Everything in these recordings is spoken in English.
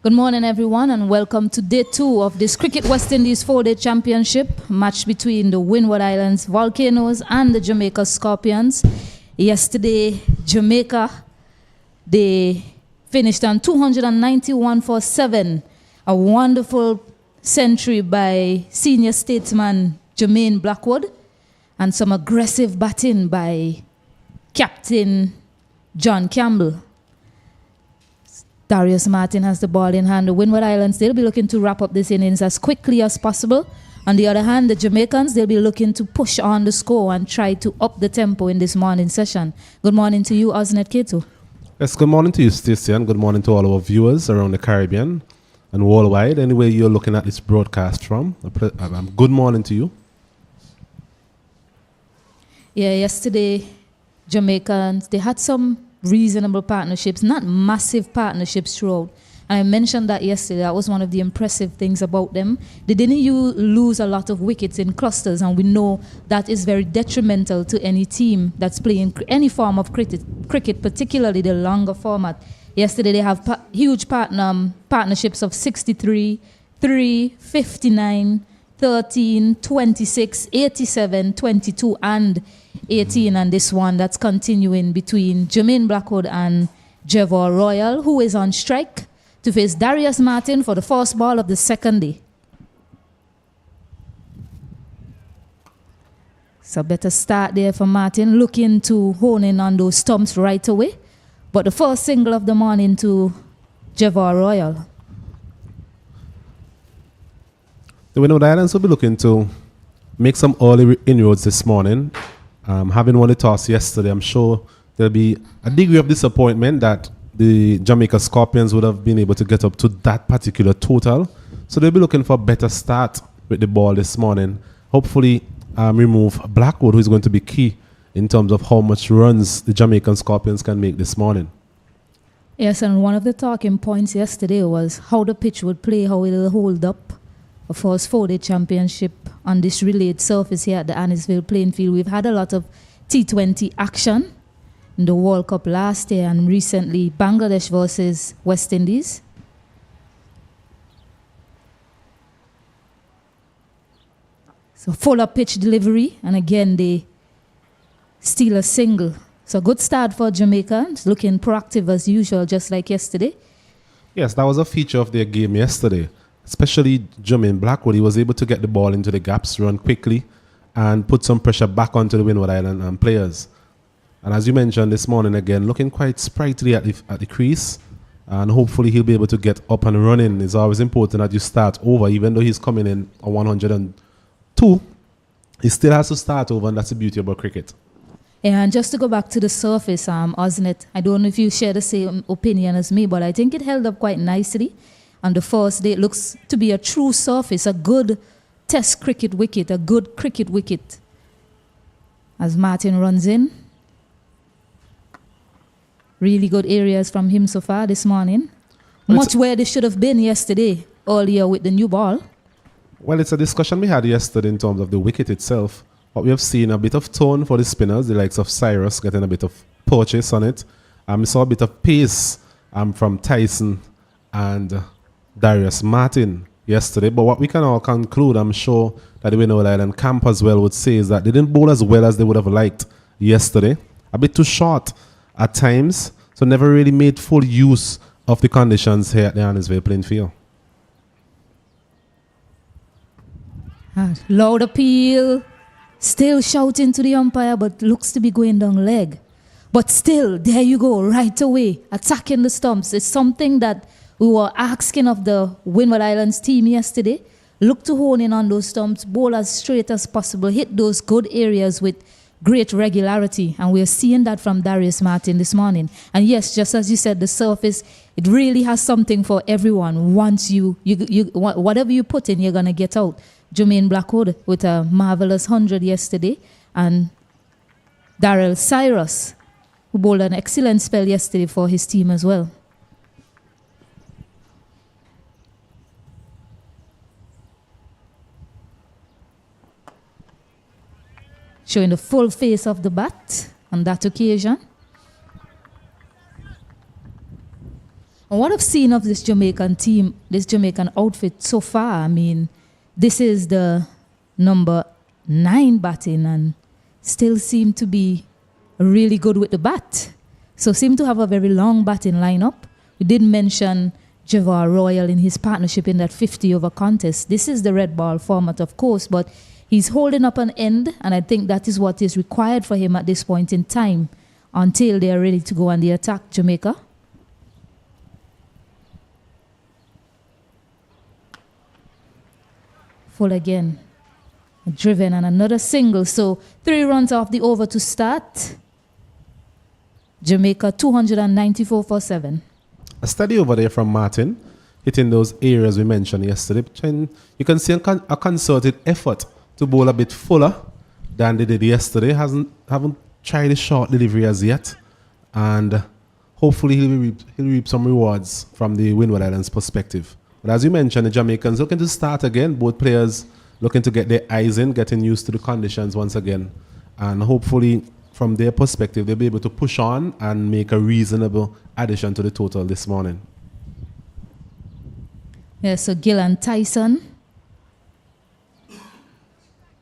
Good morning, everyone, and welcome to day 2 of this Cricket West Indies 4-day championship match between the Windward Islands Volcanoes and the Jamaica Scorpions. Yesterday, Jamaica, they finished on 291 for 7. A wonderful century by senior statesman Jermaine Blackwood and some aggressive batting by Captain John Campbell. Darius Martin has the ball in hand. The Windward Islands, they'll be looking to wrap up this innings as quickly as possible. On the other hand, the Jamaicans, they'll be looking to push on the score and try to up the tempo in this morning session. Good morning to you, Osnet Keto. Yes, good morning to you, Stacey, and good morning to all our viewers around the Caribbean and worldwide, anywhere you're looking at this broadcast from. Good morning to you. Yeah, yesterday, Jamaicans, they had some reasonable partnerships, not massive partnerships throughout. And I mentioned that yesterday. That was one of the impressive things about them. They didn't lose a lot of wickets in clusters, and we know that is very detrimental to any team that's playing any form of cricket, particularly the longer format. Yesterday they have huge partnerships of 63, 3, 59, 13, 26, 87, 22, and 18, and this one that's continuing between Jermaine Blackwood and Jevor Royal, who is on strike to face Darius Martin for the first ball of the second day. So better start there for Martin, looking to hone in on those stumps right away. But the first single of the morning to Jevor Royal. The Windward Islands will be looking to make some early inroads this morning. Having won the toss yesterday, I'm sure there'll be a degree of disappointment that the Jamaica Scorpions would have been able to get up to that particular total. So they'll be looking for a better start with the ball this morning. Hopefully remove Blackwood, who is going to be key in terms of how much runs the Jamaican Scorpions can make this morning. Yes, and one of the talking points yesterday was how the pitch would play, how it will hold up. Of course, 4-day championship on this relayed surface here at the Annisville playing field. We've had a lot of T20 action in the World Cup last year and recently Bangladesh versus West Indies. So full-up pitch delivery, and again they steal a single. So good start for Jamaica, looking proactive as usual, just like yesterday. Yes, that was a feature of their game yesterday. Especially Jermaine Blackwood, he was able to get the ball into the gaps, run quickly, and put some pressure back onto the Windward Island players. And as you mentioned this morning again, looking quite sprightly at the crease, and hopefully he'll be able to get up and running. It's always important that you start over, even though he's coming in on 102, he still has to start over, and that's the beauty about cricket. Yeah, and just to go back to the surface, Osnet, I don't know if you share the same opinion as me, but I think it held up quite nicely. On the first day, it looks to be a true surface, a good test cricket wicket, a good cricket wicket. As Martin runs in. Really good areas from him so far this morning. Well, much where they should have been yesterday, earlier with the new ball. Well, it's a discussion we had yesterday in terms of the wicket itself. But we have seen a bit of tone for the spinners, the likes of Cyrus getting a bit of purchase on it. We saw a bit of pace from Tyson and Darius Martin yesterday, but what we can all conclude, I'm sure that the Windward Island camp as well would say, is that they didn't bowl as well as they would have liked yesterday. A bit too short at times, so never really made full use of the conditions here at the Annisville playing field. Loud appeal, still shouting to the umpire, but looks to be going down leg. But still, there you go, right away, attacking the stumps. It's something that we were asking of the Windward Islands team yesterday. Look to hone in on those stumps, bowl as straight as possible, hit those good areas with great regularity. And we're seeing that from Darius Martin this morning. And yes, just as you said, the surface, it really has something for everyone. Once whatever you put in, you're going to get out. Jermaine Blackwood with a marvelous 100 yesterday. And Daryl Cyrus, who bowled an excellent spell yesterday for his team as well. Showing the full face of the bat on that occasion. And what I've seen of this Jamaican team, this Jamaican outfit so far, I mean, this is the number 9 batting and still seem to be really good with the bat. So seem to have a very long batting lineup. We did mention Javar Royal in his partnership in that 50-over contest. This is the red ball format, of course, but he's holding up an end, and I think that is what is required for him at this point in time until they are ready to go on the attack, Jamaica. Full again. Driven and another single. So 3 runs off the over to start. Jamaica 294 for 7. A steady over there from Martin, hitting those areas we mentioned yesterday. You can see a concerted effort to bowl a bit fuller than they did yesterday. Haven't tried a short delivery as yet. And hopefully he'll reap some rewards from the Windward Islands perspective. But as you mentioned, the Jamaicans looking to start again. Both players looking to get their eyes in, getting used to the conditions once again. And hopefully, from their perspective, they'll be able to push on and make a reasonable addition to the total this morning. Yeah, so Gillan Tyson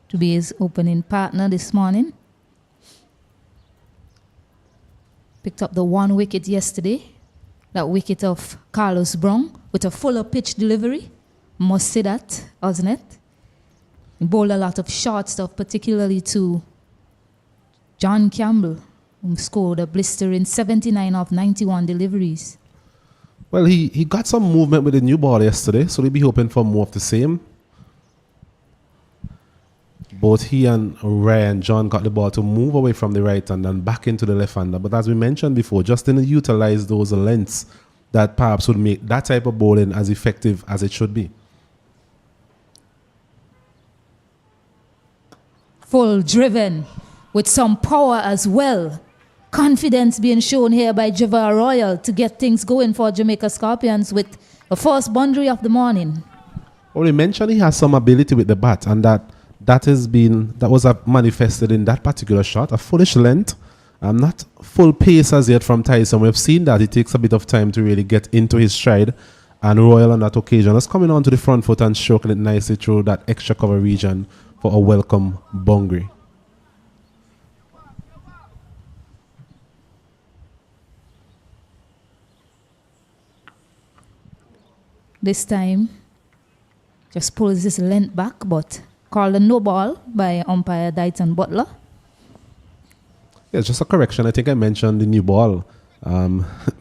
to be his opening partner this morning. Picked up the 1 wicket yesterday. That wicket of Carlos Brown with a fuller pitch delivery. Must say that, wasn't it? He bowled a lot of short stuff, particularly to John Campbell, who scored a blistering 79 of 91 deliveries. Well, he got some movement with the new ball yesterday, so we'll be hoping for more of the same. Both he and Ryan John got the ball to move away from the right hand and back into the left hander. But as we mentioned before, just didn't utilize those lengths that perhaps would make that type of bowling as effective as it should be. Full driven with some power as well. Confidence being shown here by Javar Royal to get things going for Jamaica Scorpions with the first boundary of the morning. Well, we mentioned he has some ability with the bat, and that was manifested in that particular shot. A fullish length, not full pace as yet from Tyson. We've seen that it takes a bit of time to really get into his stride, and Royal on that occasion was coming onto the front foot and stroking it nicely through that extra cover region for a welcome boundary. This time, just pulls this length back, but called a no ball by umpire Dighton Butler. Yeah, just a correction. I think I mentioned the new ball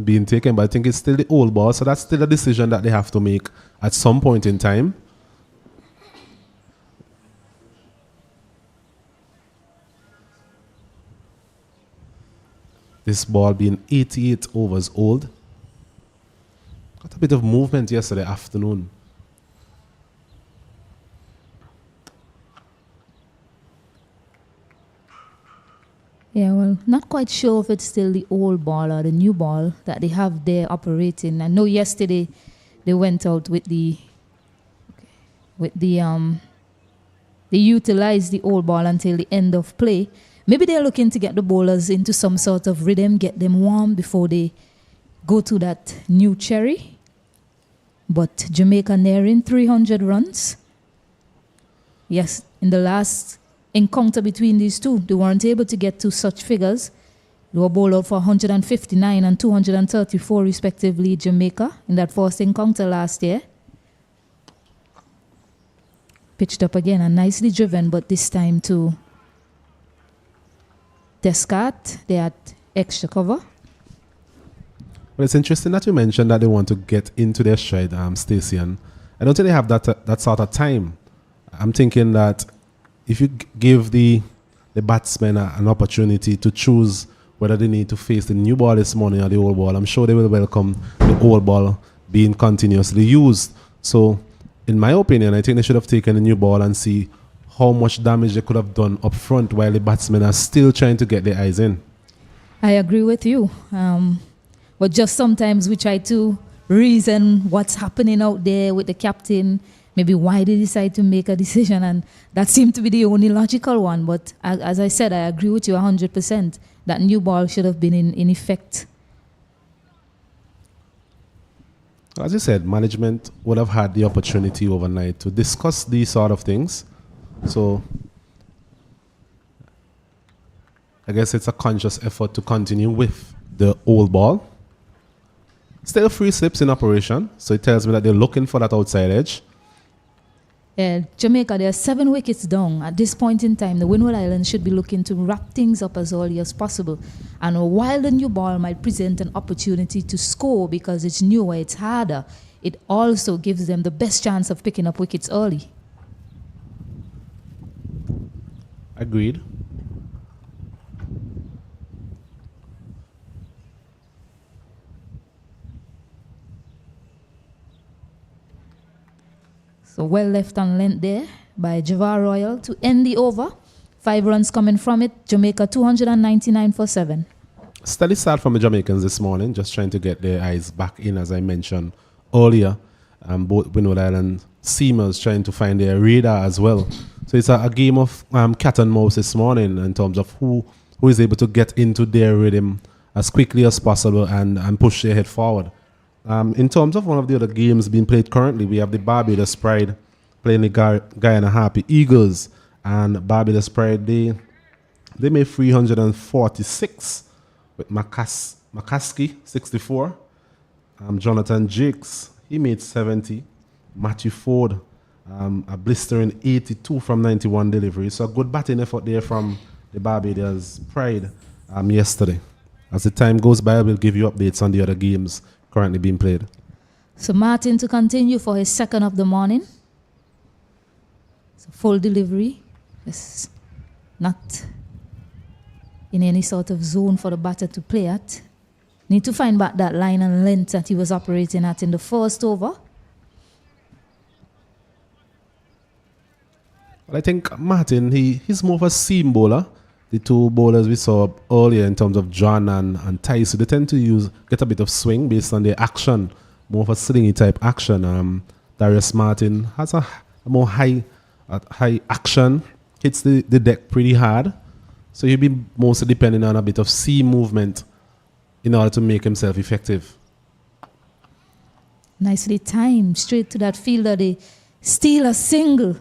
being taken, but I think it's still the old ball, so that's still a decision that they have to make at some point in time. This ball being 88 overs old. Got a bit of movement yesterday afternoon. Yeah, well, not quite sure if it's still the old ball or the new ball that they have there operating. I know yesterday they went out with they utilized the old ball until the end of play. Maybe they're looking to get the bowlers into some sort of rhythm, get them warm before they go to that new cherry. But Jamaica nearing 300 runs. Yes, in the last encounter between these two, they weren't able to get to such figures. They were bowled out for 159 and 234 respectively, Jamaica, in that first encounter last year. Pitched up again and nicely driven, but this time to Descartes. They had extra cover. Well, it's interesting that you mentioned that they want to get into their stride, Stacey, and I don't think they have that sort of time. I'm thinking that if you give the batsmen an opportunity to choose whether they need to face the new ball this morning or the old ball, I'm sure they will welcome the old ball being continuously used. So, in my opinion, I think they should have taken the new ball and see how much damage they could have done up front while the batsmen are still trying to get their eyes in. I agree with you. But just sometimes we try to reason what's happening out there with the captain, maybe why they decide to make a decision, and that seemed to be the only logical one. But as I said, I agree with you 100%. That new ball should have been in effect. As you said, management would have had the opportunity overnight to discuss these sort of things. So I guess it's a conscious effort to continue with the old ball. Still free slips in operation, so it tells me that they're looking for that outside edge. Yeah, Jamaica, they are 7 wickets down. At this point in time, the Windward Islands should be looking to wrap things up as early as possible. And while the new ball might present an opportunity to score because it's newer, it's harder, it also gives them the best chance of picking up wickets early. Agreed. So well left on length there by Javar Royal to end the over. 5 runs coming from it. Jamaica 299 for 7. Steady start from the Jamaicans this morning, just trying to get their eyes back in, as I mentioned earlier. Both Windward Island seamers trying to find their radar as well. So it's a game of cat and mouse this morning in terms of who is able to get into their rhythm as quickly as possible and push their head forward. In terms of one of the other games being played currently, we have the Barbados Pride playing the Guyana Happy Eagles. And Barbados Pride, they made 346 with McCaskey, 64. Jonathan Jakes, he made 70. Matthew Ford, a blistering 82 from 91 delivery. So a good batting effort there from the Barbados Pride yesterday. As the time goes by, we'll give you updates on the other games currently being played. So Martin to continue for his second of the morning. It's a full delivery. It's not in any sort of zone for the batter to play at. Need to find back that line and length that he was operating at in the first over. Well, I think Martin, he's more of a seam bowler. The two bowlers we saw earlier in terms of John and Tice, they tend to get a bit of swing based on their action, more of a slingy type action. Darius Martin has a more high action, hits the deck pretty hard. So he'll be mostly depending on a bit of seam movement in order to make himself effective. Nicely timed, straight to that fielder. They steal a single.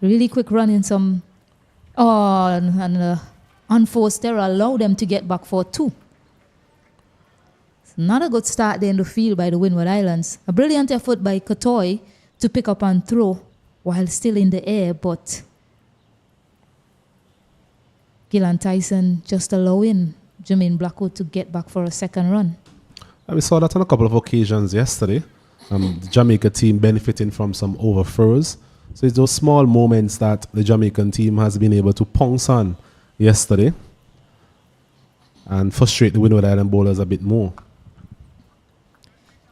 Really quick run in some... and unforced error allow them to get back for 2. It's not a good start there in the field by the Windward Islands. A brilliant effort by Kotoy to pick up and throw while still in the air, but Gillan Tyson just allowing Jermaine Blackwood to get back for a second run. And we saw that on a couple of occasions yesterday. The Jamaica team benefiting from some overthrows. So it's those small moments that the Jamaican team has been able to pounce on yesterday and frustrate the Windward Island bowlers a bit more.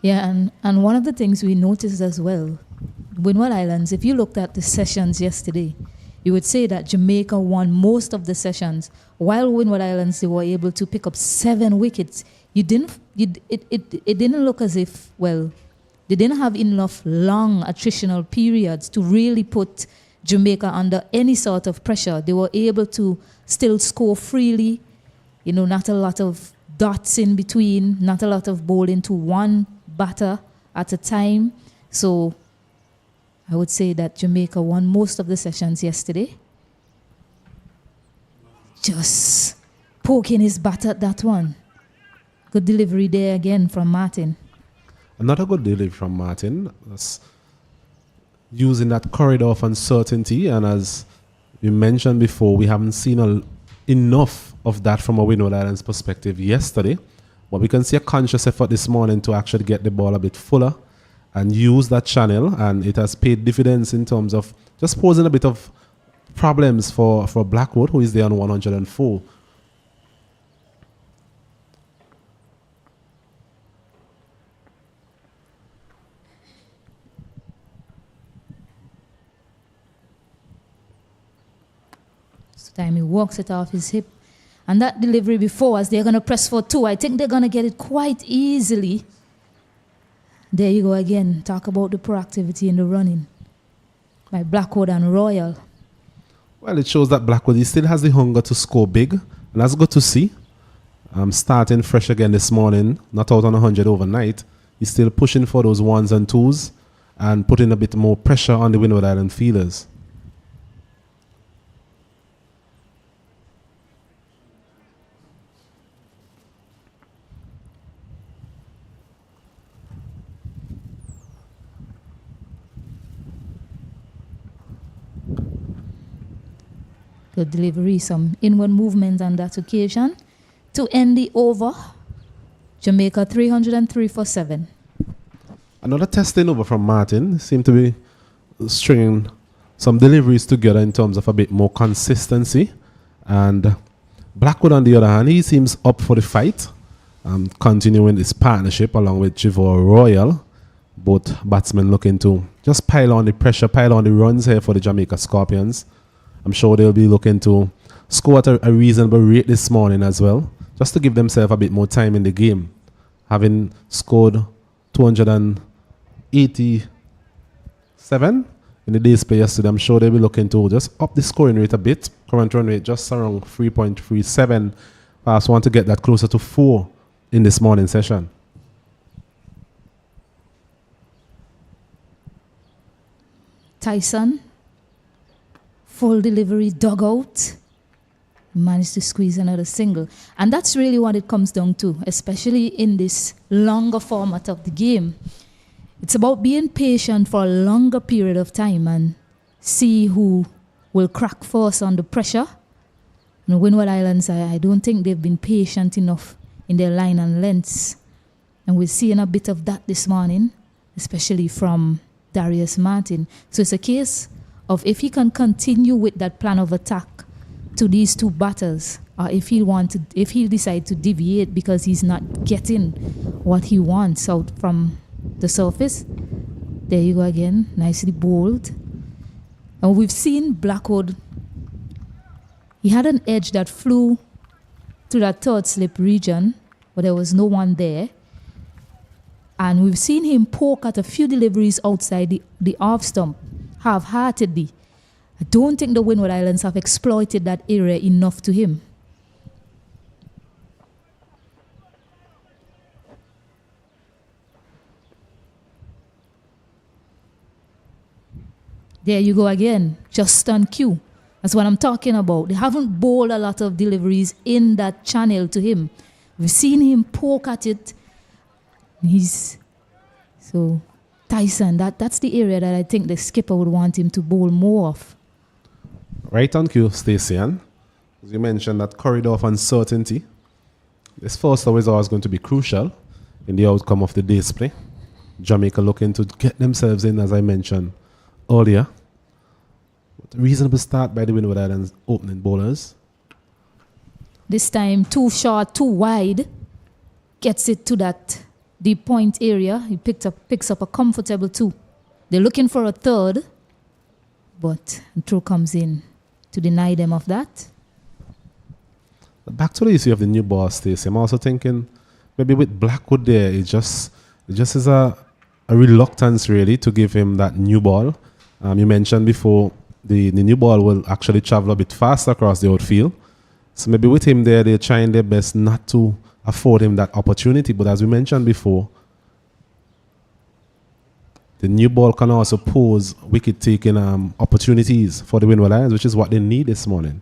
Yeah, and one of the things we noticed as well, Windward Islands, if you looked at the sessions yesterday, you would say that Jamaica won most of the sessions, while Windward Islands, they were able to pick up 7 wickets. It didn't look as if, well, they didn't have enough long attritional periods to really put Jamaica under any sort of pressure. They were able to still score freely, not a lot of dots in between, not a lot of bowling to one batter at a time. So I would say that Jamaica won most of the sessions yesterday. Just poking his bat at that one. Good delivery there again from Martin. Another good delivery from Martin. That's using that corridor of uncertainty. And as we mentioned before, we haven't seen enough of that from a Windward Islands perspective yesterday. But we can see a conscious effort this morning to actually get the ball a bit fuller and use that channel. And it has paid dividends in terms of just posing a bit of problems for Blackwood, who is there on 104. Time he walks it off his hip. And that delivery before us, they're going to press for 2. I think they're going to get it quite easily. There you go again. Talk about the proactivity in the running by Blackwood and Royal. Well, it shows that Blackwood, he still has the hunger to score big. And that's good to see. Starting fresh again this morning, not out on 100 overnight. He's still pushing for those ones and twos and putting a bit more pressure on the Windward Island fielders. Good delivery, some inward movement on that occasion. To end the over, Jamaica 303 for 7. Another testing over from Martin. Seemed to be stringing some deliveries together in terms of a bit more consistency. And Blackwood, on the other hand, he seems up for the fight. Continuing his partnership along with Chivor Royal. Both batsmen looking to just pile on the pressure, pile on the runs here for the Jamaica Scorpions. I'm sure they'll be looking to score at a reasonable rate this morning as well, just to give themselves a bit more time in the game. Having scored 287 in the day's play yesterday, I'm sure they'll be looking to just up the scoring rate a bit. Current run rate just around 3.37. Perhaps want to get that closer to 4 in this morning session. Tyson, full delivery, dugout, managed to squeeze another single. And that's really what it comes down to, especially in this longer format of the game. It's about being patient for a longer period of time and see who will crack first under pressure. And Windward Islands, I don't think they've been patient enough in their line and lengths. And we're seeing a bit of that this morning, especially from Darius Martin. So it's a case of if he can continue with that plan of attack to these two batters, or if he'll decide to deviate because he's not getting what he wants out from the surface. There you go again, nicely bowled. And we've seen Blackwood, he had an edge that flew to that third slip region, but there was no one there. And we've seen him poke at a few deliveries outside the off stump, half-heartedly. I don't think the Windward Islands have exploited that area enough to him. There you go again, just on cue. That's what I'm talking about. They haven't bowled a lot of deliveries in that channel to him. We've seen him poke at it. So Tyson, that's the area that I think the skipper would want him to bowl more of. Right on cue, Stacey Ann. As you mentioned, that corridor of uncertainty. This first over is always going to be crucial in the outcome of the day's play. Jamaica looking to get themselves in, as I mentioned earlier. But a reasonable start by the Windward Islands opening bowlers. This time, too short, too wide. Gets it to that deep point area. He picks up a comfortable 2. They're looking for a third, but throw comes in to deny them of that. Back to the issue of the new ball, Stacey. I'm also thinking maybe with Blackwood there, it just is a reluctance really to give him that new ball. You mentioned before the new ball will actually travel a bit faster across the outfield. So maybe with him there, they're trying their best not to afford him that opportunity. But as we mentioned before, the new ball can also pose wicket-taking opportunities for the Windward Islands, which is what they need this morning.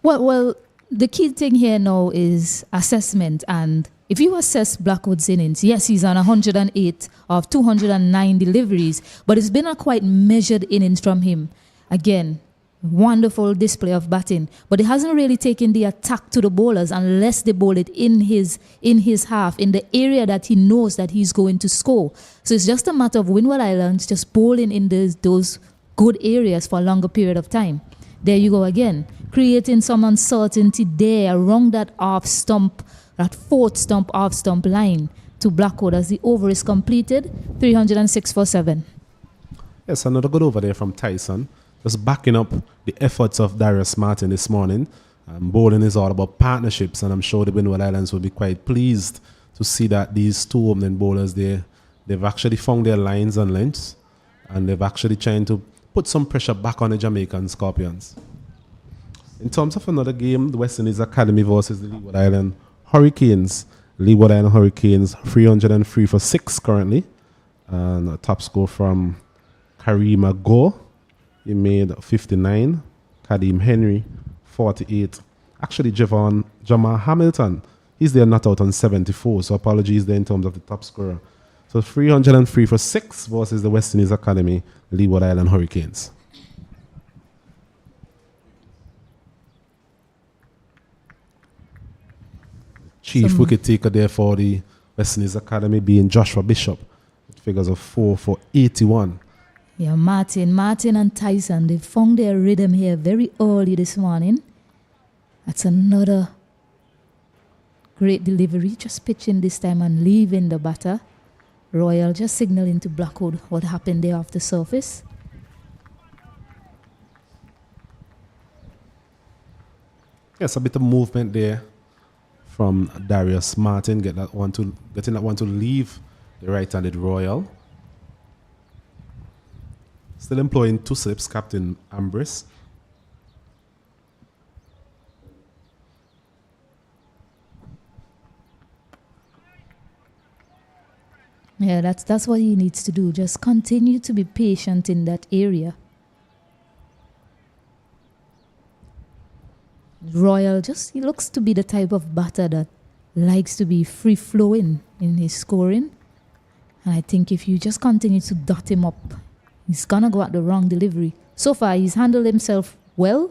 Well, the key thing here now is assessment. And if you assess Blackwood's innings, yes, he's on 108 of 209 deliveries, but it's been a quite measured innings from him. Again, wonderful display of batting, but he hasn't really taken the attack to the bowlers unless they bowl it in his half, in the area that he knows that he's going to score. So it's just a matter of Windward Islands just bowling in those good areas for a longer period of time. There you go again, creating some uncertainty there around that off stump, that fourth stump, off stump line to Blackwood as the over is completed, 306 for 7. Yes, another good over there from Tyson. Just backing up the efforts of Darius Martin this morning. Bowling is all about partnerships, and I'm sure the Windward Islands will be quite pleased to see that these two opening bowlers, they've actually found their lines and lengths, and they've actually trying to put some pressure back on the Jamaican Scorpions. In terms of another game, the West Indies Academy versus the Leeward Island Hurricanes. Leeward Island Hurricanes 303 for 6 currently. And a top score from Karima Go. He made 59. Kadeem Henry 48. Actually, Jamal Hamilton, he's there not out on 74. So apologies there in terms of the top scorer. So 303 for 6 versus the West Indies Academy Leeward Island Hurricanes. Chief wicket taker there for the West Indies Academy being Joshua Bishop. With figures of 4 for 81. Yeah, Martin and Tyson, they found their rhythm here very early this morning. That's another great delivery. Just pitching this time and leaving the batter. Royal just signaling to Blackwood what happened there off the surface. Yes, a bit of movement there from Darius Martin, getting that one to leave the right-handed Royal. Still employing 2 slips, Captain Ambrose. Yeah, that's what he needs to do. Just continue to be patient in that area. Royal he looks to be the type of batter that likes to be free-flowing in his scoring. And I think if you just continue to dot him up, he's going to go at the wrong delivery. So far, he's handled himself well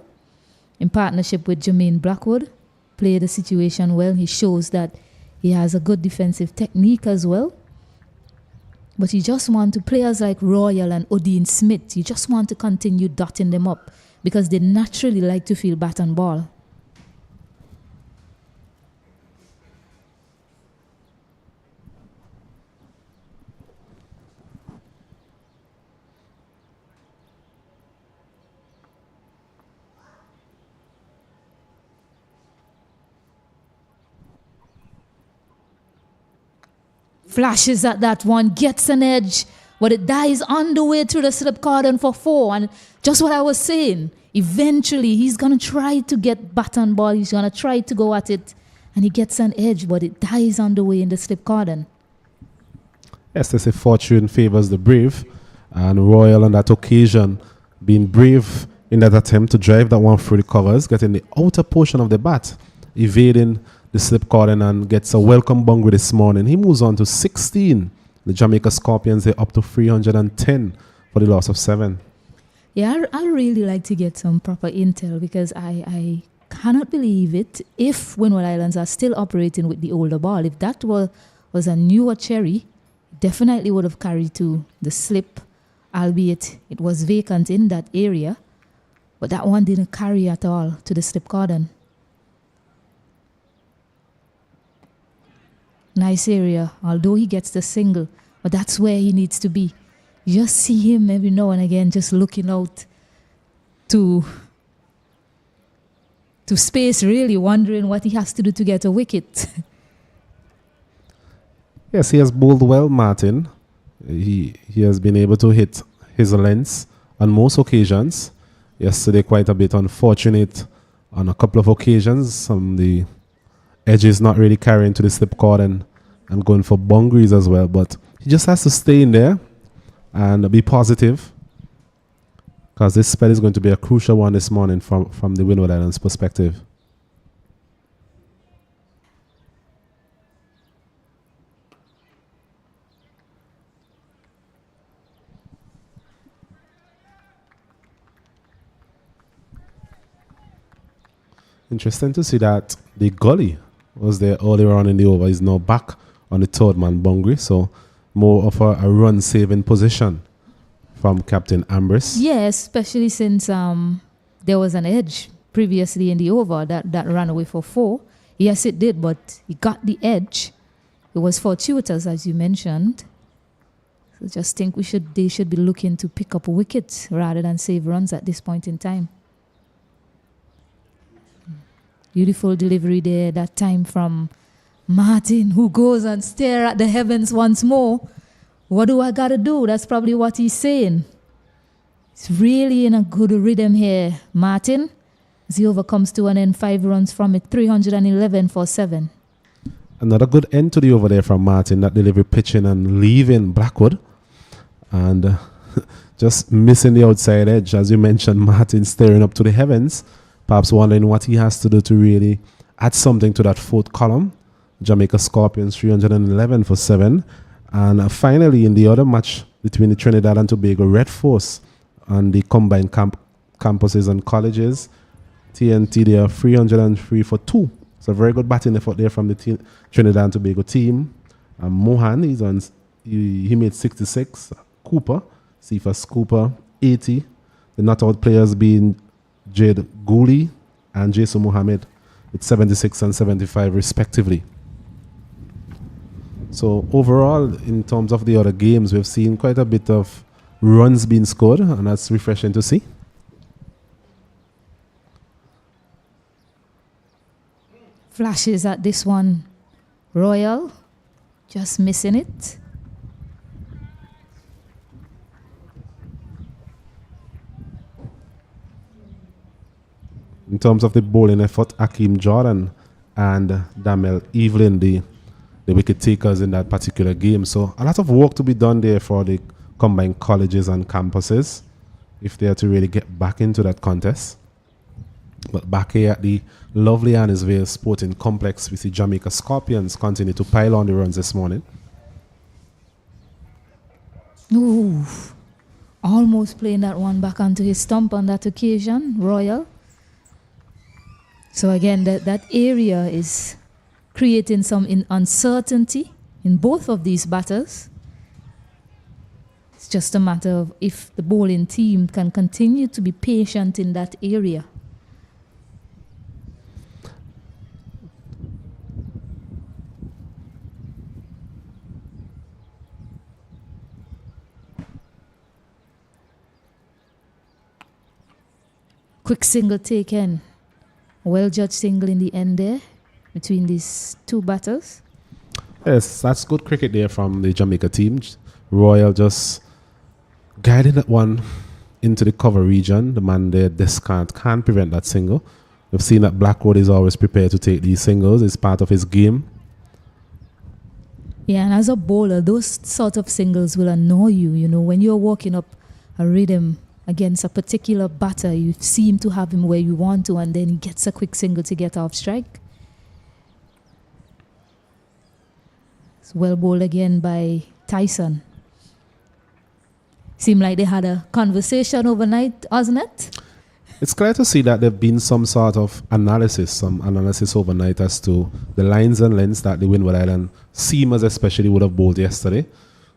in partnership with Jermaine Blackwood. Played the situation well. He shows that he has a good defensive technique as well. But you just want to, players like Royal and Odin Smith, you just want to continue dotting them up because they naturally like to feel bat and ball. Flashes at that one, gets an edge, but it dies on the way through the slip cordon for 4. And just what I was saying, eventually he's going to try to get bat and ball. He's going to try to go at it, and he gets an edge, but it dies on the way in the slip cordon. Yes, they say fortune favors the brave. And Royal on that occasion being brave in that attempt to drive that one through the covers, getting the outer portion of the bat, evading the slip cordon and gets a welcome boundary this morning. He moves on to 16. The Jamaica Scorpions, they're up to 310 for the loss of 7. Yeah, I really like to get some proper intel because I cannot believe it if Windward Islands are still operating with the older ball. If that was a newer cherry, definitely would have carried to the slip, albeit it was vacant in that area. But that one didn't carry at all to the slip cordon. Nice area, although he gets the single, but that's where he needs to be. You just see him every now and again just looking out to space, really wondering what he has to do to get a wicket. Yes, he has bowled well, Martin. He has been able to hit his lengths on most occasions. Yesterday, quite a bit unfortunate on a couple of occasions. The edges not really carrying to the slip cordon and going for boundaries as well. But he just has to stay in there and be positive because this spell is going to be a crucial one this morning from the Windward Islands perspective. Interesting to see that the gully was there earlier on in the over is now back on the third man boundary, so more of a run-saving position from Captain Ambrose. Yeah, especially since there was an edge previously in the over that ran away for 4. Yes, it did, but he got the edge. It was fortuitous, as you mentioned. So just think they should be looking to pick up wickets rather than save runs at this point in time. Beautiful delivery there that time from Martin, who goes and stare at the heavens once more. What do I got to do? That's probably what he's saying. He's really in a good rhythm here, Martin. As he overcomes to an end, 5 runs from it, 311 for 7. Another good end to the over there from Martin. That delivery pitching and leaving Blackwood. And just missing the outside edge. As you mentioned, Martin staring up to the heavens. Perhaps wondering what he has to do to really add something to that fourth column. Jamaica Scorpions 311 for 7. And finally, in the other match between the Trinidad and Tobago Red Force and the combined campuses and colleges, TNT, they are 303 for 2. It's a very good batting effort there from the Trinidad and Tobago team. Mohan, he made 66. Cooper, Cephas Cooper, 80. The not-out players being Jade Gooley and Jason Mohammed with 76 and 75 respectively. So overall, in terms of the other games, we've seen quite a bit of runs being scored, and that's refreshing to see. Flashes at this one. Royal, just missing it. In terms of the bowling effort, Akeem Jordan and Damel Evelyn, the wicket takers in that particular game. So a lot of work to be done there for the combined colleges and campuses if they are to really get back into that contest. But back here at the lovely Annisvale Sporting Complex, we see Jamaica Scorpions continue to pile on the runs this morning. Ooh, almost playing that one back onto his stump on that occasion, Royal. So again, that area is creating some uncertainty in both of these batters. It's just a matter of if the bowling team can continue to be patient in that area. Quick single taken. Well-judged single in the end there between these two batters. Yes, that's good cricket there from the Jamaica team. Royal just guiding that one into the cover region. The man there, Descant, can't prevent that single. We've seen that Blackwood is always prepared to take these singles. It's part of his game. Yeah, and as a bowler, those sort of singles will annoy you. You know, when you're walking up a rhythm against a particular batter, you seem to have him where you want to, and then he gets a quick single to get off strike. It's well bowled again by Tyson. Seemed like they had a conversation overnight, wasn't it? It's clear to see that there've been some sort of analysis overnight as to the lines and lengths that the Windward Island seamers especially would have bowled yesterday.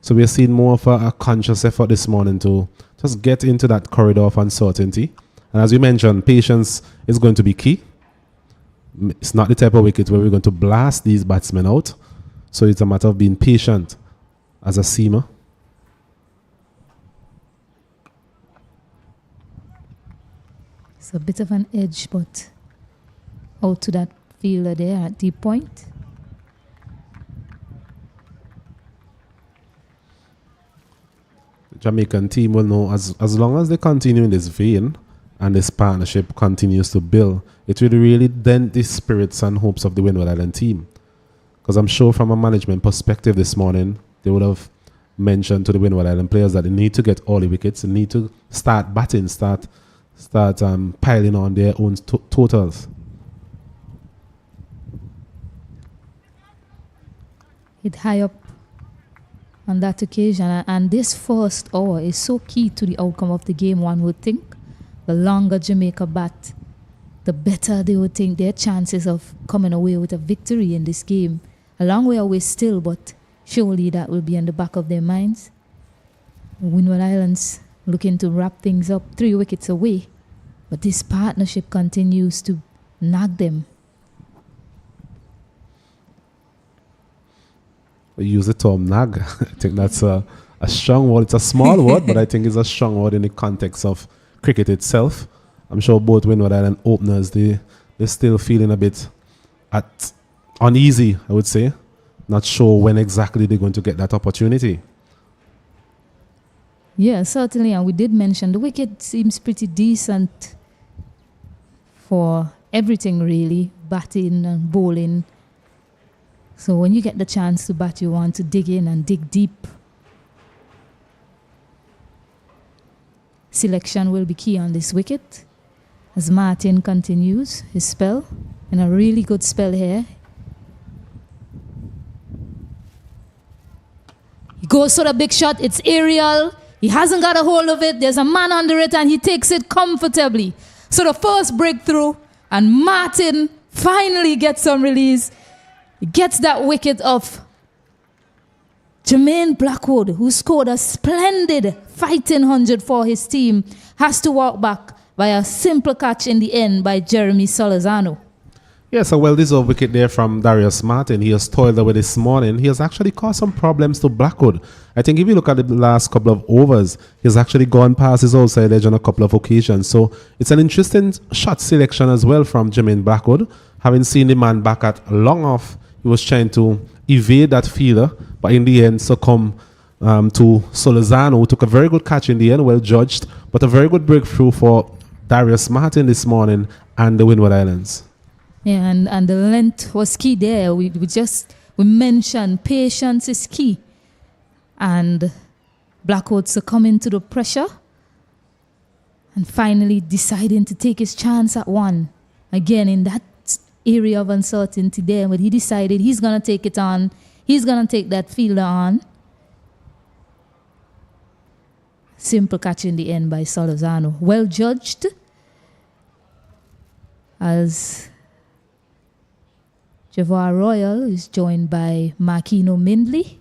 So we're seeing more of a conscious effort this morning to just get into that corridor of uncertainty. And as you mentioned, patience is going to be key. It's not the type of wicket where we're going to blast these batsmen out. So it's a matter of being patient as a seamer. It's a bit of an edge, but out to that fielder there at deep point. Jamaican team will know as long as they continue in this vein and this partnership continues to build, it will really dent the spirits and hopes of the Windward Island team. Because I'm sure from a management perspective this morning, they would have mentioned to the Windward Island players that they need to get all the wickets, they need to start batting, start piling on their own totals. Hit high up on that occasion, and this first hour is so key to the outcome of the game, one would think. The longer Jamaica bat, the better they would think their chances of coming away with a victory in this game. A long way away still, but surely that will be in the back of their minds. Windward Islands looking to wrap things up, 3 wickets away, but this partnership continues to nag them. We use the term nag. I think that's a strong word. It's a small word, but I think it's a strong word in the context of cricket itself. I'm sure both Windward Island openers, they're still feeling a bit uneasy, I would say. Not sure when exactly they're going to get that opportunity. Yeah, certainly. And we did mention the wicket seems pretty decent for everything, really. Batting and bowling. So when you get the chance to bat, you want to dig in and dig deep. Selection will be key on this wicket as Martin continues his spell, and a really good spell here. He goes for the big shot. It's aerial. He hasn't got a hold of it. There's a man under it, and he takes it comfortably. So the first breakthrough, and Martin finally gets some release. He gets that wicket of Jermaine Blackwood, who scored a splendid fighting 100 for his team, has to walk back by a simple catch in the end by Jeremy Solozano. Yes, a well-deserved wicket there from Darius Martin. He has toiled away this morning. He has actually caused some problems to Blackwood. I think if you look at the last couple of overs, he's actually gone past his outside edge on a couple of occasions. So it's an interesting shot selection as well from Jermaine Blackwood. Having seen the man back at long off, he was trying to evade that fielder, but in the end succumb to Solozano, who took a very good catch in the end, well judged, but a very good breakthrough for Darius Martin this morning and the Windward Islands. Yeah, and the length was key there. We mentioned patience is key. And Blackwood succumbing to the pressure and finally deciding to take his chance at one. Again, in that area of uncertainty there, but he decided he's going to take it on. He's going to take that fielder on. Simple catch in the end by Solozano. Well judged as Javar Royal is joined by Marquino Mindley.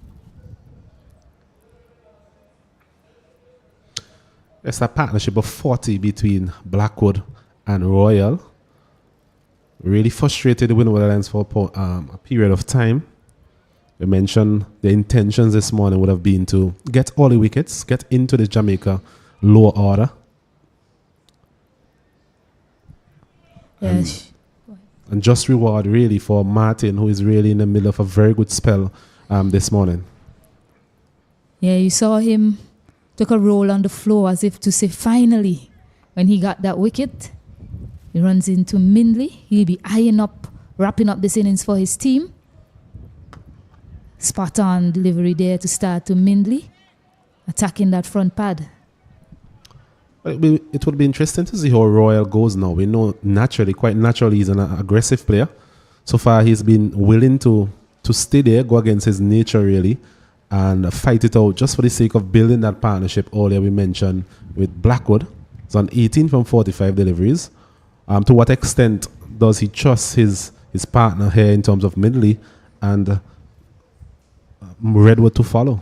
It's a partnership of 40 between Blackwood and Royal. Really frustrated the Windward Islands for a period of time. We mentioned the intentions this morning would have been to get all the wickets, get into the Jamaica lower order. Yes. And just reward really for Martin, who is really in the middle of a very good spell this morning. Yeah, you saw him took a roll on the floor as if to say finally. When he got that wicket, he runs into Mindley. He'll be wrapping up this innings for his team. Spot on delivery there to start to Mindley, attacking that front pad. It would be interesting to see how Royal goes now. We know quite naturally, he's an aggressive player. So far, he's been willing to stay there, go against his nature really, and fight it out just for the sake of building that partnership earlier we mentioned with Blackwood. It's on 18 from 45 deliveries. To what extent does he trust his partner here in terms of Mindley and Redwood to follow?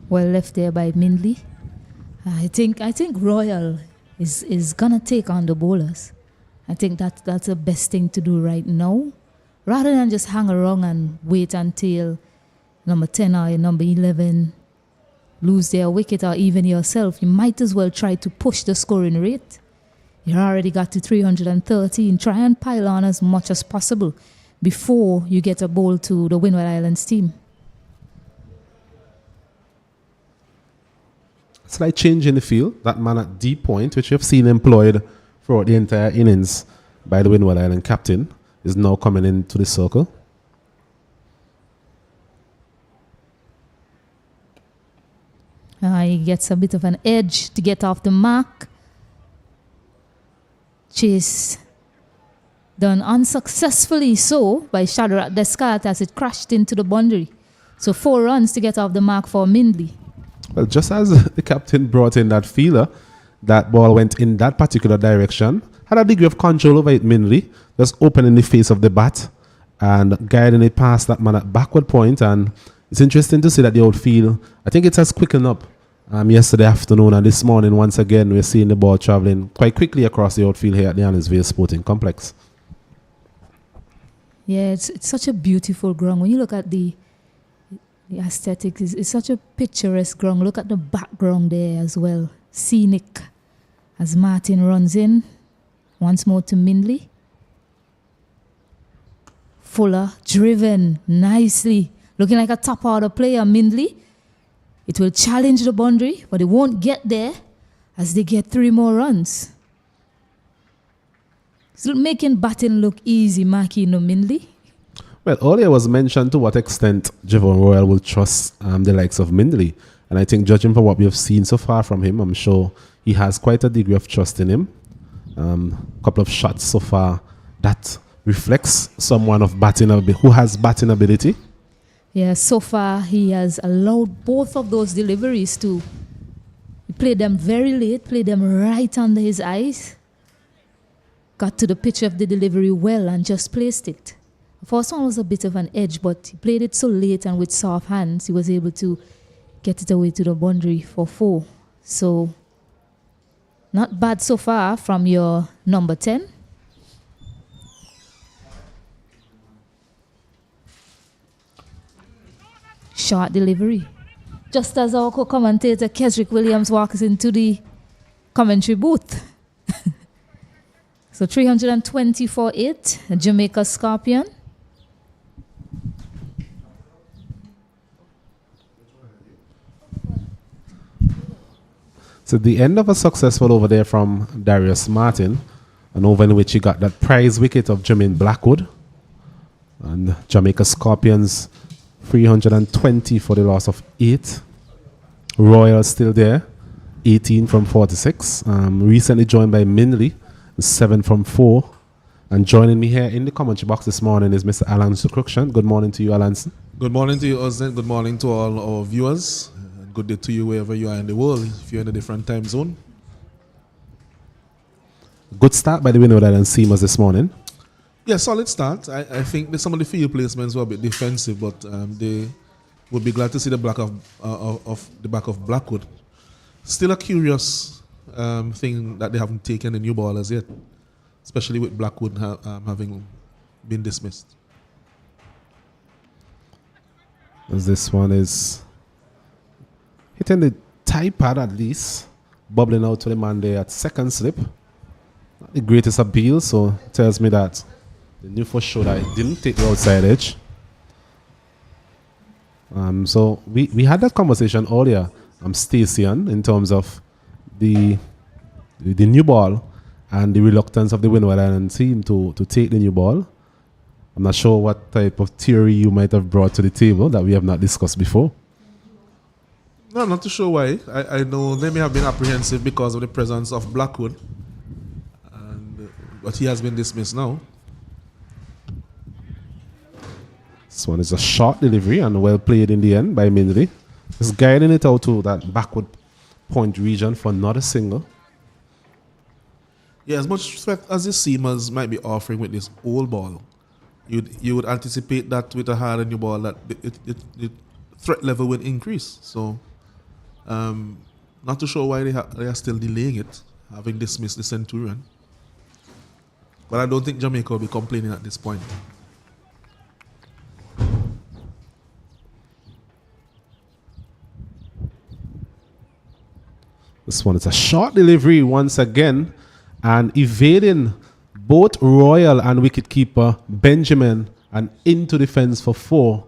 Well left there by Mindley. I think Royal is gonna take on the bowlers. I think that's the best thing to do right now, rather than just hang around and wait until number 10 or number 11 lose their wicket, or even yourself. You might as well try to push the scoring rate. You already got to 313. Try and pile on as much as possible before you get a bowl to the Windward Islands team. Slight change in the field. That man at deep point, which you've seen employed throughout the entire innings by the Windward Island captain, is now coming into the circle. He gets a bit of an edge to get off the mark. Chase done unsuccessfully so by Shadrach Descartes as it crashed into the boundary. So 4 runs to get off the mark for Mindley. Well, just as the captain brought in that feeler, that ball went in that particular direction. Had a degree of control over it, Mindley, just opening the face of the bat and guiding it past that man at backward point. And it's interesting to see that the outfield, I think it has quickened up yesterday afternoon, and this morning, once again, we're seeing the ball traveling quite quickly across the outfield here at the Annisvale Sporting Complex. Yeah, it's such a beautiful ground. When you look at the aesthetics, it's such a picturesque ground. Look at the background there as well. Scenic. As Martin runs in, once more to Mindley. Fuller, driven nicely. Looking like a top order player, Mindley. It will challenge the boundary, but it won't get there as they get 3 more runs. It's making batting look easy, Maki no Mindley. Well, earlier was mentioned to what extent Javon Royal will trust the likes of Mindley. And I think judging from what we have seen so far from him, I'm sure he has quite a degree of trust in him. Couple of shots so far that reflects someone of batting who has batting ability. Yeah, so far he has allowed both of those deliveries to. He played them very late, played them right under his eyes. Got to the pitch of the delivery well and just placed it. The first one was a bit of an edge, but he played it so late and with soft hands, he was able to get it away to the boundary for 4. So, not bad so far from your number 10. Short delivery. Just as our co-commentator Kesrick Williams walks into the commentary booth. So 320 for it, Jamaica Scorpion. So the end of a successful over there from Darius Martin, and over in which he got that prize wicket of Jermaine Blackwood. And Jamaica Scorpions 320 for the loss of 8. Royal still there, 18 from 46. Recently joined by Mindley, 7 from 4. And joining me here in the commentary box this morning is Mr. Alan Sukrukshan. Good morning to you, Alanson. Good morning to you, Ozden. Good morning to all our viewers. And good day to you wherever you are in the world, if you're in a different time zone. Good start by the Windward and Seamers this morning. Yeah, solid start. I think that some of the field placements were a bit defensive, but they would be glad to see the back of Blackwood. Still a curious thing that they haven't taken the new ballers yet, especially with Blackwood having been dismissed. As this one is hitting the tie pad at least, bubbling out to the man there at second slip. Not the greatest appeal, so it tells me that the new for sure that it didn't take the outside edge. So we had that conversation earlier, Stacey, in terms of the new ball and the reluctance of the Windward Island team to take the new ball. I'm not sure what type of theory you might have brought to the table that we have not discussed before. No, I'm not too sure why. I know they may have been apprehensive because of the presence of Blackwood, but he has been dismissed now. This one is a short delivery and well played in the end by Mindley. He's guiding it out to that backward point region for not a single. Yeah, as much threat as the Seamers might be offering with this old ball, you would anticipate that with a harder new ball that the threat level would increase. So, not too sure why they are still delaying it, having dismissed the Centurion. But I don't think Jamaica will be complaining at this point. This one is a short delivery once again, and evading both Royal and wicketkeeper Benjamin and into the fence for 4.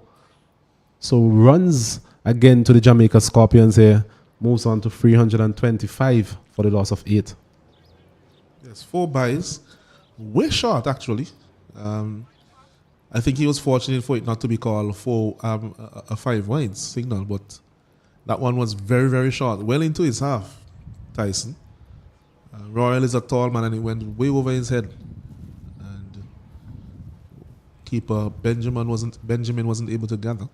So runs again to the Jamaica Scorpions here, moves on to 325 for the loss of 8. Yes, 4 byes. Way short, actually. I think he was fortunate for it not to be called a 5 wides signal, but that one was very, very short. Well into his half, Tyson. Royal is a tall man and he went way over his head. And keeper Benjamin wasn't able to gather.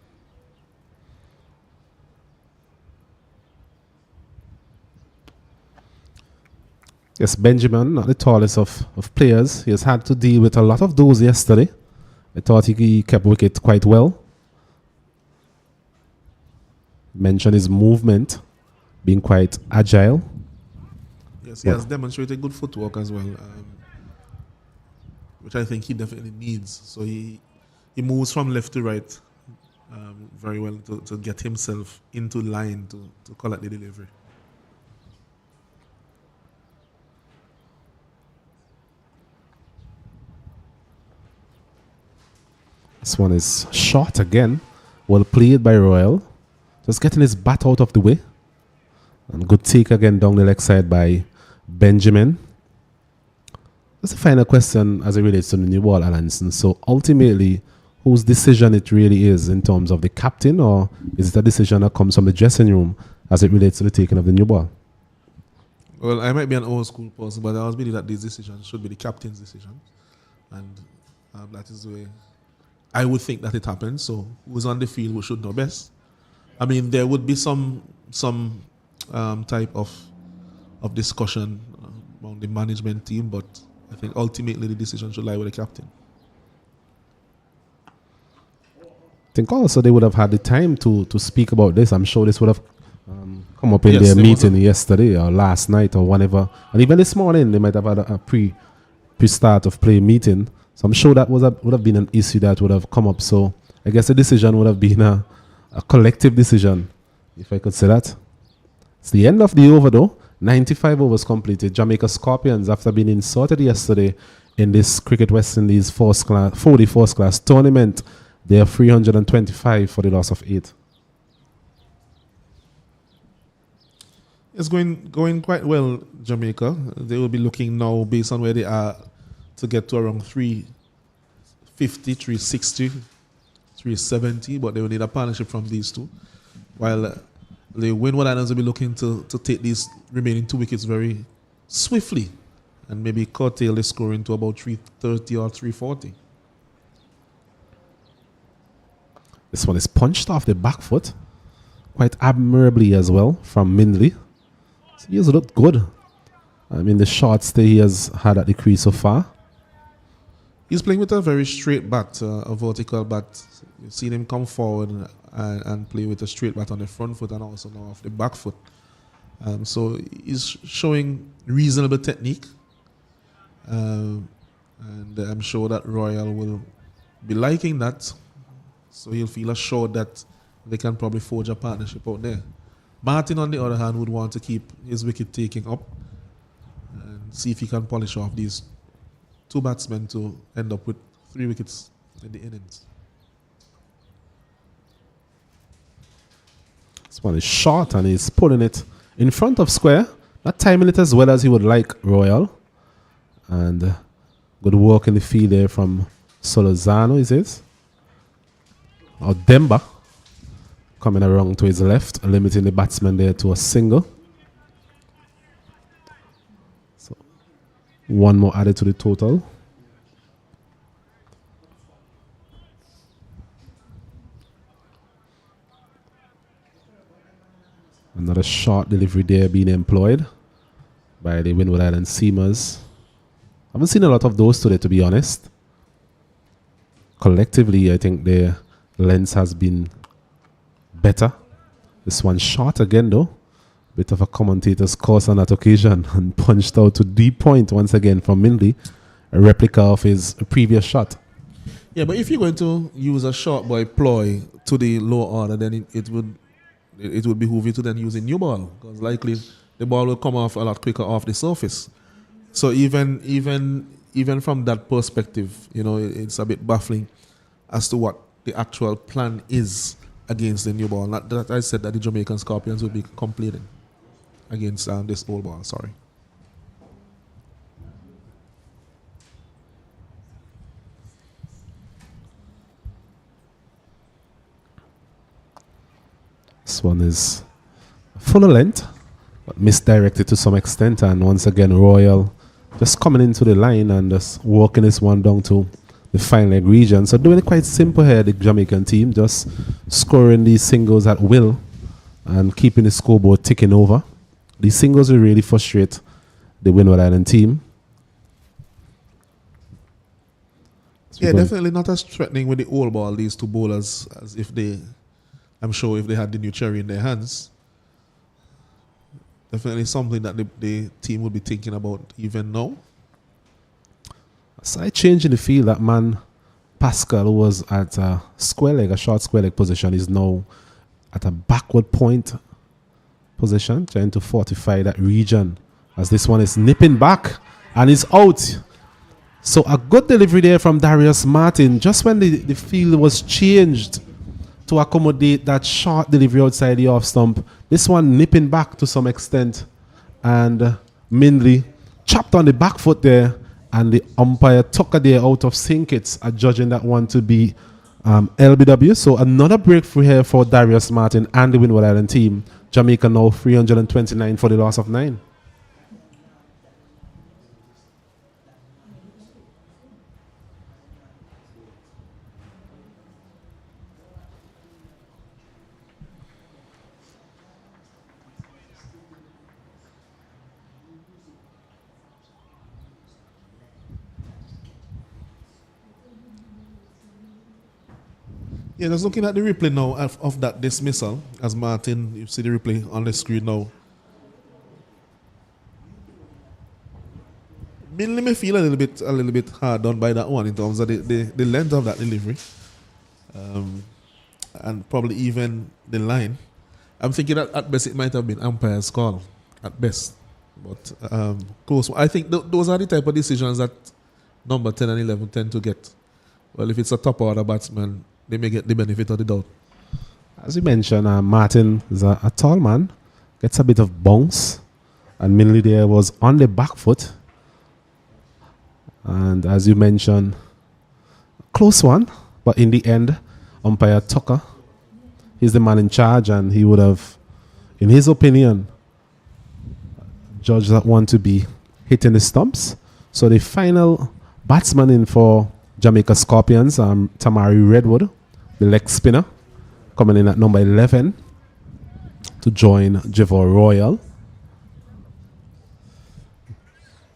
Yes, Benjamin, not the tallest of players. He has had to deal with a lot of those yesterday. I thought he kept wicket quite well. Mentioned his movement being quite agile. Yes, he has demonstrated good footwork as well, which I think he definitely needs. So he moves from left to right very well to get himself into line to collect the delivery. This one is short again. Well played by Royal. Just getting his bat out of the way. And good take again down the leg side by Benjamin. That's the final question as it relates to the new ball, Alanson. So ultimately, whose decision it really is in terms of the captain, or is it a decision that comes from the dressing room as it relates to the taking of the new ball? Well, I might be an old school person, but I always believe that this decision should be the captain's decision. And that is the way I would think that it happens. So who's on the field who should know best? I mean, there would be some type of discussion among the management team, but I think ultimately the decision should lie with the captain. I think also they would have had the time to speak about this. I'm sure this would have come up in Yes, their they meeting yesterday or last night or whenever. And even this morning, they might have had a pre-start of play meeting. So I'm sure that would have been an issue that would have come up. So I guess the decision would have been a collective decision, if I could say that. It's the end of the over though. 95 overs completed. Jamaica Scorpions, after being insulted yesterday in this Cricket West Indies 40 first class tournament, they are 325 for the loss of 8. It's going quite well, Jamaica. They will be looking now, based on where they are, to get to around 350, 360, 370, but they will need a partnership from these two. While the Windward Islands will be looking to take these remaining 2 wickets very swiftly and maybe curtail the scoring to about 330 or 340. This one is punched off the back foot quite admirably as well from Mindley. So he has looked good. I mean, the short stay he has had at the crease so far. He's playing with a very straight bat, a vertical bat. You've seen him come forward and play with a straight bat on the front foot and also now off the back foot. So he's showing reasonable technique. And I'm sure that Royal will be liking that. So he'll feel assured that they can probably forge a partnership out there. Martin, on the other hand, would want to keep his wicket taking up and see if he can polish off these 2 batsmen to end up with 3 wickets in the innings. This one is short and he's pulling it in front of square. Not timing it as well as he would like, Royal. And good work in the field there from Solozano, is it? Or Demba. Coming around to his left, limiting the batsman there to a single. So 1 more added to the total. Another short delivery there being employed by the Windward Island seamers. I haven't seen a lot of those today, to be honest. Collectively, I think their length has been better. This one short again though. Bit of a commentator's curse on that occasion and punched out to deep point once again from Mindley. A replica of his previous shot. Yeah, but if you're going to use a short boy ploy to the low order, then it would behoove you to then use a new ball, because likely the ball will come off a lot quicker off the surface. So even from that perspective, it's a bit baffling as to what the actual plan is against the new ball. Not that I said that the Jamaican Scorpions would be complaining against this old ball. Sorry. This one is full of length, but misdirected to some extent. And once again, Royal just coming into the line and just walking this one down to the final leg region. So doing it quite simple here, the Jamaican team, just scoring these singles at will and keeping the scoreboard ticking over. These singles will really frustrate the Windward Island team. Yeah, definitely not as threatening with the old ball, these 2 bowlers, as if I'm sure if they had the new cherry in their hands. Definitely something that the team would be thinking about even now. A side change in the field. That man, Pascal, who was at a short square leg position, is now at a backward point position, trying to fortify that region. As this one is nipping back and is out. So a good delivery there from Darius Martin, just when the field was changed to accommodate that short delivery outside the off stump. This one nipping back to some extent. And Mindley chopped on the back foot there and the umpire took a day out of St. Kitts, judging that one to be LBW. So another breakthrough here for Darius Martin and the Windward Island team. Jamaica now 329 for the loss of 9. Yeah, just looking at the replay now of that dismissal, as Martin, you see the replay on the screen now. Mainly may feel a little bit hard done by that one in terms of the length of that delivery. And probably even the line. I'm thinking that at best it might have been umpire's call, at best. But close. I think those are the type of decisions that number 10 and 11 tend to get. Well, if it's a top order batsman, they may get the benefit of the doubt. As you mentioned, Martin is a tall man, gets a bit of bounce, and mainly there was on the back foot. And as you mentioned, close one, but in the end, umpire Tucker, he's the man in charge, and he would have, in his opinion, judged that one to be hitting the stumps. So the final batsman in for Jamaica Scorpions, Tamari Redwood, the leg spinner, coming in at number 11 to join Jivor Royal.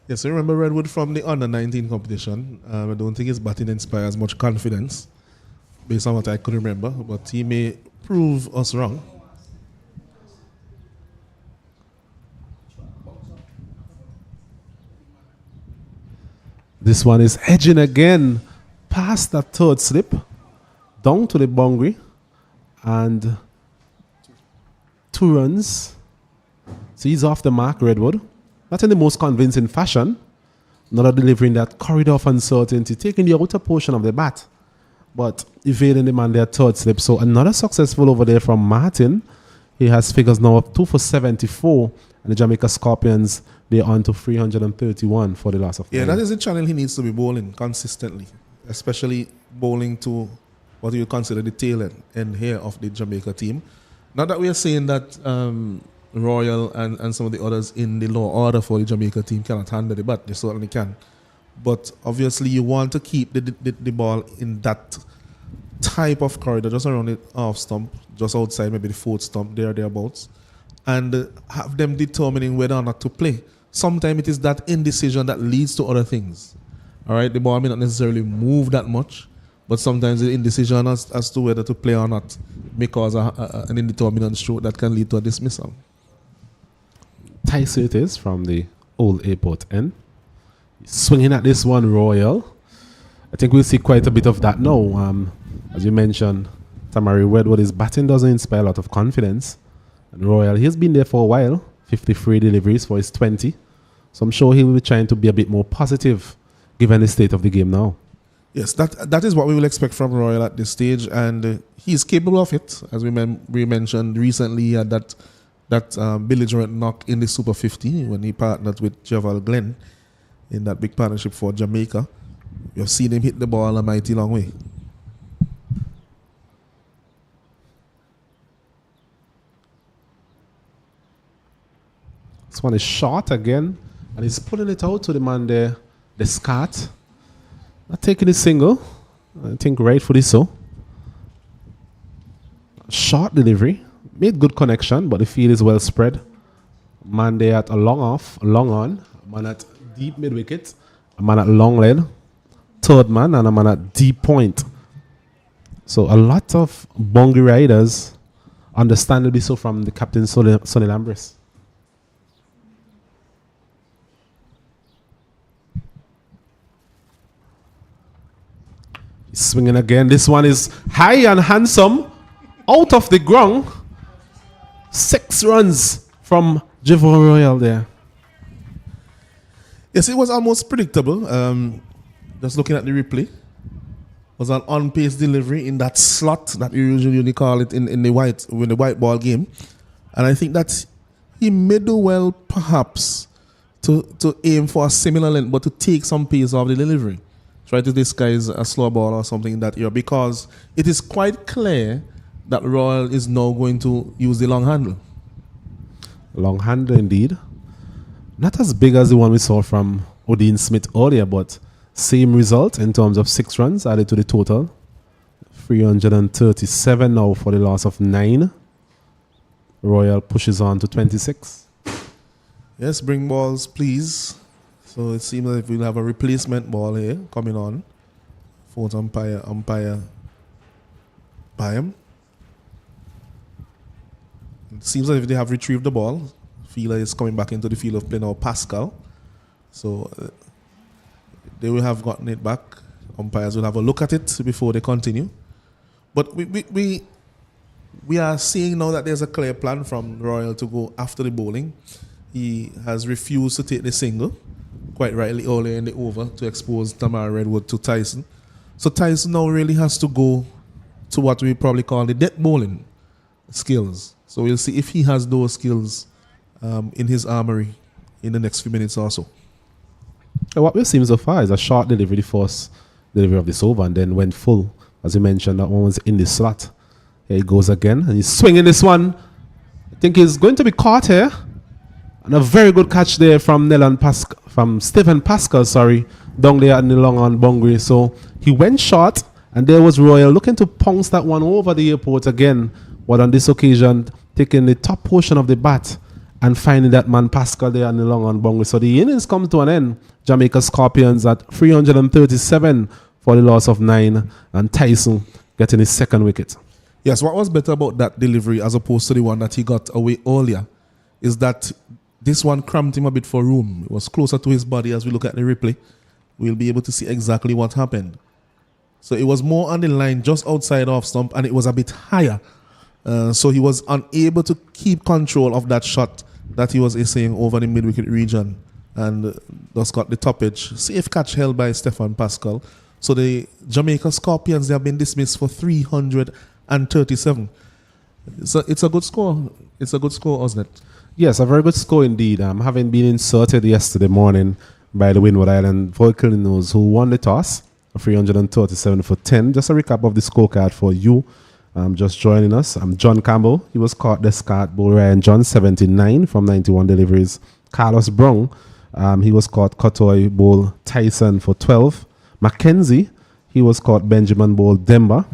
Yes, I remember Redwood from the under-19 competition. I don't think his batting inspires much confidence, based on what I could remember, but he may prove us wrong. This one is edging again past that third slip, down to the boundary, and 2 runs. So he's off the mark, Redwood. Not in the most convincing fashion. Not delivering that corridor of uncertainty, taking the outer portion of the bat, but evading the man their third slip. So another successful over there from Martin. He has figures now up 2 for 74, and the Jamaica Scorpions, they're on to 331 for the loss of 9. Yeah, that is the channel he needs to be bowling consistently, especially bowling to what you consider the tail end here of the Jamaica team. Not that we are saying that Royal and some of the others in the lower order for the Jamaica team cannot handle the bat. They certainly can. But obviously you want to keep the ball in that type of corridor, just around the half stump, just outside maybe the fourth stump, thereabouts, and have them determining whether or not to play. Sometimes it is that indecision that leads to other things. All right, the ball may not necessarily move that much, but sometimes the indecision as to whether to play or not may cause an indeterminate stroke that can lead to a dismissal. Tight it is from the old airport end. Swinging at this one, Royal. I think we'll see quite a bit of that now. As you mentioned, Tamari Redwood, his batting doesn't inspire a lot of confidence. And Royal, he's been there for a while. 53 deliveries for his 20. So I'm sure he will be trying to be a bit more positive given the state of the game now. Yes, that is what we will expect from Royal at this stage, and he's capable of it. As we mentioned recently, he had that belligerent knock in the Super 50 when he partnered with Javal Glenn in that big partnership for Jamaica. You've seen him hit the ball a mighty long way. This one is short again, and he's pulling it out to the man there, the Scat. Not taking a single. I think rightfully so. Short delivery. Made good connection, but the field is well spread. Man there at a long off, long on. A man at deep mid wicket. A man at long lead. Third man, and a man at deep point. So a lot of bongy riders, understandably so, from the captain Sonny Lambris. He's swinging again. This one is high and handsome. Out of the ground. 6 runs from Jivor Royal there. Yes, it was almost predictable. Just looking at the replay, it was an on-pace delivery in that slot that you usually call it in the white ball game, and I think that he may do well perhaps to aim for a similar length, but to take some pace off the delivery. Try to disguise a slow ball or something in that area, because it is quite clear that Royal is now going to use the long handle. Long handle indeed. Not as big as the one we saw from Odin Smith earlier, but same result in terms of 6 runs added to the total. 337 now for the loss of 9. Royal pushes on to 26. Yes, bring balls, please. So it seems like we'll have a replacement ball here coming on. Fourth umpire, Byam. It seems like if they have retrieved the ball, Fila is coming back into the field of play now, Pascal. So they will have gotten it back. Umpires will have a look at it before they continue. But we are seeing now that there's a clear plan from Royal to go after the bowling. He has refused to take the single, quite rightly early in the over, to expose Tamara Redwood to Tyson. So Tyson now really has to go to what we probably call the death bowling skills. So we'll see if he has those skills in his armory in the next few minutes or so. What we've seen so far is a short delivery, the first delivery of this over, and then went full. As you mentioned, that one was in the slot. Here he goes again, and he's swinging this one. I think he's going to be caught here. And a very good catch there from Stephen Pascal, down there in the long on boundary. So he went short, and there was Royal looking to pounce that one over the airport again. But on this occasion, taking the top portion of the bat and finding that man Pascal there on the long on boundary. So the innings come to an end. Jamaica Scorpions at 337 for the loss of 9, and Tyson getting his second wicket. Yes, what was better about that delivery as opposed to the one that he got away earlier is that this one cramped him a bit for room. It was closer to his body. As we look at the replay, we'll be able to see exactly what happened. So it was more on the line, just outside off stump, and it was a bit higher. So he was unable to keep control of that shot that he was essaying over the mid-wicket region, and thus got the top edge. Safe catch held by Stefan Pascal. So the Jamaica Scorpions, they have been dismissed for 337. So it's a good score. It's a good score, wasn't it? Yes, a very good score indeed. Having been inserted yesterday morning by the Windward Island Volcanoes, who won the toss, 337 for 10. Just a recap of the scorecard for you. Just joining us. John Campbell. He was caught Descartes, Bull Ryan John, 79 from 91 deliveries. Carlos Brown. He was caught Kotoy Bull Tyson for 12. Mackenzie. He was caught Benjamin Bull Demba.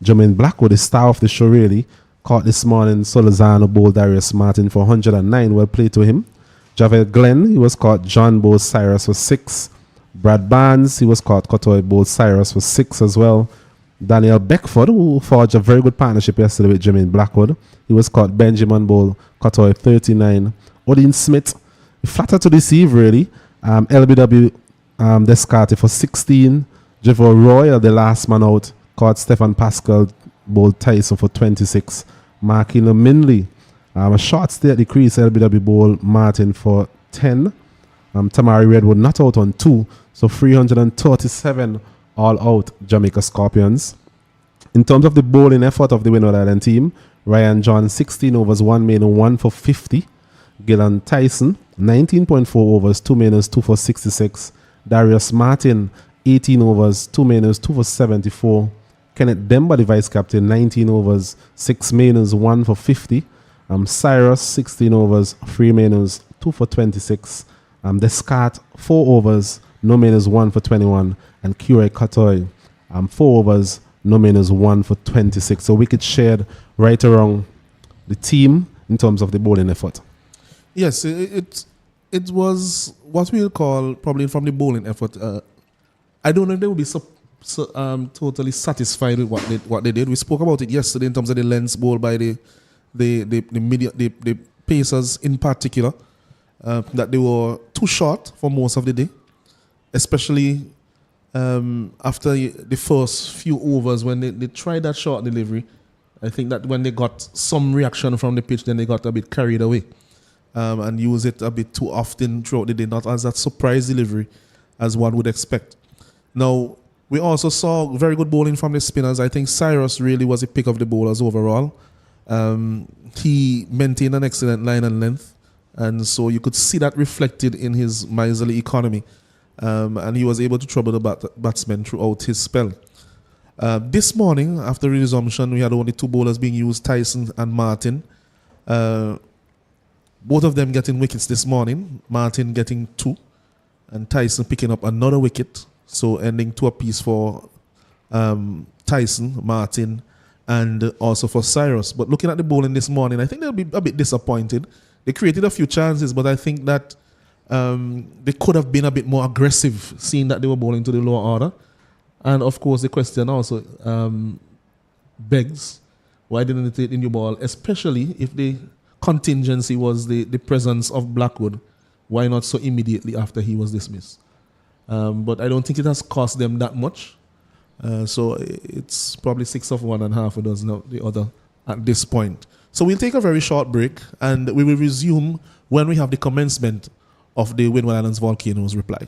Jermaine Blackwood, the star of the show really, caught this morning Solazano Bull Darius Martin for 109. Well played to him. Javel Glenn. He was caught John Bull Cyrus for 6. Brad Barnes. He was caught Kotoy Bull Cyrus for 6 as well. Daniel Beckford, who forged a very good partnership yesterday with Jermaine Blackwood. He was caught Benjamin Bull, Kotoy 39. Odin Smith, flattered to deceive really. LBW Descartes for 16. Javor Royal, the last man out, caught Stefan Pascal Bull Tyson for 26. Markino Minley, a short stay at the crease, LBW Bull Martin for 10. Tamari Redwood not out on 2. So 337 all out Jamaica Scorpions. In terms of the bowling effort of the Windward Island team, Ryan John 16 overs, 1 main, 1 for 50. Gillan Tyson 19.4 overs, 2 mains, 2 for 66. Darius Martin 18 overs, 2 mains, 2 for 74. Kenneth Demba, the vice captain, 19 overs, 6 mains, 1 for 50. Cyrus 16 overs, 3 mains, 2 for 26. Descartes 4 overs, no mains, 1 for 21. And Curey Kotoy 4 overs, no mains, 1 for 26. So wicket shared right around the team in terms of the bowling effort. Yes, it was what we'll call probably from the bowling effort. I don't know if they will be totally satisfied with what they did. We spoke about it yesterday in terms of the lengths bowled by the Pacers in particular, that they were too short for most of the day, especially after the first few overs when they tried that short delivery. I think that when they got some reaction from the pitch, then they got a bit carried away and used it a bit too often throughout the day, not as that surprise delivery as one would expect. Now, we also saw very good bowling from the spinners. I think Cyrus really was a pick of the bowlers overall. He maintained an excellent line and length And so you could see that reflected in his miserly economy. And he was able to trouble the batsmen throughout his spell. This morning, after resumption, we had only two bowlers being used, Tyson and Martin. Both of them getting wickets this morning. Martin getting 2, and Tyson picking up another wicket. So ending 2 apiece for Tyson, Martin, and also for Cyrus. But looking at the bowling this morning, I think they'll be a bit disappointed. They created a few chances, but I think that they could have been a bit more aggressive, seeing that they were bowling to the lower order. And of course, the question also begs, why didn't they take the new ball, especially if the contingency was the presence of Blackwood? Why not so immediately after he was dismissed? But I don't think it has cost them that much. So it's probably 6 of one and half a dozen of the other at this point. So we'll take a very short break, and we will resume when we have the commencement of the Windward Islands Volcanoes reply.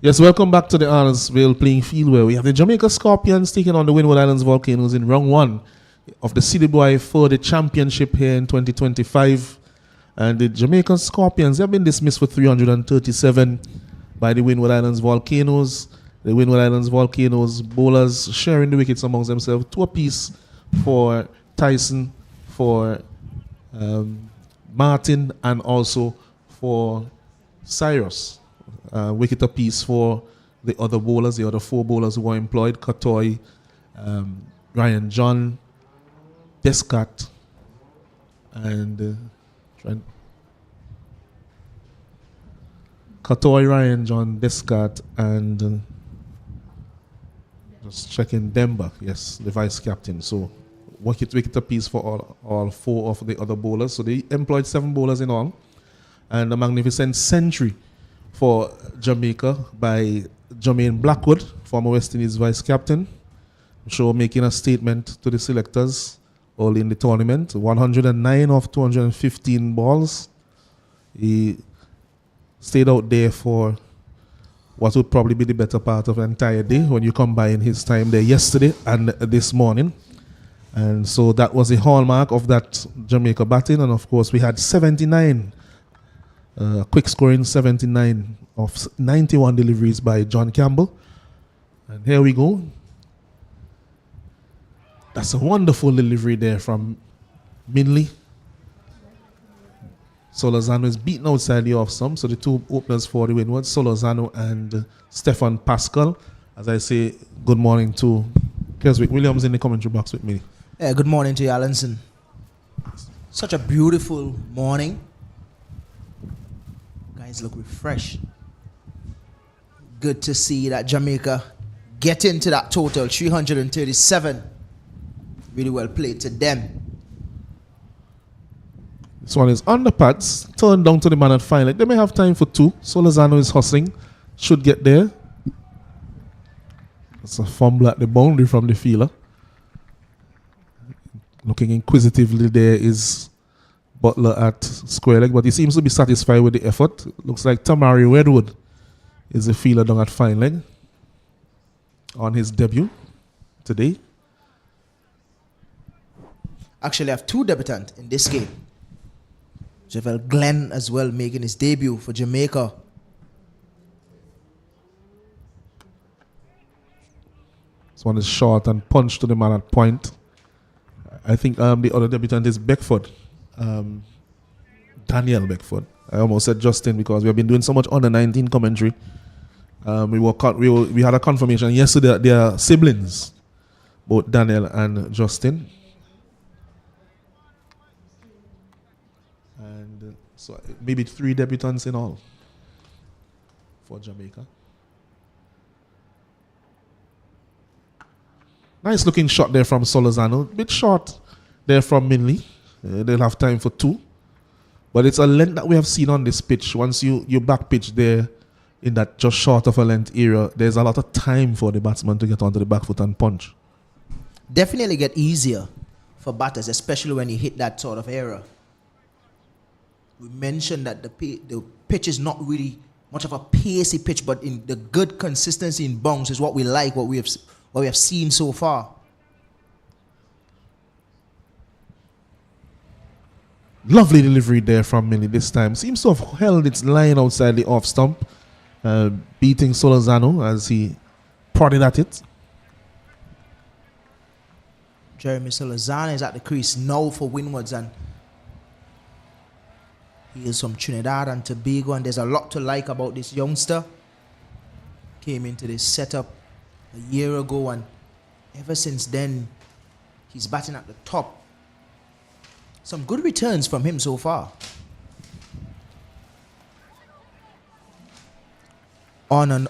Yes, welcome back to the Arnoldville playing field where we have the Jamaica Scorpions taking on the Windward Islands Volcanoes in round 1 of the CWI for the championship here in 2025. And the Jamaica Scorpions have been dismissed for 337 by the Windward Islands Volcanoes. The Windward Islands Volcanoes bowlers sharing the wickets amongst themselves, 2 apiece for Tyson, for Martin, and also for Cyrus. Wicket apiece for the other bowlers, the other 4 bowlers who were employed: Katoy, Ryan John, Descat, and Katoy, Ryan John, Descat, and just checking Demba, yes, the vice captain. So wicket apiece for all 4 of the other bowlers. So they employed 7 bowlers in all, and a magnificent century for Jamaica by Jermaine Blackwood, former West Indies vice captain. I'm sure making a statement to the selectors early in the tournament. 109 of 215 balls. He stayed out there for what would probably be the better part of an entire day when you combine his time there yesterday and this morning. And so that was the hallmark of that Jamaica batting. And of course we had 79 quick scoring 79 of 91 deliveries by John Campbell. And here we go. That's a wonderful delivery there from Minley. Solozano is beaten outside the off stump. So the 2 openers for the Windward, Solozano and Stefan Pascal. As I say, good morning to Keswick Williams in the commentary box with me. Yeah, good morning to you, Alanson. Such a beautiful morning. Guys look refreshed. Good to see that Jamaica get into that total 337. Really well played to them. This one is on the pads, turned down to the man at fine leg. They may have time for 2. Solozano is hustling, should get there. That's a fumble at the boundary from the fielder. Looking inquisitively there is Butler at square leg, but he seems to be satisfied with the effort. Looks like Tamari Wedwood is the fielder down at fine leg on his debut today. Actually, I have 2 debutants in this game. Javel Glenn as well making his debut for Jamaica. This one is short and punched to the man at point. I think the other debutant is Beckford. Daniel Beckford. I almost said Justin because we have been doing so much under 19 commentary. We had a confirmation yesterday that they are siblings, both Daniel and Justin. And so maybe 3 debutants in all for Jamaica. Nice looking shot there from Solozano. Bit short there from Minley. They'll have time for 2. But it's a length that we have seen on this pitch. Once you back pitch there in that just short of a length area, there's a lot of time for the batsman to get onto the back foot and punch. Definitely get easier for batters, especially when you hit that sort of area. We mentioned that the pitch is not really much of a pacey pitch, but in the good consistency in bounce is what we like, what we have seen so far. Lovely delivery there from Minnie this time. Seems to have held its line outside the off stump, beating Solozano as he prodded at it. Jeremy Solozano is at the crease now for Windwards, and he is from Trinidad and Tobago, and there's a lot to like about this youngster. Came into this setup a year ago, and ever since then, he's batting at the top. Some good returns from him so far. All in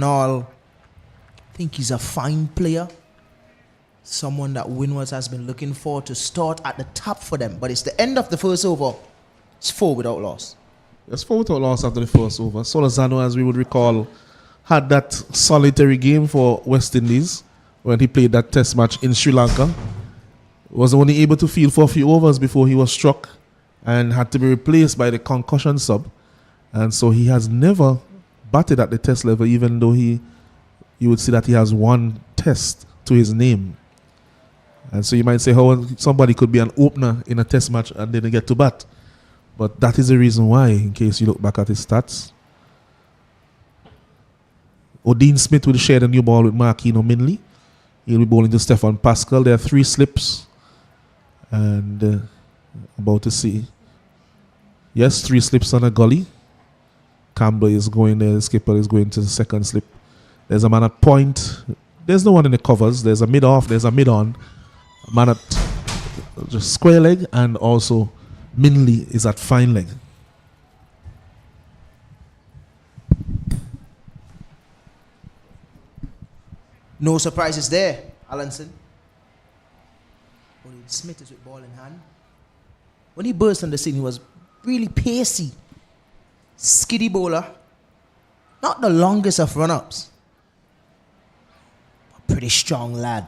all, I think he's a fine player. Someone that Windward has been looking for to start at the top for them. But it's the end of the first over. It's 4 without loss. It's 4 without loss after the first over. Solozano, as we would recall, had that solitary game for West Indies when he played that test match in Sri Lanka. Was only able to field for a few overs before he was struck and had to be replaced by the concussion sub. And so he has never batted at the test level, even though you would see that he has one test to his name. And so you might say how somebody could be an opener in a test match and didn't get to bat. But that is the reason why, in case you look back at his stats. O'Dean Smith will share the new ball with Marquino Minley. He'll be bowling to Stefan Pascal. There are 3 slips. And about to see. Yes, 3 slips on a gully. Campbell is going there. The skipper is going to the second slip. There's a man at point. There's no one in the covers. There's a mid-off. There's a mid-on. A man at just square leg. And also Minley is at fine leg. No surprises there, Allenson. Smith is with ball in hand. When he burst on the scene, he was really pacey. Skiddy bowler. Not the longest of run-ups. But pretty strong lad.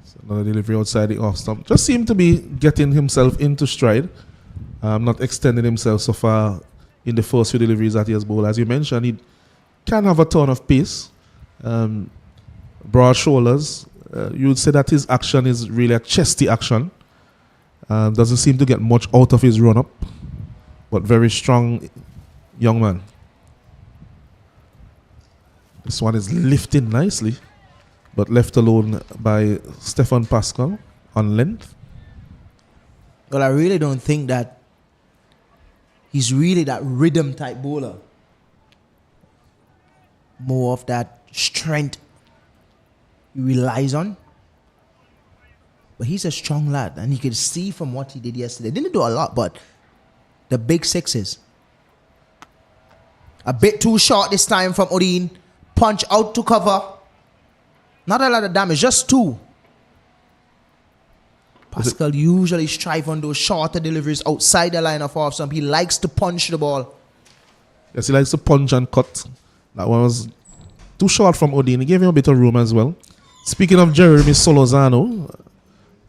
So another delivery outside the off stump. Just seemed to be getting himself into stride. Not extending himself so far in the first few deliveries that he has bowled. As you mentioned, he can have a ton of pace. Broad shoulders. You would say that his action is really a chesty action. Doesn't seem to get much out of his run-up. But very strong young man. This one is lifting nicely. But left alone by Stefan Pascal on length. Well, I really don't think that he's really that rhythm type bowler. More of that strength he relies on. But he's a strong lad, and you can see from what he did yesterday. Didn't do a lot, but the big sixes. A bit too short this time from O'Dean. Punch out to cover. Not a lot of damage, just 2. Pascal usually strive on those shorter deliveries outside the line of off stump. He likes to punch the ball. Yes, he likes to punch and cut. That one was too short from O'Dean. He gave him a bit of room as well. Speaking of Jeremy Solozano,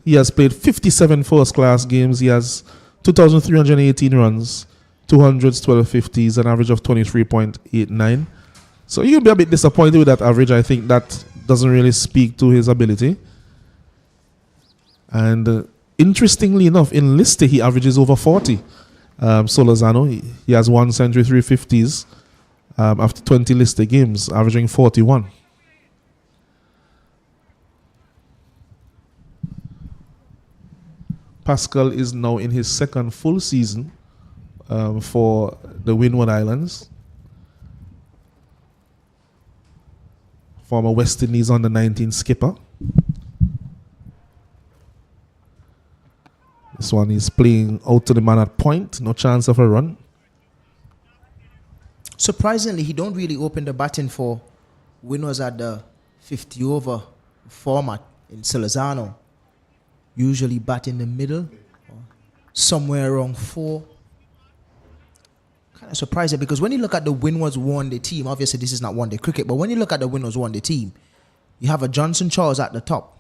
he has played 57 first-class games. He has 2,318 runs, 200s, 12 50s, an average of 23.89. So you'll be a bit disappointed with that average. I think that doesn't really speak to his ability. And interestingly enough, in list he averages over 40. Solozano, he has 1 century, 3 50s after 20 listed games, averaging 41. Pascal is now in his second full season for the Windward Islands. Former West Indies under 19 skipper. This one is playing out to the man at point. No chance of a run. Surprisingly, he don't really open the batting for Winward's at the 50 over format in Solozano. Usually bat in the middle, somewhere around 4. Kind of surprising because when you look at the Windward's one-day team, obviously this is not one-day cricket, but when you look at the Windward's one-day team, you have a Johnson Charles at the top.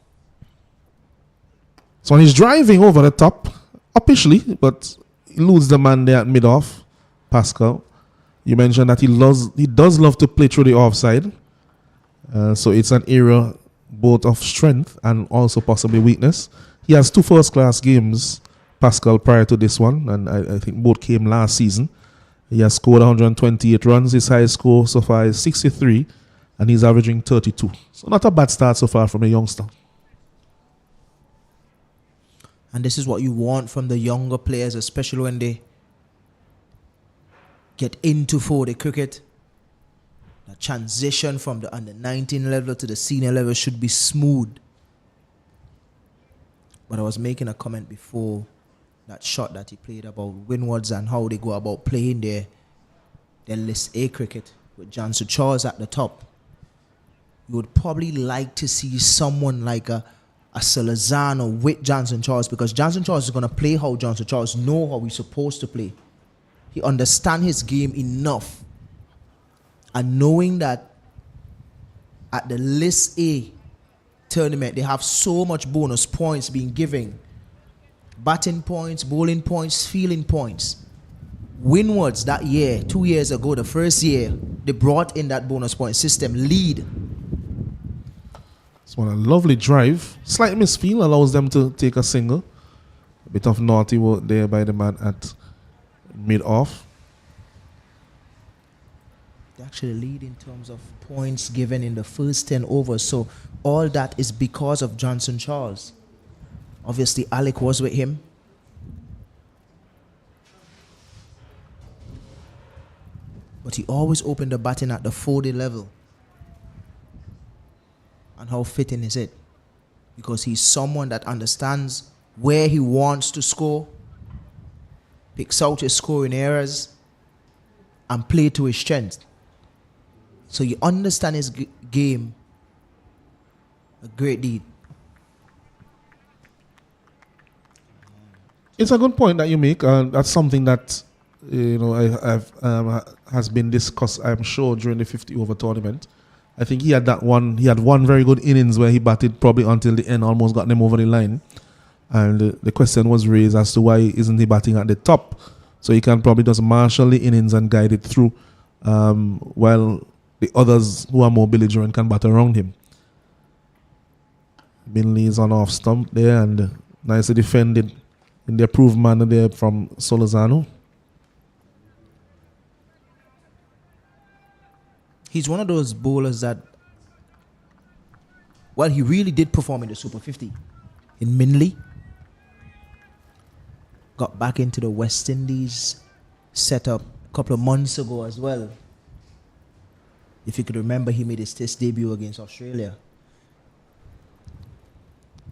So he's driving over the top, officially, but he loses the man there at mid-off, Pascal. You mentioned that he does love to play through the offside. So it's an area both of strength and also possibly weakness. He has 2 first-class games, Pascal, prior to this one, and I think both came last season. He has scored 128 runs. His highest score so far is 63, and he's averaging 32. So not a bad start so far from a youngster. And this is what you want from the younger players, especially when they get into 4-day cricket. The transition from the under-19 level to the senior level should be smooth. But I was making a comment before that shot that he played about Windwards and how they go about playing their List A cricket with Johnson Charles at the top. You would probably like to see someone like a Solozano with Johnson Charles, because Johnson Charles is going to play how Johnson Charles know how he's supposed to play. He understands his game enough. And knowing that at the List A tournament, they have so much bonus points being given. Batting points, bowling points, fielding points. Windwards that year, 2 years ago, the first year, they brought in that bonus point system lead. It's one a lovely drive. Slight misfeel allows them to take a single. A bit of naughty work there by the man at mid-off. They actually lead in terms of points given in the first 10 overs. So all that is because of Johnson Charles. Obviously, Alec was with him. But he always opened the batting at the 40 level. And how fitting is it? Because he's someone that understands where he wants to score, picks out his scoring areas, and play to his strength. So you understand his game a great deal. It's a good point that you make. That's something that has been discussed, I'm sure, during the 50 over tournament. I think he had one very good innings where he batted probably until the end, almost got them over the line. And the question was raised as to why isn't he batting at the top, so he can probably just marshal the innings and guide it through, while the others who are more belligerent can bat around him. Binley is on off stump there and nicely defended in the approved manner there from Solozano. He's one of those bowlers that, well, he really did perform in the Super 50 in Minley. Got back into the West Indies setup a couple of months ago as well. If you could remember, he made his test debut against Australia.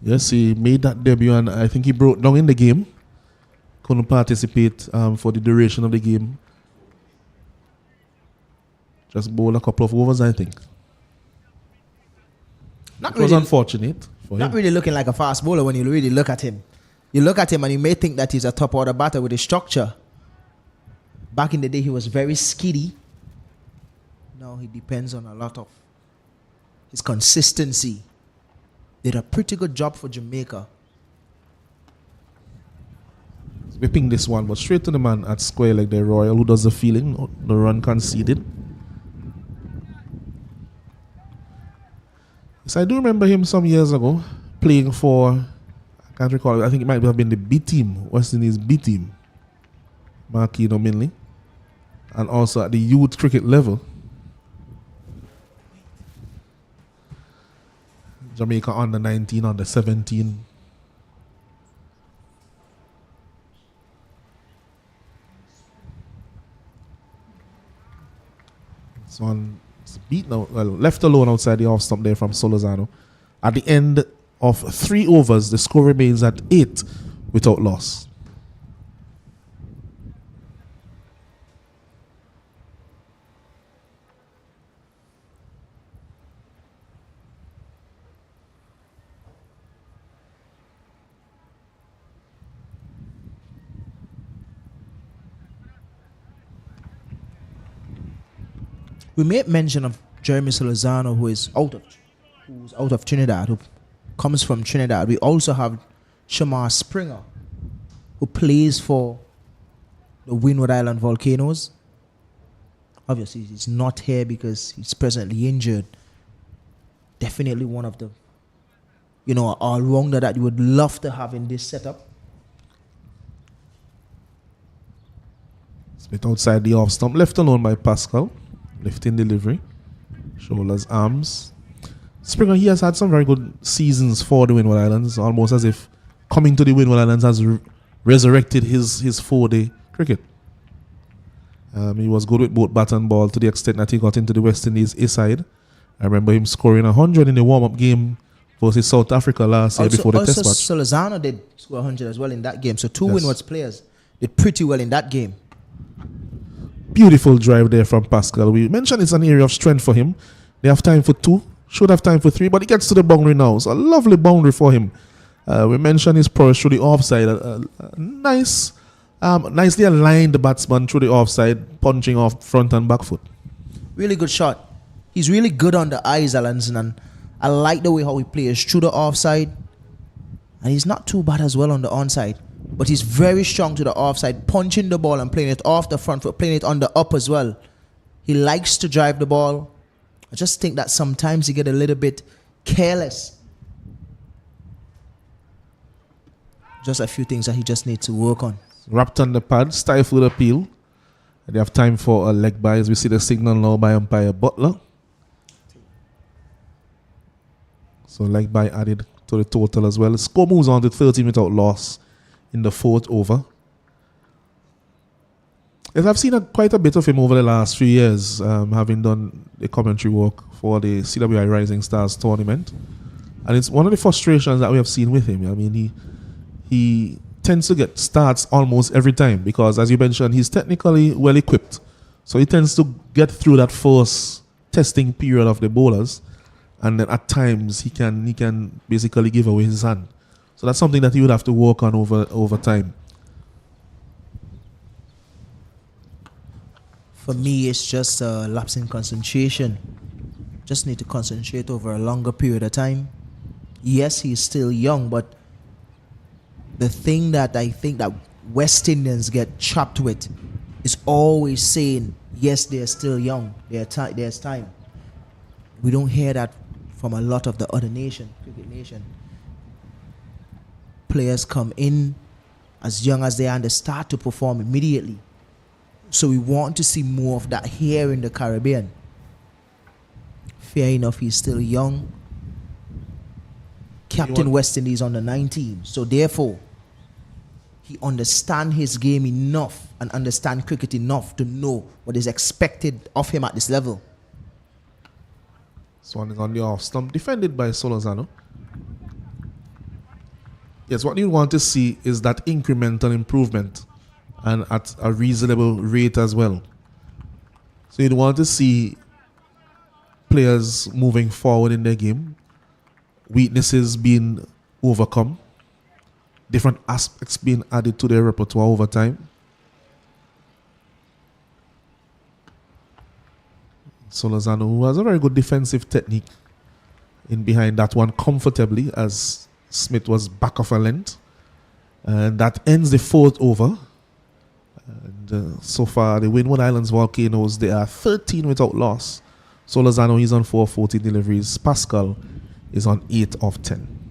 Yes, he made that debut and I think he broke down in the game. Couldn't participate for the duration of the game. Just bowled a couple of overs, I think. It was unfortunate for him. Not really looking like a fast bowler when you really look at him. You look at him and you may think that he's a top order batter with his structure. Back in the day, he was very skiddy. Now he depends on a lot of his consistency. Did a pretty good job for Jamaica. Whipping this one, but straight to the man at square like the Royal, who does the feeling, the run conceded. Yes, I do remember him some years ago playing for, I can't recall, I think it might have been the B team, West Indies B team, Marquino mainly, and also at the youth cricket level. Jamaica under 19, under 17. This one is beat now, well, left alone outside the off stump there from Solozano. At the end of 3 overs, the score remains at 8 without loss. We made mention of Jeremy Solozano, who's out of Trinidad, who comes from Trinidad. We also have Shamar Springer, who plays for the Windward Island Volcanoes. Obviously, he's not here because he's presently injured. Definitely one of the, all-rounder that you would love to have in this setup. It's a bit outside the off stump, left alone by Pascal. Lifting delivery, shoulders, arms. Springer, he has had some very good seasons for the Windward Islands, almost as if coming to the Windward Islands has resurrected his 4-day cricket. He was good with both bat and ball to the extent that he got into the West Indies A side. I remember him scoring 100 in the warm-up game versus South Africa last year before the test match. Solozano did score 100 as well in that game. So two Yes. Windward's players did pretty well in that game. Beautiful drive there from Pascal. We mentioned it's an area of strength for him. They have time for 2, should have time for 3, but he gets to the boundary now. It's a lovely boundary for him. We mentioned his prowess through the offside. Nicely aligned the batsman through the offside, punching off front and back foot. Really good shot. He's really good on the eyes, Alanson, and I like the way how he plays through the offside. And he's not too bad as well on the onside. but he's very strong to the offside, punching the ball and playing it off the front foot, playing it on the up as well. He likes to drive the ball. I just think that sometimes he get a little bit careless. Just a few things that he just needs to work on. Wrapped on the pad, stifled appeal. They have time for a leg by, as we see the signal now by umpire Butler. So leg by added to the total as well. The score moves on to 13 without loss in the fourth over. Yes, I've seen quite a bit of him over the last few years, having done the commentary work for the CWI Rising Stars tournament. And it's one of the frustrations that we have seen with him. I mean, he tends to get starts almost every time because, as you mentioned, he's technically well equipped. So he tends to get through that first testing period of the bowlers, and then at times he can basically give away his hand. So that's something that he would have to work on over time. For me, it's just a lapse in concentration. Just need to concentrate over a longer period of time. Yes, he's still young, but the thing that I think that West Indians get chopped with is always saying, yes, they're still young. There's time. We don't hear that from a lot of the other cricket nation. Players come in as young as they are and they start to perform immediately. So we want to see more of that here in the Caribbean. Fair enough, he's still young. Captain West Indies on the 19. So therefore, he understands his game enough and understands cricket enough to know what is expected of him at this level. Swan is on the off stump, defended by Solozano. Yes, what you want to see is that incremental improvement and at a reasonable rate as well. So you'd want to see players moving forward in their game, weaknesses being overcome, different aspects being added to their repertoire over time. Solozano, who has a very good defensive technique in behind that one comfortably as Smith was back of a length. And that ends the fourth over. And so far, the Windward Islands Volcanoes, they are 13 without loss. Solozano is on 4 40 deliveries. Pascal is on 8 of 10.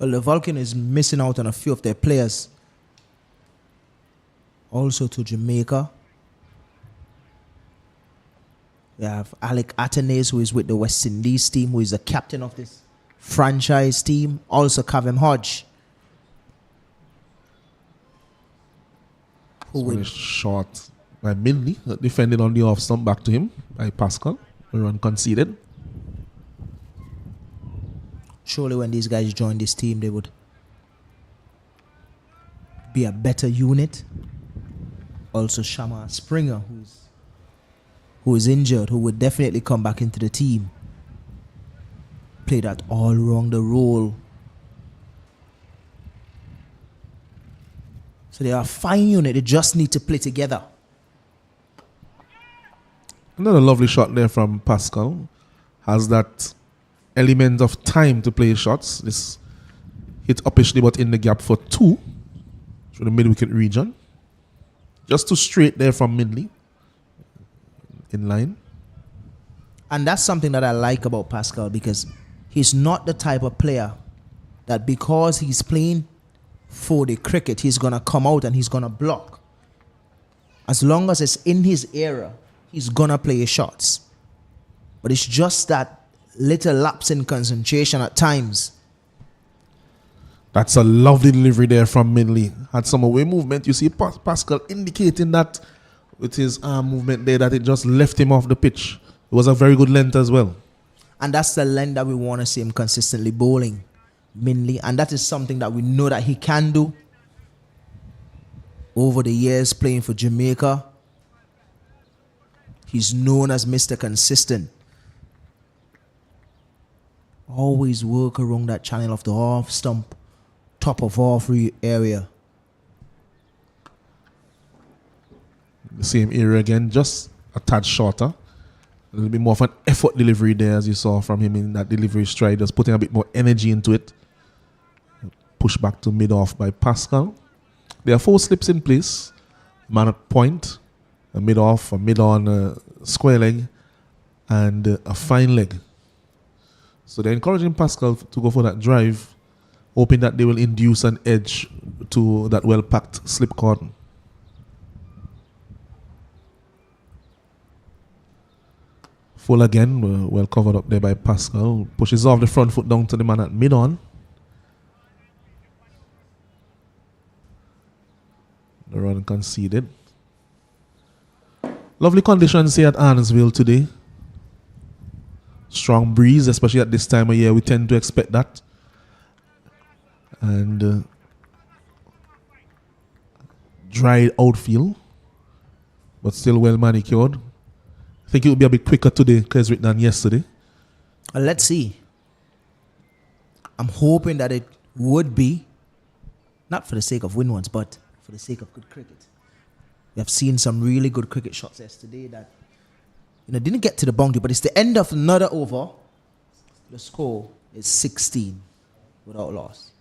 Well, the Volcanoes is missing out on a few of their players. Also to Jamaica. We have Alec Atenes, who is with the West Indies team, who is the captain of this franchise team. Also Kavem Hodge. Who will shot by Milne, defended on the off stump, back to him by Pascal. The run conceded. Surely when these guys join this team, they would be a better unit. Also Shama Springer, who is injured, who would definitely come back into the team. Play that all-rounder role. So they are a fine unit. They just need to play together. Another lovely shot there from Pascal. Has that element of time to play shots. This hit uppishly but in the gap for 2 through the mid-wicket region. Just too straight there from Midley. In line. And that's something that I like about Pascal, because he's not the type of player that because he's playing for the cricket, he's going to come out and he's going to block. As long as it's in his area, he's going to play his shots. But it's just that little lapse in concentration at times. That's a lovely delivery there from Midley. Had some away movement. You see Pascal indicating that with his arm movement there, that it just left him off the pitch. It was a very good length as well. And that's the length that we want to see him consistently bowling, Midley. And that is something that we know that he can do. Over the years playing for Jamaica, he's known as Mr. Consistent. Always work around that channel of the off stump, top of off area. The same area again, just a tad shorter. A little bit more of an effort delivery there, as you saw from him in that delivery stride, just putting a bit more energy into it. Push back to mid-off by Pascal. There are 4 slips in place. Man at point, a mid-off, a mid-on, square leg, and a fine leg. So they're encouraging Pascal to go for that drive, hoping that they will induce an edge to that well-packed slip cordon. Full again, well covered up there by Pascal. Pushes off the front foot down to the man at mid-on. The run conceded. Lovely conditions here at Arnsville today. Strong breeze, especially at this time of year. We tend to expect that. And dry outfield, but still well manicured. I think it will be a bit quicker today, Keswick, than yesterday. Let's see. I'm hoping that it would be, not for the sake of win-ones, but for the sake of good cricket. We have seen some really good cricket shots yesterday that didn't get to the boundary, but it's the end of another over. The score is 16 without loss.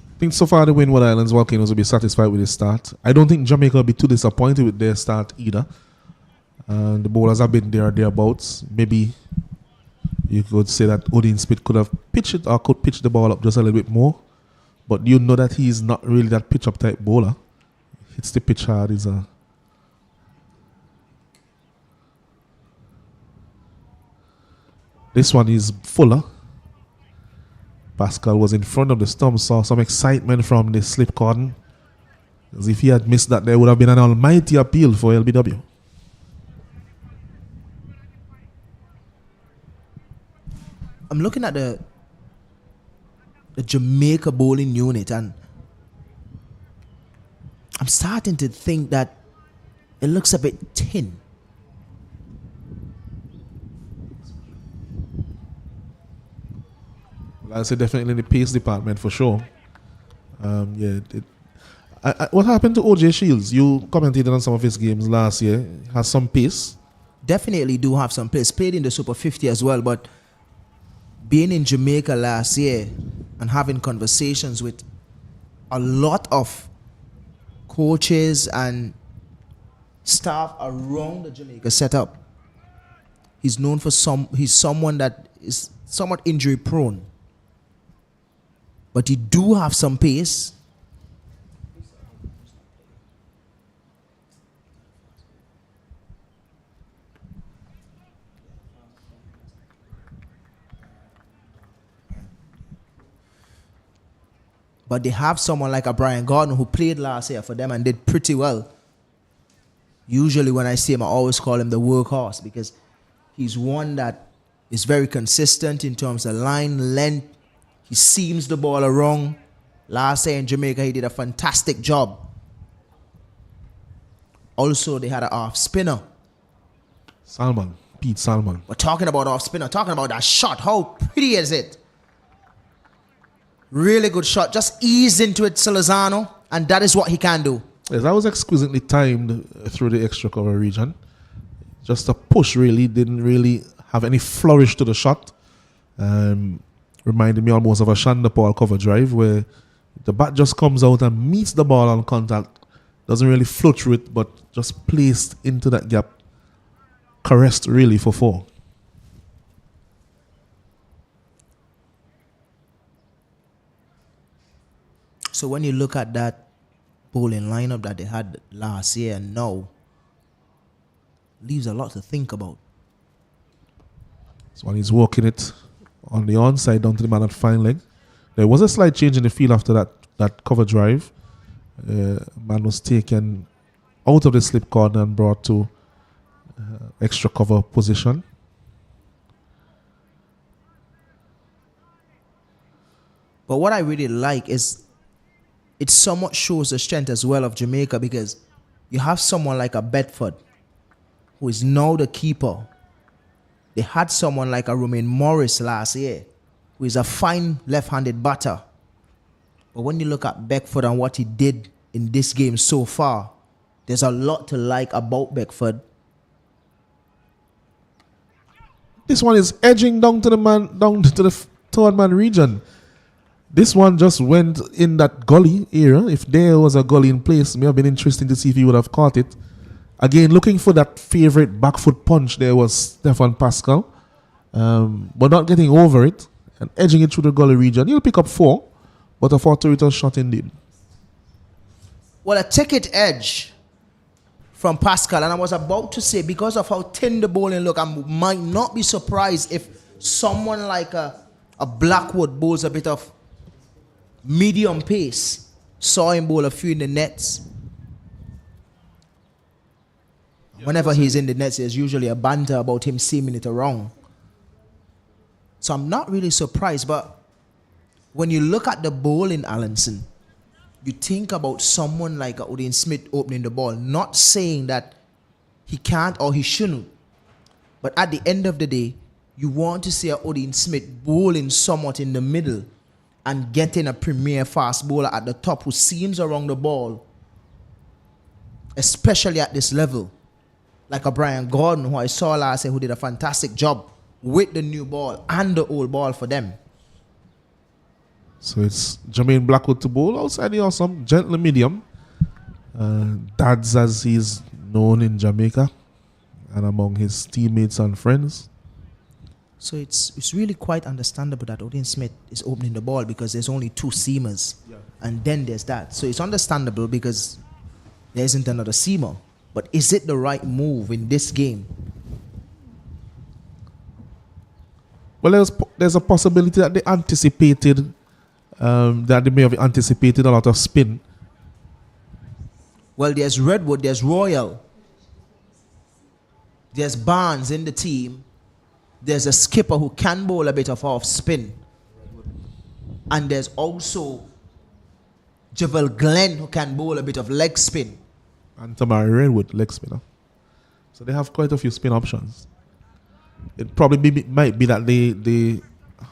I think so far the Windward Islands Volcanoes will be satisfied with the start. I don't think Jamaica will be too disappointed with their start either. The bowlers have been there thereabouts. Maybe you could say that Odin Smith could have pitched it or could pitch the ball up just a little bit more. But you know that he's not really that pitch up type bowler. Hits the pitch hard. This one is fuller. Pascal was in front of the stump, saw some excitement from the slip cordon. As if he had missed that, there would have been an almighty appeal for LBW. I'm looking at the Jamaica bowling unit, and I'm starting to think that it looks a bit thin. I'd say definitely in the pace department for sure. What happened to OJ Shields? You commented on some of his games last year. Has some pace. Definitely do have some pace. Played in the Super 50 as well, but being in Jamaica last year and having conversations with a lot of coaches and staff around the Jamaica setup, he's known for he's someone that is somewhat injury prone. But he do have some pace. But they have someone like a Brian Gordon who played last year for them and did pretty well. Usually when I see him, I always call him the workhorse because he's one that is very consistent in terms of line, length. He seams the ball around. Last year in Jamaica, he did a fantastic job. Also, they had an off spinner. Pete Salmon. We're talking about off spinner, talking about that shot. How pretty is it? Really good shot. Just ease into it, Salazano, and that is what he can do. Yes, that was exquisitely timed through the extra cover region. Just a push, really. Didn't really have any flourish to the shot. Reminded me almost of a Shanda Paul cover drive where the bat just comes out and meets the ball on contact. Doesn't really flow through it, but just placed into that gap. Caressed really for 4. So when you look at that bowling lineup that they had last year and now, leaves a lot to think about. So when he's walking it on the onside down to the man at fine leg. There was a slight change in the field after that cover drive. Man was taken out of the slip corner and brought to extra cover position. But what I really like is it somewhat shows the strength as well of Jamaica, because you have someone like a Bedford who is now the keeper. They had someone like a Romain Morris last year who is a fine left-handed batter. But when you look at Beckford and what he did in this game so far, there's a lot to like about Beckford. This one is edging down to the third man region. This one just went in that gully area. If there was a gully in place, it may have been interesting to see if he would have caught it. Again, looking for that favorite back foot punch, there was Stefan Pascal. But not getting over it and edging it through the gully region. He'll pick up 4, but a fortuitous shot indeed. Well, a ticket edge from Pascal, and I was about to say, because of how thin the bowling look, I might not be surprised if someone like a Blackwood bowls a bit of medium pace. Saw him bowl a few in the nets. Whenever he's in the nets, there's usually a banter about him seaming it wrong. So I'm not really surprised, but when you look at the bowling, Allenson, you think about someone like Odin Smith opening the ball, not saying that he can't or he shouldn't, but at the end of the day, you want to see Odin Smith bowling somewhat in the middle and getting a premier fast bowler at the top who seams around the ball, especially at this level, like a Brian Gordon, who I saw last year, who did a fantastic job with the new ball and the old ball for them. So it's Jermaine Blackwood to bowl outside the awesome, gentle medium. Dads, as he's known in Jamaica and among his teammates and friends. So it's really quite understandable that Odin Smith is opening the ball, because there's only 2 seamers. Yeah. And then there's that. So it's understandable because there isn't another seamer. But is it the right move in this game? Well, there's a possibility that they anticipated, that they may have anticipated a lot of spin. Well, there's Redwood, there's Royal, there's Barnes in the team, there's a skipper who can bowl a bit of off spin, and there's also Javel Glenn who can bowl a bit of leg spin. And Tamari Redwood, leg spinner. So they have quite a few spin options. It probably might be that they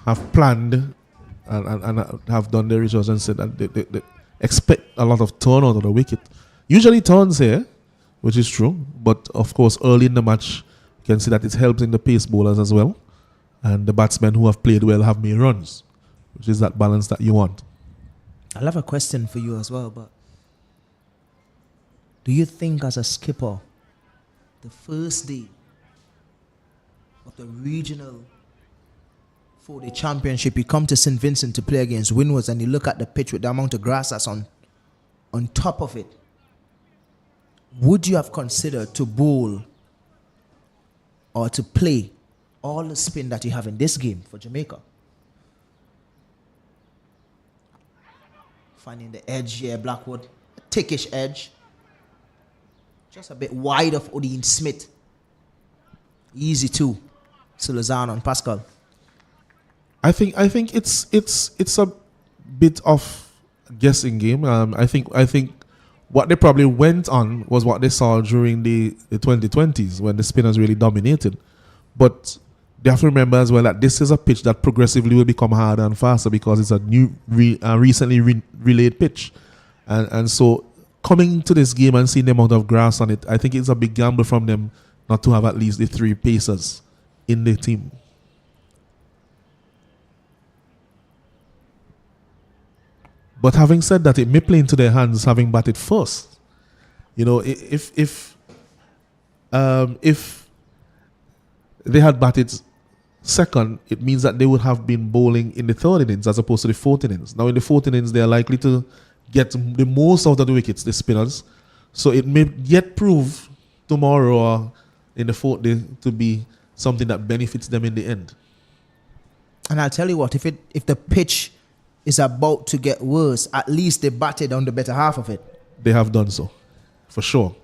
have planned and have done their research and said that they expect a lot of turn out of the wicket. Usually turns here, which is true, but of course early in the match you can see that it helps in the pace bowlers as well, and the batsmen who have played well have made runs, which is that balance that you want. I'll have a question for you as well, but do you think as a skipper, the first day of the regional 4-day championship, you come to St. Vincent to play against Windward, and you look at the pitch with the amount of grass that's on top of it, would you have considered to bowl or to play all the spin that you have in this game for Jamaica? Finding the edge here, Blackwood, a thickish edge. Just a bit wide of Odin Smith. Easy too. Silazano and Pascal. I think it's a bit of a guessing game. I think what they probably went on was what they saw during the 2020s when the spinners really dominated. But they have to remember as well that this is a pitch that progressively will become harder and faster because it's a new, recently relayed pitch. And so coming to this game and seeing the amount of grass on it, I think it's a big gamble from them not to have at least the 3 pacers in the team. But having said that, it may play into their hands having batted first. You know, if they had batted second, it means that they would have been bowling in the 3rd innings as opposed to the 4th innings. Now in the 4th innings, they are likely to get the most out of the wickets, the spinners. So it may yet prove tomorrow or in the 4th day to be something that benefits them in the end. And I'll tell you what, if the pitch is about to get worse, at least they batted on the better half of it. They have done so, for sure.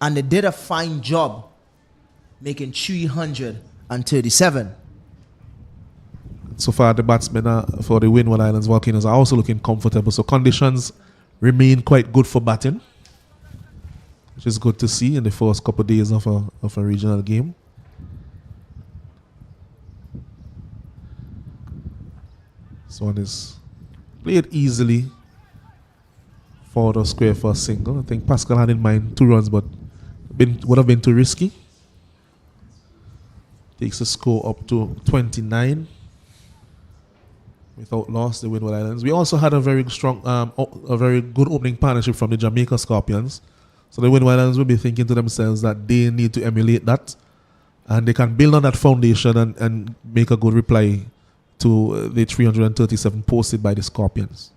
And they did a fine job making 337. so far the batsmen for the Windward Islands Volcanoes are also looking comfortable. So conditions remain quite good for batting, which is good to see in the first couple of days of a regional game. This one is played easily for the square for a single. I think Pascal had in mind 2 runs, but would have been too risky. Takes the score up to 29 without loss, the Windward Islands. We also had a very strong, a very good opening partnership from the Jamaica Scorpions. So the Windward Islands will be thinking to themselves that they need to emulate that, and they can build on that foundation and make a good reply to the 337 posted by the Scorpions.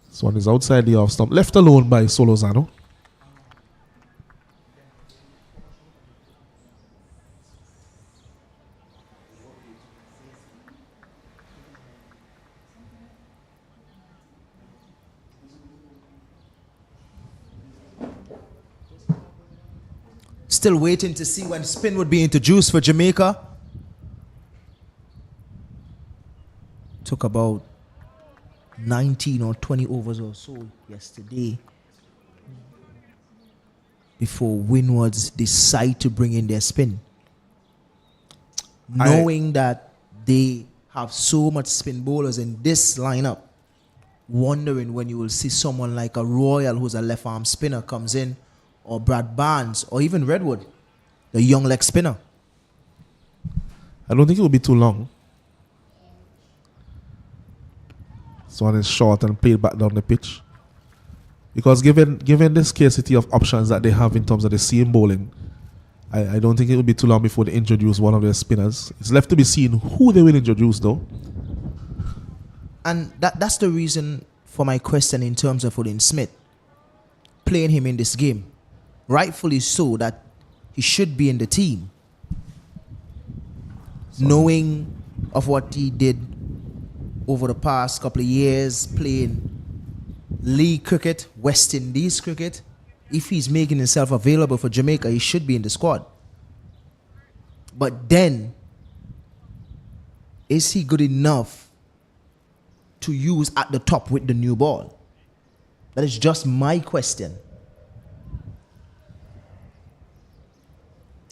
This one is outside the off stump, left alone by Solozano. Still waiting to see when spin would be introduced for Jamaica. Took about 19 or 20 overs or so yesterday before Windwards decide to bring in their spin. Knowing that they have so much spin bowlers in this lineup, wondering when you will see someone like a Royal, who's a left arm spinner, comes in, or Brad Barnes, or even Redwood, the young leg spinner. I don't think it will be too long. This one is short and played back down the pitch. Because given the scarcity of options that they have in terms of the seam bowling, I don't think it will be too long before they introduce one of their spinners. It's left to be seen who they will introduce, though. And that's the reason for my question in terms of Olin Smith playing him in this game. Rightfully so, that he should be in the team. Knowing of what he did over the past couple of years, playing league cricket, West Indies cricket, if he's making himself available for Jamaica, he should be in the squad. But then, is he good enough to use at the top with the new ball? That is just my question.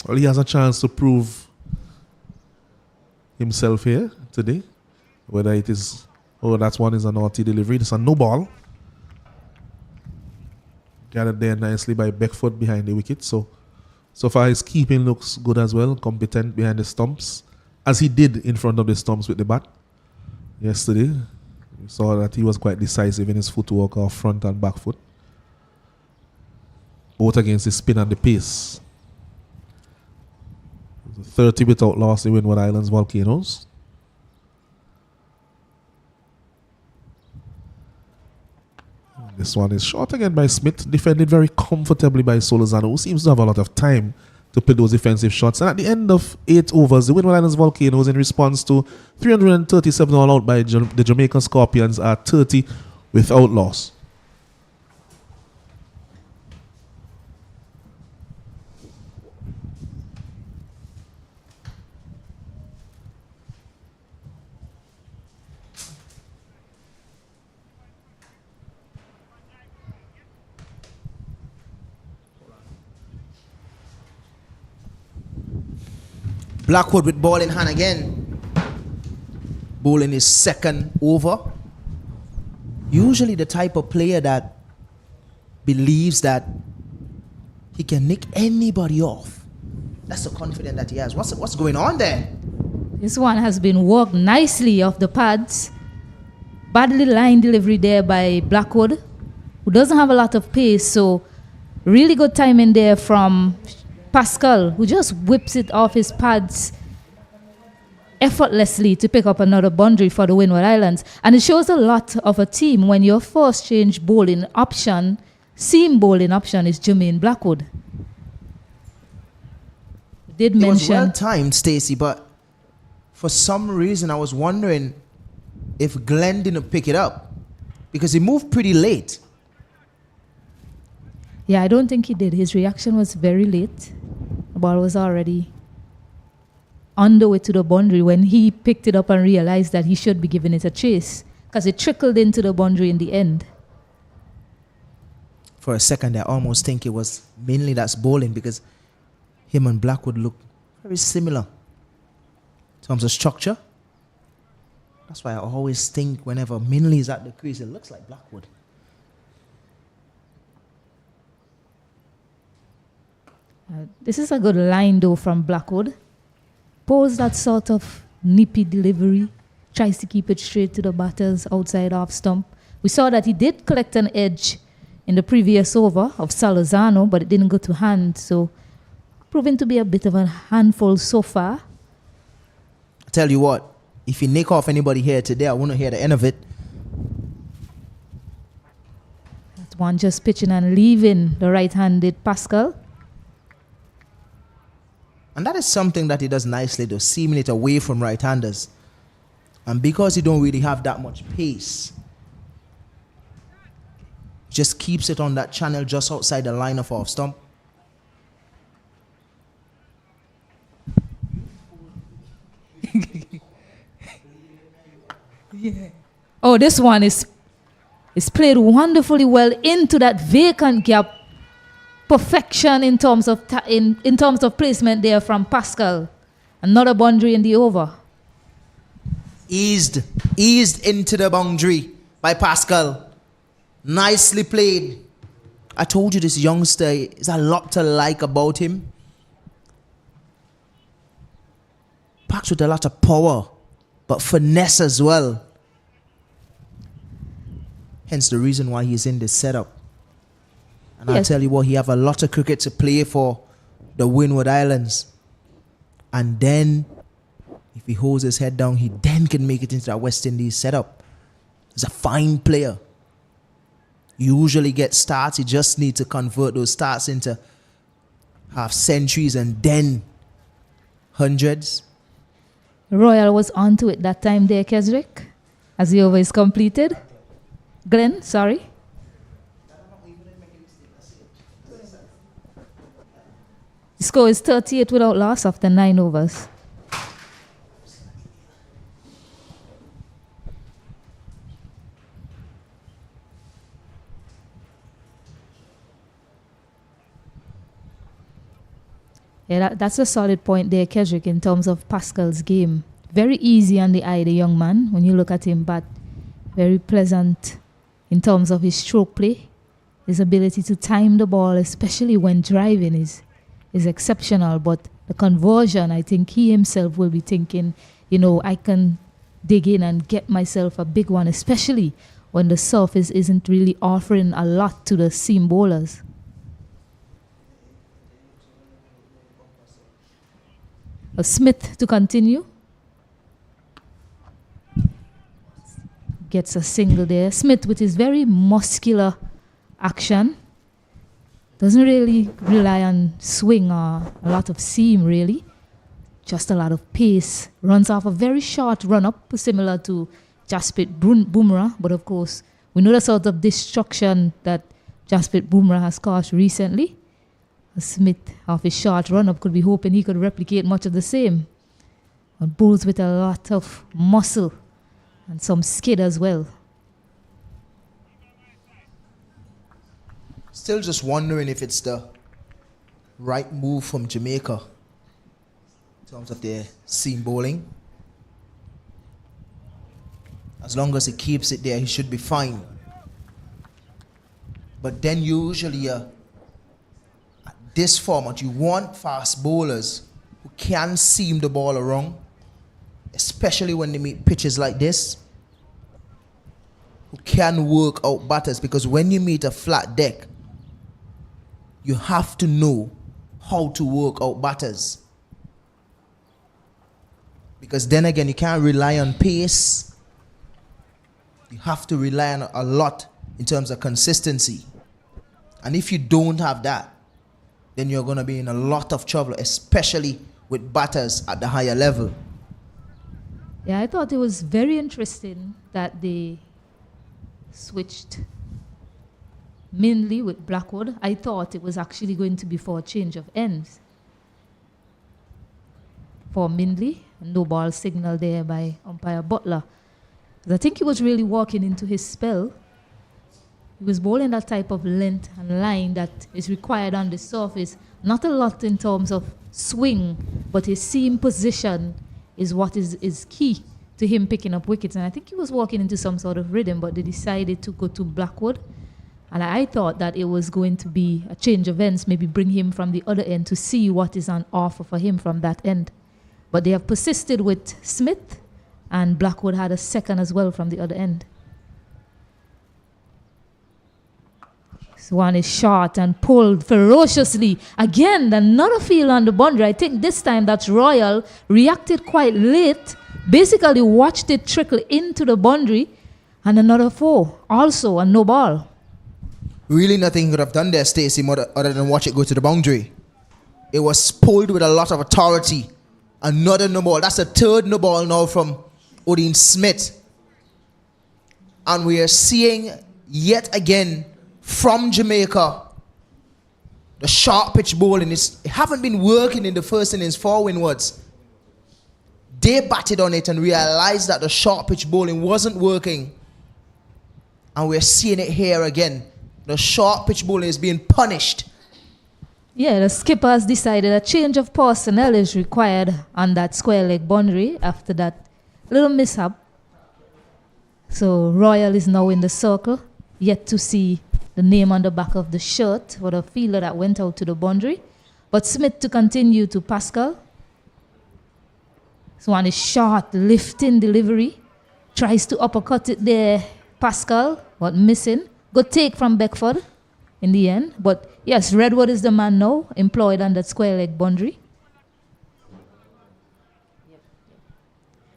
Well, he has a chance to prove himself here today. Whether it is, that one is a naughty delivery. It's a no ball. Gathered there nicely by Beckford behind the wicket. So far his keeping looks good as well. Competent behind the stumps, as he did in front of the stumps with the bat yesterday. We saw that he was quite decisive in his footwork off front and back foot, both against the spin and the pace. 30 without loss in Windward Islands Volcanoes. This one is short again by Smith, defended very comfortably by Solozano, who seems to have a lot of time to play those defensive shots. And at the end of 8 overs, the Windward Islands Volcanoes, in response to 337 all out by the Jamaica Scorpions, are 30 without loss. Blackwood with ball in hand again. Bowling his second over. Usually the type of player that believes that he can nick anybody off. That's the confidence that he has. What's going on there? This one has been worked nicely off the pads. Badly line delivery there by Blackwood, who doesn't have a lot of pace. So really good timing there from Pascal, who just whips it off his pads effortlessly to pick up another boundary for the Windward Islands. And it shows a lot of a team when your first change bowling option, seam bowling option, is Jermaine Blackwood. Did mention. It was well timed, Stacey, but for some reason I was wondering if Glenn didn't pick it up because he moved pretty late. Yeah, I don't think he did. His reaction was very late. The ball was already on the way to the boundary when he picked it up and realized that he should be giving it a chase because it trickled into the boundary in the end. For a second, I almost think it was mainly that's bowling because him and Blackwood look very similar in terms of structure. That's why I always think whenever Minley is at the crease, it looks like Blackwood. This is a good line though from Blackwood. Pulls that sort of nippy delivery, tries to keep it straight to the batters outside off stump. We saw that he did collect an edge in the previous over of Salazano, but it didn't go to hand, so proving to be a bit of a handful so far. I tell you what, if you nick off anybody here today, I want to hear the end of it. That one just pitching and leaving the right-handed Pascal. And that is something that he does nicely, though, seaming it away from right-handers. And because he don't really have that much pace, just keeps it on that channel just outside the line of off stump. Yeah. Oh, this one is played wonderfully well into that vacant gap. Perfection in terms of in terms of placement there from Pascal. Another boundary in the over. Eased into the boundary by Pascal. Nicely played. I told you this youngster is a lot to like about him. Packed with a lot of power, but finesse as well. Hence the reason why he's in this setup. And yes. I'll tell you what, he have a lot of cricket to play for the Windward Islands. And then, if he holds his head down, he then can make it into that West Indies setup. He's a fine player. You usually get starts. You just need to convert those starts into half centuries and then hundreds. Royal was onto it that time there, Kesrick, as the over is completed. Glenn, sorry. The score is 38 without loss after 9 overs. Yeah, that's a solid point there, Kesrick, in terms of Pascal's game. Very easy on the eye, the young man, when you look at him, but very pleasant in terms of his stroke play. His ability to time the ball, especially when driving, is exceptional. But the conversion, I think he himself will be thinking, I can dig in and get myself a big one, especially when the surface isn't really offering a lot to the seam bowlers. Smith to continue. Gets a single there. Smith with his very muscular action. Doesn't really rely on swing or a lot of seam really. Just a lot of pace. Runs off a very short run-up, similar to Jasprit Bumrah. But of course, we know the sort of destruction that Jasprit Bumrah has caused recently. Smith, off his short run-up, could be hoping he could replicate much of the same. And bowls with a lot of muscle and some skid as well. Still just wondering if it's the right move from Jamaica in terms of their seam bowling. As long as he keeps it there, he should be fine. But then usually this format, you want fast bowlers who can seam the ball around, especially when they meet pitches like this, who can work out batters, because when you meet a flat deck, you have to know how to work out batters. Because then again, you can't rely on pace. You have to rely on a lot in terms of consistency. And if you don't have that, then you're going to be in a lot of trouble, especially with batters at the higher level. Yeah, I thought it was very interesting that they switched mainly with Blackwood, I thought it was actually going to be for a change of ends. For Mindley, no ball signal there by umpire Butler. I think he was really walking into his spell. He was bowling that type of length and line that is required on the surface. Not a lot in terms of swing, but his seam position is what is key to him picking up wickets. And I think he was walking into some sort of rhythm, but they decided to go to Blackwood. And I thought that it was going to be a change of ends, maybe bring him from the other end to see what is on offer for him from that end. But they have persisted with Smith, and Blackwood had a second as well from the other end. This one is shot and pulled ferociously. Again, another field on the boundary. I think this time that's Royal reacted quite late, basically watched it trickle into the boundary, and another 4. Also a no ball. Really nothing he could have done there, Stacey, other than watch it go to the boundary. It was pulled with a lot of authority. Another no ball. That's the 3rd no ball now from Odin Smith. And we are seeing yet again from Jamaica the sharp pitch bowling. It haven't been working in the first innings for Windwards. They batted on it and realized that the sharp pitch bowling wasn't working. And we're seeing it here again. The sharp pitch bowling is being punished. Yeah, the skipper has decided a change of personnel is required on that square leg boundary after that little mishap. So Royal is now in the circle, yet to see the name on the back of the shirt for the fielder that went out to the boundary. But Smith to continue to Pascal. This one is short, lifting delivery. Tries to uppercut it there, Pascal, but missing. Good take from Beckford in the end. But yes, Redwood is the man now, employed on that square leg boundary.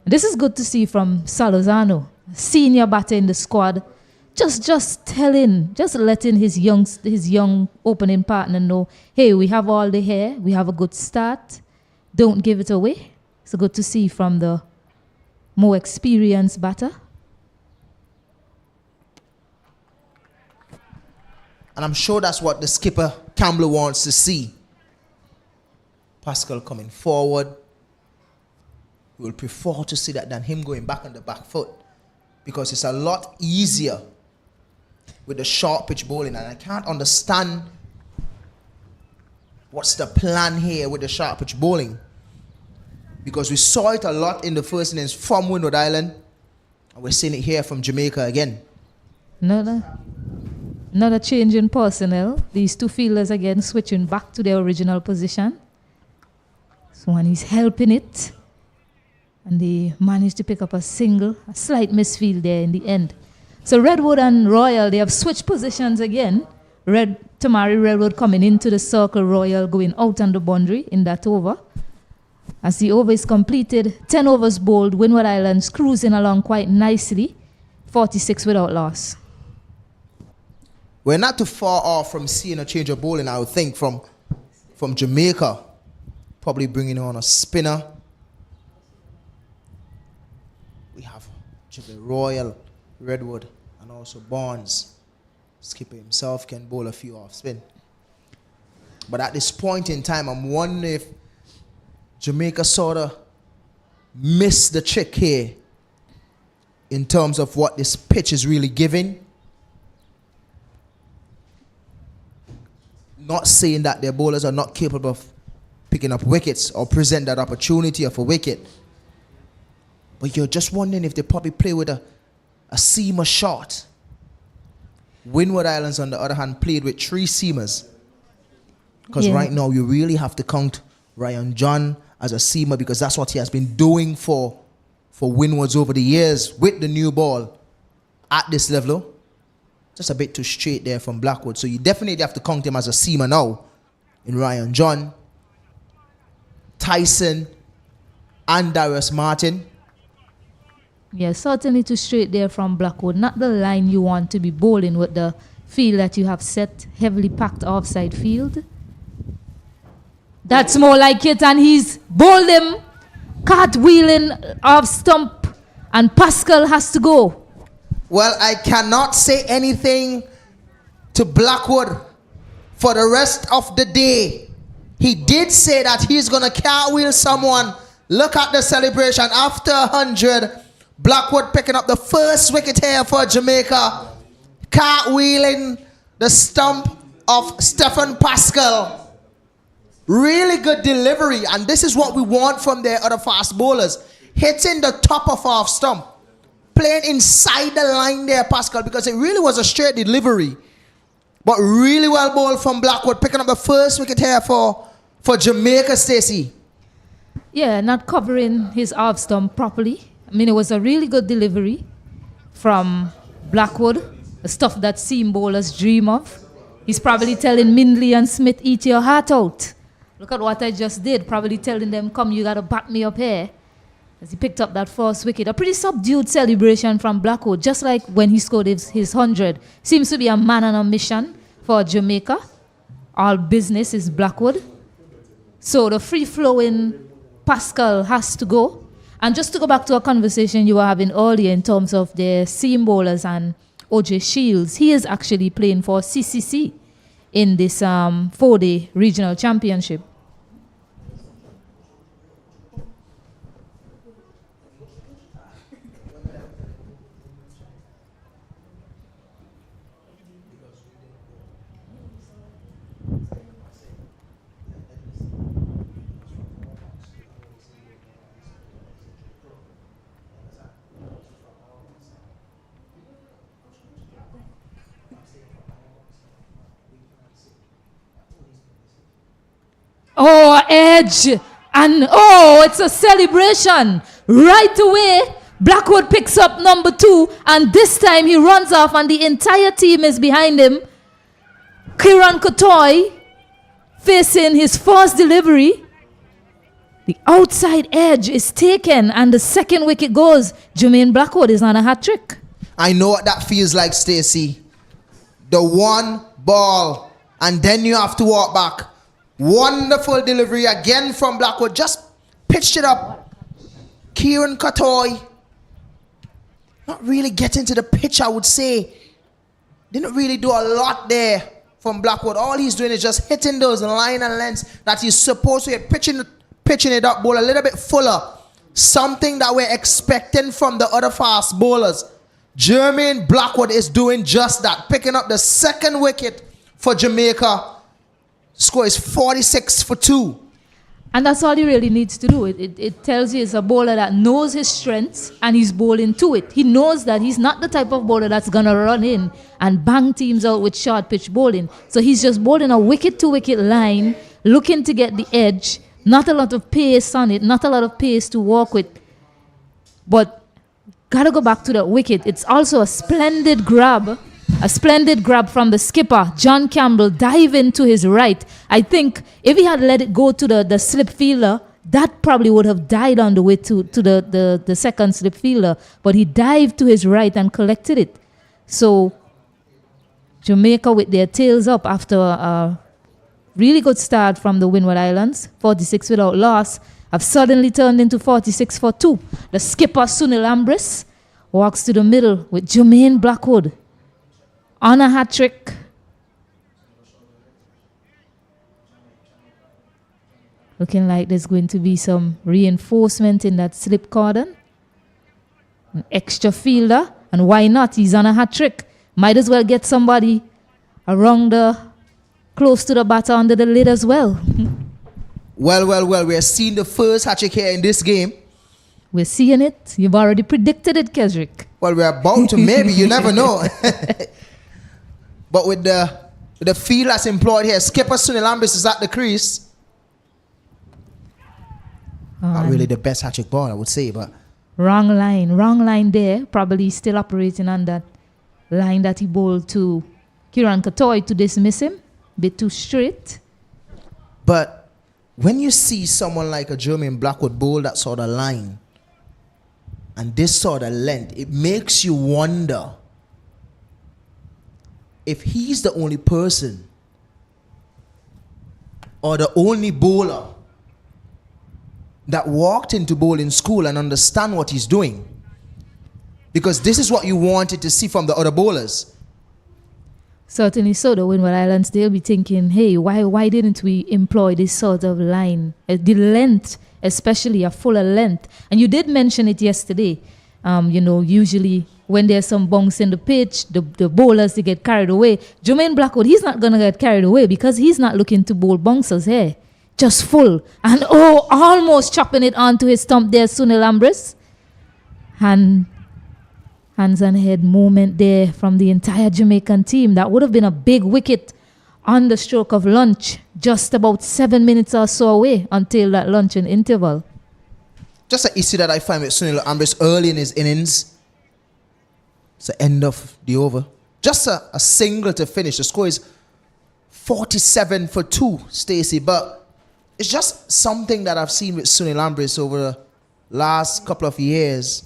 This is good to see from Salazano, senior batter in the squad. Just letting his young opening partner know, hey, we have all the hair, we have a good start, don't give it away. So good to see from the more experienced batter. And I'm sure that's what the skipper Campbell wants to see. Pascal coming forward. We will prefer to see that than him going back on the back foot, because it's a lot easier with the short pitch bowling. And I can't understand what's the plan here with the short pitch bowling, because we saw it a lot in the first innings from Windward Island, and we're seeing it here from Jamaica again. Another change in personnel. These two fielders again switching back to their original position. So one is helping it. And they managed to pick up a single, a slight misfield there in the end. So Redwood and Royal, they have switched positions again. Tamari Redwood coming into the circle, Royal going out on the boundary in that over. As the over is completed, 10 overs bowled, Windward Islands cruising along quite nicely, 46 without loss. We're not too far off from seeing a change of bowling, I would think, from Jamaica. Probably bringing on a spinner. We have Royal, Redwood, and also Barnes. Skipper himself can bowl a few off spin. But at this point in time, I'm wondering if Jamaica sort of missed the trick here in terms of what this pitch is really giving. Not saying that their bowlers are not capable of picking up wickets or present that opportunity of a wicket. But you're just wondering if they probably play with a seamer shot. Windward Islands, on the other hand, played with 3 seamers. Because right now, you really have to count Ryan John as a seamer, because that's what he has been doing for Windwards over the years with the new ball at this level. Just a bit too straight there from Blackwood. So you definitely have to count him as a seamer now in Ryan John, Tyson, and Darius Martin. Yeah, certainly too straight there from Blackwood. Not the line you want to be bowling with the field that you have set, heavily packed offside field. That's more like it, and he's bowled him, cartwheeling off stump, and Pascal has to go. Well, I cannot say anything to Blackwood for the rest of the day. He did say that he's going to cartwheel someone. Look at the celebration. After 100, Blackwood picking up the first wicket here for Jamaica. Cartwheeling the stump of Stephen Pascal. Really good delivery. And this is what we want from their other fast bowlers. Hitting the top of our stump. Playing inside the line there, Pascal, because it really was a straight delivery. But really well bowled from Blackwood, picking up the first wicket here for Jamaica, Stacey. Yeah, not covering his off stump properly. I mean, it was a really good delivery from Blackwood, the stuff that seam bowlers dream of. He's probably telling Mindley and Smith, eat your heart out. Look at what I just did. Probably telling them, come, you got to back me up here. As he picked up that first wicket. A pretty subdued celebration from Blackwood, just like when he scored his 100. Seems to be a man on a mission for Jamaica. All business is Blackwood. So the free-flowing Pascal has to go. And just to go back to a conversation you were having earlier in terms of the seam bowlers and O.J. Shields, he is actually playing for CCC in this 4-day regional championship. Oh, edge. And it's a celebration. Right away, Blackwood picks up number 2. And this time he runs off and the entire team is behind him. Kiran Kotoy facing his first delivery. The outside edge is taken and the second wicket goes. Jermaine Blackwood is on a hat trick. I know what that feels like, Stacey. The one ball and then you have to walk back. Wonderful delivery again from Blackwood. Just pitched it up. Kieran Kotoy. Not really getting to the pitch, I would say. Didn't really do a lot there from Blackwood. All he's doing is just hitting those line and lengths that he's supposed to hit. Pitching it up, bowl a little bit fuller. Something that we're expecting from the other fast bowlers. Jermaine Blackwood is doing just that. Picking up the second wicket for Jamaica. Score is 46 for 2. And that's all he really needs to do. It tells you he's a bowler that knows his strengths and he's bowling to it. He knows that he's not the type of bowler that's going to run in and bang teams out with short pitch bowling. So he's just bowling a wicket-to-wicket line, looking to get the edge. Not a lot of pace on it, not a lot of pace to walk with. But got to go back to that wicket. It's also a splendid grab. A splendid grab from the skipper, John Campbell, diving to his right. I think if he had let it go to the slip fielder, that probably would have died on the way to the second slip fielder. But he dived to his right and collected it. So Jamaica with their tails up after a really good start from the Windward Islands, 46 without loss, have suddenly turned into 46 for 2. The skipper, Sunil Ambris, walks to the middle with Jermaine Blackwood on a hat trick. Looking like there's going to be some reinforcement in that slip cordon. An extra fielder. And why not? He's on a hat trick. Might as well get somebody around close to the batter under the lid as well. Well. We're seeing the first hat trick here in this game. We're seeing it. You've already predicted it, Kesrick. Well, we're about to. Maybe. You never know. But with the field that's employed here, skipper Sunil Ambris is at the crease. Not really the best hat-trick ball, I would say, but... Wrong line there. Probably still operating on that line that he bowled to Kiran Kotoy to dismiss him. Bit too straight. But when you see someone like a Jermaine Blackwood bowl that sort of line and this sort of length, it makes you wonder if he's the only person or the only bowler that walked into bowling school and understand what he's doing. Because this is what you wanted to see from the other bowlers. Certainly so. The Windward Islands, they'll be thinking, hey, why didn't we employ this sort of line? The length, especially a fuller length. And you did mention it yesterday. Usually when there's some bunks in the pitch, the bowlers, they get carried away. Jermaine Blackwood, he's not going to get carried away because he's not looking to bowl bouncers here. Just full. And almost chopping it onto his stump there, Sunil Ambris. Hands and head moment there from the entire Jamaican team. That would have been a big wicket on the stroke of lunch, just about 7 minutes or so away until that luncheon interval. Just an issue that I find with Sunil Ambris early in his innings. It's the end of the over. Just a single to finish. The score is 47 for 2, Stacey. But it's just something that I've seen with Sunil Ambris over the last couple of years.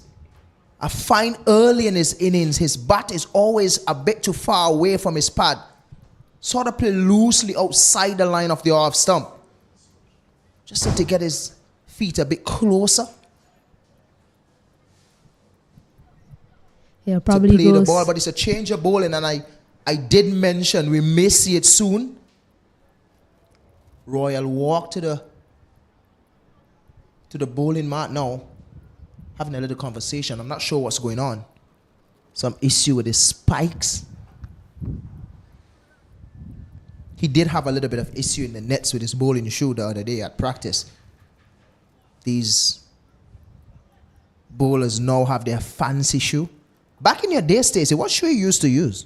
I find early in his innings, his bat is always a bit too far away from his pad. Sort of play loosely outside the line of the off stump. Just need to get his feet a bit closer. Yeah, probably to play goes. the ball, but it's a change of bowling, and I did mention we may see it soon. Royal walk to the bowling mat now. Having a little conversation. I'm not sure what's going on. Some issue with his spikes. He did have a little bit of issue in the nets with his bowling shoe the other day at practice. These bowlers now have their fancy shoe. Back in your day, Stacey, what shoe you used to use?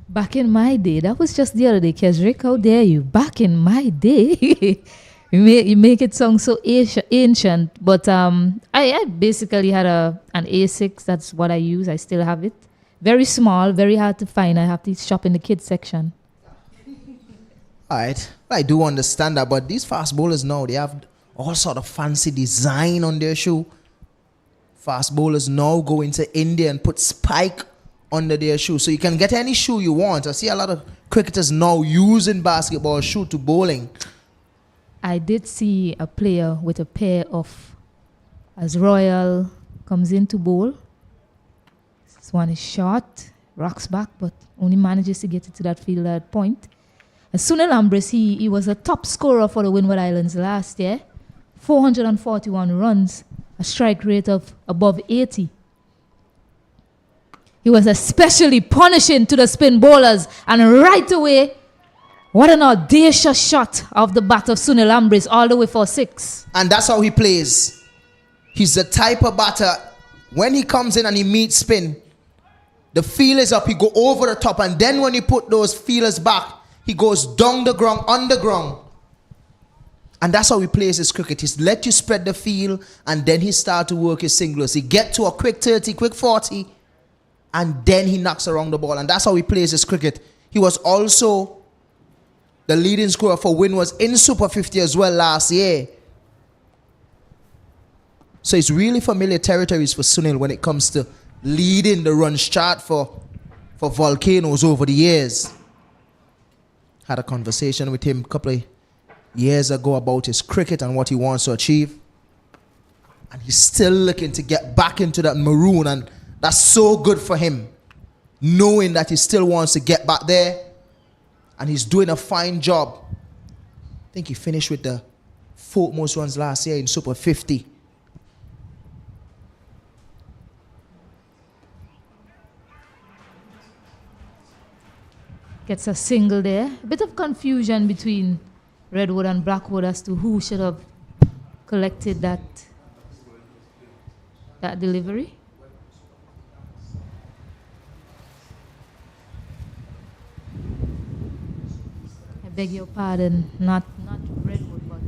Back in my day, that was just the other day, Kesrick. How dare you? Back in my day. You make it sound so ancient, but I basically had an A6. That's what I use. I still have it. Very small, very hard to find. I have to shop in the kids section. All right, I do understand that, but these fast bowlers now, they have all sort of fancy design on their shoe. Fast bowlers now go into India and put spike under their shoe, so you can get any shoe you want. I see a lot of cricketers now using basketball shoe to bowling. I did see a player with a pair of, as Royal comes into bowl. This one is short, rocks back, but only manages to get it to that field at point. And Sunil Ambris, he was a top scorer for the Windward Islands last year. 441 runs, a strike rate of above 80. He was especially punishing to the spin bowlers, and right away, what an audacious shot of the bat of Sunil Ambris all the way for 6. And that's how he plays. He's the type of batter, when he comes in and he meets spin, the feel is up, he go over the top, and then when he put those feelers back, he goes down the ground, underground. And that's how he plays his cricket. He's let you spread the field, and then he start to work his singlers. He get to a quick 30, quick 40, and then he knocks around the ball. And that's how he plays his cricket. He was also the leading scorer for Windward in Super 50 as well last year. So it's really familiar territories for Sunil when it comes to leading the runs chart for Volcanoes over the years. Had a conversation with him a couple of years ago about his cricket and what he wants to achieve. And he's still looking to get back into that maroon, and that's so good for him, knowing that he still wants to get back there. And he's doing a fine job. I think he finished with the 4th most runs last year in Super 50. Gets a single there. A bit of confusion between Redwood and Blackwood as to who should have collected that delivery. I beg your pardon, not Redwood, but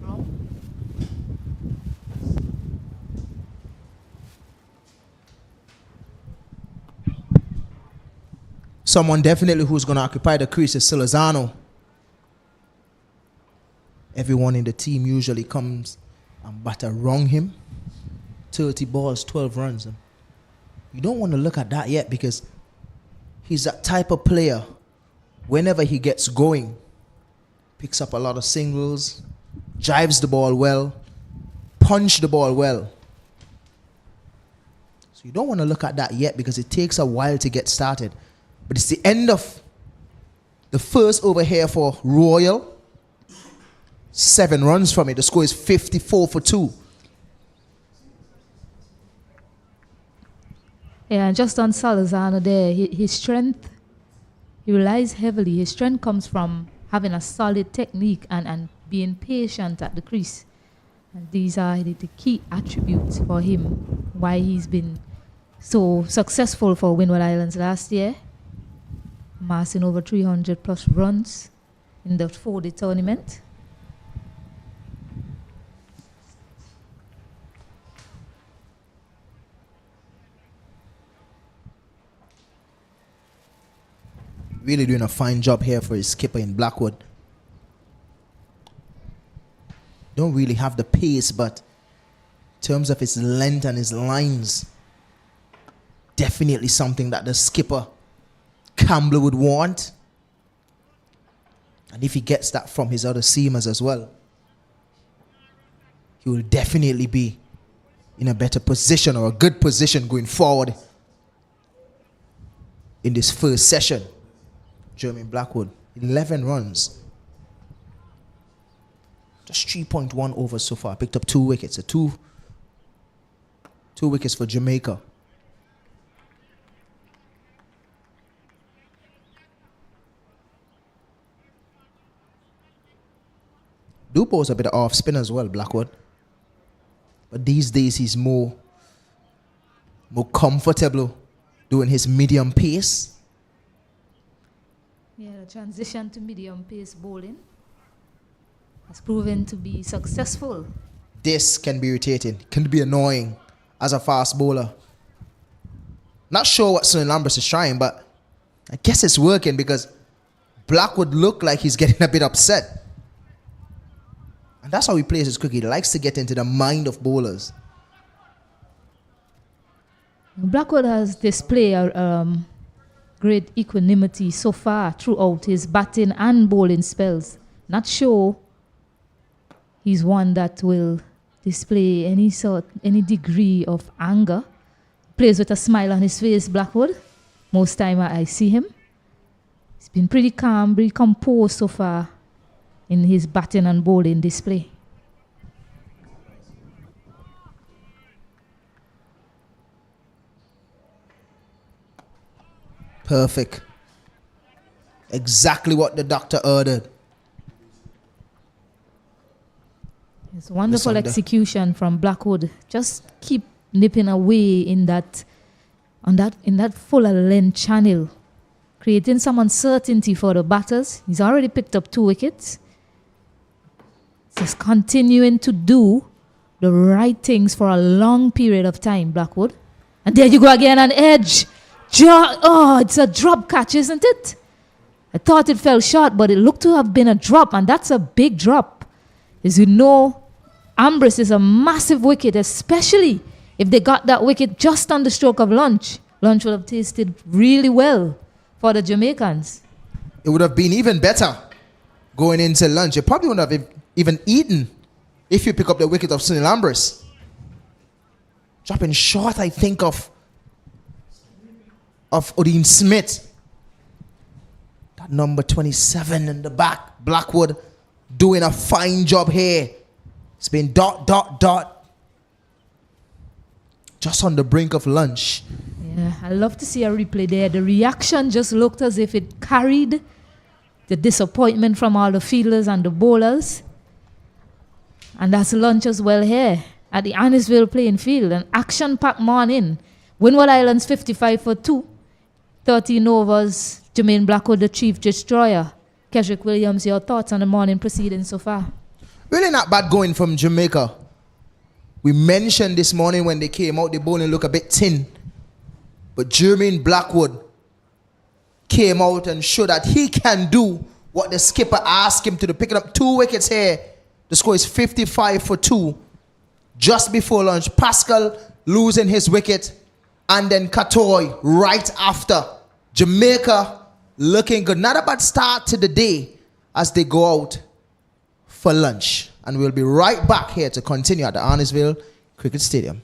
wrong. Someone definitely who's going to occupy the crease is Silazano. Everyone in the team usually comes and bat around him. 30 balls, 12 runs. And you don't want to look at that yet, because he's that type of player, whenever he gets going, picks up a lot of singles, jives the ball well, punch the ball well. So So you don't want to look at that yet because it takes a while to get started. But it's the end of the first over here for Royal. 7 runs from it. The score is 54 for 2. Yeah, just on Salazar there, his strength, he relies heavily. His strength comes from having a solid technique and being patient at the crease. And these are the key attributes for him, why he's been so successful for Windward Islands last year, amassing over 300 plus runs in the 4-day tournament. Really doing a fine job here for his skipper in Blackwood. Don't really have the pace, but in terms of his length and his lines, definitely something that the skipper Campbell would want. And if he gets that from his other seamers as well, he will definitely be in a better position or a good position going forward in this first session. Jermaine Blackwood, 11 runs. Just 3.1 overs so far. Picked up 2 wickets. Two wickets for Jamaica. Do pose a bit of off spin as well, Blackwood. But these days he's more comfortable doing his medium pace. Yeah, the transition to medium pace bowling has proven to be successful. This can be irritating, can be annoying as a fast bowler. Not sure what Sunil Lambert is trying, but I guess it's working because Blackwood look like he's getting a bit upset. And that's how he plays his cricket. He likes to get into the mind of bowlers. Blackwood has displayed great equanimity so far throughout his batting and bowling spells. Not sure he's one that will display any degree of anger. Plays with a smile on his face, Blackwood. Most time I see him. He's been pretty calm, pretty composed so far in his batting and bowling display. Perfect. Exactly what the doctor ordered. It's wonderful execution from Blackwood. Just keep nipping away in that fuller length channel, creating some uncertainty for the batters. He's already picked up 2 wickets. Just continuing to do the right things for a long period of time, Blackwood. And there you go again, an edge. It's a drop catch, isn't it? I thought it fell short, but it looked to have been a drop, and that's a big drop. As you know, Ambrose is a massive wicket, especially if they got that wicket just on the stroke of lunch. Lunch would have tasted really well for the Jamaicans. It would have been even better going into lunch. You probably wouldn't have even eaten if you pick up the wicket of Sunil Ambrose. Dropping short, I think, of Odeem Smith. That number 27 in the back. Blackwood doing a fine job here. It's been ... Just on the brink of lunch. Yeah, I love to see a replay there. The reaction just looked as if it carried the disappointment from all the fielders and the bowlers. And that's lunch as well here at the Annisville playing field. An action-packed morning. Windward Islands 55 for 2. 13 overs. Jermaine Blackwood, the chief destroyer. Kesrick Williams, your thoughts on the morning proceedings so far? Really not bad going from Jamaica. We mentioned this morning when they came out, the bowling looked a bit thin. But Jermaine Blackwood came out and showed that he can do what the skipper asked him to do. Picking up 2 wickets here. The score is 55 for 2. Just before lunch, Pascal losing his wicket. And then Katoy right after. Jamaica looking good. Not a bad start to the day as they go out for lunch. And we'll be right back here to continue at the Annisville Cricket Stadium.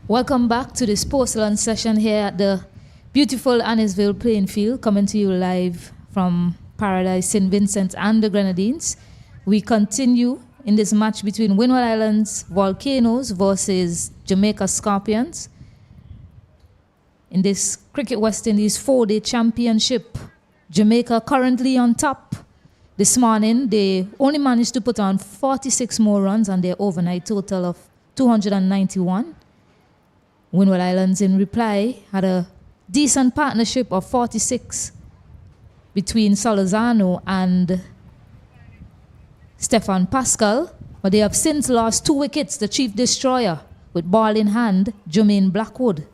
Welcome back to this post-lunch session here at the beautiful Annisville playing field, coming to you live from Paradise, St. Vincent and the Grenadines. We continue in this match between Windward Islands Volcanoes versus Jamaica Scorpions in this Cricket West Indies 4-day championship. Jamaica currently on top. This morning, they only managed to put on 46 more runs on their overnight total of 291. Windward Islands, in reply, had a decent partnership of 46 between Solozano and Stefan Pascal, but they have since lost 2 wickets, the chief destroyer, with ball in hand, Jermaine Blackwood.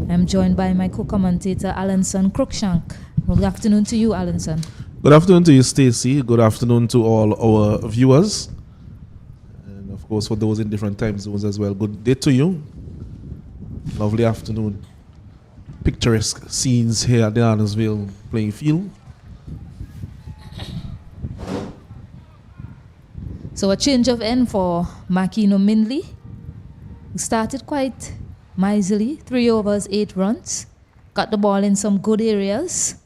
I'm joined by my co-commentator, Alanson Cruikshank. Good afternoon to you, Alanson. Good afternoon to you, Stacey. Good afternoon to all our viewers. And of course, for those in different time zones as well. Good day to you. Lovely afternoon. Picturesque scenes here at the Annisville playing field. So a change of end for Makino Mindley, who started quite miserly, 3 overs, 8 runs. Got the ball in some good areas.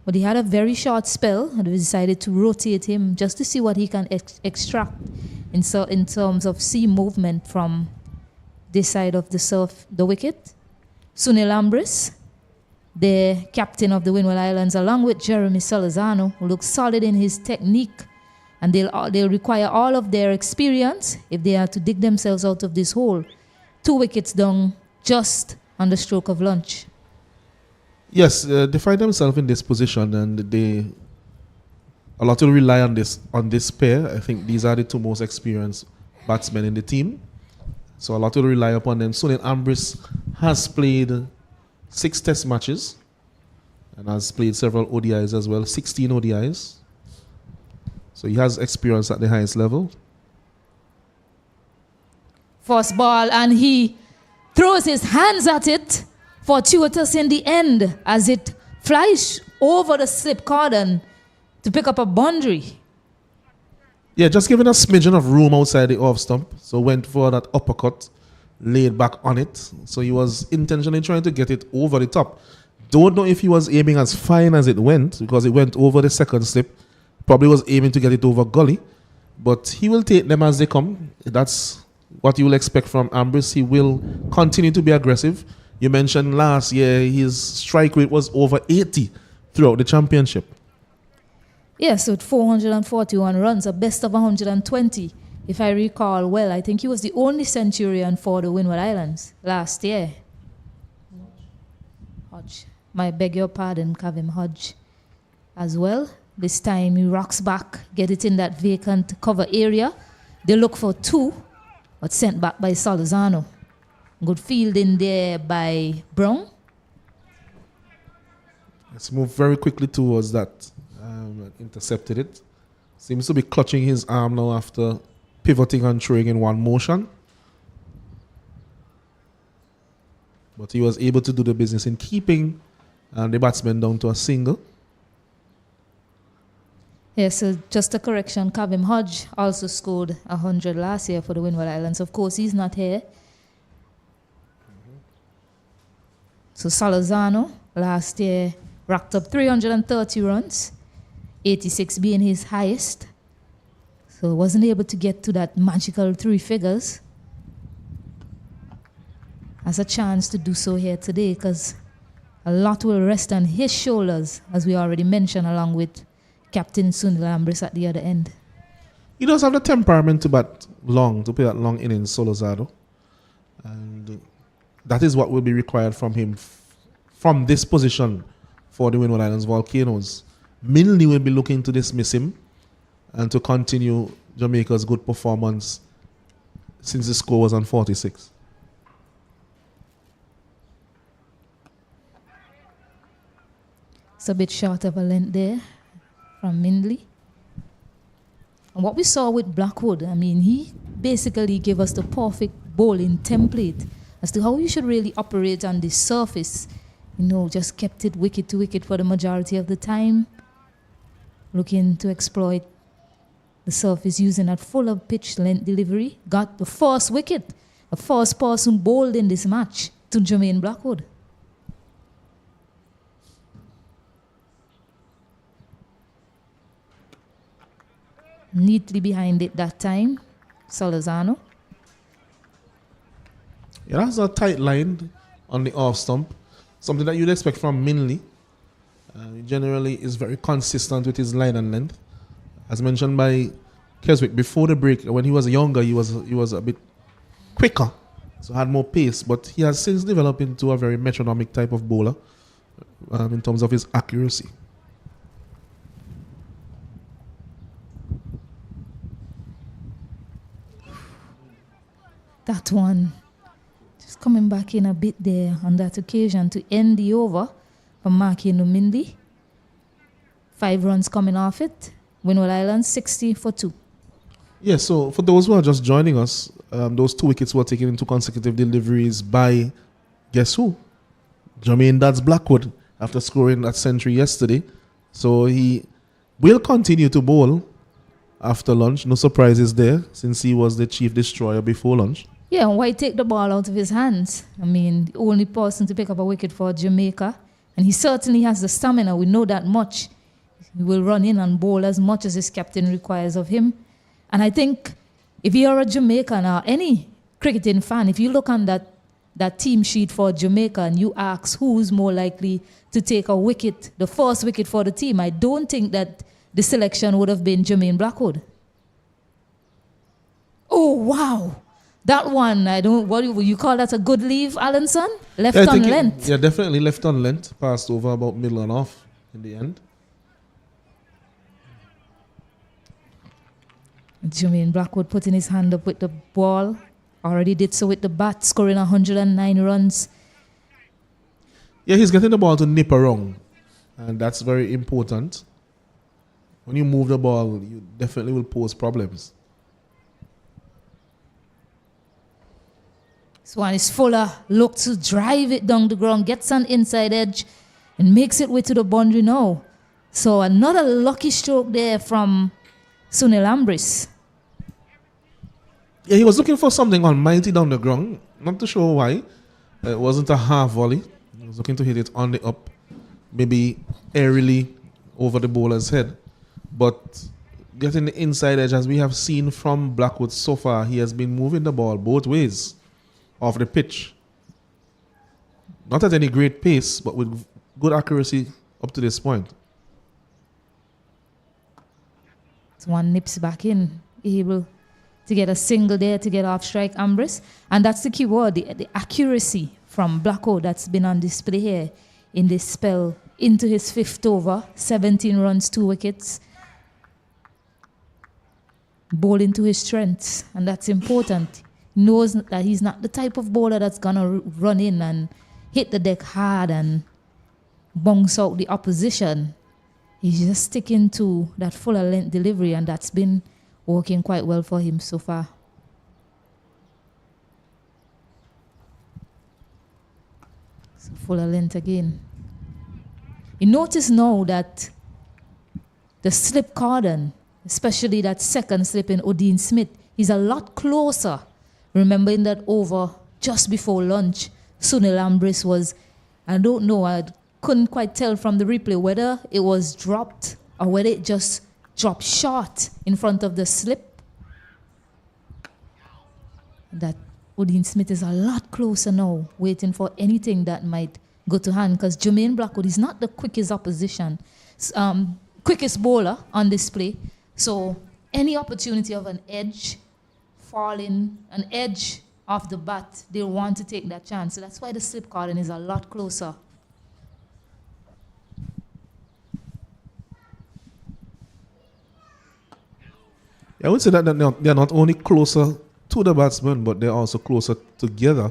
But he had a very short spell, and we decided to rotate him just to see what he can extract in terms of seam movement from this side of the wicket. Sunil Ambris, the captain of the Windward Islands, along with Jeremy Solozano, who looks solid in his technique, and they'll require all of their experience if they are to dig themselves out of this hole. 2 wickets down just on the stroke of lunch. Yes, they find themselves in this position, and a lot will rely on this pair. I think these are the 2 most experienced batsmen in the team, so a lot will rely upon them. Sunil Ambris has played 6 Test matches and has played several ODIs as well, 16 ODIs. So he has experience at the highest level. First ball, and he throws his hands at it, fortuitous in the end, as it flies over the slip cordon to pick up a boundary. Yeah, just giving a smidgen of room outside the off stump. So went for that uppercut, laid back on it. So he was intentionally trying to get it over the top. Don't know if he was aiming as fine as it went, because it went over the second slip. Probably was aiming to get it over gully. But he will take them as they come. That's what you will expect from Ambris. He will continue to be aggressive. You mentioned last year his strike rate was over 80 throughout the championship. Yes, with 441 runs, a best of 120. If I recall well, I think he was the only centurion for the Windward Islands last year. Hodge. I beg your pardon, Kavim Hodge as well. This time he rocks back, get it in that vacant cover area. They look for 2, but sent back by Solozano. Good fielding there by Brown. Let's move very quickly towards that. Intercepted it. Seems to be clutching his arm now after pivoting and throwing in one motion. But he was able to do the business in keeping the batsman down to a single. Yes, so just a correction. Kavim Hodge also scored 100 last year for the Windward Islands. Of course, he's not here. So Solozano last year racked up 330 runs, 86 being his highest. So wasn't able to get to that magical 3 figures. Has a chance to do so here today, because a lot will rest on his shoulders, as we already mentioned, along with Captain Sunil Ambris at the other end. He does have the temperament to bat long, to play that long innings, Solozano. And that is what will be required from him from this position for the Windward Islands Volcanoes. Milne will be looking to dismiss him and to continue Jamaica's good performance since the score was on 46. It's a bit short of a length there from Mindley. And what we saw with Blackwood, I mean, he basically gave us the perfect bowling template as to how you should really operate on this surface. You know, just kept it wicket to wicket for the majority of the time, looking to exploit the surface using that fuller pitch length delivery, got the first wicket, the first person bowled in this match to Jermaine Blackwood. Neatly behind it that time, Salazano. Yeah, that's a tight line on the off stump. Something that you'd expect from Minley. He generally is very consistent with his line and length. As mentioned by Keswick before the break, when he was younger, he was a bit quicker, so had more pace. But he has since developed into a very metronomic type of bowler in terms of his accuracy. That one, just coming back in a bit there on that occasion to end the over for Maki Numindi. 5 runs coming off it. Windward Islands 60 for 2. Yeah, so for those who are just joining us, those 2 wickets were taken into consecutive deliveries by, guess who? Jermaine Dad's Blackwood, after scoring that century yesterday. So he will continue to bowl after lunch. No surprises there, since he was the chief destroyer before lunch. Yeah, why take the ball out of his hands? I mean, the only person to pick up a wicket for Jamaica. And he certainly has the stamina, we know that much. He will run in and bowl as much as his captain requires of him. And I think if you're a Jamaican or any cricketing fan, if you look on that team sheet for Jamaica and you ask who's more likely to take a wicket, the first wicket for the team, I don't think that the selection would have been Jermaine Blackwood. Oh, wow. That one, what do you call that, a good leave, Alanson? Left on length. Yeah, definitely left on length. Passed over about middle and off in the end. Jermaine Blackwood putting his hand up with the ball. Already did so with the bat, scoring 109 runs. Yeah, he's getting the ball to nip around. And that's very important. When you move the ball, you definitely will pose problems. This one is Fuller. Look to drive it down the ground, gets an inside edge, and makes it way to the boundary now. So another lucky stroke there from Sunil Ambris. Yeah, he was looking for something almighty down the ground. Not too sure why. It wasn't a half volley. He was looking to hit it on the up, maybe airily over the bowler's head. But getting the inside edge, as we have seen from Blackwood so far, he has been moving the ball both ways off the pitch. Not at any great pace, but with good accuracy up to this point. This one nips back in, able to get a single there to get off strike Ambris. And that's the key word, the accuracy from Blackwood that's been on display here in this spell. Into his 5th over, 17 runs, 2 wickets. Bowling to his strengths, and that's important. He knows that he's not the type of bowler that's going to run in and hit the deck hard and bounce out the opposition. He's just sticking to that fuller length delivery, and that's been working quite well for him so far. So fuller length again. You notice now that the slip cordon, especially that second slip in Odin Smith, is a lot closer. Remember in that over just before lunch, Sunil Ambris was, I don't know, I couldn't quite tell from the replay whether it was dropped or whether it just dropped short in front of the slip. That Odin Smith is a lot closer now, waiting for anything that might go to hand, because Jermaine Blackwood is not the quickest quickest bowler on display. So any opportunity of an edge, falling, an edge off the bat, they want to take that chance. So that's why the slip cordon is a lot closer. I would say that they're not only closer to the batsman, but they're also closer together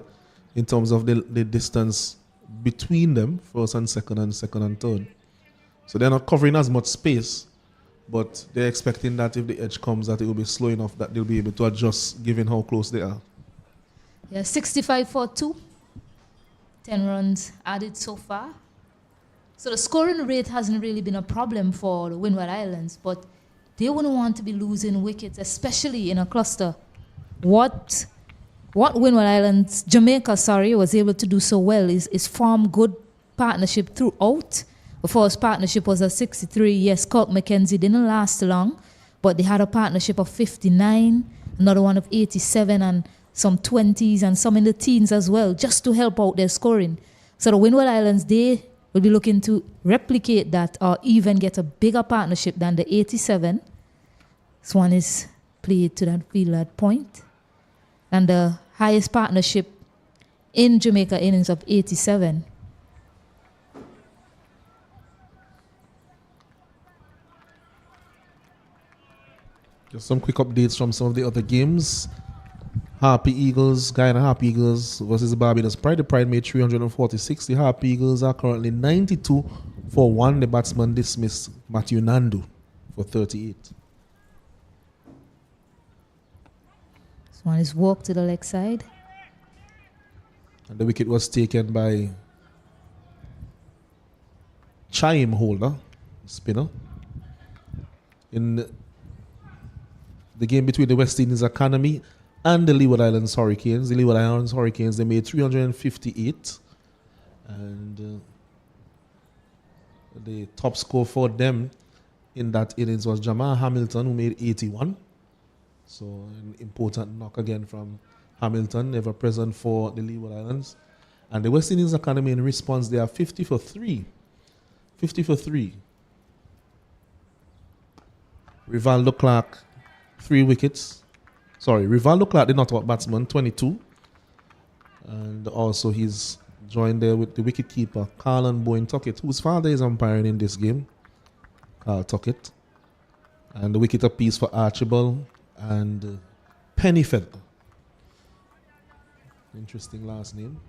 in terms of the distance between them, first and second and third. So they're not covering as much space, but they're expecting that if the edge comes, that it will be slow enough that they'll be able to adjust given how close they are. Yeah, 65 for 2. 10 runs added so far. So the scoring rate hasn't really been a problem for the Windward Islands, but they wouldn't want to be losing wickets, especially in a cluster. What Windward Islands, Jamaica, was able to do so well is form good partnership throughout. The first partnership was a 63. Yes, Kirk McKenzie didn't last long, but they had a partnership of 59, another one of 87, and some 20s and some in the teens as well, just to help out their scoring. So the Windward Islands, they will be looking to replicate that or even get a bigger partnership than the 87. This one is played to that field at point. And the highest partnership in Jamaica innings of 87. Just some quick updates from some of the other games. Harpy Eagles, Guyana Harpy Eagles versus Barbados Pride. The Pride made 346. The Harpy Eagles are currently 92 for 1. The batsman dismissed Matthew Nandu for 38. This one is walked to the leg side. And the wicket was taken by Chaim Holder, spinner. In the game between the West Indies Academy and the Leeward Islands Hurricanes. The Leeward Islands Hurricanes, they made 358. And the top score for them in that innings was Jamal Hamilton, who made 81. So an important knock again from Hamilton, ever present for the Leeward Islands. And the West Indies Academy, in response, they are 50 for 3. 50 for 3. Rivaldo Clark, 3 wickets. Sorry, Rivaldo Clark, the not-out batsman, 22. And also he's joined there with the wicketkeeper, Carlon Boyne Tuckett, whose father is umpiring in this game, Carl Tuckett. And the wicket apiece for Archibald and Pennyfeather. Interesting last name.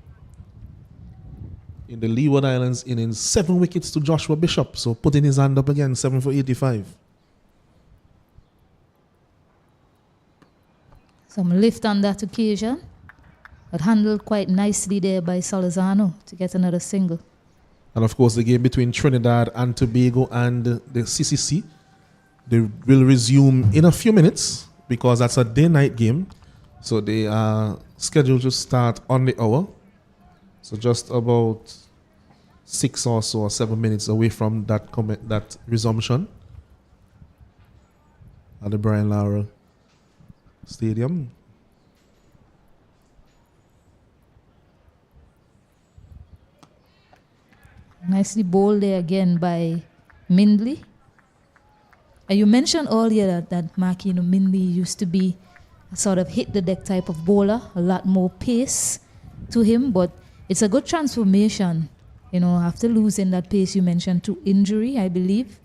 In the Leeward Islands innings, 7 wickets to Joshua Bishop. So putting his hand up again, 7 for 85. Some lift on that occasion, but handled quite nicely there by Salazano to get another single. And of course, the game between Trinidad and Tobago and the CCC, they will resume in a few minutes because that's a day-night game. So they are scheduled to start on the hour. So just about 6 or so or 7 minutes away from that resumption at the Brian Lara Stadium. Nicely bowled there again by Mindley. And you mentioned earlier that Makino Mindley used to be a sort of hit the deck type of bowler, a lot more pace to him, but it's a good transformation, after losing that pace you mentioned to injury, I believe,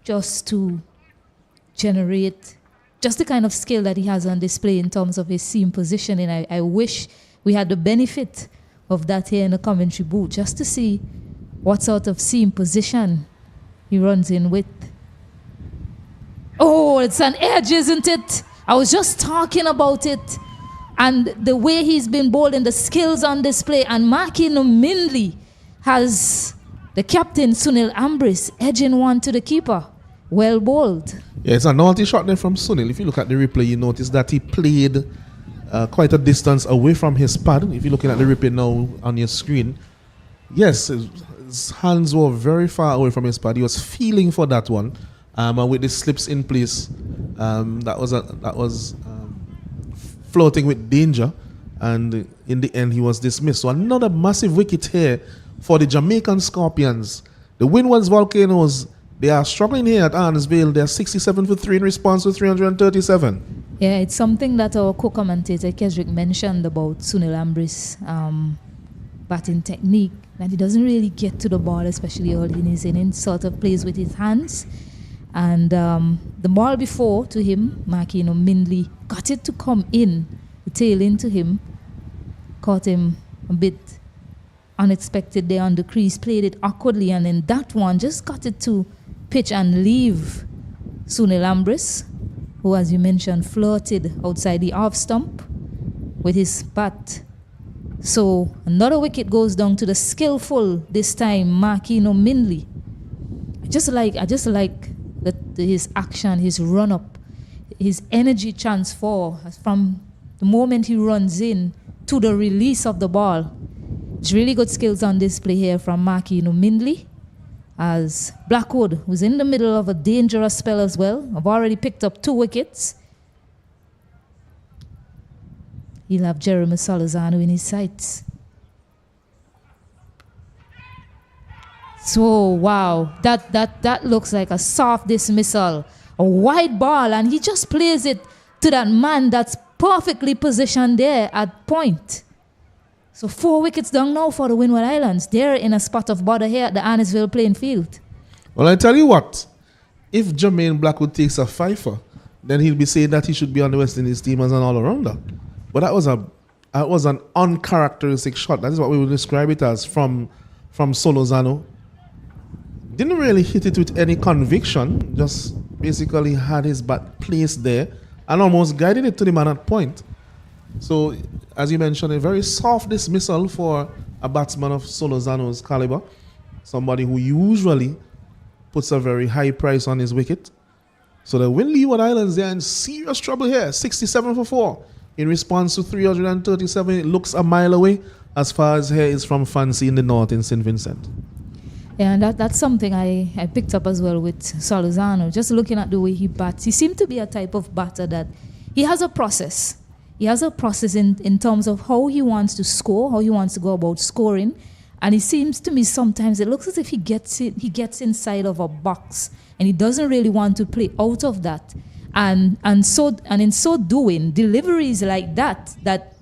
just to generate just the kind of skill that he has on display in terms of his seam positioning. I wish we had the benefit of that here in the commentary booth just to see what sort of seam position he runs in with. Oh, it's an edge, isn't it? I was just talking about it. And the way he's been bowling, the skills on display, and Makino Mindley has the captain, Sunil Ambris, edging one to the keeper. Well bowled. Yeah, it's a naughty shot there from Sunil. If you look at the replay, you notice that he played quite a distance away from his pad. If you're looking at the replay now on your screen, yes, his hands were very far away from his pad. He was feeling for that one. And with the slips in place, that was floating with danger. And in the end, he was dismissed. So another massive wicket here for the Jamaican Scorpions. The Windward Volcanoes, they are struggling here at Arnsville. They're 67 for 3 in response to 337. Yeah, it's something that our co-commentator Kesrick mentioned about Sunil Ambris' batting technique. That he doesn't really get to the ball, especially early in his innings, sort of plays with his hands. And the ball before to him, Makino Mindley, got it to come in, the tail into him, caught him a bit unexpected there on the crease, played it awkwardly, and then that one just got it to pitch and leave Sunil Ambris, who, as you mentioned, flirted outside the off stump with his bat. So another wicket goes down to the skillful, this time, Makino Mindley. I just like his action, his run up, his energy transfer from the moment he runs in to the release of the ball. It's really good skills on display here from Marquino Mindley, as Blackwood was in the middle of a dangerous spell as well. I've already picked up 2 wickets. He'll have Jeremy Solozano in his sights. So, wow, that looks like a soft dismissal. A wide ball, and he just plays it to that man that's perfectly positioned there at point. So 4 wickets down now for the Windward Islands. They're in a spot of bother here at the Annisville playing field. Well, I tell you what, if Jermaine Blackwood takes a fifer, then he'll be saying that he should be on the West Indies team as an all-arounder. But that was an uncharacteristic shot. That is what we would describe it as from Solozano. Didn't really hit it with any conviction, just basically had his bat placed there and almost guided it to the man at point. So, as you mentioned, a very soft dismissal for a batsman of Solozano's caliber, somebody who usually puts a very high price on his wicket. So the Windward Islands, they're in serious trouble here, 67 for 4. In response to 337, it looks a mile away as far as here is from Fancy in the north in St. Vincent. Yeah, and that's something I picked up as well with Solozano. Just looking at the way he bats, he seemed to be a type of batter that he has a process. He has a process in terms of how he wants to score, how he wants to go about scoring. And it seems to me sometimes it looks as if he gets inside of a box and he doesn't really want to play out of that. And in so doing, deliveries like that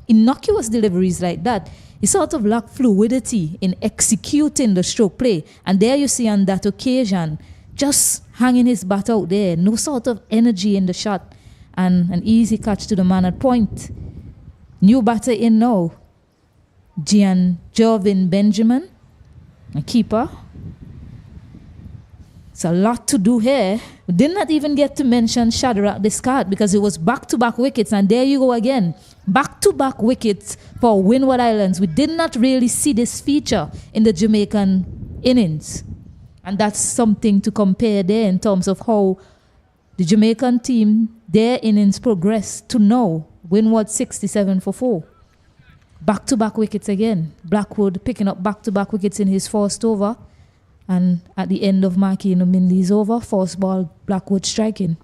innocuous deliveries like that, he sort of lack fluidity in executing the stroke play. And there you see on that occasion, just hanging his bat out there, no sort of energy in the shot, and an easy catch to the man at point. New batter in now, Jovin Benjamin, a keeper. It's a lot to do here. We did not even get to mention Shadrach Descartes because it was back-to-back wickets, and there you go again. Back-to-back wickets for Windward Islands. We did not really see this feature in the Jamaican innings. And that's something to compare there in terms of how the Jamaican team, their innings progressed to now. Windward 67 for 4. Back-to-back wickets again. Blackwood picking up back-to-back wickets in his first over. And at the end of Marquino Mindley's over, first ball, Blackwood striking.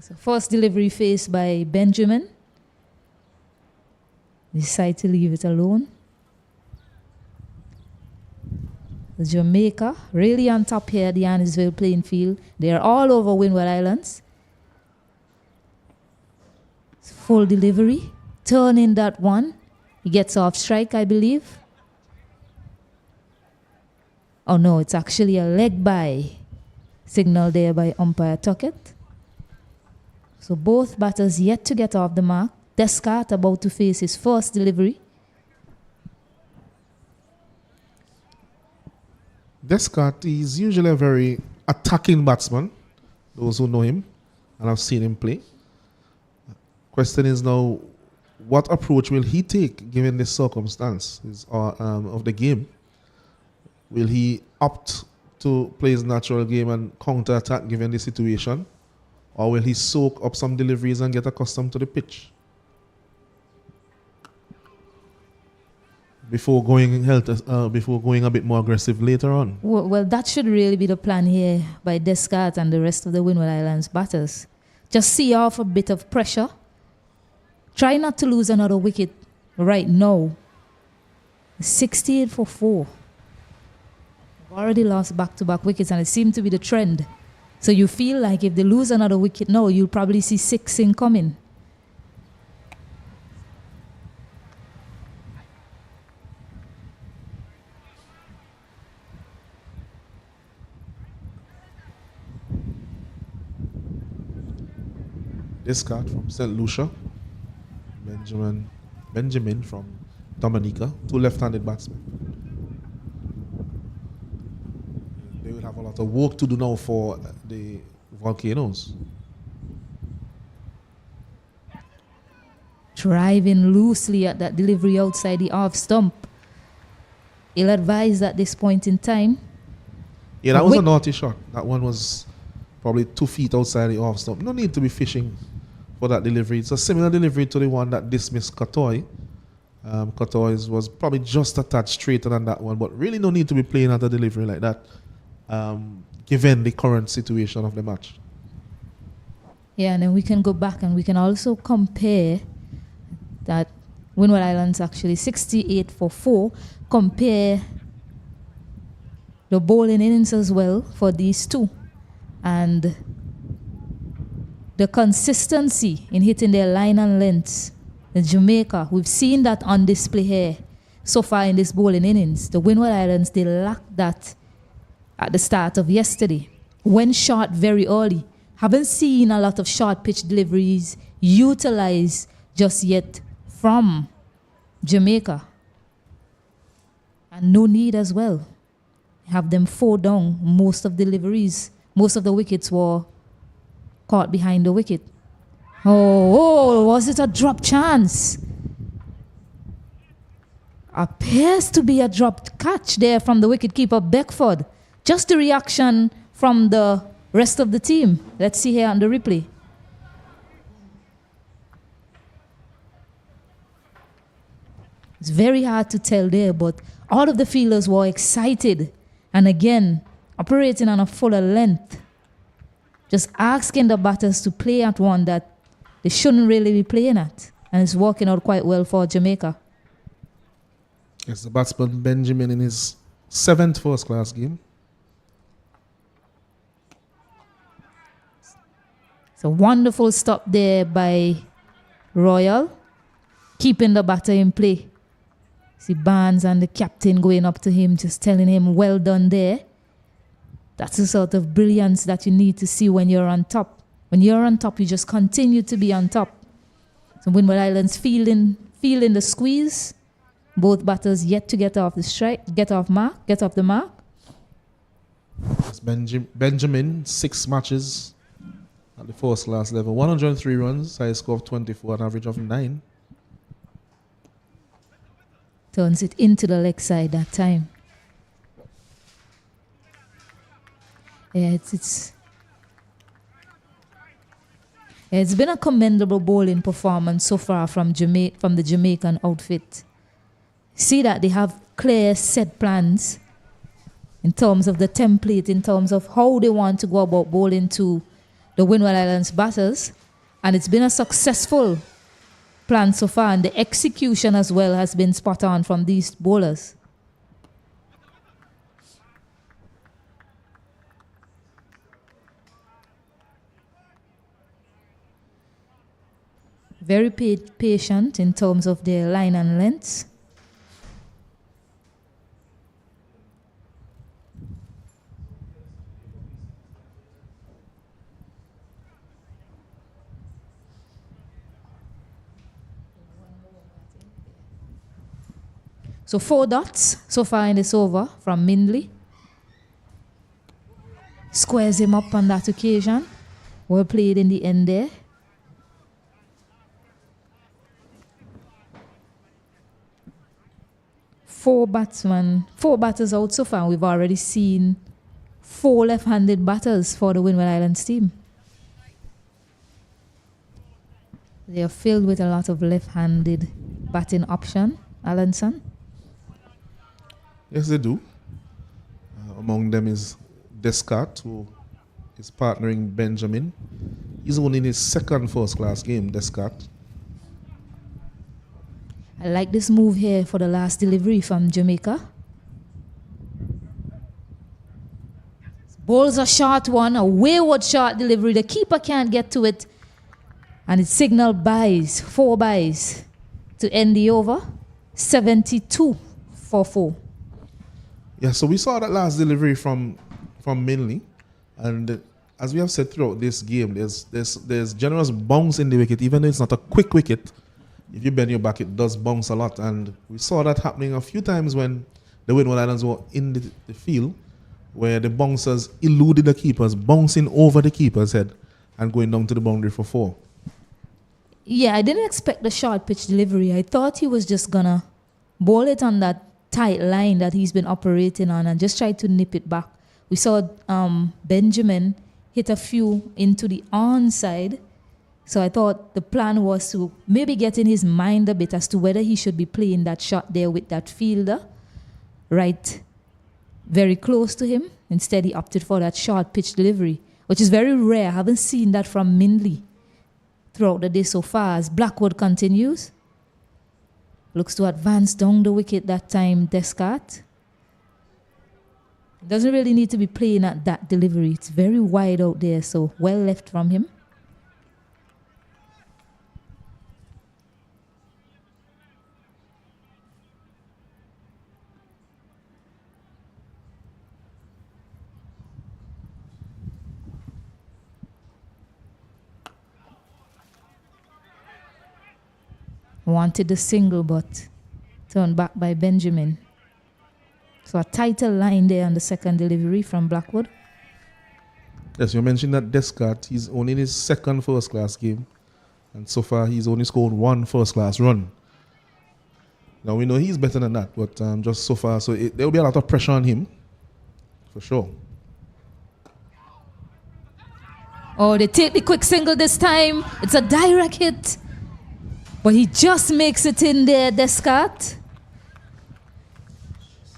So first delivery faced by Benjamin. Decide to leave it alone. Jamaica, really on top here, the Annisville playing field. They're all over Windward Islands. Full delivery. Turn in that one. He gets off strike, I believe. Oh no, it's actually a leg by. Signal there by umpire Tuckett. So both batters yet to get off the mark. Descartes about to face his first delivery. Descartes is usually a very attacking batsman, those who know him and have seen him play. Question is now, what approach will he take given the circumstances of the game? Will he opt to play his natural game and counter-attack given the situation? Or will he soak up some deliveries and get accustomed to the pitch before going a bit more aggressive later on? Well, that should really be the plan here by Descartes and the rest of the Windward Islands batters. Just see off a bit of pressure. Try not to lose another wicket right now. 68 for 4. They've already lost back-to-back wickets, and it seemed to be the trend. So you feel like if they lose another wicket now, you'll probably see 6 incoming. Descartes from St. Lucia. Benjamin from Dominica. 2 left-handed batsmen. They will have a lot of work to do now for the Volcanoes. driving loosely at that delivery outside the off stump. Ill-advised at this point in time. Yeah, that was a naughty shot. That one was probably 2 feet outside the off stump. No need to be fishing for that delivery. It's a similar delivery to the one that dismissed Katoy. Katoy was probably just a touch straighter than that one, but really no need to be playing at a delivery like that, given the current situation of the match. Yeah, and then we can go back and we can also compare that Windward Islands actually 68 for 4. Compare the bowling innings as well for these two. And the consistency in hitting their line and lengths. In Jamaica, we've seen that on display here so far in this bowling innings. The Windward Islands, they lacked that at the start of yesterday. Went short very early. Haven't seen a lot of short pitch deliveries utilized just yet from Jamaica. And no need as well. Have them 4 down. Most of deliveries, most of the wickets were caught behind the wicket. Oh, was it a drop chance? Appears to be a dropped catch there from the wicketkeeper Beckford. Just the reaction from the rest of the team. Let's see here on the replay. It's very hard to tell there, but all of the fielders were excited. And again, operating on a fuller length. Just asking the batters to play at one that they shouldn't really be playing at. And it's working out quite well for Jamaica. Yes, the batsman Benjamin in his 7th first-class game. It's a wonderful stop there by Royal, keeping the batter in play. See Barnes and the captain going up to him, just telling him, well done there. That's the sort of brilliance that you need to see when you're on top. When you're on top, you just continue to be on top. So Windward Islands feeling the squeeze. Both batters yet to get off the strike, get off the mark. It's Benjamin, 6 matches at the first-class level. 103 runs, high score of 24, an average of 9. Turns it into the leg side that time. Yeah, it's been a commendable bowling performance so far from the Jamaican outfit. See that they have clear set plans in terms of the template, in terms of how they want to go about bowling to the Windward Islands batters. And it's been a successful plan so far, and the execution as well has been spot on from these bowlers. Very patient in terms of their line and lengths. So 4 dots so far in this over from Mindley. Squares him up on that occasion. Well played in the end there. Four batters out so far. We've already seen 4 left-handed batters for the Windward Islands team. They are filled with a lot of left-handed batting option. Alanson? Yes, they do. Among them is Descartes, who is partnering Benjamin. He's only in his 2nd first-class game, Descartes. I like this move here for the last delivery from Jamaica. Bowls a short one, a wayward short delivery. The keeper can't get to it. And it signaled buys, 4 buys to end the over. 72 for 4. Yeah, so we saw that last delivery from Minley. And as we have said throughout this game, there's generous bounce in the wicket. Even though it's not a quick wicket, if you bend your back, it does bounce a lot. And we saw that happening a few times when the Windward Islands were in the field, where the bouncers eluded the keepers, bouncing over the keeper's head and going down to the boundary for 4. Yeah, I didn't expect the short pitch delivery. I thought he was just gonna bowl it on that tight line that he's been operating on and just try to nip it back. We saw Benjamin hit a few into the onside. So I thought the plan was to maybe get in his mind a bit as to whether he should be playing that shot there with that fielder right very close to him. Instead, he opted for that short pitch delivery, which is very rare. I haven't seen that from Mindley throughout the day so far. As Blackwood continues, looks to advance down the wicket that time, Descartes. Doesn't really need to be playing at that delivery. It's very wide out there, so well left from him. Wanted the single, but turned back by Benjamin. So a tighter line there on the second delivery from Blackwood. Yes, you mentioned that Descartes, he's only in his second first-class game. And so far, he's only scored one first-class run. Now, we know he's better than that, but just so far, so there will be a lot of pressure on him, for sure. Oh, they take the quick single this time. It's a direct hit. But he just makes it in there, Descartes.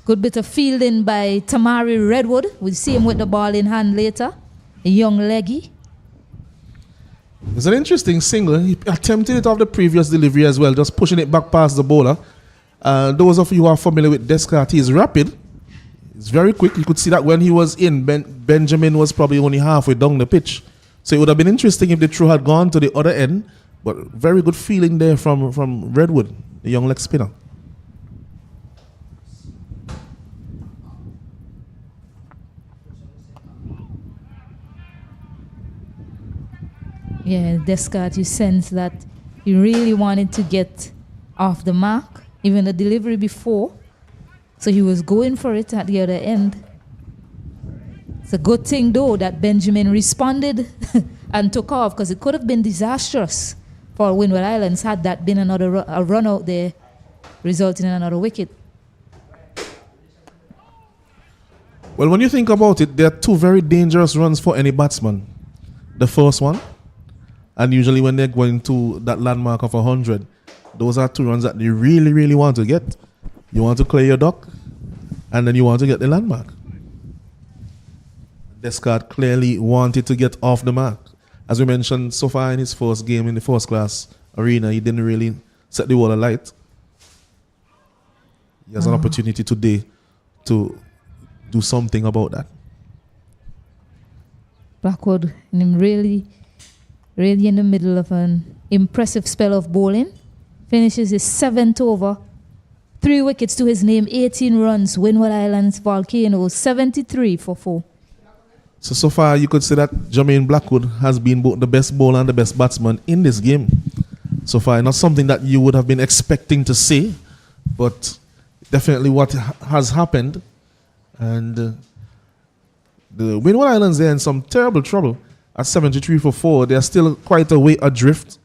Good bit of fielding by Tamari Redwood. We'll see him with the ball in hand later. A young leggy. It's an interesting single. He attempted it off the previous delivery as well, just pushing it back past the bowler. Those of you who are familiar with Descartes, he's rapid. He's very quick. You could see that when he was in, Benjamin was probably only halfway down the pitch. So it would have been interesting if the throw had gone to the other end. But very good feeling there from Redwood, the young leg spinner. Yeah, Descartes, you sense that he really wanted to get off the mark, even the delivery before. So he was going for it at the other end. It's a good thing, though, that Benjamin responded and took off, because it could have been disastrous for Windward Islands had that been a run out there, resulting in another wicket. Well, when you think about it, there are two very dangerous runs for any batsman. The first one, and usually when they're going to that landmark of 100, those are two runs that they really, really want to get. You want to clear your duck, and then you want to get the landmark. Descartes clearly wanted to get off the mark. As we mentioned, so far in his first game in the first class arena, he didn't really set the world alight. He has an opportunity today to do something about that. Blackwood, really in the middle of an impressive spell of bowling. Finishes his 7th over. 3 wickets to his name, 18 runs. Windward Islands Volcanoes, 73 for 4. So far, you could say that Jermaine Blackwood has been both the best bowler and the best batsman in this game. So far, not something that you would have been expecting to see, but definitely what has happened. And the Windward Islands, they're in some terrible trouble. At 73 for 4, they're still quite a way adrift.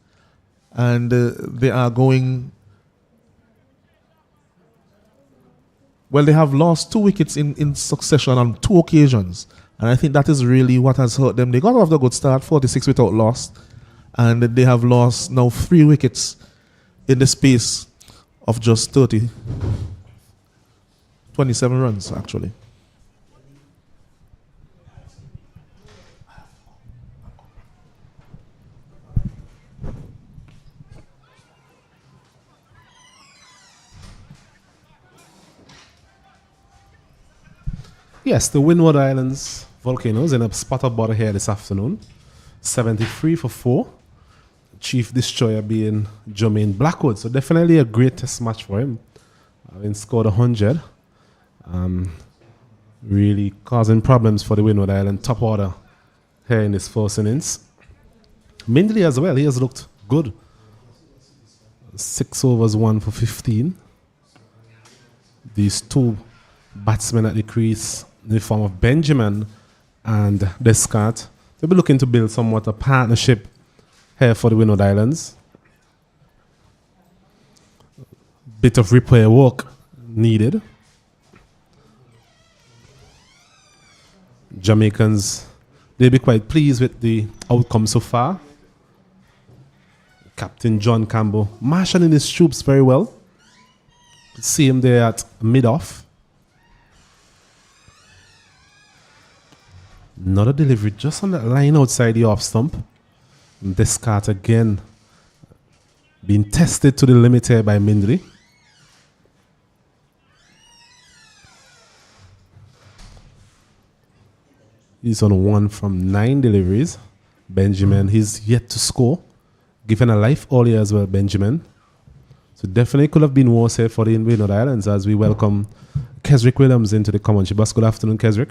And they are going... Well, they have lost 2 wickets in succession on 2 occasions. And I think that is really what has hurt them. They got off the good start, 46 without loss. And they have lost now 3 wickets in the space of just 27 runs, actually. Yes, the Windward Islands Volcanoes in a spot of border here this afternoon. 73 for 4. Chief destroyer being Jermaine Blackwood. So definitely a great test match for him. Having scored 100. Really causing problems for the Windward Island top order here in this first innings. Mindley as well, he has looked good. 6 overs, 1 for 15. These 2 batsmen at the crease in the form of Benjamin and Descartes. They'll be looking to build somewhat a partnership here for the Windward Islands. bit of repair work needed. Jamaicans, they'll be quite pleased with the outcome so far. Captain John Campbell marshalling his troops very well. See him there at mid-off. Another delivery just on that line outside the off stump. And Descartes again being tested to the limit here by Mindley. He's on 1 from 9 deliveries. Benjamin, he's yet to score. Given a life all year as well, Benjamin. So definitely could have been worse here for the Windward Islands as we welcome Kesrick Williams into the commentary box. Good afternoon, Kesrick.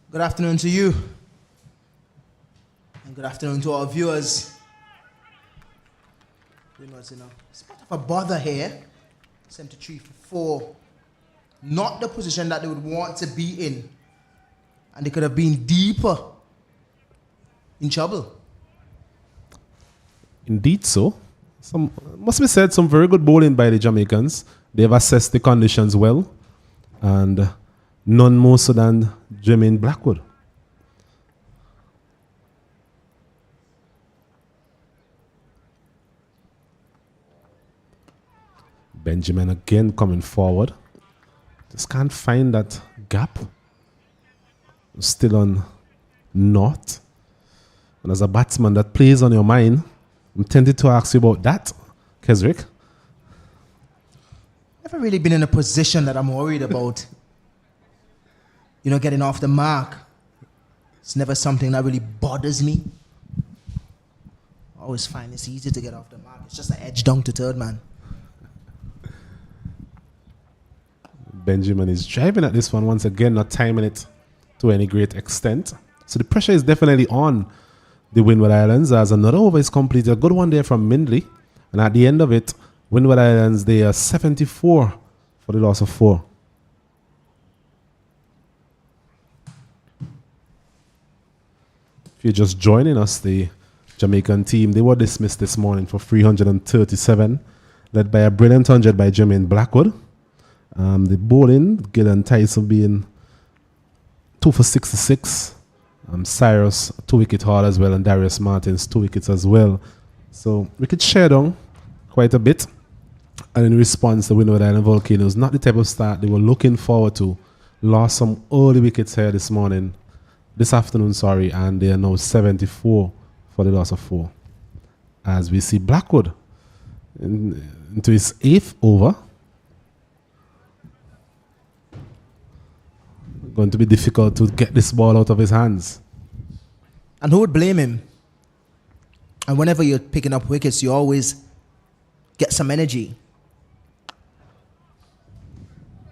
Good afternoon to you. And good afternoon to our viewers. It's a bit of a bother here. 73 for 4. Not the position that they would want to be in. And they could have been deeper in trouble. Indeed so. Must be said, some very good bowling by the Jamaicans. They've assessed the conditions well. And none more so than Jermaine Blackwood. Benjamin again coming forward. Just can't find that gap. Still on naught. And as a batsman that plays on your mind, I'm tempted to ask you about that, Kesrick. Never really been in a position that I'm worried about. Getting off the mark. It's never something that really bothers me. I always find it's easy to get off the mark. It's just an edge down to third man. Benjamin is driving at this one once again, not timing it to any great extent. So the pressure is definitely on the Windward Islands as another over is completed. A good one there from Mindley. And at the end of it, Windward Islands, they are 74 for the loss of 4. If you're just joining us, the Jamaican team, they were dismissed this morning for 337, led by a brilliant 100 by Jermaine Blackwood. The bowling, Gillen Tyson being 2 for 66. Cyrus, 2 wicket haul as well, and Darius Martins, 2 wickets as well. So we could share down quite a bit. And in response, the Windward Island Volcanoes, not the type of start they were looking forward to. Lost some early wickets here this afternoon, and they are now 74 for the loss of 4. As we see Blackwood into his 8th over. Going to be difficult to get this ball out of his hands. And who would blame him? And whenever you're picking up wickets, you always get some energy.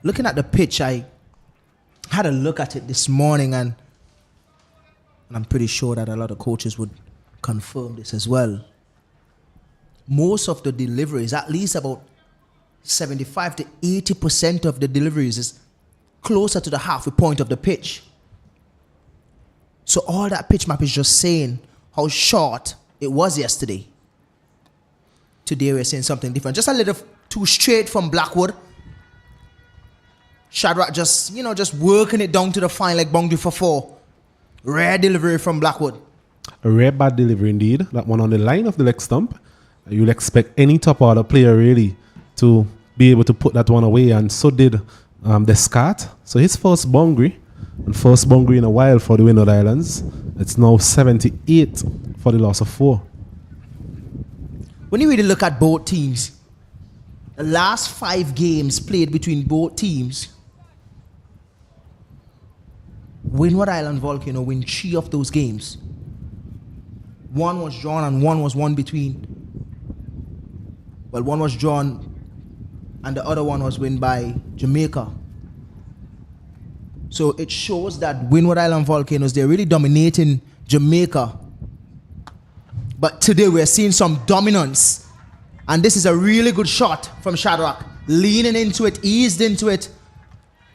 Looking at the pitch, I had a look at it this morning, and I'm pretty sure that a lot of coaches would confirm this as well. Most of the deliveries, at least about 75 to 80% of the deliveries is closer to the halfway point of the pitch. So all that pitch map is just saying how short it was yesterday. Today we're saying something different. Just a little too straight from Blackwood. Shadrach just working it down to the fine leg boundary for 4. Rare delivery from Blackwood. A rare bad delivery indeed. That one on the line of the leg stump. You'll expect any top order player really to be able to put that one away, and so did Descartes. So his first boundary, and first boundary in a while for the Windward Islands. It's now 78 for the loss of 4. When you really look at both teams, the last 5 games played between both teams, Windward Island Volcano win 3 of those games. 1 was drawn and 1 was won between. Well, 1 was drawn and the other one was won by Jamaica. So it shows that Windward Island Volcanoes, they're really dominating Jamaica. But today we're seeing some dominance. And this is a really good shot from Shadrach. Leaning into it, eased into it,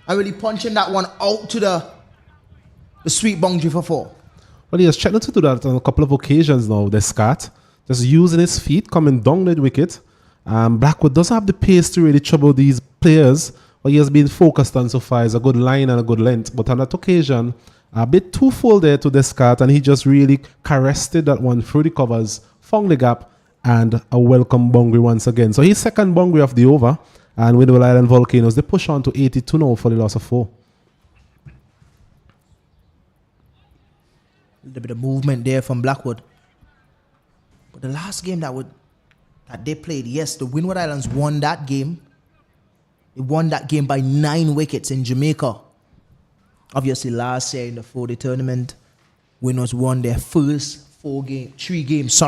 and really punching that one out to the sweet boundary for 4. Well, he has tried to do that on a couple of occasions now, Descartes. Just using his feet, coming down the wicket, Blackwood doesn't have the pace to really trouble these players. What he has been focused on so far is a good line and a good length. But on that occasion, a bit too full there to Descartes, and he just really caressed that one through the covers, found the gap, and a welcome boundary once again. So his second boundary of the over, and Windward Island Volcanoes, they push on to 82 now for the loss of 4. A little bit of movement there from Blackwood. But the last game that they played, yes, the Windward Islands won that game. They won that game by 9 wickets in Jamaica. Obviously, last year in the 4-day tournament, Windows won their first 3 games,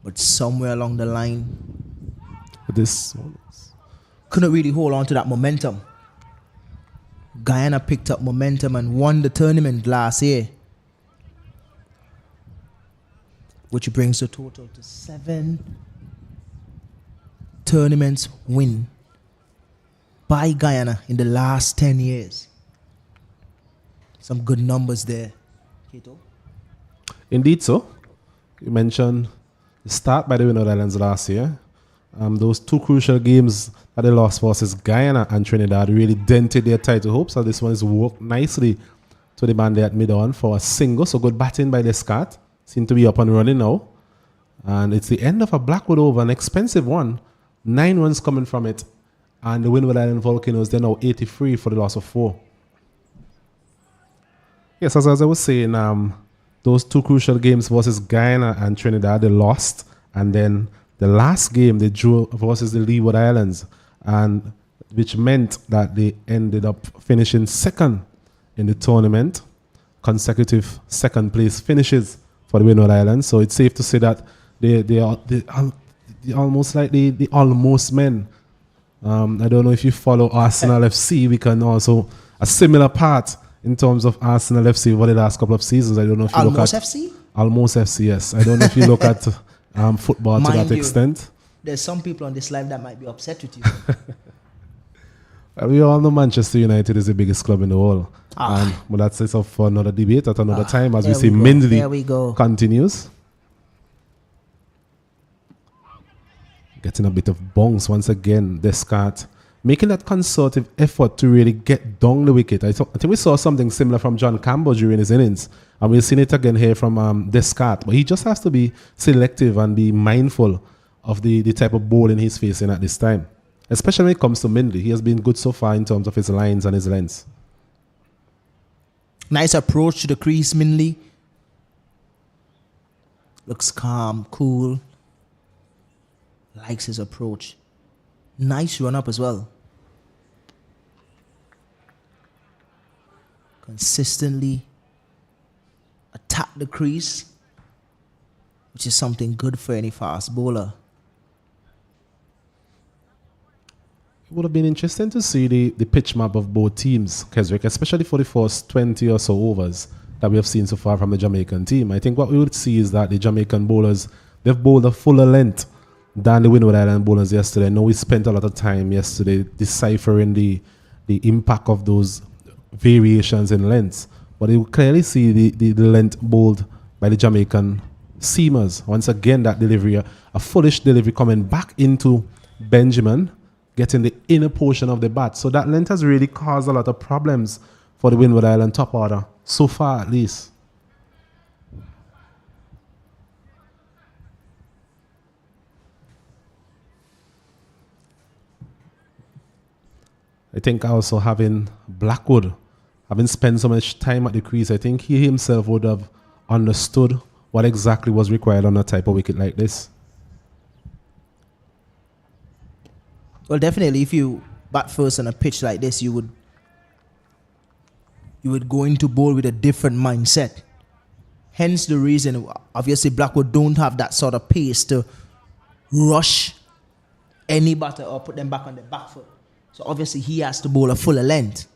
But somewhere along the line, This couldn't really hold on to that momentum. Guyana picked up momentum and won the tournament last year, which brings the total to 7 tournaments win by Guyana in the last 10 years. Some good numbers there, Kato. Indeed so. You mentioned the start by the Windward Islands last year. Those 2 crucial games that they lost versus Guyana and Trinidad really dented their title hopes. So this one has worked nicely to the band at mid-on for a single. So good batting by Descartes. Seem to be up and running now. And it's the end of a Blackwood over, an expensive one. 9 runs coming from it. And the Windward Island Volcanoes, they're now 83 for the loss of 4. Yes, as I was saying, those 2 crucial games versus Guyana and Trinidad, they lost. And then the last game, they drew versus the Leeward Islands, and which meant that they ended up finishing second in the tournament, consecutive second place finishes for the Windward Islands. So it's safe to say that they are almost like the almost men. I don't know if you follow Arsenal FC. We can also a similar part in terms of Arsenal FC over the last couple of seasons. I don't know if you Almost look at FC? Almost FC, yes. I don't know if you look at football to Mind that you, extent. There's some people on this live that might be upset with you. We all know Manchester United is the biggest club in the world. But that's it for another debate at another time as we see Mindley continues. Getting a bit of bounce once again. Descartes making that concerted effort to really get down the wicket. I think we saw something similar from John Campbell during his innings. And we've seen it again here from Descartes. But he just has to be selective and be mindful of the type of bowling he's facing at this time. Especially when it comes to Mindley. He has been good so far in terms of his lines and his lengths. Nice approach to the crease, Mindley. Looks calm, cool. Likes his approach. Nice run up as well. Consistently attack the crease, which is something good for any fast bowler. It would have been interesting to see the pitch map of both teams, Keswick, especially for the first 20 or so overs that we have seen so far from the Jamaican team. I think what we would see is that the Jamaican bowlers, they've bowled a fuller length than the Windward Island bowlers yesterday. I know we spent a lot of time yesterday deciphering the impact of those variations in lengths, but you clearly see the length bowled by the Jamaican seamers. Once again, that delivery, a foolish delivery coming back into Benjamin, getting the inner portion of the bat. So that length has really caused a lot of problems for the Windward Island top order, so far at least. I think also having Blackwood, having spent so much time at the crease, I think he himself would have understood what exactly was required on a type of wicket like this. Well, definitely, if you bat first on a pitch like this, you would go into bowl with a different mindset. Hence the reason, obviously, Blackwood don't have that sort of pace to rush any batter or put them back on the back foot. So obviously he has to bowl a fuller length.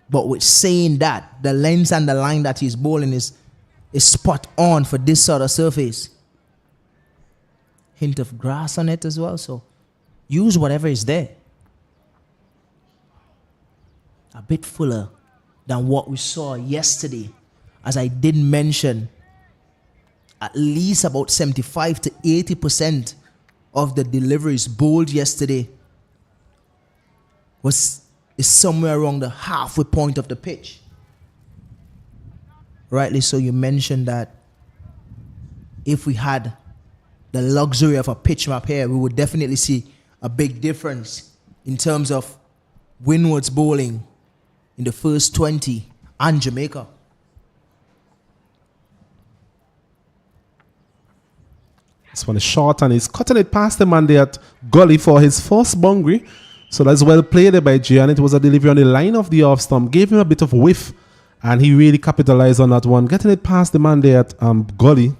But with saying that, the length and the line that he's bowling is spot on for this sort of surface. Hint of grass on it as well. So use whatever is there. A bit fuller than what we saw yesterday. As I did mention, at least about 75 to 80% of the deliveries bowled yesterday is somewhere around the halfway point of the pitch. Rightly so, you mentioned that if we had the luxury of a pitch map here, we would definitely see a big difference in terms of Windward's bowling in the first 20 and Jamaica. This one is short and he's cutting it past the man there at gully for his first boundary. So that's well played there by Jay, and it was a delivery on the line of the off stump. Gave him a bit of whiff, and he really capitalized on that one, getting it past the man there at gully.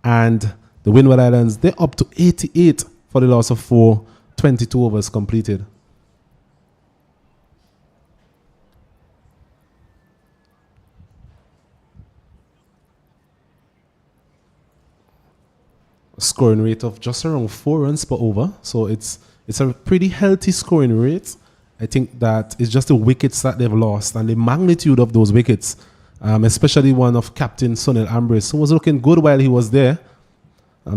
And the Windward Islands, they're up to 88 for the loss of 4, 22 overs completed. A scoring rate of just around 4 runs per over. So it's a pretty healthy scoring rate. I think that it's just the wickets that they've lost and the magnitude of those wickets, especially one of Captain Sunil Ambrose, who was looking good while he was there,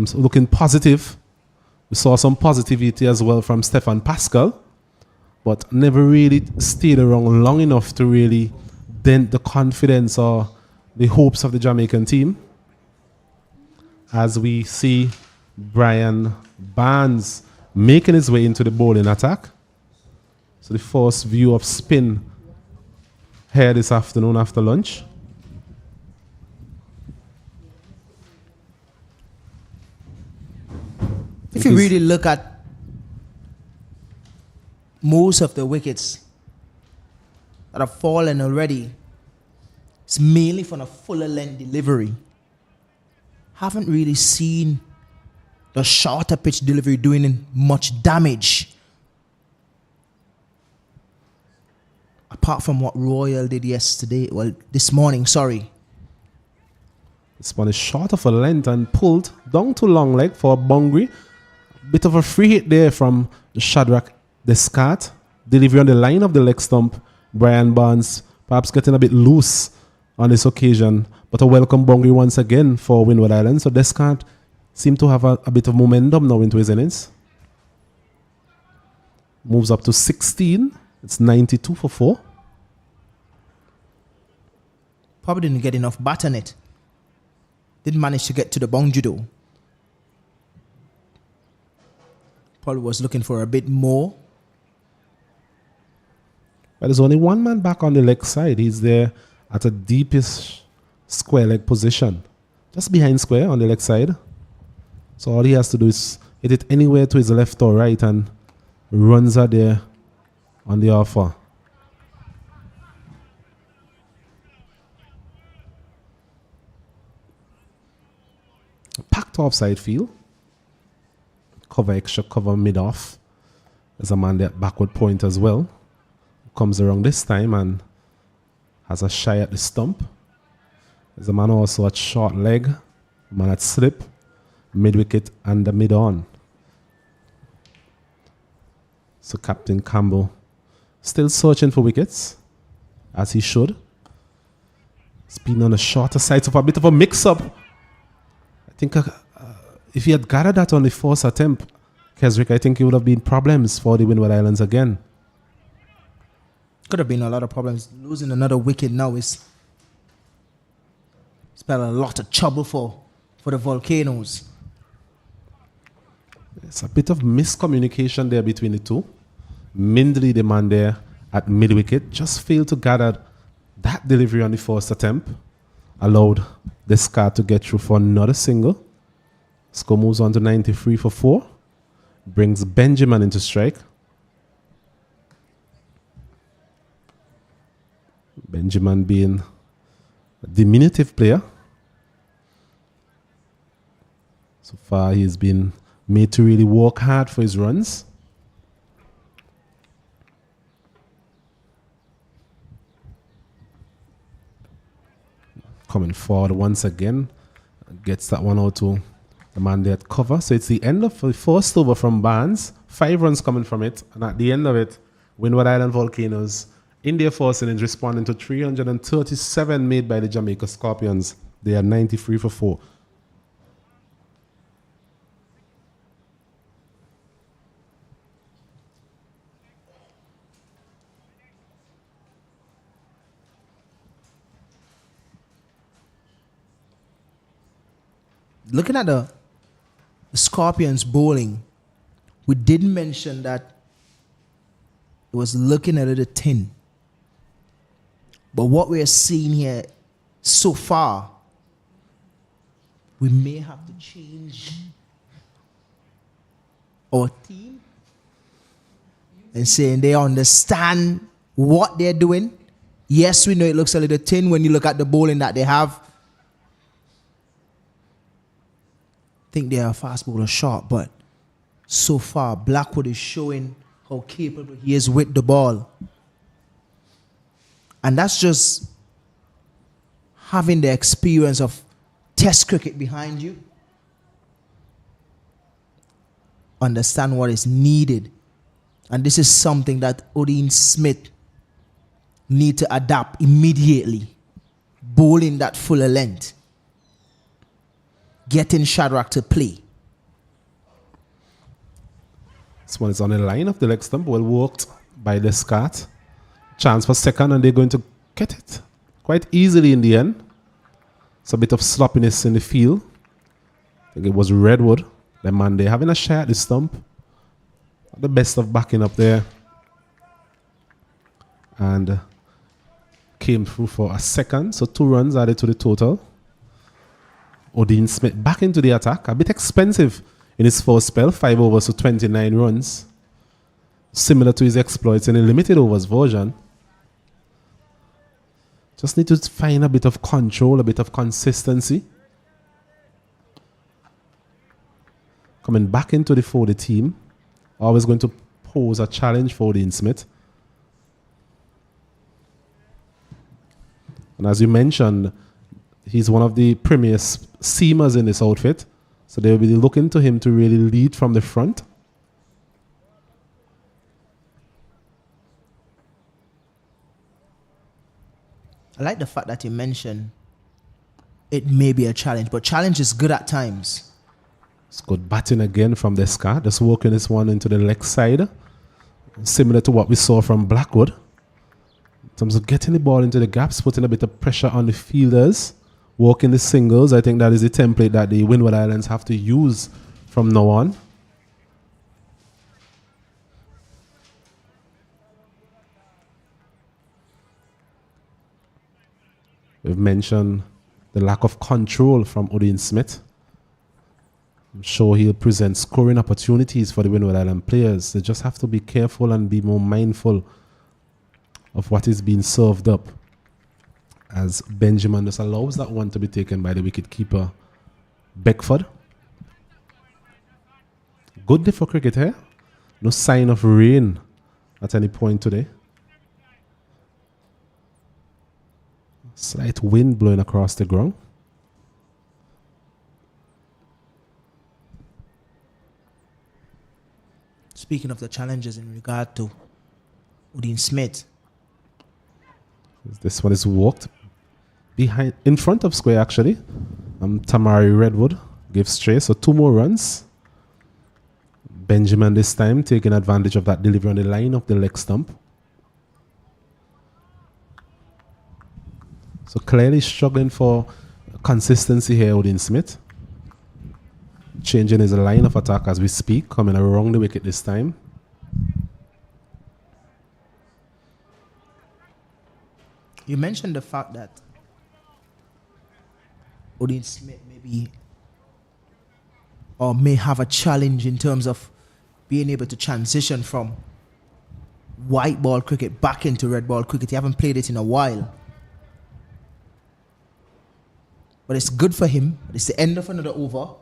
so looking positive. We saw some positivity as well from Stefan Pascal, but never really stayed around long enough to really dent the confidence or the hopes of the Jamaican team. As we see Brian Barnes making his way into the bowling attack. So the first view of spin here this afternoon after lunch. If you really look at most of the wickets that have fallen already, it's mainly from a fuller length delivery. Haven't really seen the shorter pitch delivery doing much damage. Apart from what Royal did yesterday, well, this morning, sorry. This one is short of a length and pulled down to long leg for a boundary. Bit of a free hit there from Shadrach Descartes. Delivery on the line of the leg stump. Brian Barnes perhaps getting a bit loose on this occasion, but a welcome boundary once again for Windward Islands. So Descartes seemed to have a bit of momentum now into his innings. Moves up to 16. It's 92 for 4. Probably didn't get enough bat on it. Didn't manage to get to the boundary though. Probably was looking for a bit more. But there's only one man back on the leg side. He's there at a deepest square leg position. Just behind square on the leg side. So all he has to do is hit it anywhere to his left or right, and runs are there on the offer. Packed offside field. Cover extra, cover mid-off. There's a man there at backward point as well. Comes around this time and has a shy at the stump. There's a man also at short leg. A man at slip. Mid-wicket and the mid-on. So Captain Campbell still searching for wickets, as he should. It's been on the shorter side, so for a bit of a mix-up. I think if he had gathered that on the first attempt, Keswick, I think it would have been problems for the Windward Islands again. Could have been a lot of problems. Losing another wicket now is spell a lot of trouble for the Volcanoes. It's a bit of miscommunication there between the two. Mindley, the man there at mid-wicket, just failed to gather that delivery on the first attempt. Allowed Descartes to get through for another single. Score moves on to 93 for 4. Brings Benjamin into strike. Benjamin being a diminutive player. So far he's been made to really work hard for his runs. Coming forward once again. Gets that one out to the man there at cover. So it's the end of the first over from Barnes. 5 runs coming from it. And at the end of it, Windward Island Volcanoes in their first innings responding to 337 made by the Jamaica Scorpions. They are 93 for 4. looking at the Scorpions bowling, we did mention that it was looking a little thin. But what we're seeing here so far, we may have to change our team and saying they understand what they're doing. Yes, we know it looks a little thin when you look at the bowling that they have. I think they are a fast bowler shot, but so far Blackwood is showing how capable he is with the ball. And that's just having the experience of Test cricket behind you. Understand what is needed. And this is something that Odean Smith need to adapt immediately. Bowling that fuller length. Getting Shadrach to play. This one is on the line of the leg stump. Well worked by the Descartes. Chance for second, and they're going to get it quite easily in the end. It's a bit of sloppiness in the field. I think it was Redwood, the man there, having a shot at the stump. Not the best of backing up there. And came through for a second. So 2 runs added to the total. Odean Smith back into the attack. A bit expensive in his first spell. 5 overs to 29 runs. Similar to his exploits in the limited overs version. Just need to find a bit of control, a bit of consistency. Coming back into the 40 team. Always going to pose a challenge for Odean Smith. And as you mentioned, he's one of the premier seamers in this outfit. So they will be looking to him to really lead from the front. I like the fact that you mentioned it may be a challenge, but challenge is good at times. It's good batting again from Descartes. Just working this one into the leg side. Similar to what we saw from Blackwood. In terms of getting the ball into the gaps, putting a bit of pressure on the fielders. Working the singles. I think that is the template that the Windward Islands have to use from now on. We've mentioned the lack of control from Odean Smith. I'm sure he'll present scoring opportunities for the Windward Island players. They just have to be careful and be more mindful of what is being served up, as Benjamin just allows that one to be taken by the wicketkeeper Beckford. Good day for cricket here. No sign of rain at any point today. Slight wind blowing across the ground. Speaking of the challenges in regard to Odean Smith. This one is walked behind, in front of square actually. Tamari Redwood gives chase, so 2 more runs. Benjamin this time taking advantage of that delivery on the line of the leg stump. So clearly struggling for consistency here, Odean Smith. Changing his line of attack as we speak, coming around the wicket this time. You mentioned the fact that Odean Smith may have a challenge in terms of being able to transition from white ball cricket back into red ball cricket. He haven't played it in a while. But it's good for him. It's the end of another over.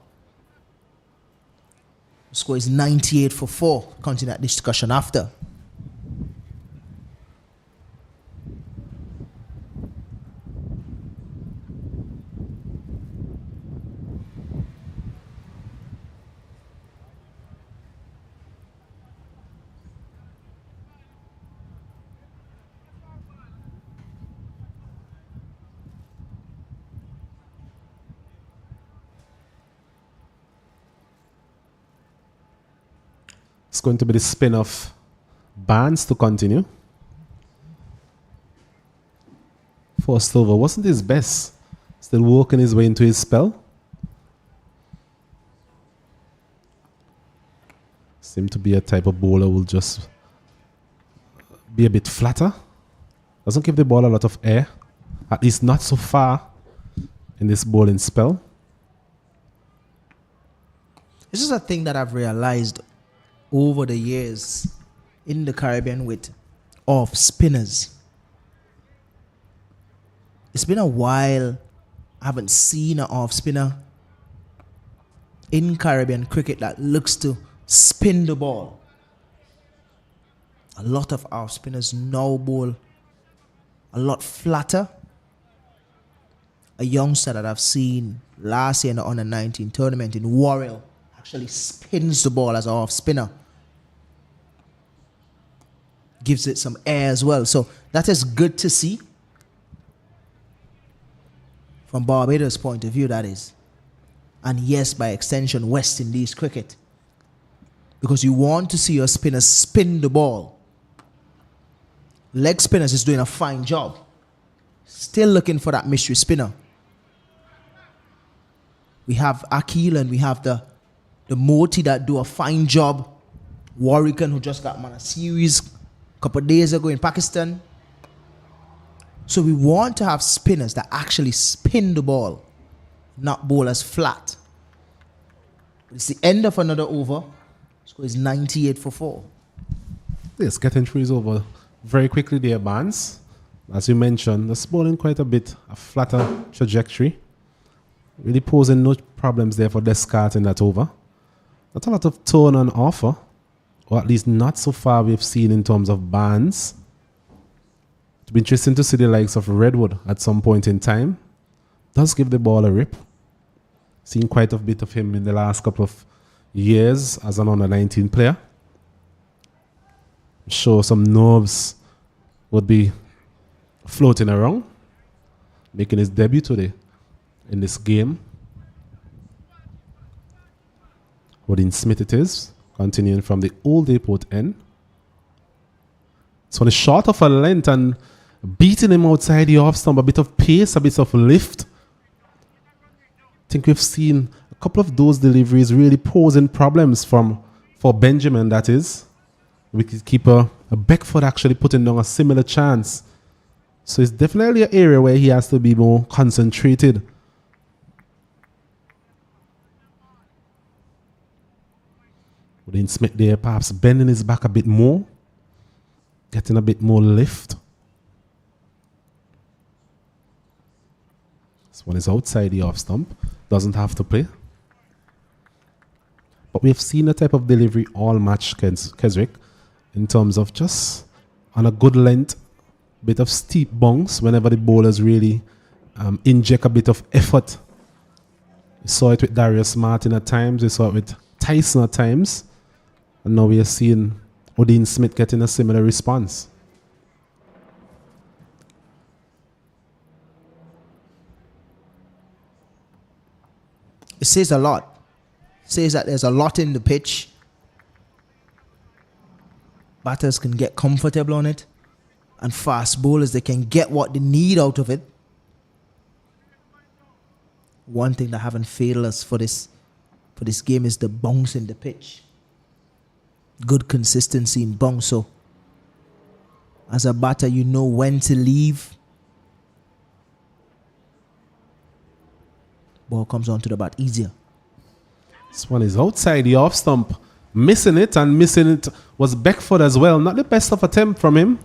The score is 98 for 4. Continue that discussion after. It's going to be the spin of Barnes to continue. First over wasn't his best. Still working his way into his spell. Seem to be a type of bowler who will just be a bit flatter. Doesn't give the ball a lot of air. At least not so far in this bowling spell. This is a thing that I've realized over the years in the Caribbean with off spinners. It's been a while I haven't seen an off spinner in Caribbean cricket that looks to spin the ball. A lot of off spinners now bowl a lot flatter. A youngster that I've seen last year in the under-19 tournament in Warrell actually spins the ball as an off spinner. Gives it some air as well. So that is good to see. From Barbados' point of view, that is. And yes, by extension, West Indies cricket. Because you want to see your spinners spin the ball. Leg spinners is doing a fine job. Still looking for that mystery spinner. We have Akil and we have the Moti that do a fine job. Warwican, who just got man a series a couple of days ago in Pakistan. So we want to have spinners that actually spin the ball, not bowlers flat. It's the end of another over. Score is 98 for 4. Yes, getting through his over very quickly there, Barnes. As you mentioned, the bowling quite a bit, a flatter trajectory. Really posing no problems there for Descartes in that over. Not a lot of tone on offer, or at least not so far we've seen in terms of Barnes. It'll be interesting to see the likes of Redwood at some point in time. Does give the ball a rip. Seen quite a bit of him in the last couple of years as an under-19 player. Sure, some nerves would be floating around, making his debut today in this game. Woodin Smith it is, continuing from the Old Airport end. So on the short of a length and beating him outside the off stump, a bit of pace, a bit of lift. I think we've seen a couple of those deliveries really posing problems for Benjamin, that is. Wicketkeeper Beckford actually putting down a similar chance. So it's definitely an area where he has to be more concentrated. Woodin Smith there perhaps bending his back a bit more, getting a bit more lift. This one is outside the off stump, doesn't have to play. But we've seen a type of delivery all match, Keswick, in terms of just on a good length, bit of steep bunks whenever the bowlers really inject a bit of effort. We saw it with Darius Martin at times, we saw it with Tyson at times, and now we are seeing Woodin Smith getting a similar response. It says a lot. It says that there's a lot in the pitch. Batters can get comfortable on it, and fast bowlers, they can get what they need out of it. One thing that haven't failed us for this game is the bounce in the pitch. Good consistency in bounce. So as a batter, you know when to leave. Ball comes onto the bat easier. This one is outside the off stump. Missing it, and missing it was Beckford as well. Not the best of attempt from him.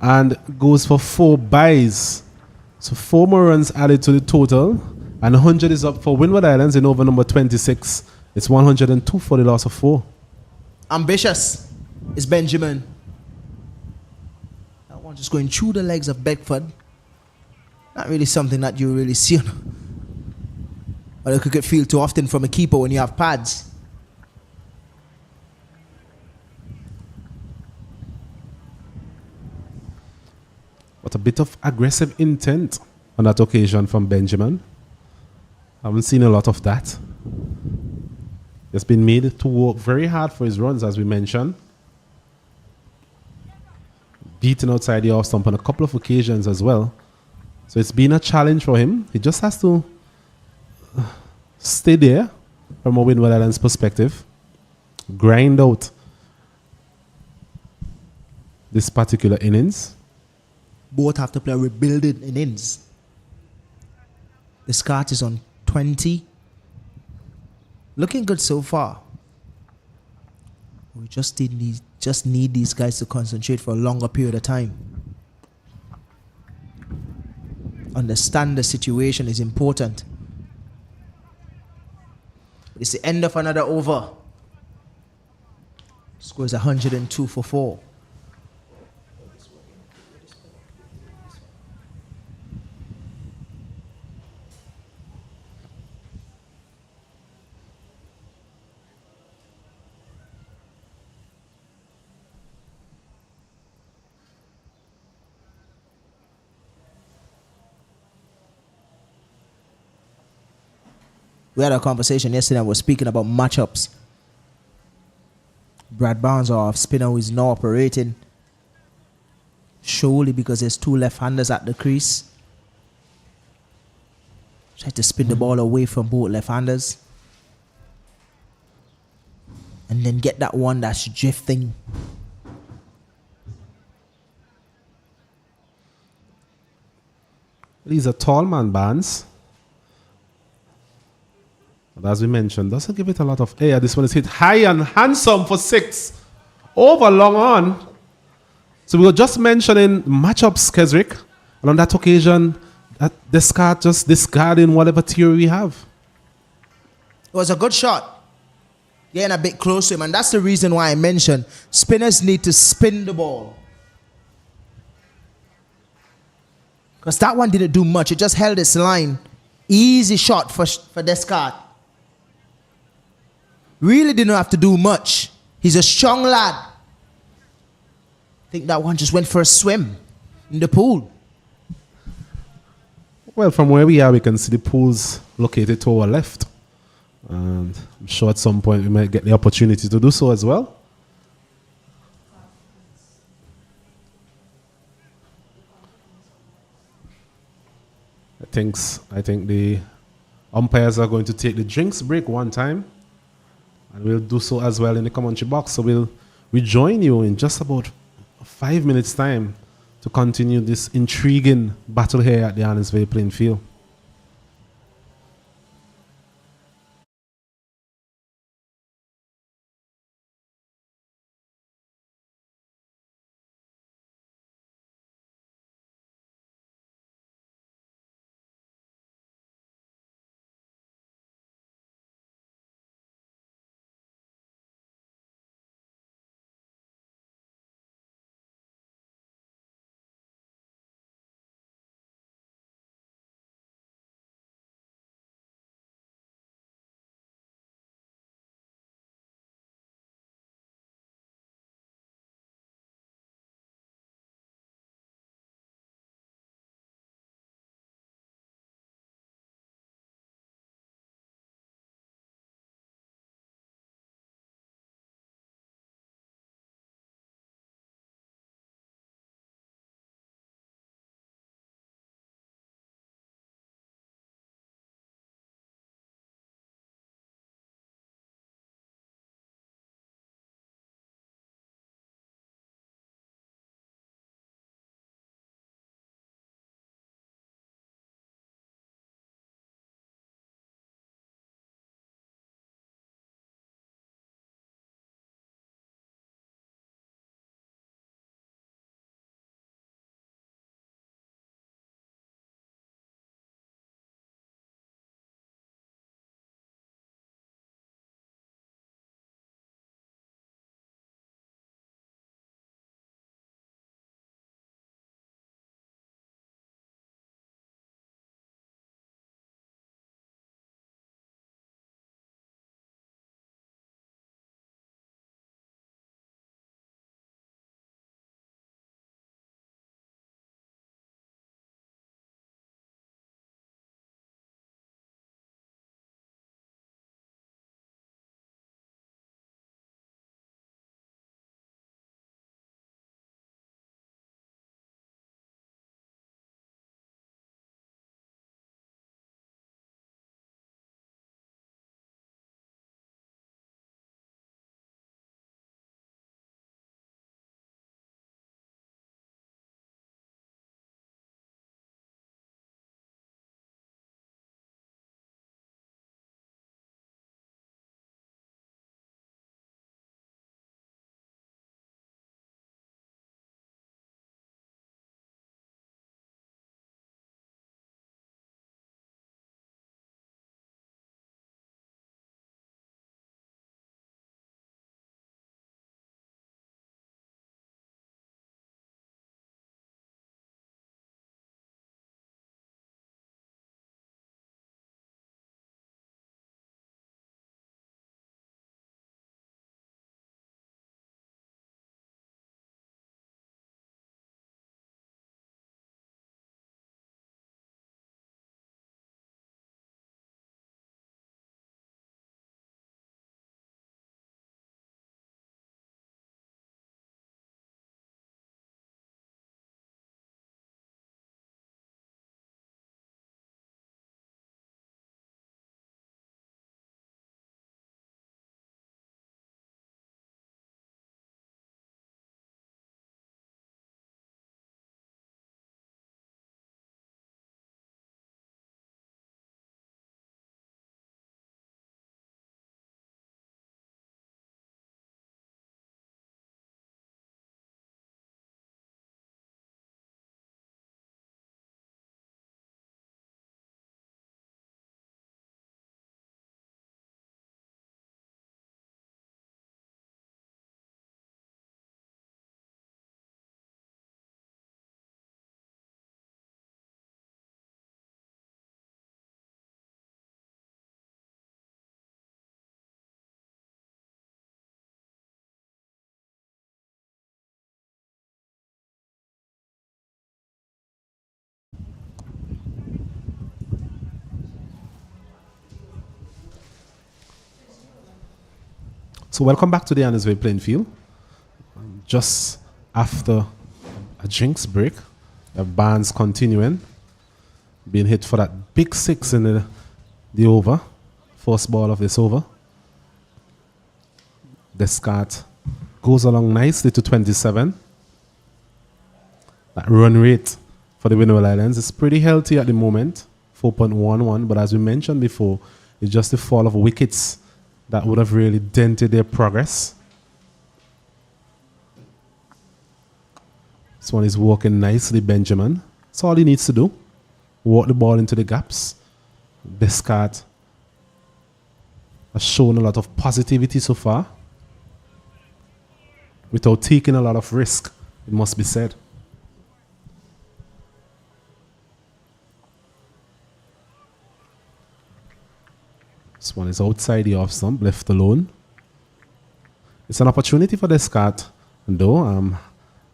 And goes for 4 byes. So 4 more runs added to the total. And 100 is up for Windward Islands in over number 26. It's 102 for the loss of 4. Ambitious is Benjamin. That one just going through the legs of Beckford. Not really something that you really see on a cricket field too often from a keeper when you have pads. But a bit of aggressive intent on that occasion from Benjamin. I haven't seen a lot of that. He's been made to work very hard for his runs, as we mentioned. Beaten outside the off stump on a couple of occasions as well. So it's been a challenge for him. He just has to stay there from a Windward Islands perspective. grind out this particular innings. Both have to play rebuilding innings. The Scott is on 20. Looking good so far. We just need these guys to concentrate for a longer period of time. Understand the situation is important. It's the end of another over. Score is 102 for 4. We had a conversation yesterday and we're speaking about matchups. Brad Barnes, our spinner, who is now operating surely because there's two left-handers at the crease. Try to spin the ball away from both left-handers. And then get that one that's drifting. He's a tall man, Barnes. But as we mentioned, doesn't give it a lot of air. This one is hit high and handsome for 6. Over long on. So we were just mentioning matchups, Kesrick. And on that occasion, that Descartes just discarding whatever theory we have. It was a good shot. Getting a bit close to him. And that's the reason why I mentioned spinners need to spin the ball. Because that one didn't do much. It just held its line. Easy shot for Descartes. Really didn't have to do much. He's a strong lad. I think that one just went for a swim in the pool. Well, from where we are, we can see the pools located to our left. And I'm sure at some point we might get the opportunity to do so as well. I think the umpires are going to take the drinks break one time. And we'll do so as well in the commentary box. So we'll rejoin you in just about 5 minutes' time to continue this intriguing battle here at the Arnoldsville playing field. So welcome back to the Annisway playing field. Just after a drinks break, the band's continuing. Being hit for that big 6 in the over. First ball of this over. Descartes goes along nicely to 27. That run rate for the Windward Islands is pretty healthy at the moment, 4.11. But as we mentioned before, it's just the fall of wickets that would have really dented their progress. This one is working nicely, Benjamin. That's all he needs to do. Walk the ball into the gaps. Descartes has shown a lot of positivity so far, without taking a lot of risk, it must be said. This one is outside the off stump, left alone. It's an opportunity for Descartes, though,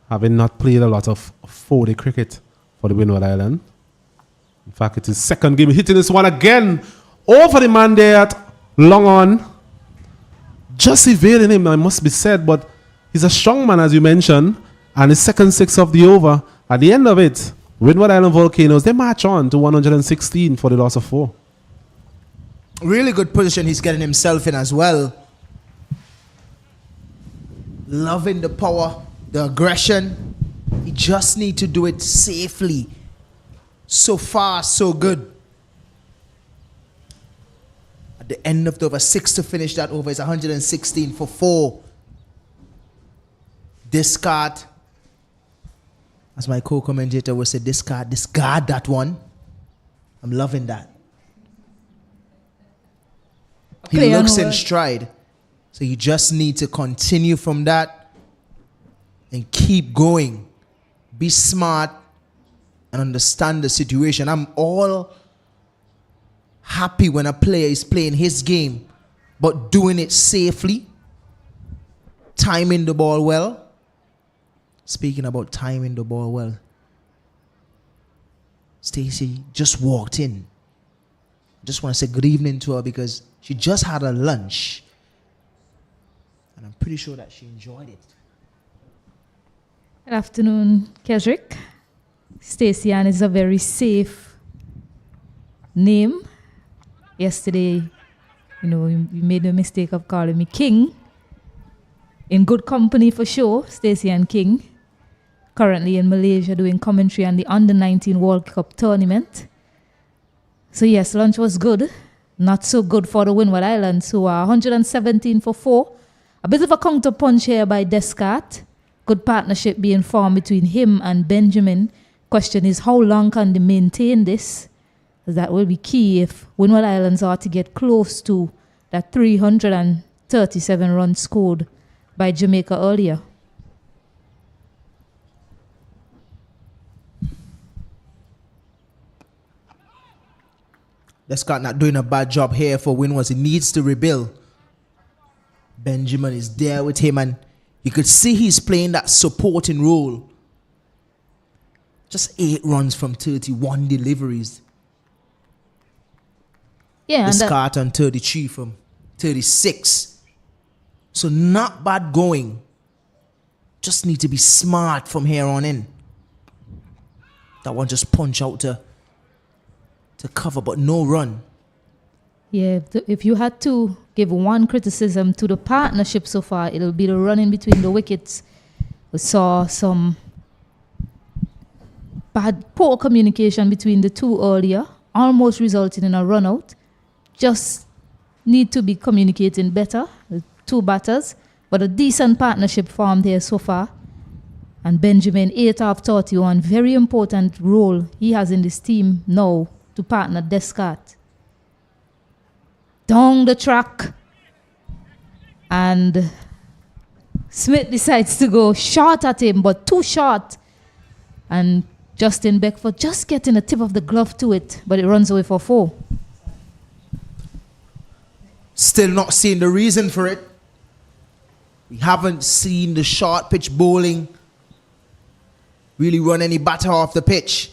having not played a lot of 4-day cricket for the Windward Island. In fact, it is second game, hitting this one again over the man there at long on. Just evading him, it must be said, but he's a strong man, as you mentioned, and his second 6 of the over. At the end of it, Windward Island Volcanoes, they march on to 116 for the loss of 4. Really good position he's getting himself in as well. Loving the power, the aggression. He just need to do it safely. So far, so good. At the end of the over, 6 to finish that over is 116 for 4. Discard. As my co-commentator would say, discard that one. I'm loving that. He looks in stride. So you just need to continue from that and keep going. Be smart and understand the situation. I'm all happy when a player is playing his game, but doing it safely, timing the ball well. Speaking about timing the ball well, Stacey just walked in. Just want to say good evening to her because she just had a lunch. And I'm pretty sure that she enjoyed it. Good afternoon, Kesrick. Stacey Ann is a very safe name. Yesterday, you made the mistake of calling me King. In good company for sure, Stacey Ann King. Currently in Malaysia doing commentary on the Under-19 World Cup tournament. So yes, lunch was good. Not so good for the Windward Islands, who are 117 for 4. A bit of a counter punch here by Descartes. Good partnership being formed between him and Benjamin. Question is, how long can they maintain this? That will be key if Windward Islands are to get close to that 337 runs scored by Jamaica earlier. Descartes not doing a bad job here for Windward. He needs to rebuild. Benjamin is there with him and you could see he's playing that supporting role. Just 8 runs from 31 deliveries. Yeah, Descartes on 33 from 36. So not bad going. Just need to be smart from here on in. That one just punch out to cover, but no run. Yeah, if you had to give one criticism to the partnership so far, it'll be the running between the wickets. We saw some poor communication between the two earlier, almost resulting in a run out. Just need to be communicating better, the two batters, but a decent partnership formed here so far. And Benjamin, 8 out of 31, very important role he has in this team now to partner Descartes. Down the track, and Smith decides to go short at him, but too short. And Justin Beckford just getting the tip of the glove to it, but it runs away for 4. Still not seeing the reason for it. We haven't seen the short pitch bowling really run any batter off the pitch.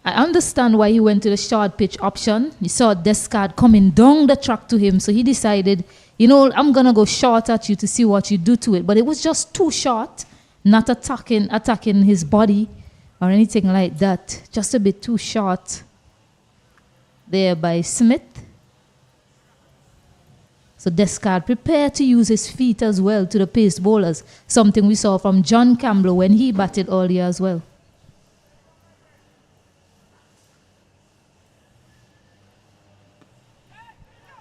I understand why he went to the short pitch option. He saw Descard coming down the track to him, so he decided, I'm going to go short at you to see what you do to it. But it was just too short, not attacking his body or anything like that. Just a bit too short there by Smith. So Descard prepared to use his feet as well to the pace bowlers, something we saw from John Campbell when he batted earlier as well.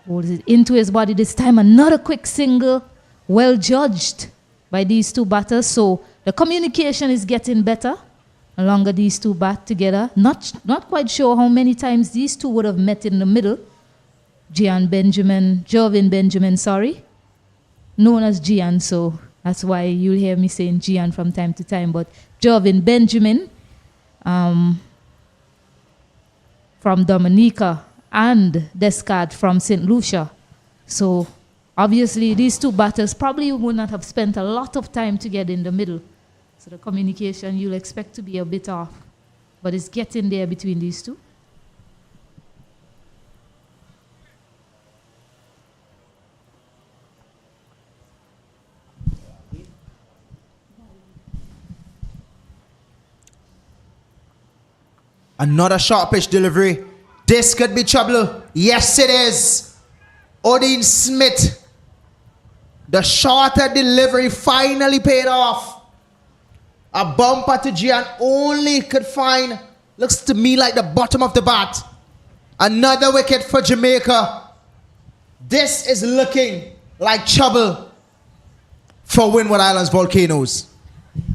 Holds it into his body this time. Another quick single. Well judged by these two batters. So the communication is getting better. The longer these two bat together. Not quite sure how many times these two would have met in the middle. Jervin Benjamin, known as Gian, so that's why you'll hear me saying Gian from time to time. But Jervin Benjamin from Dominica and Descard from St. Lucia. So obviously these two batters probably would not have spent a lot of time together in the middle. So the communication you'll expect to be a bit off. But it's getting there between these two. Another short pitch delivery. This could be trouble. Yes, it is. Odin Smith. The shorter delivery finally paid off. A bumper to Gian only could find, looks to me like the bottom of the bat. Another wicket for Jamaica. This is looking like trouble for Windward Islands Volcanoes.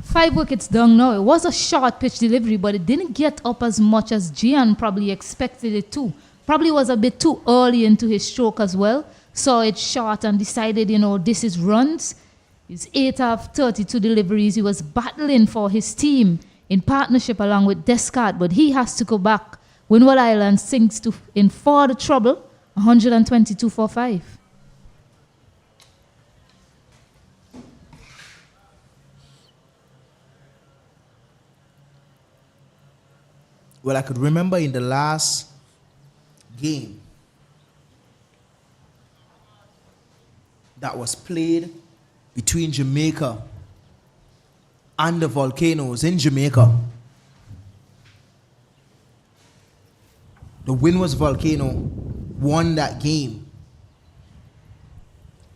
5 wickets down now. It was a short pitch delivery, but it didn't get up as much as Gian probably expected it to. Probably was a bit too early into his stroke as well. Saw it short and decided, this is runs. His 8 of 32 deliveries. He was battling for his team in partnership along with Descard, but he has to go back. Windward Islands sinks in for the trouble, 122 for 5. Well, I could remember in the last game that was played between Jamaica and the Volcanoes in Jamaica. The Windward Volcano won that game.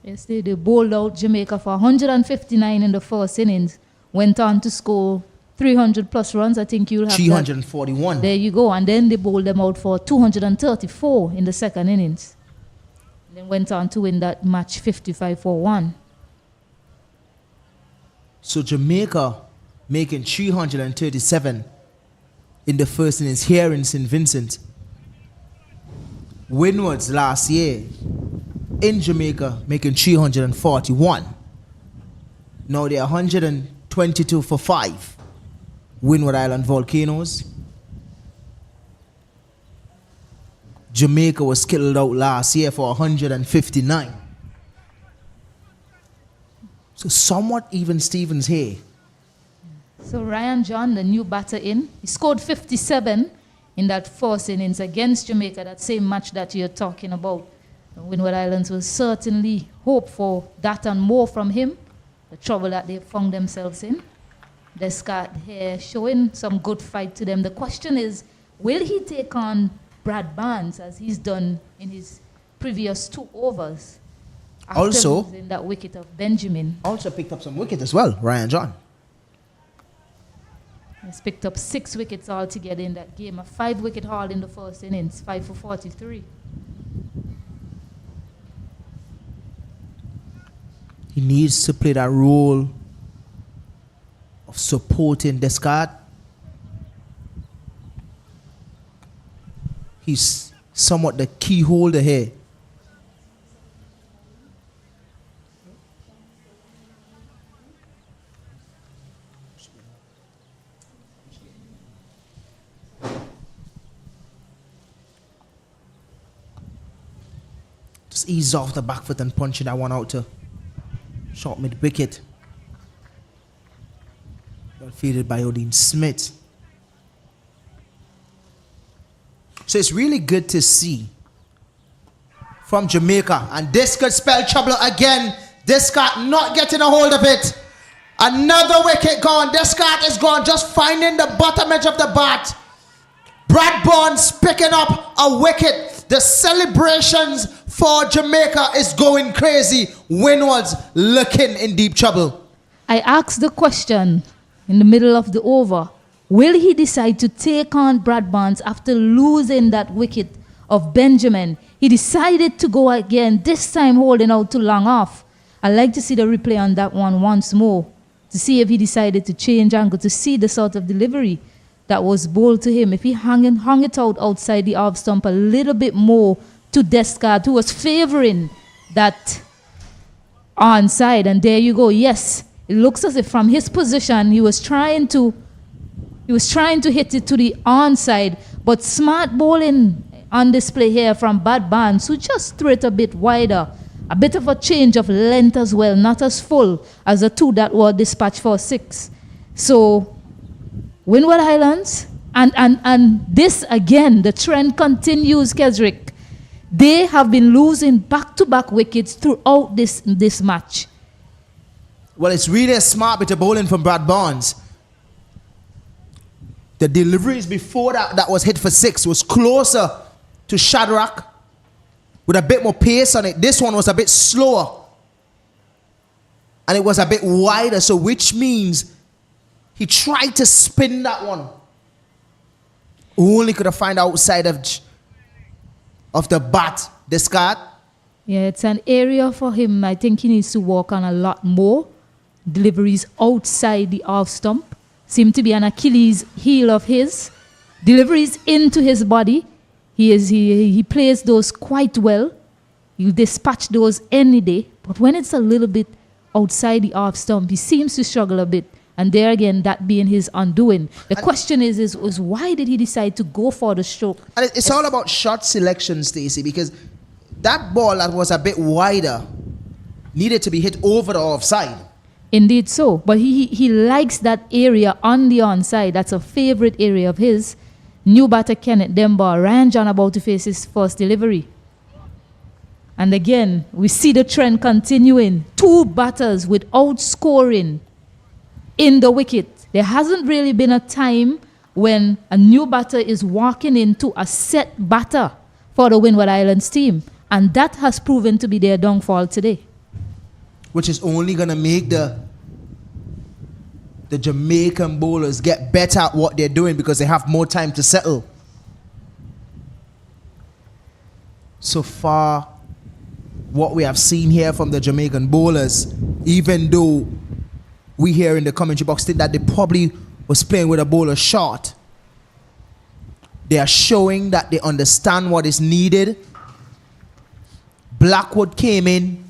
Yes, they bowled out Jamaica for 159 in the first innings. Went on to score 300 plus runs. I think you'll have 341. There you go. And then they bowled them out for 234 in the second innings. Then went on to win that match 55-1. So Jamaica making 337 in the first innings here in St. Vincent. Windward's last year in Jamaica making 341. Now they're 122 for 5. Windward Island Volcanoes. Jamaica was killed out last year for 159. So somewhat even Stevens here. So Ryan John, the new batter in, he scored 57 in that first innings against Jamaica, that same match that you're talking about. The Windward Islands will certainly hope for that and more from him, the trouble that they found themselves in. Descard here showing some good fight to them. The question is, will he take on Brad Barnes as he's done in his previous 2 overs? After Also, losing that wicket of Benjamin. Also picked up some wickets as well, Ryan John. He's picked up 6 wickets altogether in that game. A 5-wicket haul in the first innings, 5 for 43. He needs to play that role of supporting Descard. He's somewhat the key holder here. Just ease off the back foot and punching that one out to short mid wicket. Well fielded by Odin Smith. So it's really good to see from Jamaica. And this could spell trouble again. Descartes not getting a hold of it. Another wicket gone. Descartes is gone. Just finding the bottom edge of the bat. Brad Barnes picking up a wicket. The celebrations for Jamaica is going crazy. Windward's looking in deep trouble. I asked the question in the middle of the over. Will he decide to take on Brad Barnes after losing that wicket of Benjamin? He decided to go again, this time holding out too long off. I'd like to see the replay on that one once more to see if he decided to change angle, to see the sort of delivery that was bowled to him. If he hung it out outside the off stump a little bit more to Descartes, who was favoring that onside. And there you go. Yes, it looks as if from his position he was trying to hit it to the onside, but smart bowling on display here from Brad Barnes, who just threw it a bit wider. A bit of a change of length as well, not as full as the two that were dispatched for 6. So, Windward Islands, and this again, the trend continues, Kesrick. They have been losing back-to-back wickets throughout this match. Well, it's really a smart bit of bowling from Brad Barnes. The deliveries before that was hit for 6 was closer to Shadrach, with a bit more pace on it. This one was a bit slower. And it was a bit wider, so which means he tried to spin that one. Only could have found outside of the bat. Descartes. Yeah, it's an area for him. I think he needs to work on a lot more. Deliveries outside the off stump seem to be an Achilles heel of his. Deliveries into his body. He plays those quite well. You dispatch those any day. But when it's a little bit outside the off stump, he seems to struggle a bit. And there again, that being his undoing. The question is why did he decide to go for the stroke? And it's all about shot selection, Stacey, because that ball that was a bit wider needed to be hit over the offside. Indeed so. But he likes that area on the onside. That's a favorite area of his. New batter Kenneth Demba, Ryan John about to face his first delivery. And again, we see the trend continuing. 2 batters without scoring in the wicket. There hasn't really been a time when a new batter is walking into a set batter for the Windward Islands team. And that has proven to be their downfall today. Which is only going to make the Jamaican bowlers get better at what they're doing because they have more time to settle. So far, what we have seen here from the Jamaican bowlers, even though we here in the commentary box think that they probably was playing with a bowler short, they are showing that they understand what is needed. Blackwood came in,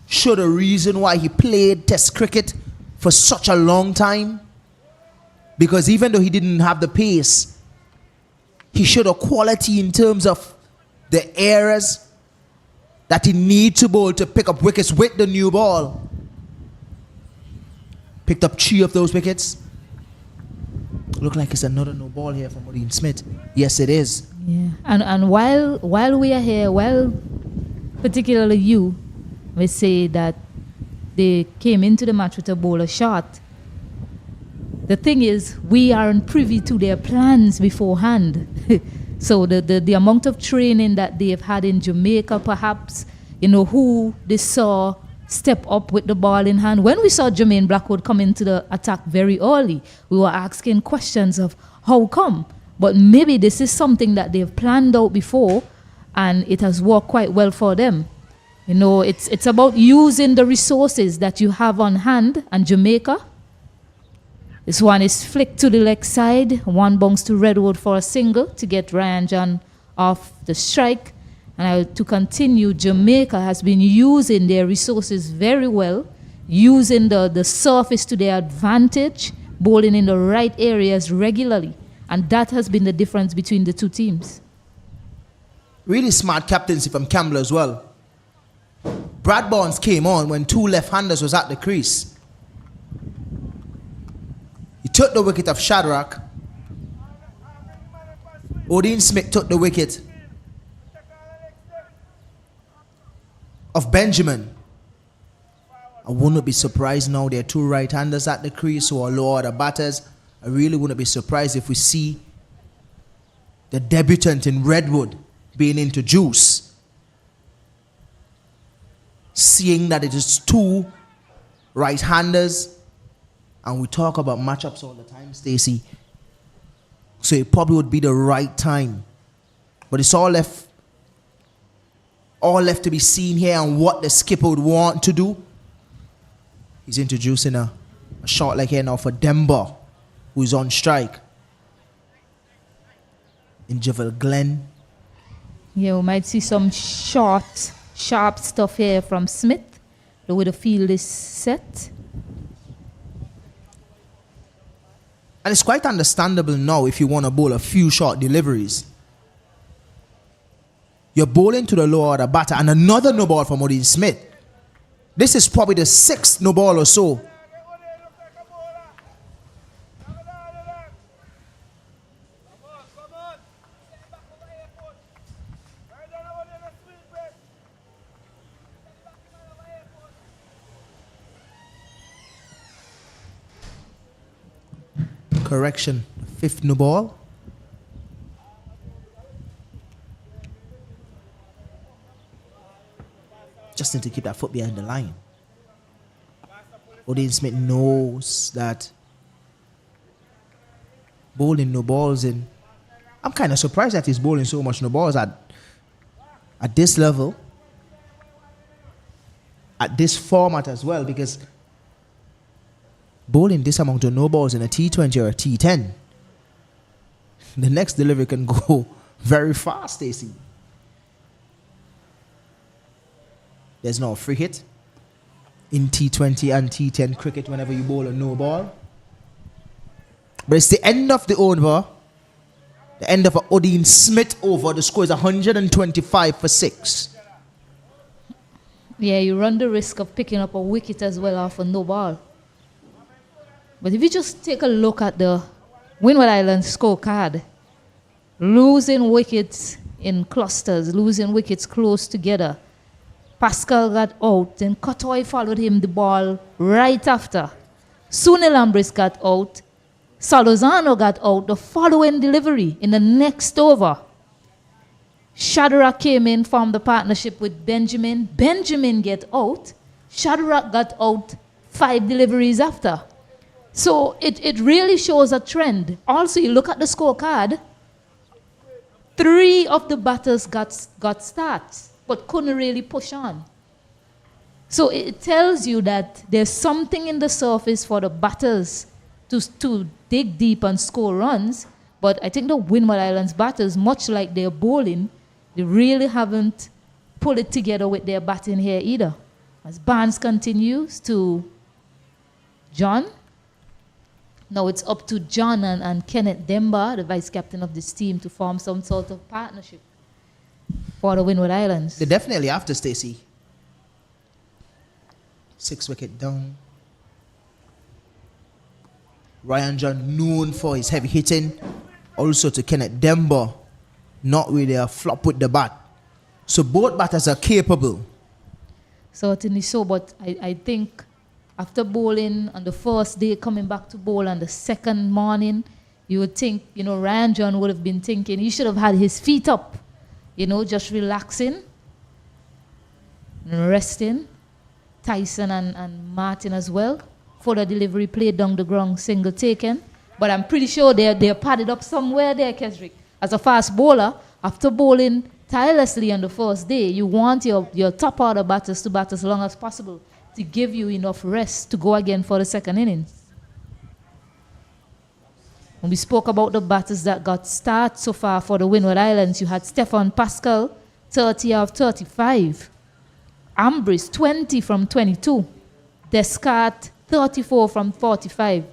showed a reason why he played Test cricket for such a long time, because even though he didn't have the pace, he showed a quality in terms of the areas that he needs to bowl to pick up wickets with the new ball. Picked up 3 of those wickets. Look like it's another no ball here from Odin Smith. Yes, it is. Yeah, and while we are here, particularly you, we say that they came into the match with a bowler shot. The thing is, we aren't privy to their plans beforehand. So the amount of training that they've had in Jamaica, perhaps, who they saw step up with the ball in hand. When we saw Jermaine Blackwood come into the attack very early, we were asking questions of how come? But maybe this is something that they've planned out before, and it has worked quite well for them. It's about using the resources that you have on hand. And Jamaica, this one is flicked to the leg side. One bounce to Redwood for a single to get Ryan John off the strike. And to continue, Jamaica has been using their resources very well, using the surface to their advantage, bowling in the right areas regularly. And that has been the difference between the two teams. Really smart captaincy from Campbell as well. Brad Barnes came on when 2 left-handers was at the crease. He took the wicket of Shadrach. Odin Smith took the wicket of Benjamin. I wouldn't be surprised now. There are two right-handers at the crease who are lower order batters. I really wouldn't be surprised if we see the debutant in Redwood being introduced. Seeing that it is two right-handers, and we talk about matchups all the time, Stacey. So it probably would be the right time. But it's all left to be seen here and what the skipper would want to do. He's introducing a shot like here now for Demba, who's on strike. In Javel Glen. Yeah, we might see some sharp stuff here from Smith, the way the field is set. And it's quite understandable now if you want to bowl a few short deliveries. You're bowling to the lower order batter and another no ball from Odin Smith. This is probably the sixth no ball or so. Correction, fifth no ball. Just need to keep that foot behind the line. Odin Smith knows that bowling no balls in. I'm kind of surprised that he's bowling so much no balls at this level, at this format as well, because bowling this amount of no balls in a T20 or a T10, the next delivery can go very fast, Stacey. There's no free hit in T20 and T10 cricket whenever you bowl a no ball. But it's the end of the over, the end of a Odin Smith over. The score is 125 for 6. Yeah, you run the risk of picking up a wicket as well off a no ball. But if you just take a look at the Windward Islands scorecard, losing wickets in clusters, losing wickets close together. Pascal got out, then Kotoy followed him the ball right after. Sunil Ambris got out. Salozano got out the following delivery in the next over. Shadrach came in, formed the partnership with Benjamin. Benjamin get out. Shadrach got out 5 deliveries after. So it really shows a trend. Also, you look at the scorecard, 3 of the batters got starts, but couldn't really push on. So it tells you that there's something in the surface for the batters to dig deep and score runs. But I think the Windward Islands batters, much like their bowling, they really haven't pulled it together with their batting here either. As Barnes continues to John. Now it's up to John and Kenneth Demba, the vice captain of this team, to form some sort of partnership for the Windward Islands. They definitely have to, Stacey. 6 wicket down. Ryan John known for his heavy hitting. Also to Kenneth Demba, not really a flop with the bat. So both batters are capable. Certainly so, but I think after bowling on the first day, coming back to bowl on the second morning, you would think, Ryan John would have been thinking he should have had his feet up, just relaxing and resting. Tyson and Martin as well. For the delivery played down the ground, single taken. But I'm pretty sure they're padded up somewhere there, Kesrick. As a fast bowler, after bowling tirelessly on the first day, you want your top order batters to bat as long as possible to give you enough rest to go again for the second innings. When we spoke about the batters that got start so far for the Windward Islands, you had Stefan Pascal, 30 out of 35. Ambris, 20 from 22. Descartes, 34 from 45.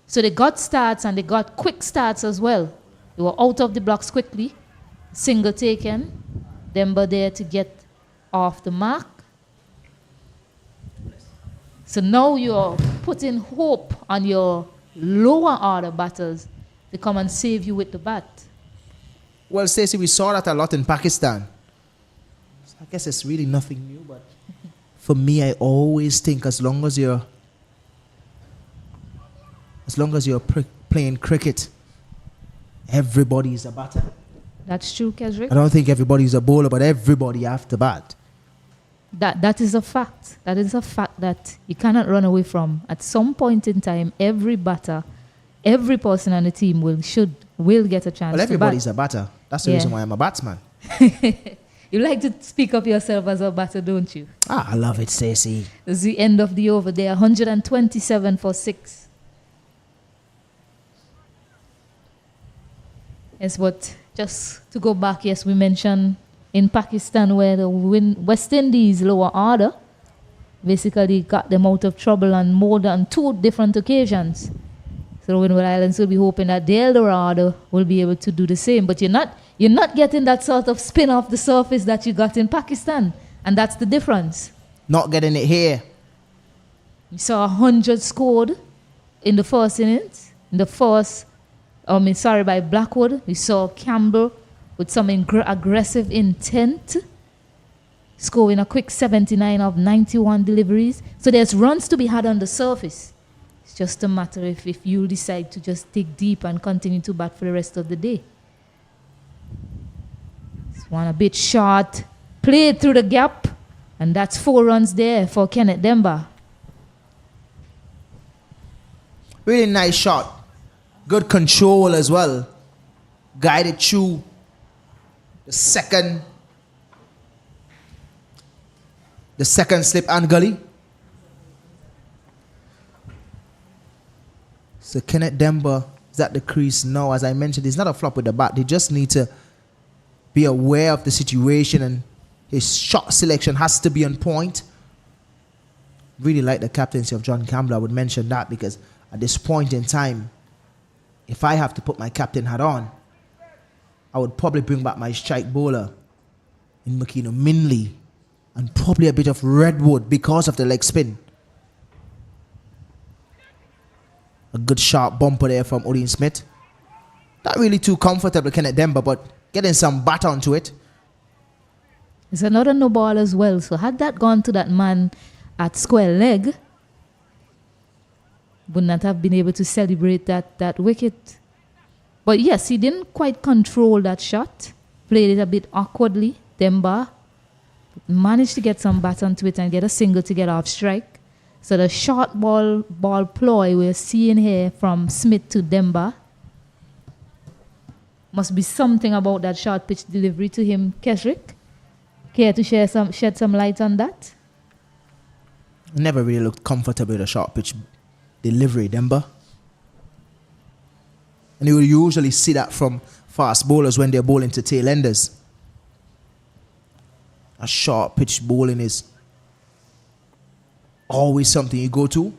So they got starts and they got quick starts as well. They were out of the blocks quickly. Single taken. Demba there to get off the mark. So now you're putting hope on your lower order batters to come and save you with the bat. Well, Stacey, we saw that a lot in Pakistan. I guess it's really nothing new, but for me, I always think as long as you're playing cricket, everybody's a batter. That's true, Kesrick. I don't think everybody's a bowler, but everybody have to bat. That is a fact. That is a fact that you cannot run away from. At some point in time, every batter, every person on the team will get a chance. Well, everybody's to bat. a batter. That's the reason why I'm a batsman. You like to speak up yourself as a batter, don't you? I love it, Stacey. It's the end of the over there. 127 for 6. Yes, but just to go back, yes, we mentioned in Pakistan where the West Indies lower order basically got them out of trouble on more than 2 different occasions. So the Windward Islands will be hoping that their lower order will be able to do the same. But you're not getting that sort of spin off the surface that you got in Pakistan. And that's the difference. Not getting it here. You saw 100 scored in the first innings. By Blackwood. We saw Campbell with some aggressive intent, scoring a quick 79 of 91 deliveries. So there's runs to be had on the surface. It's just a matter if you decide to just dig deep and continue to bat for the rest of the day. This one a bit short, played through the gap, and that's 4 runs there for Kenneth Demba. Really nice shot. Good control as well. Guided through the second slip and gully. So Kenneth Demba is at the crease now. As I mentioned, he's not a flop with the bat. They just need to be aware of the situation, and his shot selection has to be on point. Really like the captaincy of John Campbell. I would mention that because at this point in time, if I have to put my captain hat on, I would probably bring back my strike bowler in Makino Minley and probably a bit of Redwood because of the leg spin. A good sharp bumper there from Odin Smith. Not really too comfortable, Kenneth Demba, but getting some bat onto it. It's another no ball as well. So had that gone to that man at square leg, would not have been able to celebrate that wicket. But yes, he didn't quite control that shot. Played it a bit awkwardly. Demba managed to get some bat onto it and get a single to get off strike. So the short ball ploy we're seeing here from Smith to Demba must be something about that short pitch delivery to him. Kesrick, care to shed some light on that? Never really looked comfortable with a short pitch delivery, Demba. And you will usually see that from fast bowlers when they're bowling to tail enders. A short pitch bowling is always something you go to.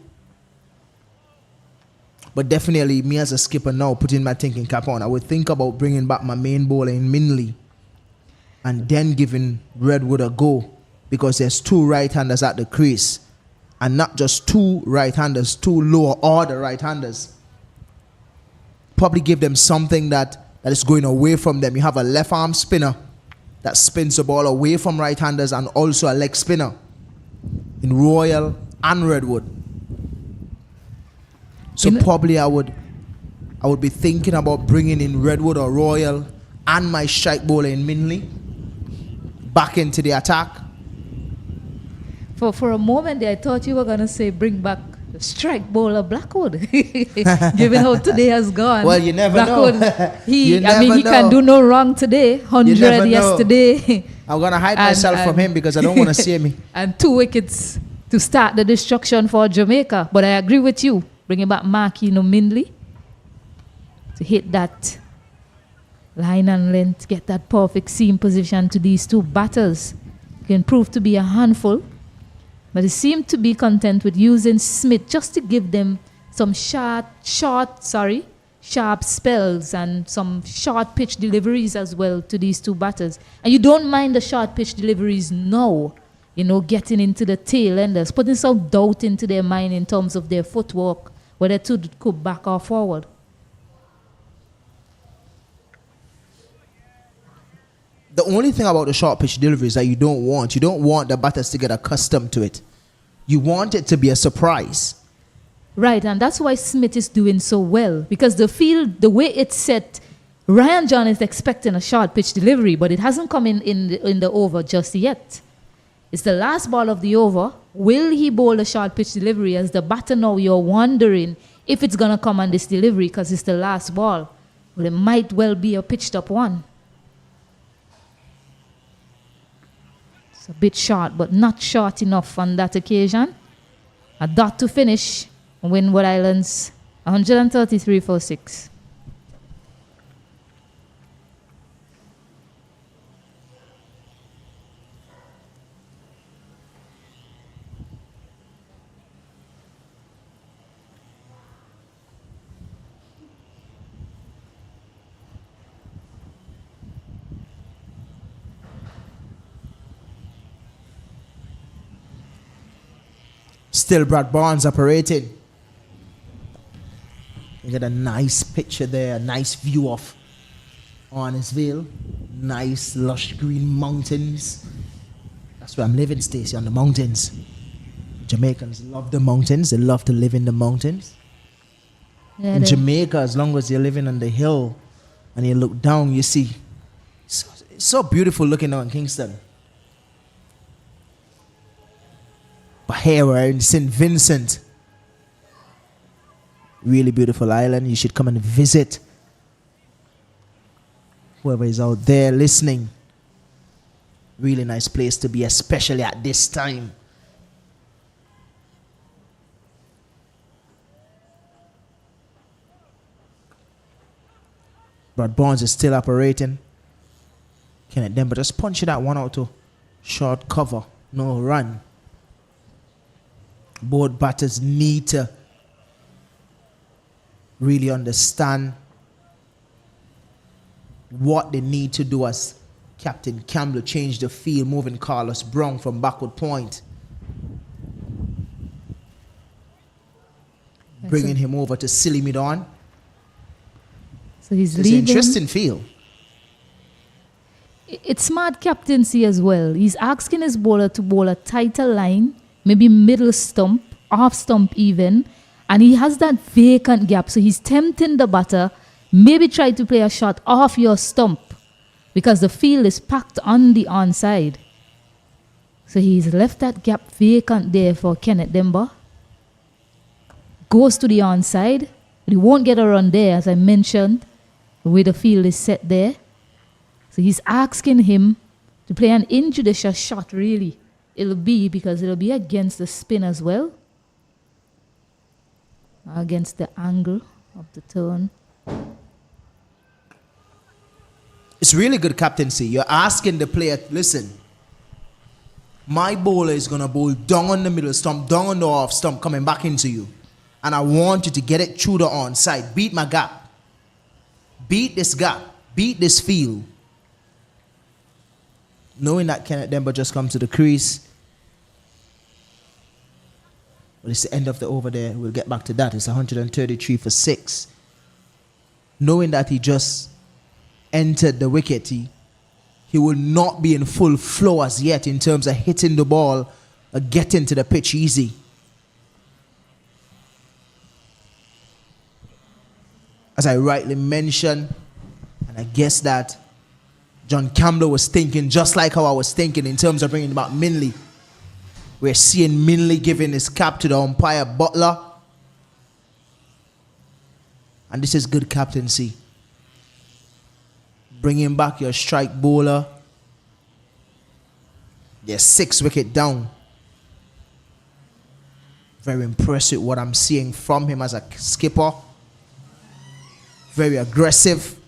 But definitely, me as a skipper now, putting my thinking cap on, I would think about bringing back my main bowler in Minley and then giving Redwood a go, because there's 2 right-handers at the crease. And not just 2 right-handers, 2 lower order right-handers. Probably give them something that is going away from them. You have a left arm spinner that spins the ball away from right-handers, and also a leg spinner in Royal and Redwood. So probably I would be thinking about bringing in Redwood or Royal and my strike bowler in Minley back into the attack. For a moment there, I thought you were going to say bring back the strike bowler Blackwood. Given how today has gone. Well, you never Blackwood, know. he can do no wrong today. 100 yesterday. I'm going to hide myself from him because I don't want to see me. And 2 wickets to start the destruction for Jamaica. But I agree with you. Bringing back Makino Minley to hit that line and length, get that perfect seam position to these 2 batters. Can prove to be a handful. But they seem to be content with using Smith just to give them some sharp spells and some short pitch deliveries as well to these 2 batters. And you don't mind the short pitch deliveries now, getting into the tail enders, putting some doubt into their mind in terms of their footwork, whether to go back or forward. The only thing about the short pitch delivery is that you don't want the batters to get accustomed to it. You want it to be a surprise. Right, and that's why Smith is doing so well, because the field, the way it's set, Ryan John is expecting a short pitch delivery, but it hasn't come in the over just yet. It's the last ball of the over. Will he bowl a short pitch delivery? As the batter now, you're wondering if it's going to come on this delivery because it's the last ball. Well, it might well be a pitched up one. It's a bit short, but not short enough on that occasion. A dot to finish. Windward Islands, 133 for 6. Still Brad Barnes operating. You get a nice picture there, a nice view of Arnesville. Nice lush green mountains. That's where I'm living, Stacey, on the mountains. Jamaicans love the mountains. They love to live in the mountains. Yeah, In Jamaica, as long as you're living on the hill and you look down, you see. It's so beautiful looking down in Kingston. But here we're in St. Vincent. Really beautiful island. You should come and visit. Whoever is out there listening. Really nice place to be, especially at this time. Brad Barnes is still operating. Kenneth Denver just punching that one out to short cover. No run. Both batters need to really understand what they need to do as Captain Campbell changed the field, moving Carlos Brown from backward point. Bringing him over to silly mid on. So he's It's leaving. an interesting field. It's smart captaincy as well. He's asking his bowler to bowl a tighter line, maybe middle stump, off stump even, and he has that vacant gap. So he's tempting the batter, maybe try to play a shot off your stump because the field is packed on the onside. So he's left that gap vacant there for Kenneth Denver. Goes to the onside, but he won't get a run there, as I mentioned, the way the field is set there. So he's asking him to play an injudicious shot, really. It'll be because it'll be against the spin as well. Against the angle of the turn. It's really good captaincy. You're asking the player, listen, my bowler is going to bowl down on the middle stump, down on the off stump, coming back into you. And I want you to get it through the onside. Beat my gap. Beat this gap. Beat this field. Knowing that Kenneth Denver just come to the crease. Well, it's the end of the over there. We'll get back to that. It's 133 for 6. Knowing that he just entered the wicket, he will not be in full flow as yet in terms of hitting the ball or getting to the pitch easy. As I rightly mentioned, and I guess that John Campbell was thinking just like how I was thinking in terms of bringing back Minley. We're seeing Minley giving his cap to the umpire Butler. And this is good captaincy. Bringing back your strike bowler. They're 6 wicket down. Very impressed with what I'm seeing from him as a skipper. Very aggressive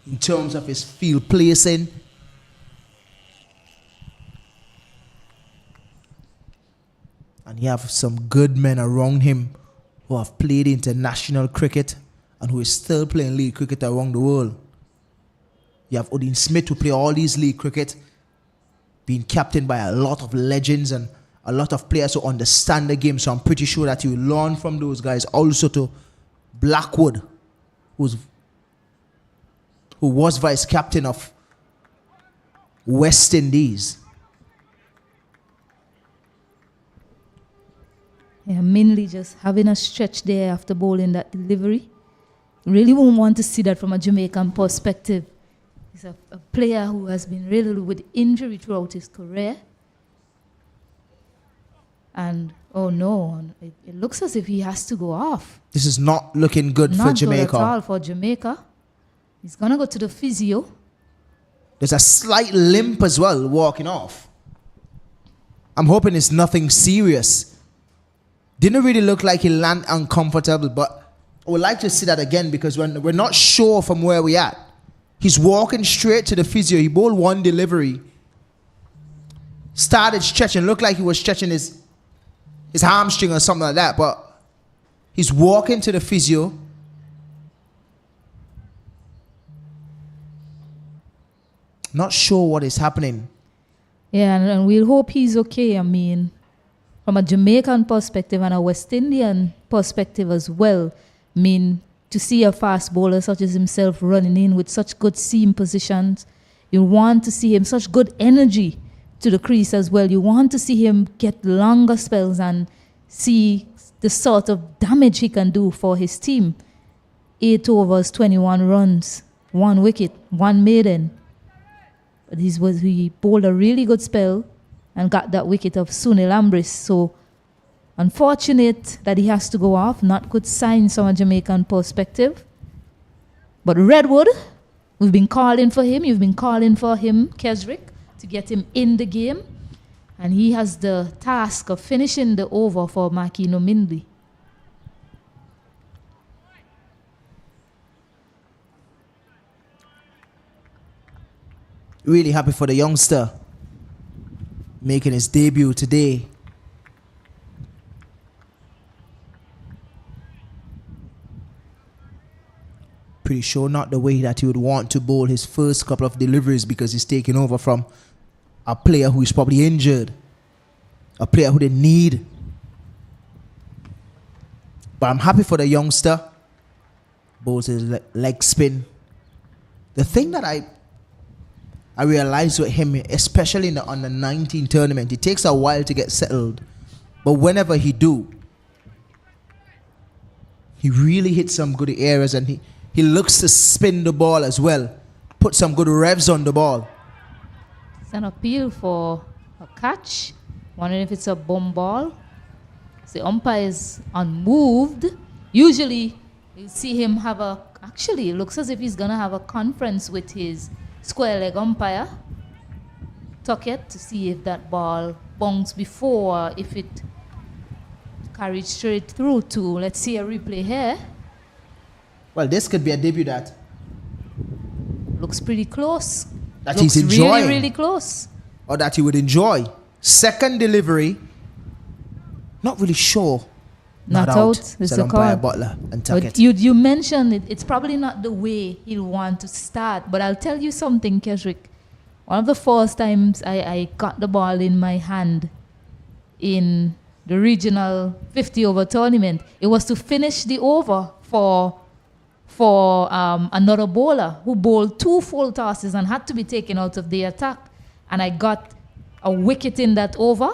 in terms of his field placing. And you have some good men around him who have played international cricket and who is still playing league cricket around the world. You have Odin Smith who play all these league cricket, being captained by a lot of legends and a lot of players who understand the game. So I'm pretty sure that you learn from those guys. Also to Blackwood, who was vice captain of West Indies. Yeah, mainly just having a stretch there after bowling that delivery. Really won't want to see that from a Jamaican perspective. He's a player who has been riddled with injury throughout his career. And, oh no, it looks as if he has to go off. This is not looking good for Jamaica. Not good at all for Jamaica. He's going to go to the physio. There's a slight limp as well, walking off. I'm hoping it's nothing serious. Didn't really look like he landed uncomfortable, but I would like to see that again because we're not sure from where we're at. He's walking straight to the physio. He bowled one delivery. Started stretching. Looked like he was stretching his hamstring or something like that, but he's walking to the physio. Not sure what is happening. Yeah, and we'll hope he's okay. I mean, from a Jamaican perspective and a West Indian perspective as well. I mean, to see a fast bowler such as himself running in with such good seam positions, you want to see him such good energy to the crease as well. You want to see him get longer spells and see the sort of damage he can do for his team. 8 overs, 21 runs, 1 wicket, 1 maiden. But he bowled a really good spell and got that wicket of Sunil Ambris. So unfortunate that he has to go off. Not good signs from a Jamaican perspective. But Redwood, we've been calling for him. You've been calling for him, Kesrick, to get him in the game. And he has the task of finishing the over for Makino Mindley. Really happy for the youngster making his debut today. Pretty sure not the way that he would want to bowl his first couple of deliveries because he's taking over from a player who is probably injured, a player who they need. But I'm happy for the youngster. Bowls his leg spin. The thing that I realized with him, especially in the under-19 tournament, it takes a while to get settled. But whenever he do, he really hits some good areas and he looks to spin the ball as well. Put some good revs on the ball. It's an appeal for a catch. Wondering if it's a bomb ball. The umpire is unmoved. Usually, you see him actually, it looks as if he's going to have a conference with his square leg umpire, Tuckett, to see if that ball bounced before, if it carried straight through to. Let's see a replay here. Well, this could be a debut that looks pretty close. That looks he's enjoying. Really, really close. Or that he would enjoy. Second delivery, not really sure. Not out. It's a call. Butler and Tuckett. But you mentioned it's probably not the way he'll want to start. But I'll tell you something, Kesrick. One of the first times I got the ball in my hand in the regional 50-over tournament, it was to finish the over for another bowler who bowled 2 full tosses and had to be taken out of the attack. And I got a wicket in that over.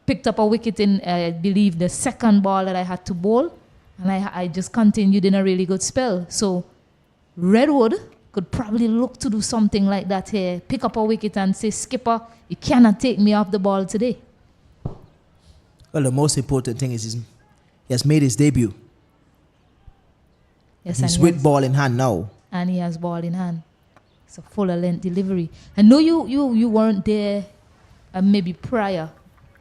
Picked up a wicket in, I believe, the second ball that I had to bowl. And I just continued in a really good spell. So Redwood could probably look to do something like that here. Pick up a wicket and say, Skipper, you cannot take me off the ball today. Well, the most important thing is he has made his debut. Yes, he's with ball in hand now. And he has ball in hand. It's a fuller length delivery. I know you weren't there maybe prior.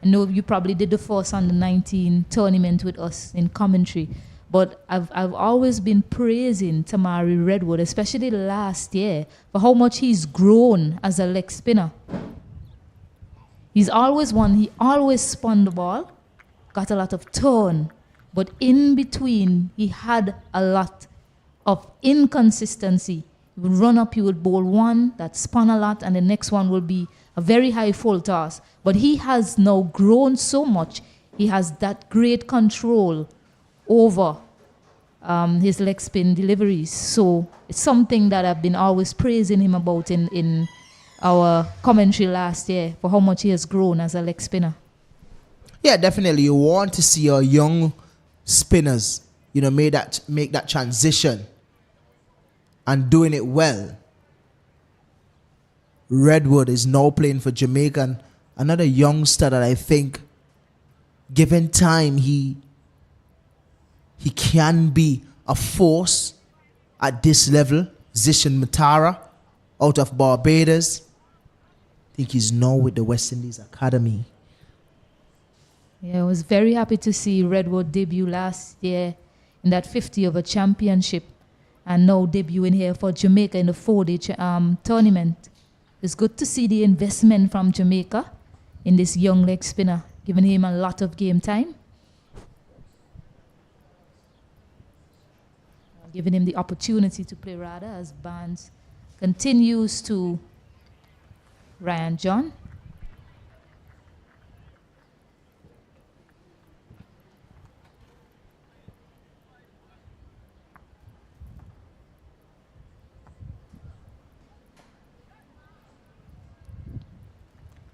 I know you probably did the first under-19 tournament with us in commentary, but I've always been praising Tamari Redwood, especially last year, for how much he's grown as a leg spinner. He always spun the ball, got a lot of turn, but in between he had a lot of inconsistency. He would run up, he would bowl one that spun a lot, and the next one will be a very high full toss. But he has now grown so much. He has that great control over his leg spin deliveries. So it's something that I've been always praising him about in our commentary last year for how much he has grown as a leg spinner. Yeah, definitely. You want to see your young spinners, make that transition and doing it well. Redwood is now playing for Jamaica, and another youngster that I think, given time, he can be a force at this level. Zishan Matara out of Barbados. I think he's now with the West Indies Academy. Yeah, I was very happy to see Redwood debut last year in that 50 over championship and now debuting here for Jamaica in the 4-day tournament. It's good to see the investment from Jamaica in this young leg spinner, giving him a lot of game time, giving him the opportunity to play rather as Barnes continues to Ryan John.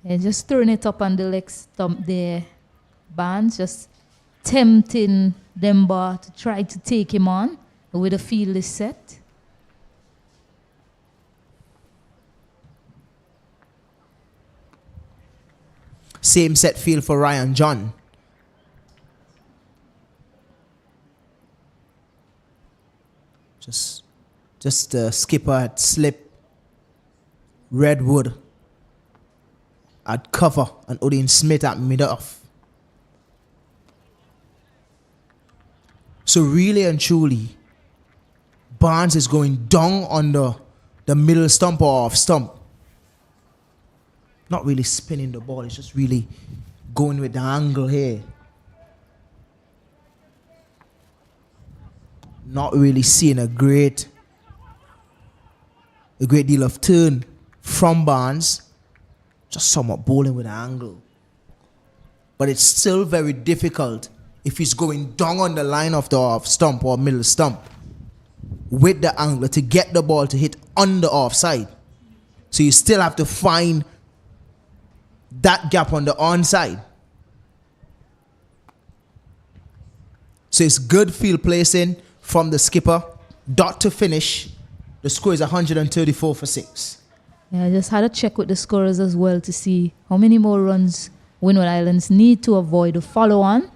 And just throwing it up on the leg stump there. Barnes just tempting Demba to try to take him on with a field is set. Same set field for Ryan John. Just the skipper had slipped. Redwood at cover and Odin Smith at mid-off. So really and truly, Barnes is going down on the middle stump or off stump. Not really spinning the ball, it's just really going with the angle here. Not really seeing a great deal of turn from Barnes. Just somewhat bowling with an angle. But it's still very difficult if he's going down on the line of the off stump or middle stump with the angle to get the ball to hit on the offside. So you still have to find that gap on the onside. So it's good field placing from the skipper. Dot to finish. The score is 134 for 6. Yeah, I just had a check with the scorers as well to see how many more runs Windward Islands need to avoid a follow-on.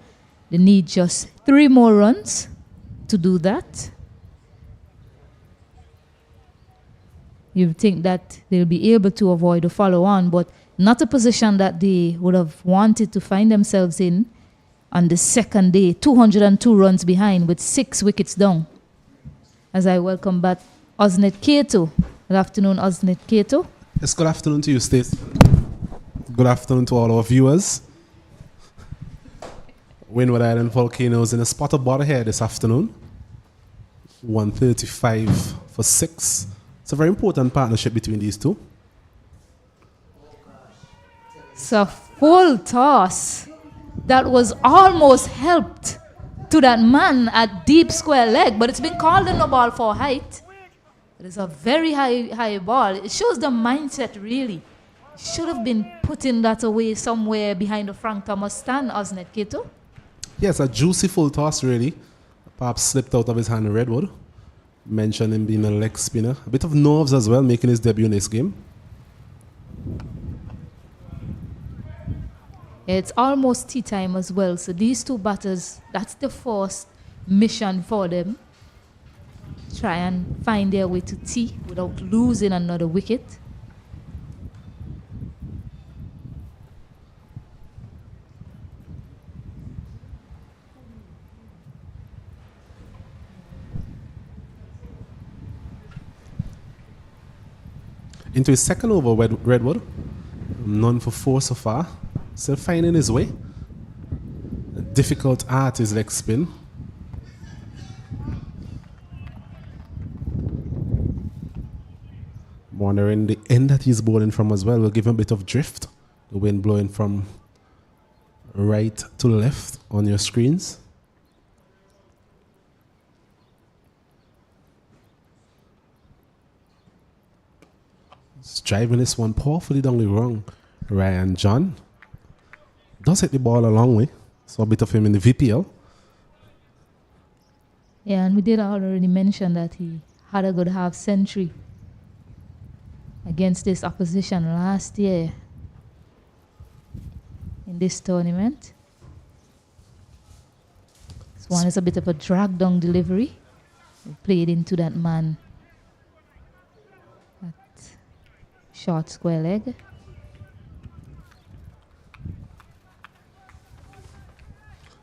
They need just 3 more runs to do that. You think that they'll be able to avoid a follow-on, but not a position that they would have wanted to find themselves in on the second day. 202 runs behind with 6 wickets down. As I welcome back Osnet Kato. Good afternoon, Osnet Kato. Yes, good afternoon to you, Stace. Good afternoon to all our viewers. Windward Island Volcanoes in a spot of border here this afternoon. 135 for 6. It's a very important partnership between these two. It's a full toss that was almost helped to that man at deep square leg, but it's been called a no ball for height. It is a very high ball. It shows the mindset, really. Should have been putting that away somewhere behind the Frank Thomas stand, Osnet Kato. Yes, a juicy full toss, really. Perhaps slipped out of his hand, Redwood. Mentioned him being a leg spinner. A bit of nerves as well, making his debut in this game. It's almost tea time as well. So these two batters, that's the first mission for them. Try and find their way to tea without losing another wicket. Into his second over, Redwood. None for 4 so far. Still finding his way. A difficult art is leg spin. Wondering the end that he's bowling from as well will give him a bit of drift. The wind blowing from right to left on your screens. He's driving this one powerfully down the wrong. Ryan John does hit the ball a long way. Saw a bit of him in the VPL. Yeah, and we did already mention that he had a good half century against this opposition last year in this tournament. This one is a bit of a drag down delivery. We played into that man at short square leg.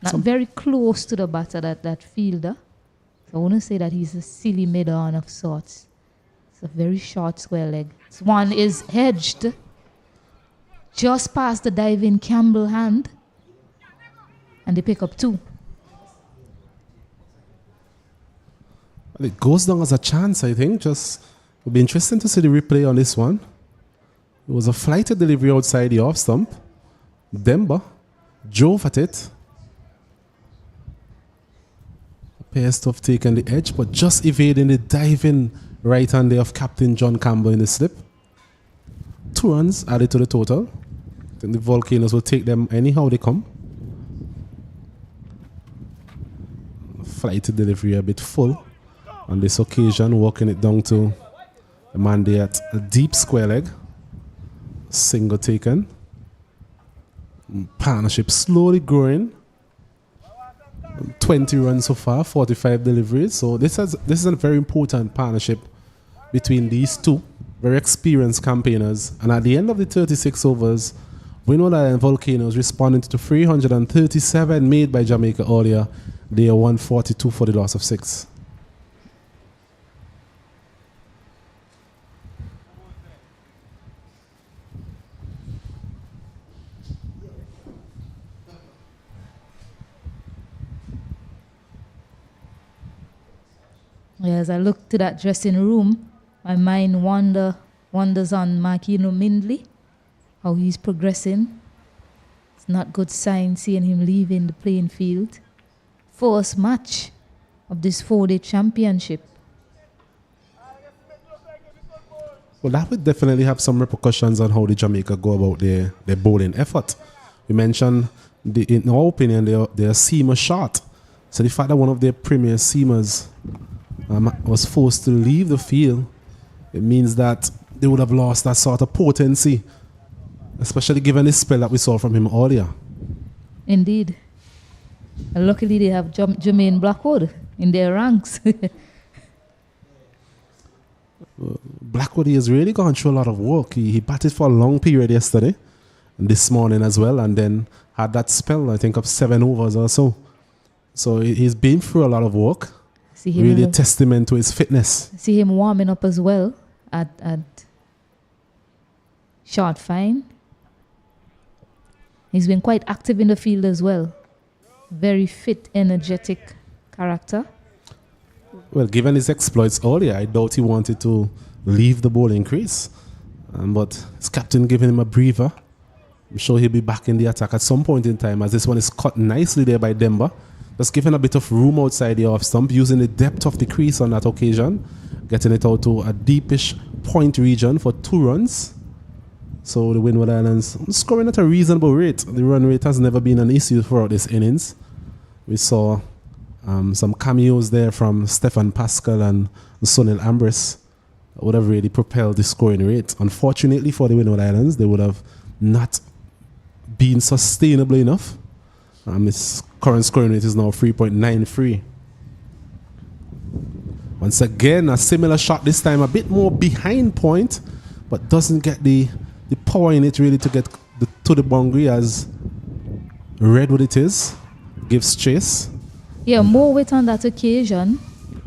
Not very close to the batter, that fielder. So I wouldn't say that he's a silly mid-on of sorts. It's a very short square leg. This one is hedged just past the diving Campbell hand. And they pick up 2. Well, it goes down as a chance, I think. Just it'll be interesting to see the replay on this one. It was a flighted delivery outside the off stump. Demba drove at it. Appears to have taken the edge, but just evading the diving right hand there of Captain John Campbell in the slip. 2 runs added to the total. I think the Volcanoes will take them anyhow they come. Flighted delivery a bit full on this occasion, walking it down to the man there at a deep square leg. Single taken. Partnership slowly growing. 20 runs so far, 45 deliveries. So this is a very important partnership between these two very experienced campaigners. And at the end of the 36 overs, Windward and Volcanoes responding to the 337 made by Jamaica earlier. They are 142 for the loss of 6. Yeah, as I look to that dressing room, my mind wanders on Marquino Mindley, how he's progressing. It's not good sign seeing him leaving the playing field. First match of this 4-day championship. Well, that would definitely have some repercussions on how the Jamaica go about their bowling effort. We mentioned, in our opinion, they're seamer short. So the fact that one of their premier seamers was forced to leave the field, it means that they would have lost that sort of potency, especially given the spell that we saw from him earlier. Indeed. And luckily they have Jermaine Blackwood in their ranks. Blackwood has really gone through a lot of work. He batted for a long period yesterday and this morning as well, and then had that spell, I think, of 7 overs or so. So he's been through a lot of work. Really a testament to his fitness. See him warming up as well at short fine. He's been quite active in the field as well. Very fit, energetic character. Well, given his exploits earlier, I doubt he wanted to leave the bowling crease. But his captain giving him a breather. I'm sure he'll be back in the attack at some point in time, as this one is cut nicely there by Demba. Just giving a bit of room outside the off stump, using the depth of the crease on that occasion, getting it out to a deepish point region for 2 runs. So the Windward Islands scoring at a reasonable rate. The run rate has never been an issue throughout this innings. We saw some cameos there from Stefan Pascal and Sunil Ambrose that would have really propelled the scoring rate. Unfortunately for the Windward Islands, they would have not been sustainable enough. Its current scoring rate is now 3.93. Once again, a similar shot, this time a bit more behind point, but doesn't get the power in it really to get to the boundary, as Redwood it is. Gives chase. Yeah, more weight on that occasion.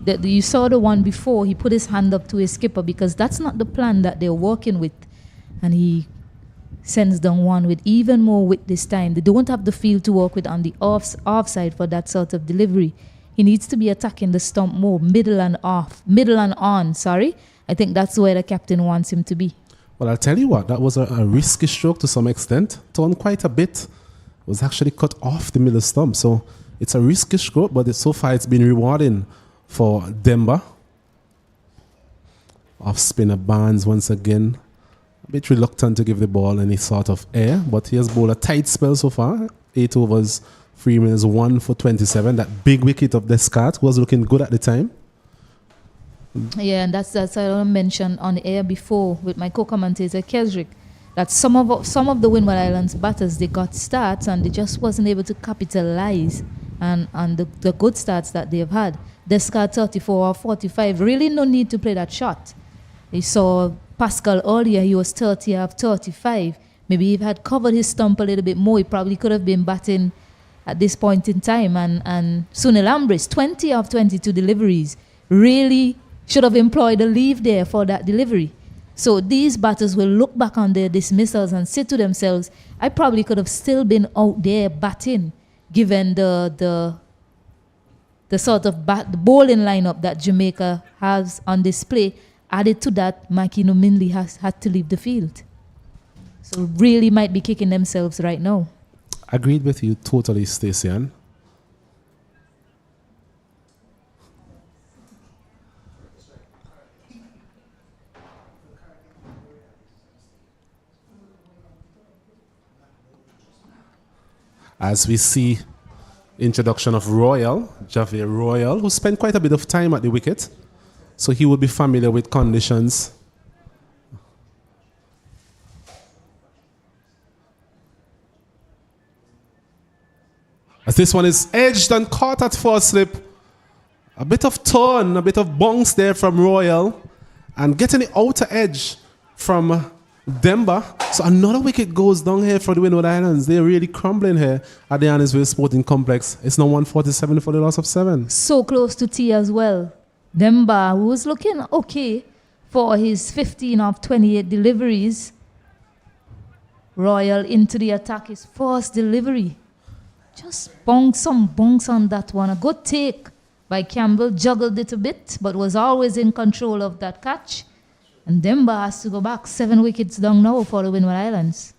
You saw the one before, he put his hand up to his skipper because that's not the plan that they're working with. And he sends down one with even more width this time. They don't have the field to work with on the offside for that sort of delivery. He needs to be attacking the stump more, middle and on. I think that's where the captain wants him to be. Well, I'll tell you what, that was a risky stroke to some extent. Turned quite a bit. It was actually cut off the middle stump. So it's a risky stroke, but so far it's been rewarding for Demba. Off spinner Barnes once again. a bit reluctant to give the ball any sort of air, but he has bowled a tight spell so far. 8 overs, 3 minutes, 1 for 27. That big wicket of Descartes was looking good at the time. Yeah, and that's what I mentioned on the air before with my co-commentator Kesrick, that some of the Windward Islands batters, they got starts and they just wasn't able to capitalize on the good starts that they've had. Descartes 34 or 45, really no need to play that shot. You saw Pascal earlier, he was 30 of 35. Maybe if he had covered his stump a little bit more, he probably could have been batting at this point in time. And Sunil Ambris, 20 of 22 deliveries, really should have employed a leave there for that delivery. So these batters will look back on their dismissals and say to themselves, I probably could have still been out there batting, given the sort of the bowling lineup that Jamaica has on display. Added to that, Mikey Nominley has had to leave the field. So really might be kicking themselves right now. Agreed with you totally, Stacey-Ann. As we see introduction of Javier Royal, who spent quite a bit of time at the wicket, so he will be familiar with conditions. As this one is edged and caught at first slip. A bit of turn, a bit of bounce there from Royal, and getting the outer edge from Demba. So another wicket goes down here for the Windward Islands. They're really crumbling here at the Annisville Sporting Complex. It's now 147 for the loss of 7. So close to tea as well. Demba, who was looking okay for his 15 of 28 deliveries. Royal into the attack, his first delivery. Just bounce on that one. A good take by Campbell, juggled it a bit, but was always in control of that catch. And Demba has to go back 7 wickets down now for the Windward Islands.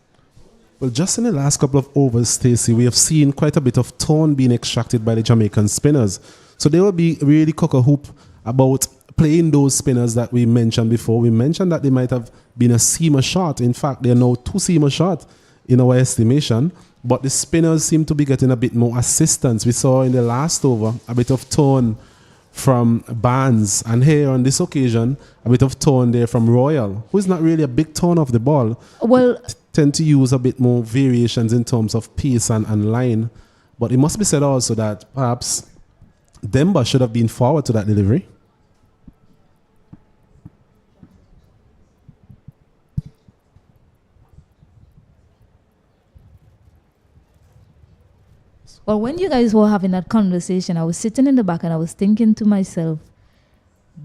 Well, just in the last couple of overs, Stacey, we have seen quite a bit of tone being extracted by the Jamaican spinners. So they will be really cock-a-hoop about playing those spinners that we mentioned before. We mentioned that they might have been a seamer shot. In fact, they are now 2 seamer shot in our estimation. But the spinners seem to be getting a bit more assistance. We saw in the last over a bit of tone from Barnes, and here on this occasion, a bit of tone there from Royal, who is not really a big tone of the ball. Well, Tend to use a bit more variations in terms of pace and line. But it must be said also that perhaps Demba should have been forward to that delivery. well, when you guys were having that conversation, I was sitting in the back and I was thinking to myself,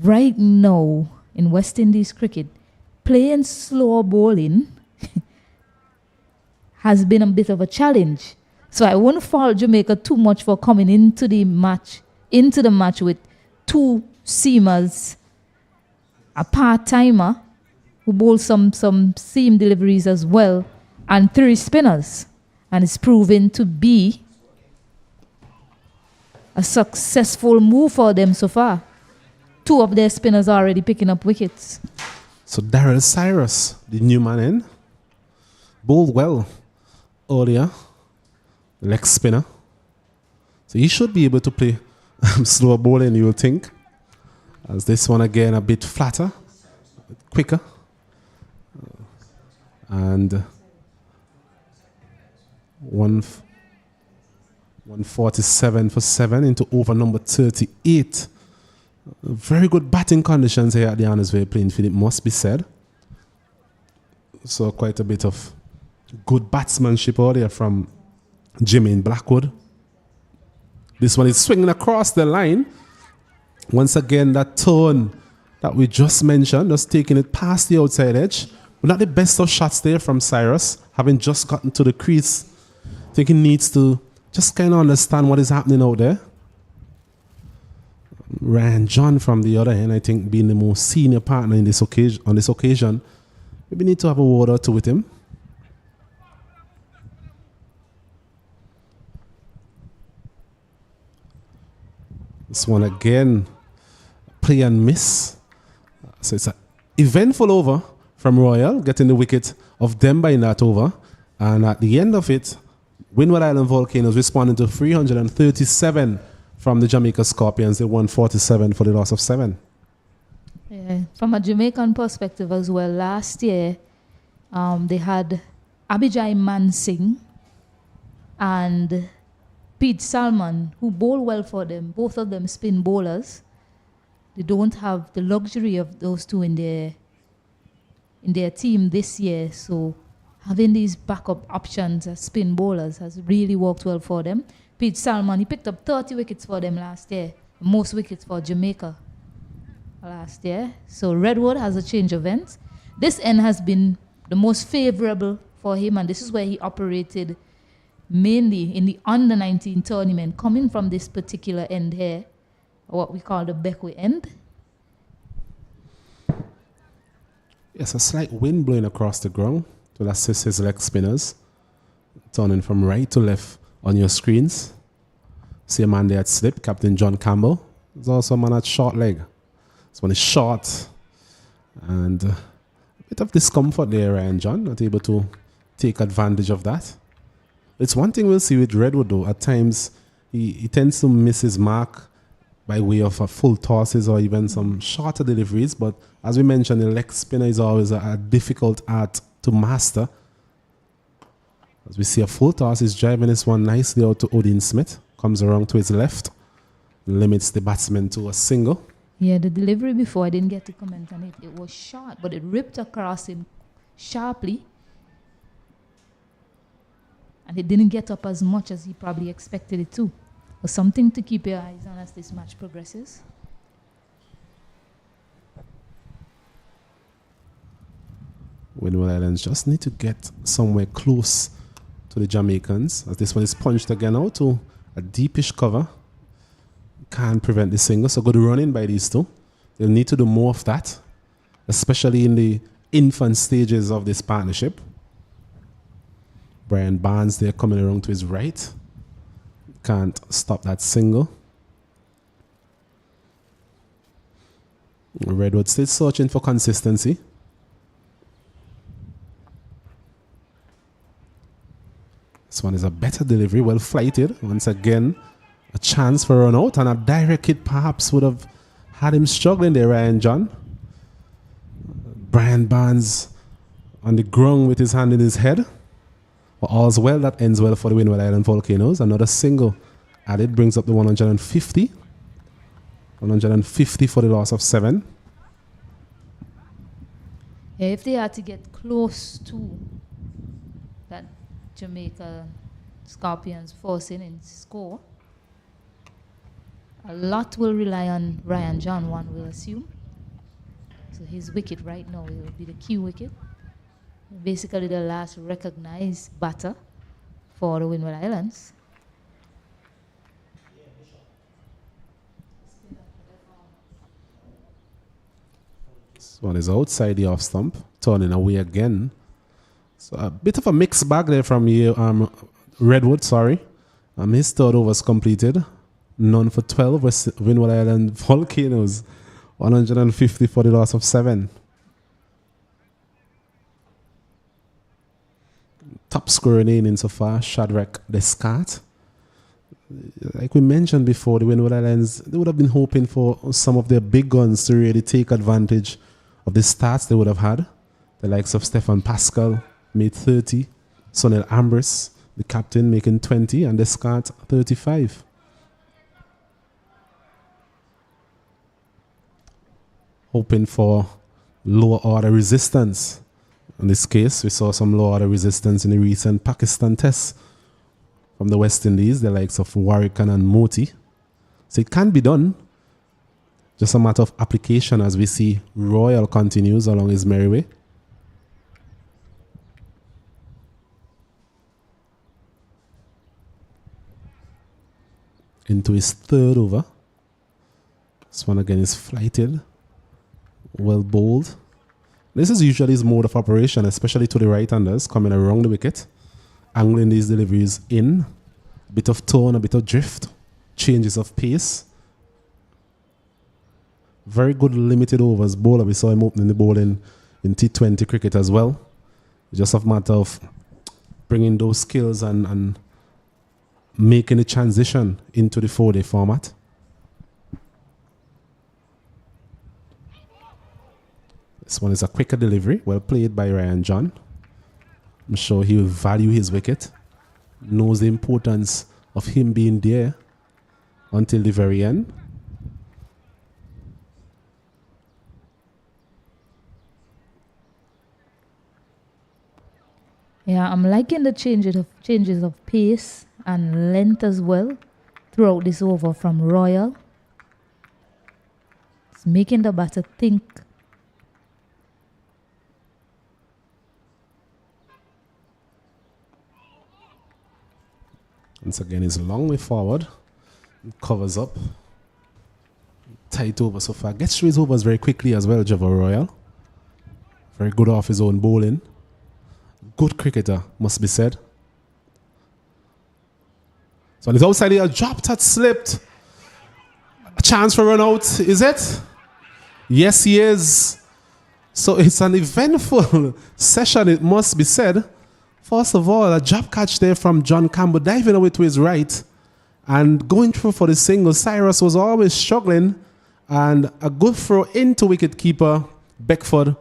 right now in West Indies cricket, playing slow bowling has been a bit of a challenge. So I won't fault Jamaica too much for coming into the match with 2 seamers, a part-timer who bowled some seam deliveries as well, and 3 spinners. And it's proven to be a successful move for them so far. 2 of their spinners are already picking up wickets. So Daryl Cyrus, the new man in, bowled well earlier, leg spinner. So he should be able to play slower bowling, you will think. As this one again a bit flatter, quicker. And 147 for 7 into over number 38. Very good batting conditions here at the Annisville playing field, it must be said. So quite a bit of good batsmanship earlier from Jermaine Blackwood. This one is swinging across the line. Once again, that turn that we just mentioned, just taking it past the outside edge. But not the best of shots there from Cyrus, having just gotten to the crease. I think he needs to just kind of understand what is happening out there. Ryan John, from the other end, I think being the most senior partner in this on this occasion, maybe need to have a word or two with him. This one again, play and miss. So it's an eventful over from Royal, getting the wicket of them by that over. And at the end of it, Windward Island Volcanoes responding to 337 from the Jamaica Scorpions. They won 47 for the loss of 7. Yeah. From a Jamaican perspective as well, last year they had Abijay Mansingh and Pete Salmon, who bowl well for them, both of them spin bowlers. They don't have the luxury of those two in their team this year, so having these backup options as spin bowlers has really worked well for them. Pete Salmon, he picked up 30 wickets for them last year, most wickets for Jamaica last year. So Redwood has a change of ends. This end has been the most favorable for him, and this is where he operated mainly in the under-19 tournament, coming from this particular end here, what we call the Beckway end. Yes, a slight wind blowing across the ground to assist his leg spinners. Turning from right to left on your screens. See a man there at slip, Captain John Campbell. There's also a man at short leg. This one is short. And a bit of discomfort there, Ryan John, not able to take advantage of that. It's one thing we'll see with Redwood, though. At times, he tends to miss his mark by way of full tosses or even some shorter deliveries. But as we mentioned, the leg spinner is always a difficult art to master. As we see a full toss, he's driving this one nicely out to Odin Smith. Comes around to his left. Limits the batsman to a single. Yeah, the delivery before, I didn't get to comment on it. It was short, but it ripped across him sharply. And it didn't get up as much as he probably expected it to. But something to keep your eyes on as this match progresses. Windward Islands just need to get somewhere close to the Jamaicans, as this one is punched again out to a deepish cover. Can't prevent the single, so good running by these two. They'll need to do more of that, especially in the infant stages of this partnership. Brian Barnes there coming around to his right. Can't stop that single. Redwood still searching for consistency. This one is a better delivery, well flighted. Once again, a chance for a run out, and a direct hit perhaps would have had him struggling there, Ryan John. Brian Barnes on the ground with his hand in his head. But all's well that ends well for the Windward Island Volcanoes. Another single added brings up the 150. 150 for the loss of 7. Yeah, if they had to get close to that Jamaica Scorpions forcing in score, a lot will rely on Ryan John, one will assume. So his wicket right now will be the key wicket. Basically the last recognized batter for the Windward Islands. This one is outside the off stump, turning away again. So a bit of a mixed bag there from Redwood, sorry. His third over was completed. None for 12 with Windward Island Volcanoes. 150 for the loss of 7. Top scorer in so far, Shadrach Descartes. Like we mentioned before, the Windward Islands, they would have been hoping for some of their big guns to really take advantage of the starts they would have had. The likes of Stefan Pascal made 30, Sonel Ambrose, the captain, making 20, and Descartes 35. Hoping for lower order resistance. In this case, we saw some lower order resistance in the recent Pakistan tests from the West Indies, the likes of Warrican and Moti. So it can be done. Just a matter of application as we see Royal continues along his merry way. Into his third over. This one again is flighted. Well bowled. This is usually his mode of operation, especially to the right-handers coming around the wicket, angling these deliveries in, a bit of tone, a bit of drift, changes of pace. Very good limited overs bowler. We saw him opening the bowling in T20 cricket as well. It's just a matter of bringing those skills and making the transition into the 4-day format. This one is a quicker delivery, well played by Ryan John. I'm sure he will value his wicket, knows the importance of him being there until the very end. Yeah, I'm liking the changes of pace and length as well throughout this over from Royal. It's making the batter think. Once again, he's a long way forward. Covers up. Tight over so far. Gets through his overs very quickly as well, Java Royal. Very good off his own bowling. Good cricketer, must be said. So on his outside here, dropped, had slipped. A chance for run out, is it? Yes, he is. So it's an eventful session, it must be said. First of all, a drop catch there from John Campbell, diving away to his right and going through for the single. Cyrus was always struggling, and a good throw into wicketkeeper Beckford,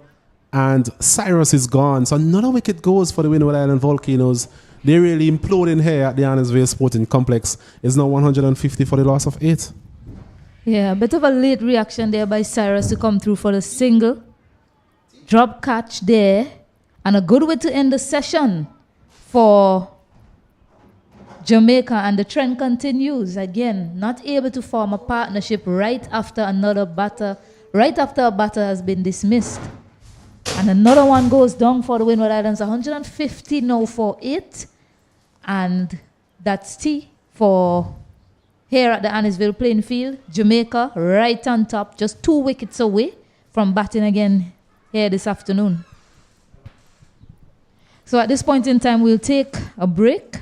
and Cyrus is gone. So another wicket goes for the Windward Island Volcanoes. They're really imploding here at the Annisvale Sporting Complex. It's now 150 for the loss of 8. Yeah, a bit of a late reaction there by Cyrus to come through for the single. Drop catch there, and a good way to end the session for Jamaica, and the trend continues. Again, not able to form a partnership right after a batter has been dismissed. And another one goes down for the Windward Islands, 150 now for 8. And that's T for here at the Annisvale playing field. Jamaica right on top, just 2 wickets away from batting again here this afternoon. So at this point in time, we'll take a break,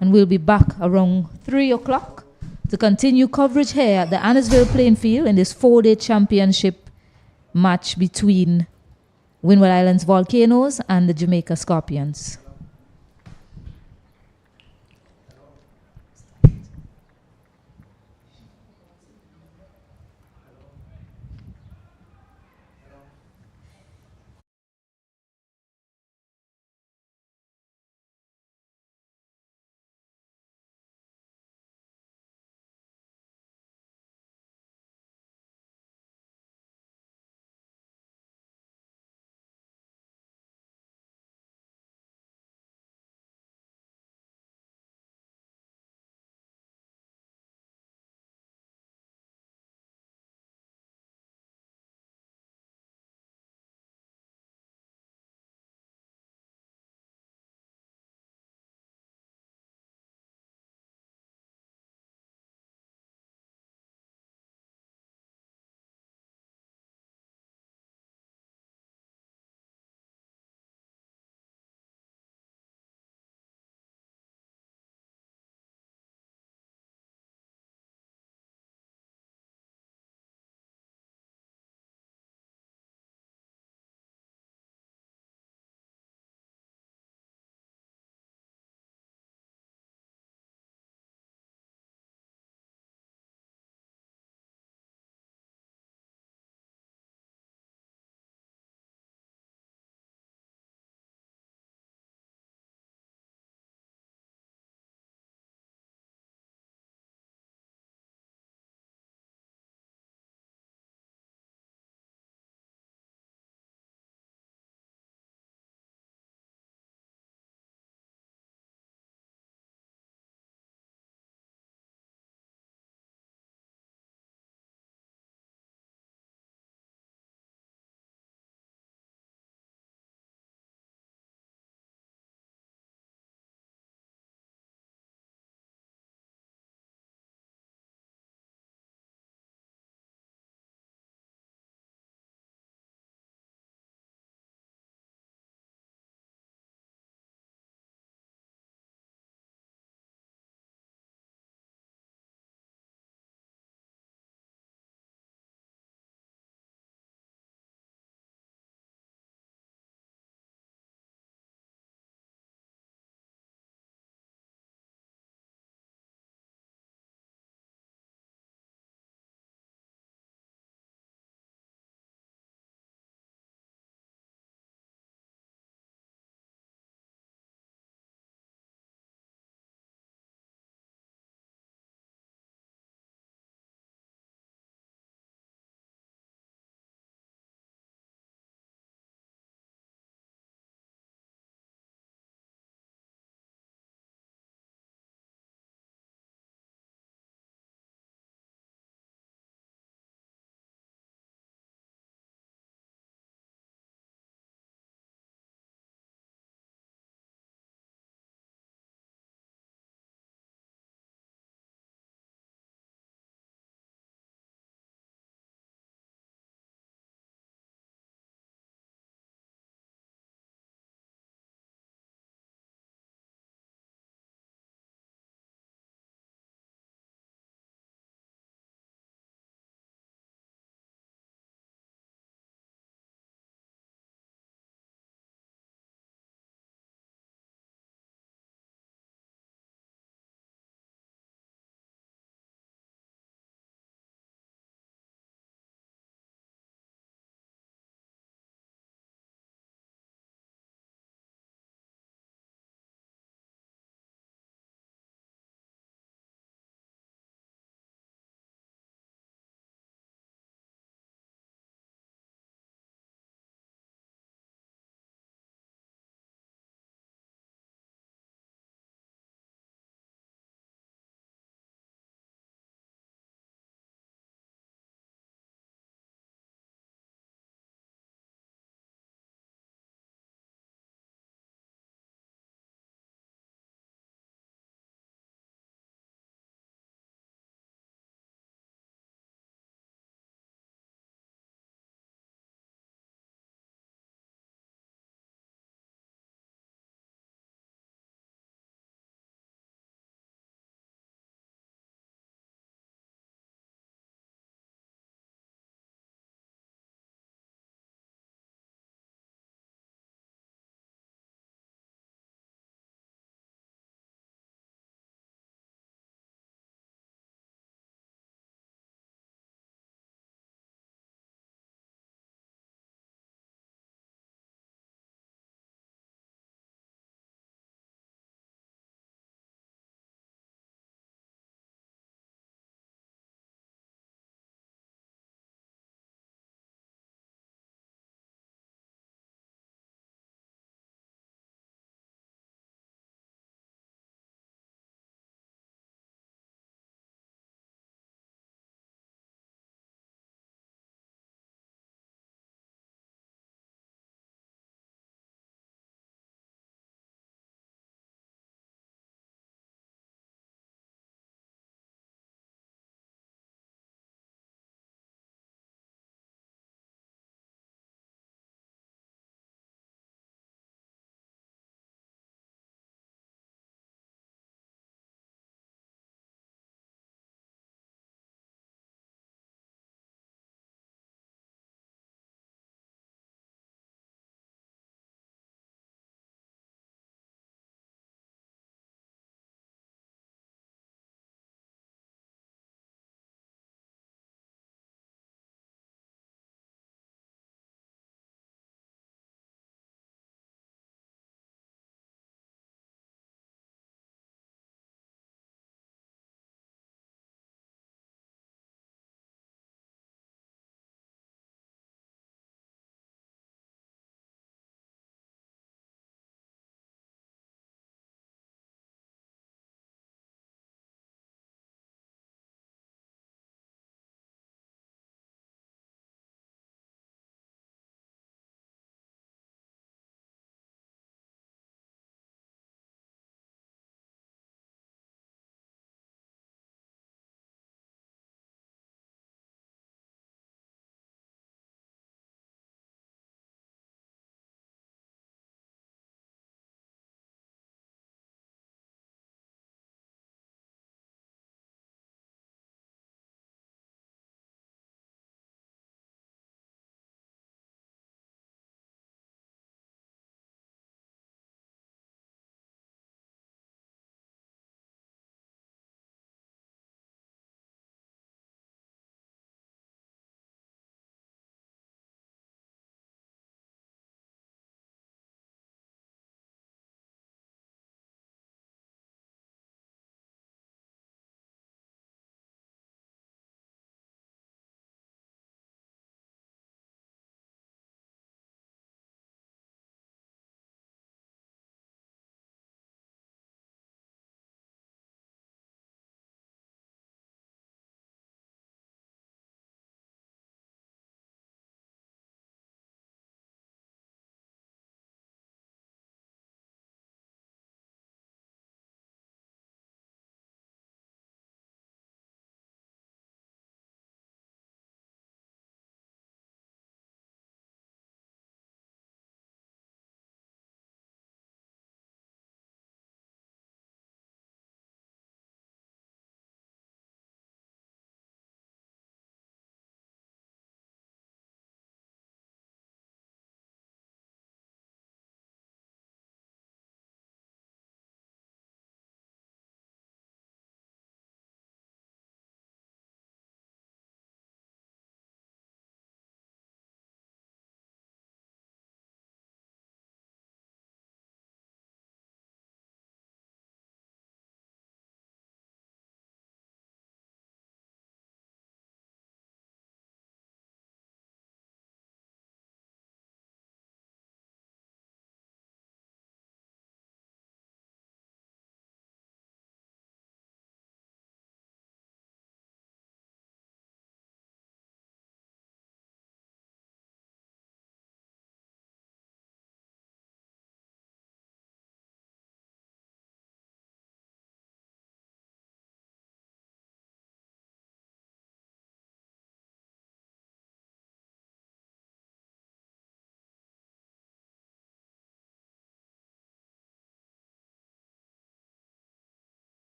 and we'll be back around 3 o'clock to continue coverage here at the Annisvale playing field in this 4-day championship match between Windward Islands Volcanoes and the Jamaica Scorpions.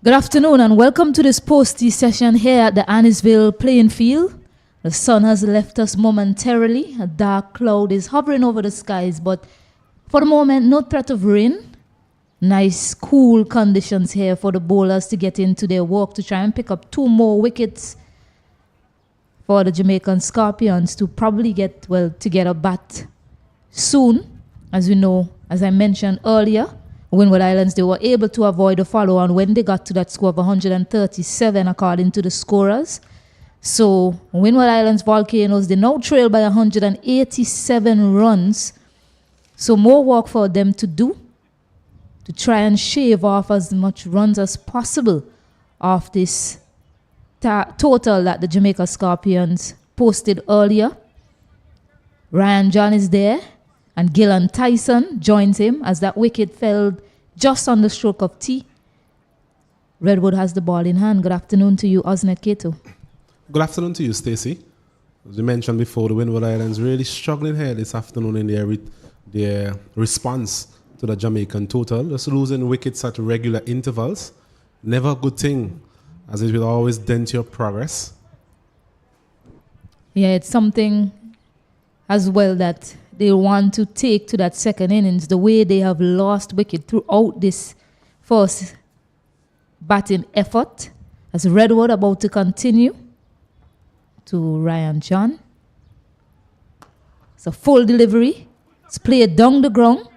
Good afternoon and welcome to this posty session here at the Annisville playing field. The sun has left us momentarily. A dark cloud is hovering over the skies, but for the moment, no threat of rain. Nice, cool conditions here for the bowlers to get into their work to try and pick up 2 more wickets for the Jamaican Scorpions to probably get a bat soon. As we know, as I mentioned earlier, Windward Islands, they were able to avoid a follow-on when they got to that score of 137 according to the scorers. So Windward Islands Volcanoes, they now trail by 187 runs. So more work for them to do to try and shave off as much runs as possible off this total that the Jamaica Scorpions posted earlier. Ryan John is there, and Gillan Tyson joins him as that wicket fell just on the stroke of T. Redwood has the ball in hand. Good afternoon to you, Osnet Keto. Good afternoon to you, Stacey. As we mentioned before, the Windward Islands really struggling here this afternoon in their response to the Jamaican total. Just losing wickets at regular intervals. Never a good thing, as it will always dent your progress. Yeah, it's something as well that they want to take to that second innings, the way they have lost wicket throughout this first batting effort. As Redwood about to continue to Ryan John. It's a full delivery. It's played down the ground.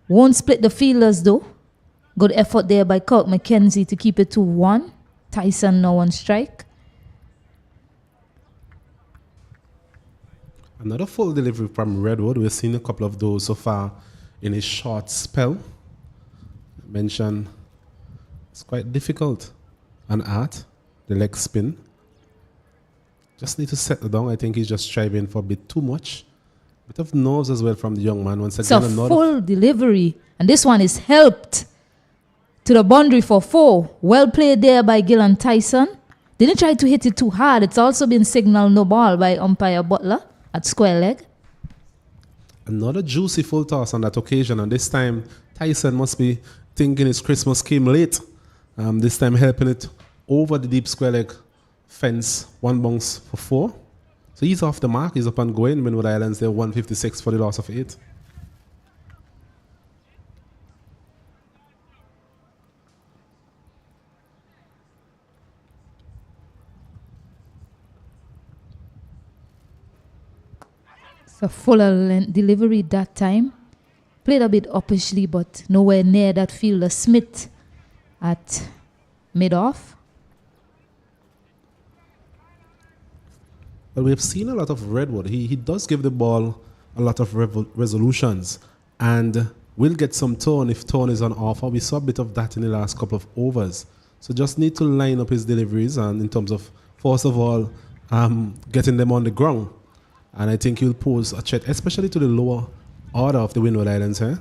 Won't split the fielders though. Good effort there by Kirk McKenzie to keep it to 1. Tyson now on strike. Another full delivery from Redwood. We've seen a couple of those so far in a short spell. I mentioned it's quite difficult. An art, the leg spin. Just need to settle down. I think he's just striving for a bit too much. Bit of nerves as well from the young man. Once again, it's a full delivery. And this one is helped to the boundary for 4. Well played there by Gillan Tyson. Didn't try to hit it too hard. It's also been signaled no ball by umpire Butler at square leg. Another juicy full toss on that occasion. And this time, Tyson must be thinking his Christmas came late. This time helping it over the deep square leg fence. 1 bounce for 4. So he's off the mark. He's up and going. Windward Islands, they're 156 for the loss of 8. It's a fuller length delivery that time. Played a bit uppishly, but nowhere near that fielder Smith at mid-off. Well, we have seen a lot of Redwood. He does give the ball a lot of resolutions and will get some turn if turn is on offer. We saw a bit of that in the last couple of overs. So just need to line up his deliveries and in terms of, first of all, getting them on the ground. And I think he'll pose a threat, especially to the lower order of the Windward Islands here.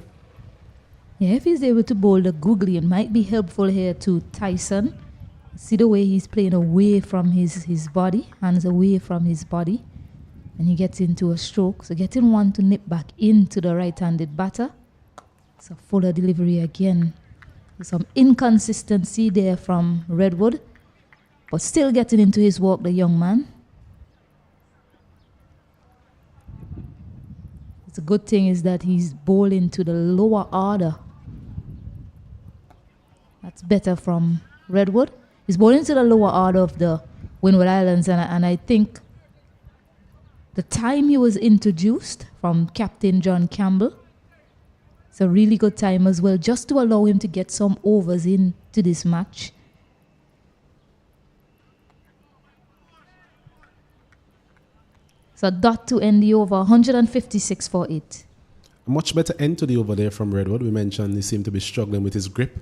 Yeah, if he's able to bowl the googly, it might be helpful here to Tyson. See the way he's playing away from his body, hands away from his body. And he gets into a stroke. So getting one to nip back into the right-handed batter. It's a fuller delivery again. There's some inconsistency there from Redwood. But still getting into his work, the young man. The good thing is that he's bowling to the lower order. That's better from Redwood. He's bowling to the lower order of the Windward Islands, and I think the time he was introduced from Captain John Campbell, it's a really good time as well, just to allow him to get some overs into this match. So dot to end the over, 156 for 8. A much better end to the over there from Redwood. We mentioned he seemed to be struggling with his grip.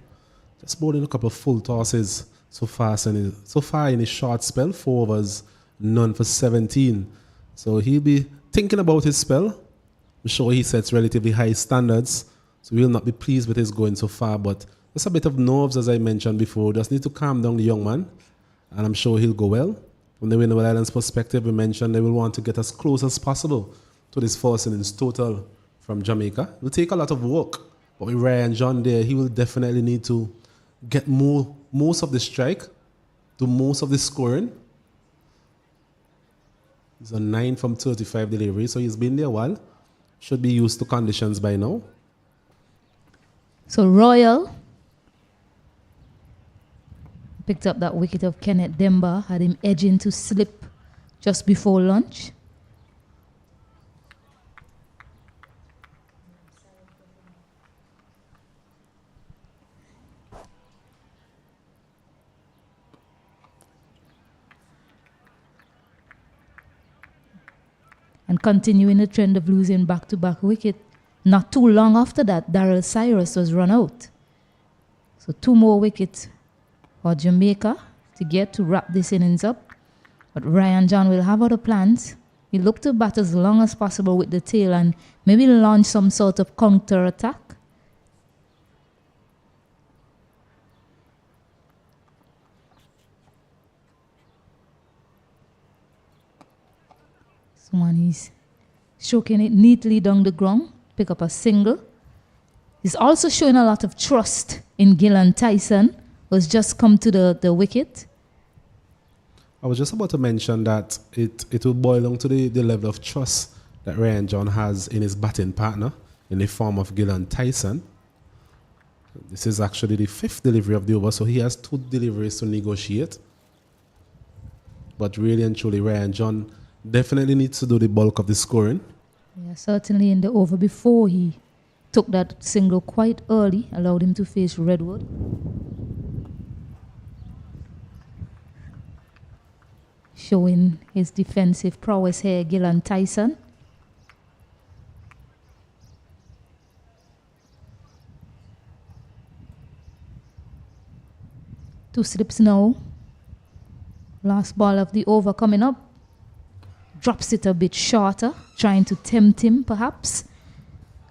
Just bowling a couple of full tosses so far in his short spell. 4 overs, none for 17. So he'll be thinking about his spell. I'm sure he sets relatively high standards. So we'll not be pleased with his going so far. But there's a bit of nerves, as I mentioned before. Just need to calm down the young man. And I'm sure he'll go well. From the Windward Islands perspective, we mentioned they will want to get as close as possible to this first innings total from Jamaica. It will take a lot of work, but with Ryan John there, he will definitely need to get more most of the strike, do most of the scoring. He's on 9 from 35 deliveries, so he's been there a while. Should be used to conditions by now. So Royal picked up that wicket of Kenneth Demba, had him edging to slip just before lunch. And continuing the trend of losing back-to-back wicket, not too long after that, Daryl Cyrus was run out. So 2 more wickets for Jamaica to get to wrap this innings up. But Ryan John will have other plans. He look to bat as long as possible with the tail and maybe launch some sort of counter-attack. One he's stroking it neatly down the ground, pick up a single. He's also showing a lot of trust in Gillan Tyson, who's just come to the wicket. I was just about to mention that it will boil down to the level of trust that Ryan John has in his batting partner in the form of Gillan Tyson. This is actually the 5th delivery of the over, so he has 2 deliveries to negotiate. But really and truly, Ryan John definitely needs to do the bulk of the scoring. Yeah, certainly in the over before he took that single quite early, allowed him to face Redwood. Showing his defensive prowess here, Gillan Tyson. Two slips now. Last ball of the over coming up. Drops it a bit shorter, trying to tempt him perhaps.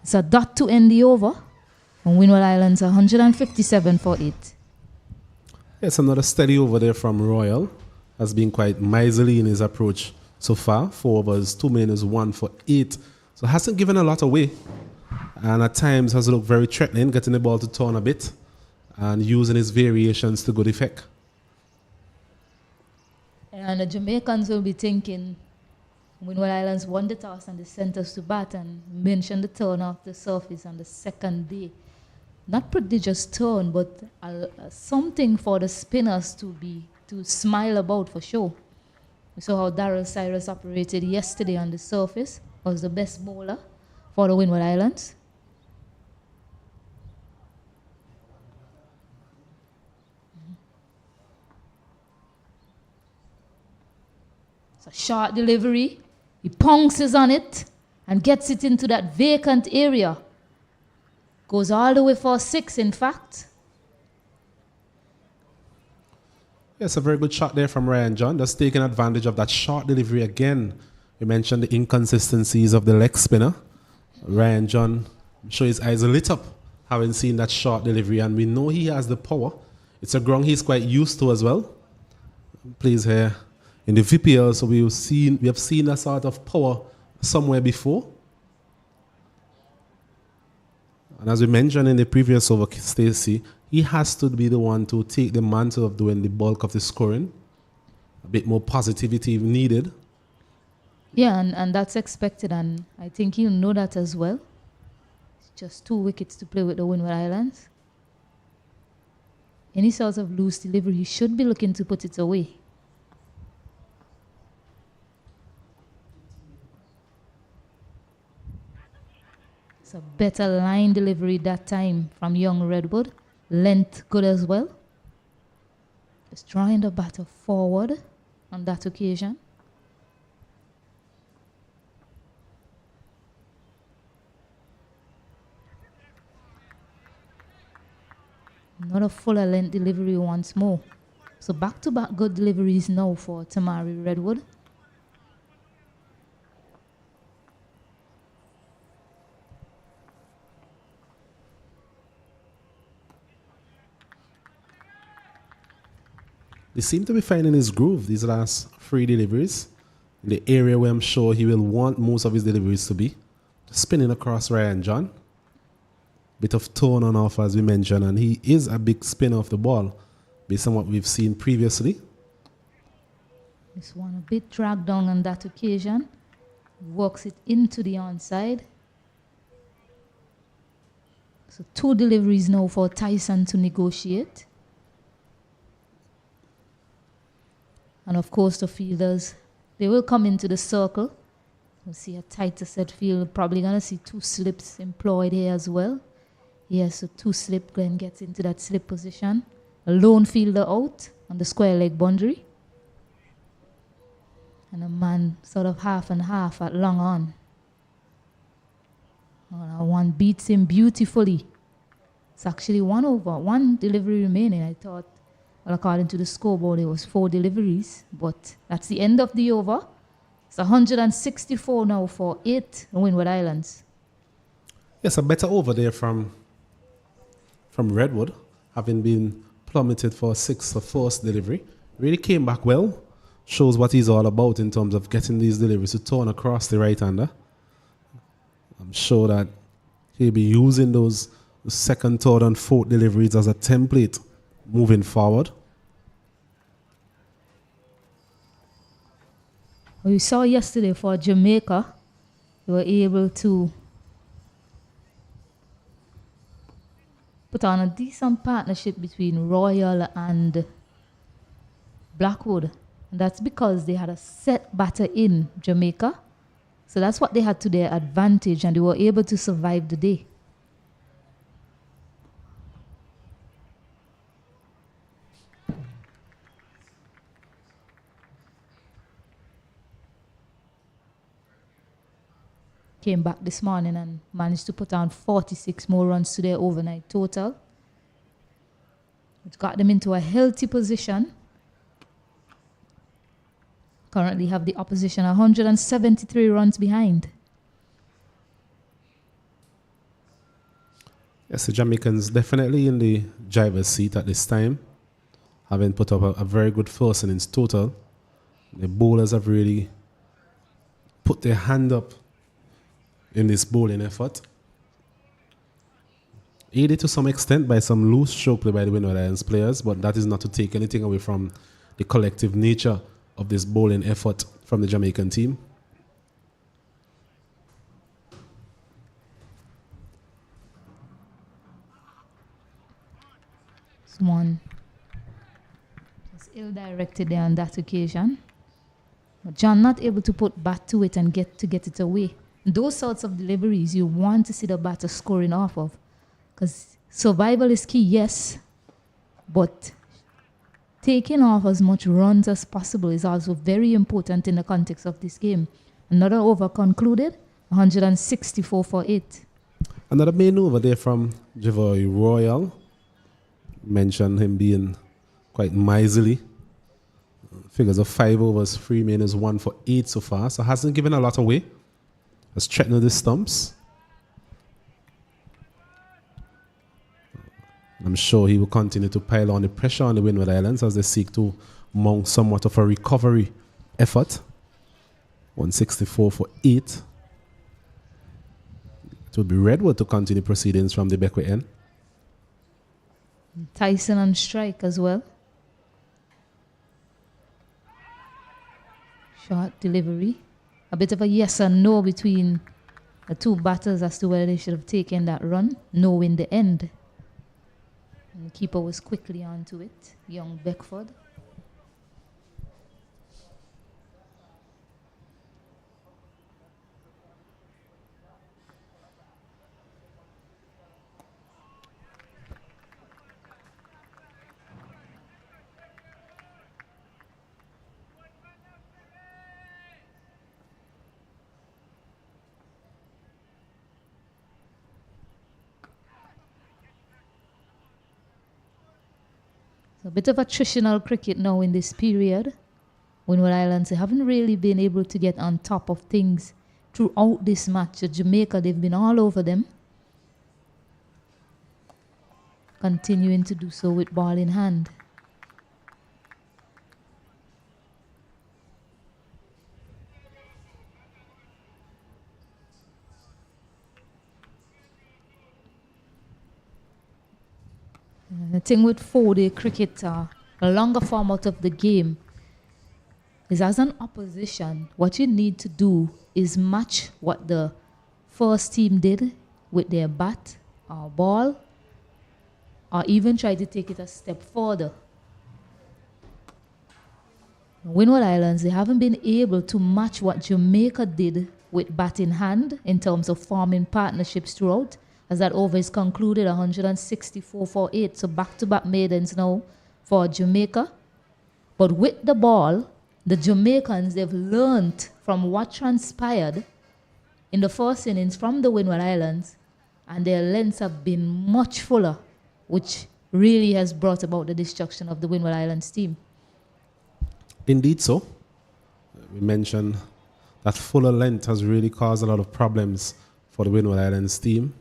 It's a dot to end the over. And Windward Islands 157 for 8. It's another steady over there from Royal. Has been quite miserly in his approach so far. 4 overs, 2 minutes, 1 for 8. So hasn't given a lot away. And at times has looked very threatening, getting the ball to turn a bit and using his variations to good effect. And the Jamaicans will be thinking, Windward Islands won the toss and the centers to bat and mentioned the turn off the surface on the second day. Not prodigious turn, but something for the spinners to smile about for sure. We saw how Daryl Cyrus operated yesterday on the surface. Was the best bowler for the Windward Islands. It's a short delivery. He pounces on it and gets it into that vacant area. Goes all the way for 6, in fact. Yes, a very good shot there from Ryan John. Just taking advantage of that short delivery again. We mentioned the inconsistencies of the leg spinner. Ryan John, I'm sure his eyes are lit up having seen that short delivery, and we know he has the power. It's a ground he's quite used to as well. Plays here in the VPL, so we have seen that sort of power somewhere before. And as we mentioned in the previous over, Stacey, he has to be the one to take the mantle of doing the bulk of the scoring. A bit more positivity needed. Yeah, and that's expected, and I think he'll know that as well. It's just 2 wickets to play with the Windward Islands. Any sort of loose delivery, he should be looking to put it away. It's a better line delivery that time from young Redwood. Length good as well. Just drawing the batter forward on that occasion. Not a fuller length delivery once more. So back-to-back good deliveries now for Tamari Redwood. They seem to be finding his groove these last 3 deliveries. In the area where I'm sure he will want most of his deliveries to be. Just spinning across Ryan John. Bit of tone on off as we mentioned, and he is a big spinner of the ball. based on what we've seen previously. This one a bit dragged down on that occasion. Works it into the onside. So 2 deliveries now for Tyson to negotiate. And of course the fielders, they will come into the circle. We'll see a tighter set field. Probably going to see 2 slips employed here as well. Yes, so 2 slip. Glenn gets into that slip position. A lone fielder out on the square leg boundary. And a man sort of half and half at long on. Oh, one beats him beautifully. It's actually 1 over. 1 delivery remaining. I thought, well, according to the scoreboard, it was 4 deliveries. But that's the end of the over. It's 164 now for 8 Windward Islands. Yes, a better over there from Redwood, having been plummeted for 6th or 4th delivery. Really came back well. Shows what he's all about in terms of getting these deliveries to turn across the right-hander. I'm sure that he'll be using those 2nd, 3rd, and 4th deliveries as a template moving forward. We saw yesterday for Jamaica, they were able to put on a decent partnership between Royal and Blackwood. And that's because they had a set batter in Jamaica. So that's what they had to their advantage, and they were able to survive the day. Came back this morning and managed to put on 46 more runs to their overnight total, which got them into a healthy position. Currently have the opposition 173 runs behind. Yes, the Jamaicans definitely in the driver's seat at this time, having put up a very good 1st innings total. The bowlers have really put their hand up in this bowling effort, aided to some extent by some loose stroke play by the Windward Islands players, but that is not to take anything away from the collective nature of this bowling effort from the Jamaican team. Someone was ill-directed there on that occasion. But John not able to put bat to it and get it away. Those sorts of deliveries you want to see the batter scoring off of. Because survival is key, yes. But taking off as much runs as possible is also very important in the context of this game. Another over concluded, 164 for 8. Another main over there from Javoy Royal. Mentioned him being quite miserly. Figures of 5 overs, 3 minutes, 1 for 8 so far. So hasn't given a lot away. Has threatened the stumps. I'm sure he will continue to pile on the pressure on the Windward Islands as they seek to mount somewhat of a recovery effort. 164 for 8. It would be Redwood to continue proceedings from the Beckwith end. Tyson on strike as well. Short delivery. A bit of a yes and no between the 2 batters as to whether they should have taken that run. No in the end. And the keeper was quickly onto it, young Beckford. A bit of attritional cricket now in this period. Windward Islands, they haven't really been able to get on top of things throughout this match. At Jamaica, they've been all over them. Continuing to do so with ball in hand. The thing with 4-day cricket, a longer format of the game is, as an opposition, what you need to do is match what the first team did with their bat or ball, or even try to take it a step further. Windward Islands, they haven't been able to match what Jamaica did with bat in hand in terms of forming partnerships throughout, as that over is concluded 164 for 8. So back-to-back maidens now for Jamaica. But with the ball, the Jamaicans, they've learned from what transpired in the first innings from the Windward Islands, and their lengths have been much fuller, which really has brought about the destruction of the Windward Islands team. Indeed so. We mentioned that fuller length has really caused a lot of problems for the Windward Islands team.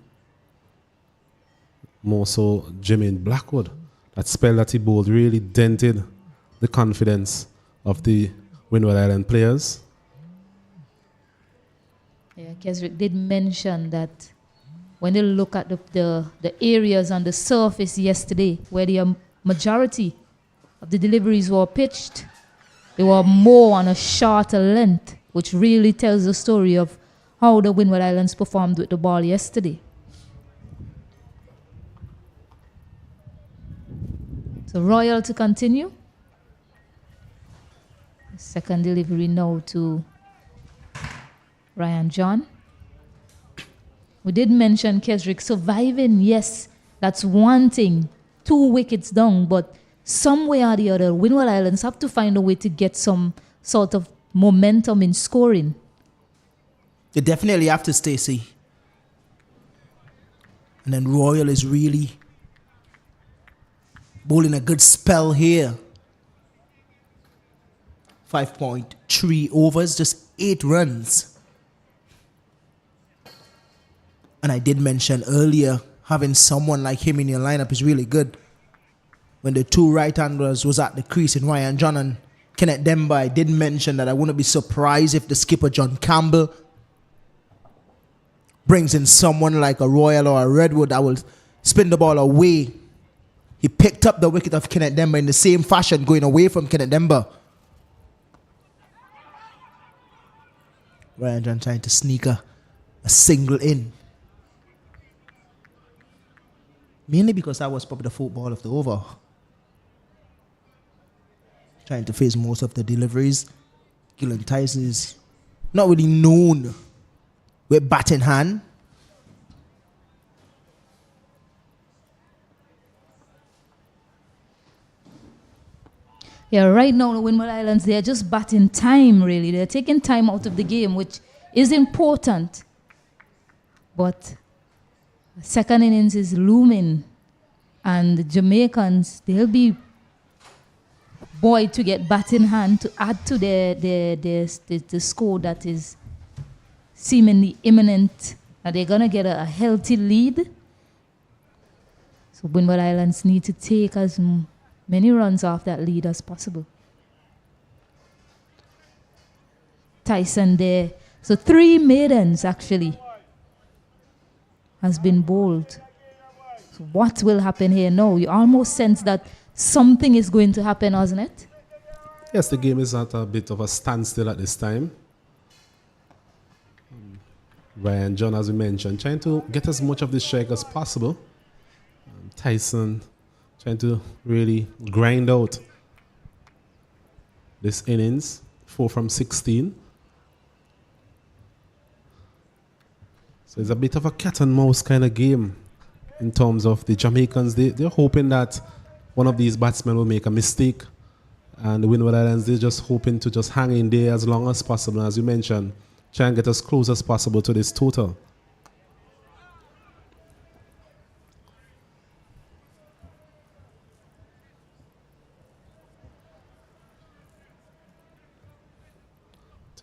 More so Jermaine Blackwood. That spell that he bowled really dented the confidence of the Windward Island players. Yeah, Kesrick did mention that when they look at the areas on the surface yesterday where the majority of the deliveries were pitched, they were more on a shorter length, which really tells the story of how the Windward Islands performed with the ball yesterday. So Royal to continue. Second delivery now to Ryan John. We did mention Kesrick surviving. Yes, that's one thing. 2 wickets down, but some way or the other, Windward Islands have to find a way to get some sort of momentum in scoring. They definitely have to, Stacey. And then Royal is really bowling a good spell here. 5.3 overs, just 8 runs. And I did mention earlier, having someone like him in your lineup is really good. When the 2 right-handers was at the crease in Ryan John and Kenneth Demba, I did mention that I wouldn't be surprised if the skipper John Campbell brings in someone like a Royal or a Redwood that will spin the ball away. He picked up the wicket of Kenneth Demba in the same fashion, going away from Kenneth Demba. Ryan John trying to sneak a single in. Mainly because that was probably the football of the over. Trying to face most of the deliveries. Gillen Tyson is not really known with bat in hand. Yeah, right now the Windward Islands, they're just batting time, really. They're taking time out of the game, which is important. But second innings is looming, and the Jamaicans, they'll be buoyed to get bat in hand to add to the score that is seemingly imminent. That they're going to get a healthy lead. So Windward Islands need to take as many runs off that lead as possible. Tyson there. So 3 maidens actually has been bowled. So what will happen here now? You almost sense that something is going to happen, hasn't it? Yes, the game is at a bit of a standstill at this time. Ryan John, as we mentioned, trying to get as much of the strike as possible. Tyson trying to really grind out this innings, 4 from 16. So it's a bit of a cat and mouse kind of game in terms of the Jamaicans. They're hoping that one of these batsmen will make a mistake, and the Windward Islands, they're just hoping to just hang in there as long as possible. As you mentioned, try and get as close as possible to this total.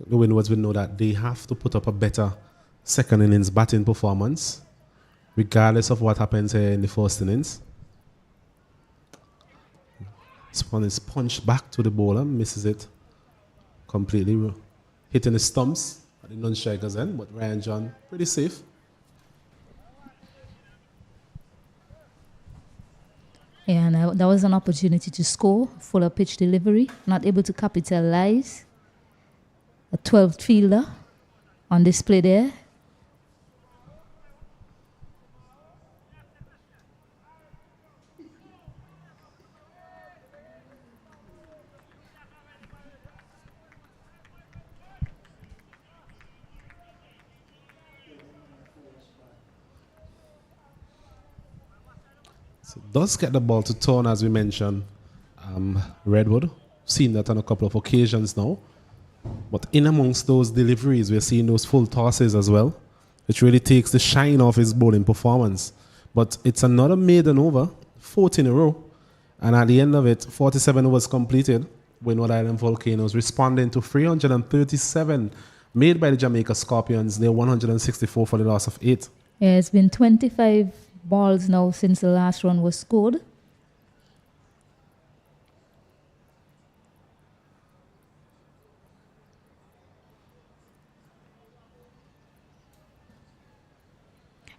The Windwards will know that they have to put up a better second innings batting performance, regardless of what happens here in the first innings. This one is punched back to the bowler, misses it completely, hitting the stumps at the non-striker's end, but Ryan John pretty safe. Yeah, and that was an opportunity to score, fuller pitch delivery, not able to capitalize. A 12th fielder on display there. So does get the ball to turn, as we mentioned. Redwood, seen that on a couple of occasions now. But in amongst those deliveries, we're seeing those full tosses as well, which really takes the shine off his bowling performance. But it's another maiden over, 14 in a row. And at the end of it, 47 overs completed. Windward Island Volcanoes responding to 337 made by the Jamaica Scorpions. They're 164 for the loss of 8. Yeah, it's been 25 balls now since the last run was scored.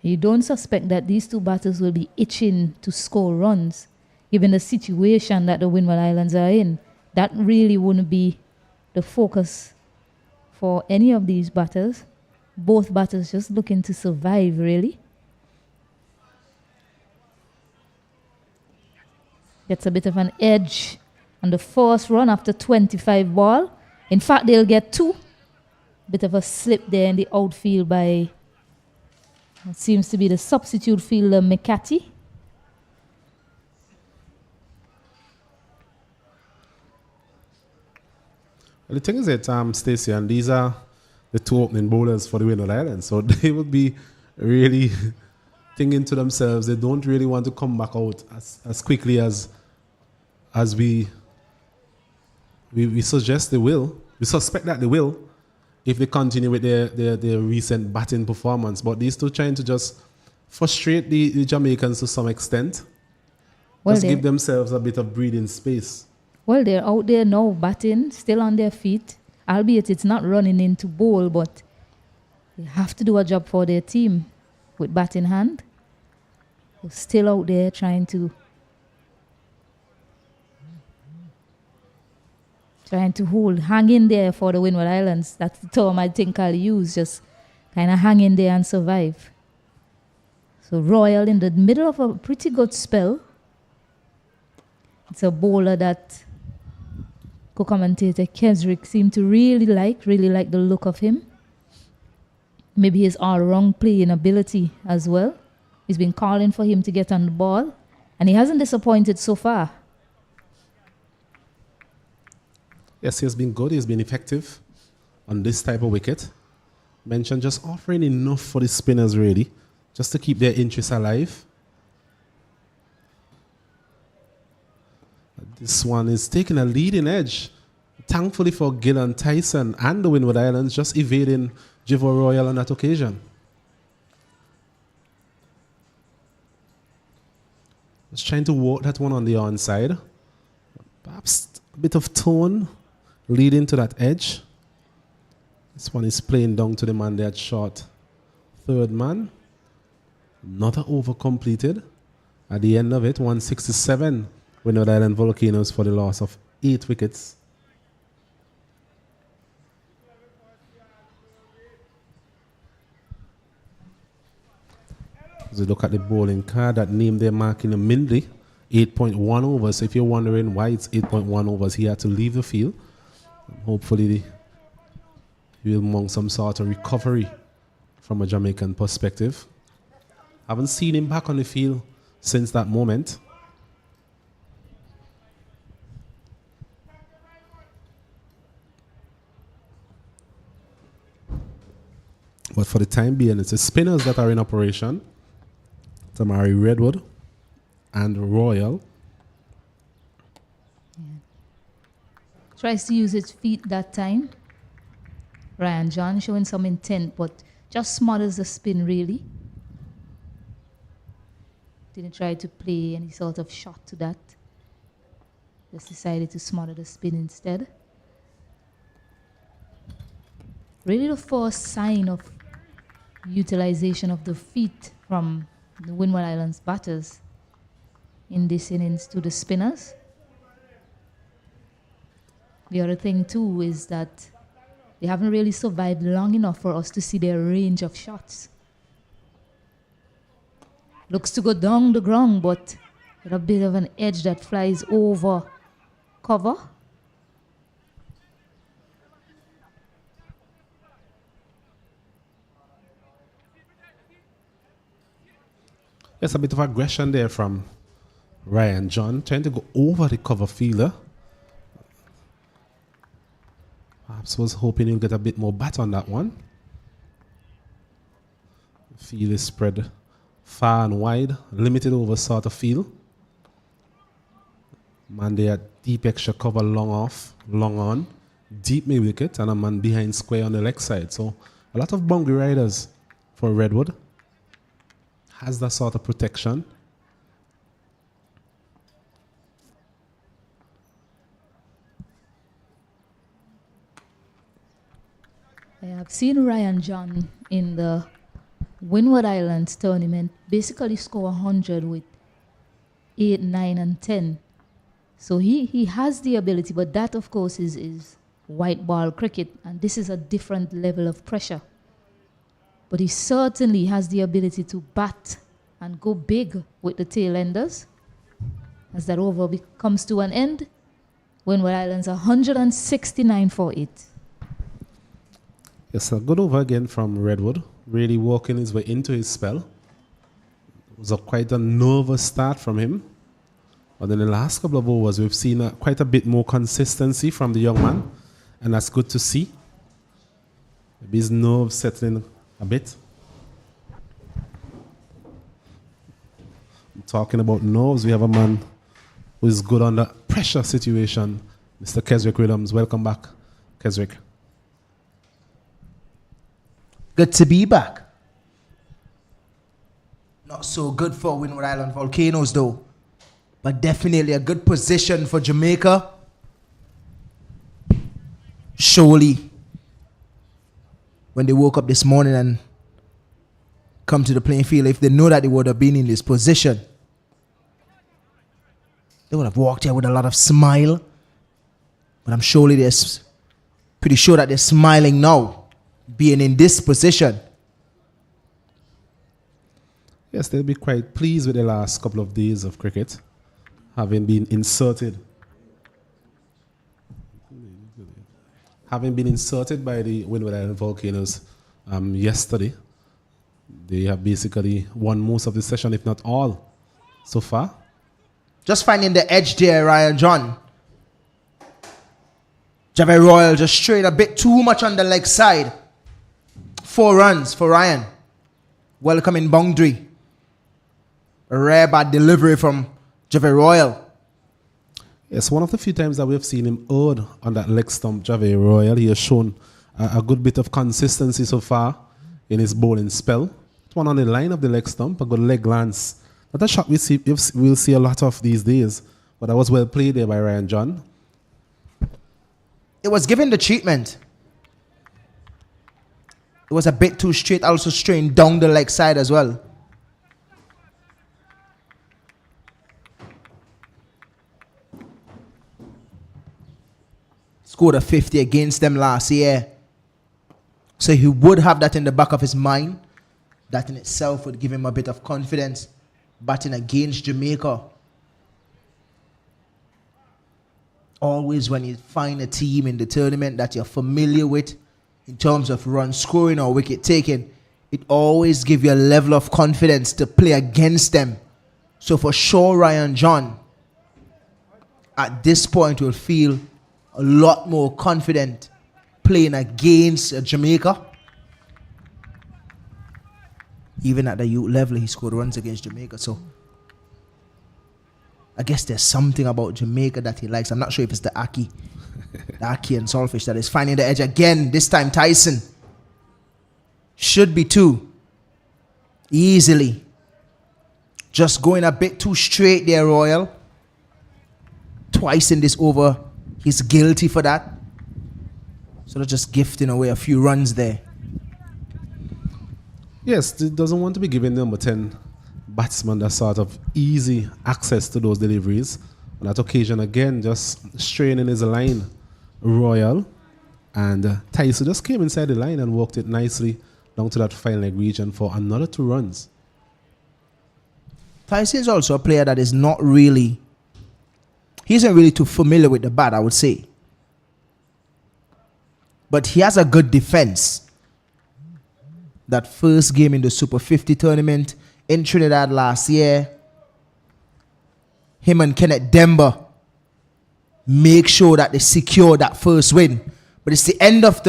You don't suspect that these two batters will be itching to score runs, given the situation that the Windward Islands are in. That really wouldn't be the focus for any of these batters. Both batters just looking to survive, really. Gets a bit of an edge on the first run after 25 ball. In fact, they'll get 2. Bit of a slip there in the outfield by what seems to be the substitute fielder, McCarthy. Well, the thing is that, Stacey, and these are the 2 opening bowlers for the Windward Islands, so they would be really thinking to themselves they don't really want to come back out as quickly as we suggest they will. We suspect that they will if they continue with their recent batting performance. But these two trying to just frustrate the Jamaicans to some extent. Well, just give themselves a bit of breathing space. Well, they're out there now batting, still on their feet, albeit it's not running into bowl, but they have to do a job for their team with bat in hand. They're still out there trying to hold, hang in there for the Windward Islands. That's the term I think I'll use, just kind of hang in there and survive. So Royal in the middle of a pretty good spell. It's a bowler that co-commentator Kesrick seemed to really like the look of him. Maybe his all-round playing ability as well. He's been calling for him to get on the ball, and he hasn't disappointed so far. Yes, he has been good. He's been effective on this type of wicket. Mentioned just offering enough for the spinners, really, just to keep their interest alive. This one is taking a leading edge. Thankfully for Gillan Tyson and the Windward Islands, just evading Jivo Royal on that occasion. Just trying to walk that one on the onside. Perhaps a bit of tone leading to that edge. This one is playing down to the man there at short. Third man. Another over completed. At the end of it, 167. Windward Island Volcanoes for the loss of 8 wickets. As we look at the bowling card, that name they're marking a Mindley, 8.1 overs. So if you're wondering why it's 8.1 overs, he had to leave the field. Hopefully he will mount some sort of recovery from a Jamaican perspective. Haven't seen him back on the field since that moment. But for the time being, it's the spinners that are in operation. Tamari Redwood and Royal. Yeah. Tries to use his feet that time. Ryan John showing some intent, but just smothers the spin, really. Didn't try to play any sort of shot to that. Just decided to smother the spin instead. Really the first sign of utilization of the feet from the Windward Islands batters. in this innings to the spinners. The other thing too is that they haven't really survived long enough for us to see their range of shots. Looks to go down the ground, but with a bit of an edge that flies over cover. There's a bit of aggression there from Ryan John, trying to go over the cover fielder. Perhaps was hoping he'll get a bit more bat on that one. The field is spread far and wide, limited over sort of field. Man there, deep extra cover, long off, long on, deep mid wicket, and a man behind square on the leg side. So a lot of boundary riders for Redwood. Has that sort of protection. I have seen Ryan John in the Windward Islands tournament basically score 100 with 8, 9, and 10. So he has the ability, but that, of course, is white ball cricket, and this is a different level of pressure. But he certainly has the ability to bat and go big with the tail enders. As that over comes to an end, Windward Islands 169 for 8. Yes, a good over again from Redwood, really working his way into his spell. It was quite a nervous start from him. But in the last couple of overs, we've seen quite a bit more consistency from the young man, and that's good to see. Maybe his nerves settling a bit. Talking about nerves, we have a man who is good under pressure situation, Mr. Keswick Williams. Welcome back, Keswick. Good to be back. Not so good for Windward Island Volcanoes though, but definitely a good position for Jamaica. Surely, when they woke up this morning and come to the playing field, if they know that they would have been in this position, they would have walked here with a lot of smile. But I'm surely they're pretty sure that they're smiling now, being in this position. Yes, they'll be quite pleased with the last couple of days of cricket, having been inserted. Having been inserted by the Windward Island Volcanoes yesterday. They have basically won most of the session, if not all, so far. Just finding the edge there, Ryan John. Javier Royal just strayed a bit too much on the leg side. 4 runs for Ryan. Welcoming boundary. A rare bad delivery from Javier Royal. Yes, one of the few times that we've seen him odd on that leg stump, Javier Royal. He has shown a good bit of consistency so far in his bowling spell. One on the line of the leg stump, a good leg glance. Not a shot we'll see a lot of these days, but that was well played there by Ryan John. It was given the treatment. It was a bit too straight, also straying down the leg side as well. Scored a 50 against them last year. So he would have that in the back of his mind. That in itself would give him a bit of confidence batting against Jamaica. Always when you find a team in the tournament that you're familiar with in terms of run scoring or wicket taking, it always gives you a level of confidence to play against them. So for sure, Ryan John, at this point, will feel a lot more confident playing against Jamaica. Even at the youth level, he scored runs against Jamaica. So I guess there's something about Jamaica that he likes. I'm not sure if it's the Aki. The Aki and Saltfish that is finding the edge again. This time Tyson. Should be 2. Easily. Just going a bit too straight there, Royal. Twice in this over. He's guilty for that. So they're just gifting away a few runs there. Yes, he doesn't want to be giving number 10 batsman that sort of easy access to those deliveries. On that occasion, again, just straining his line, Royal. And Tyson just came inside the line and worked it nicely down to that final leg region for another 2 runs. Tyson is also a player that is not really, he isn't really too familiar with the bat, I would say. But he has a good defense. That first game in the Super 50 tournament in Trinidad last year, him and Kenneth Demba make sure that they secure that first win. But it's the end of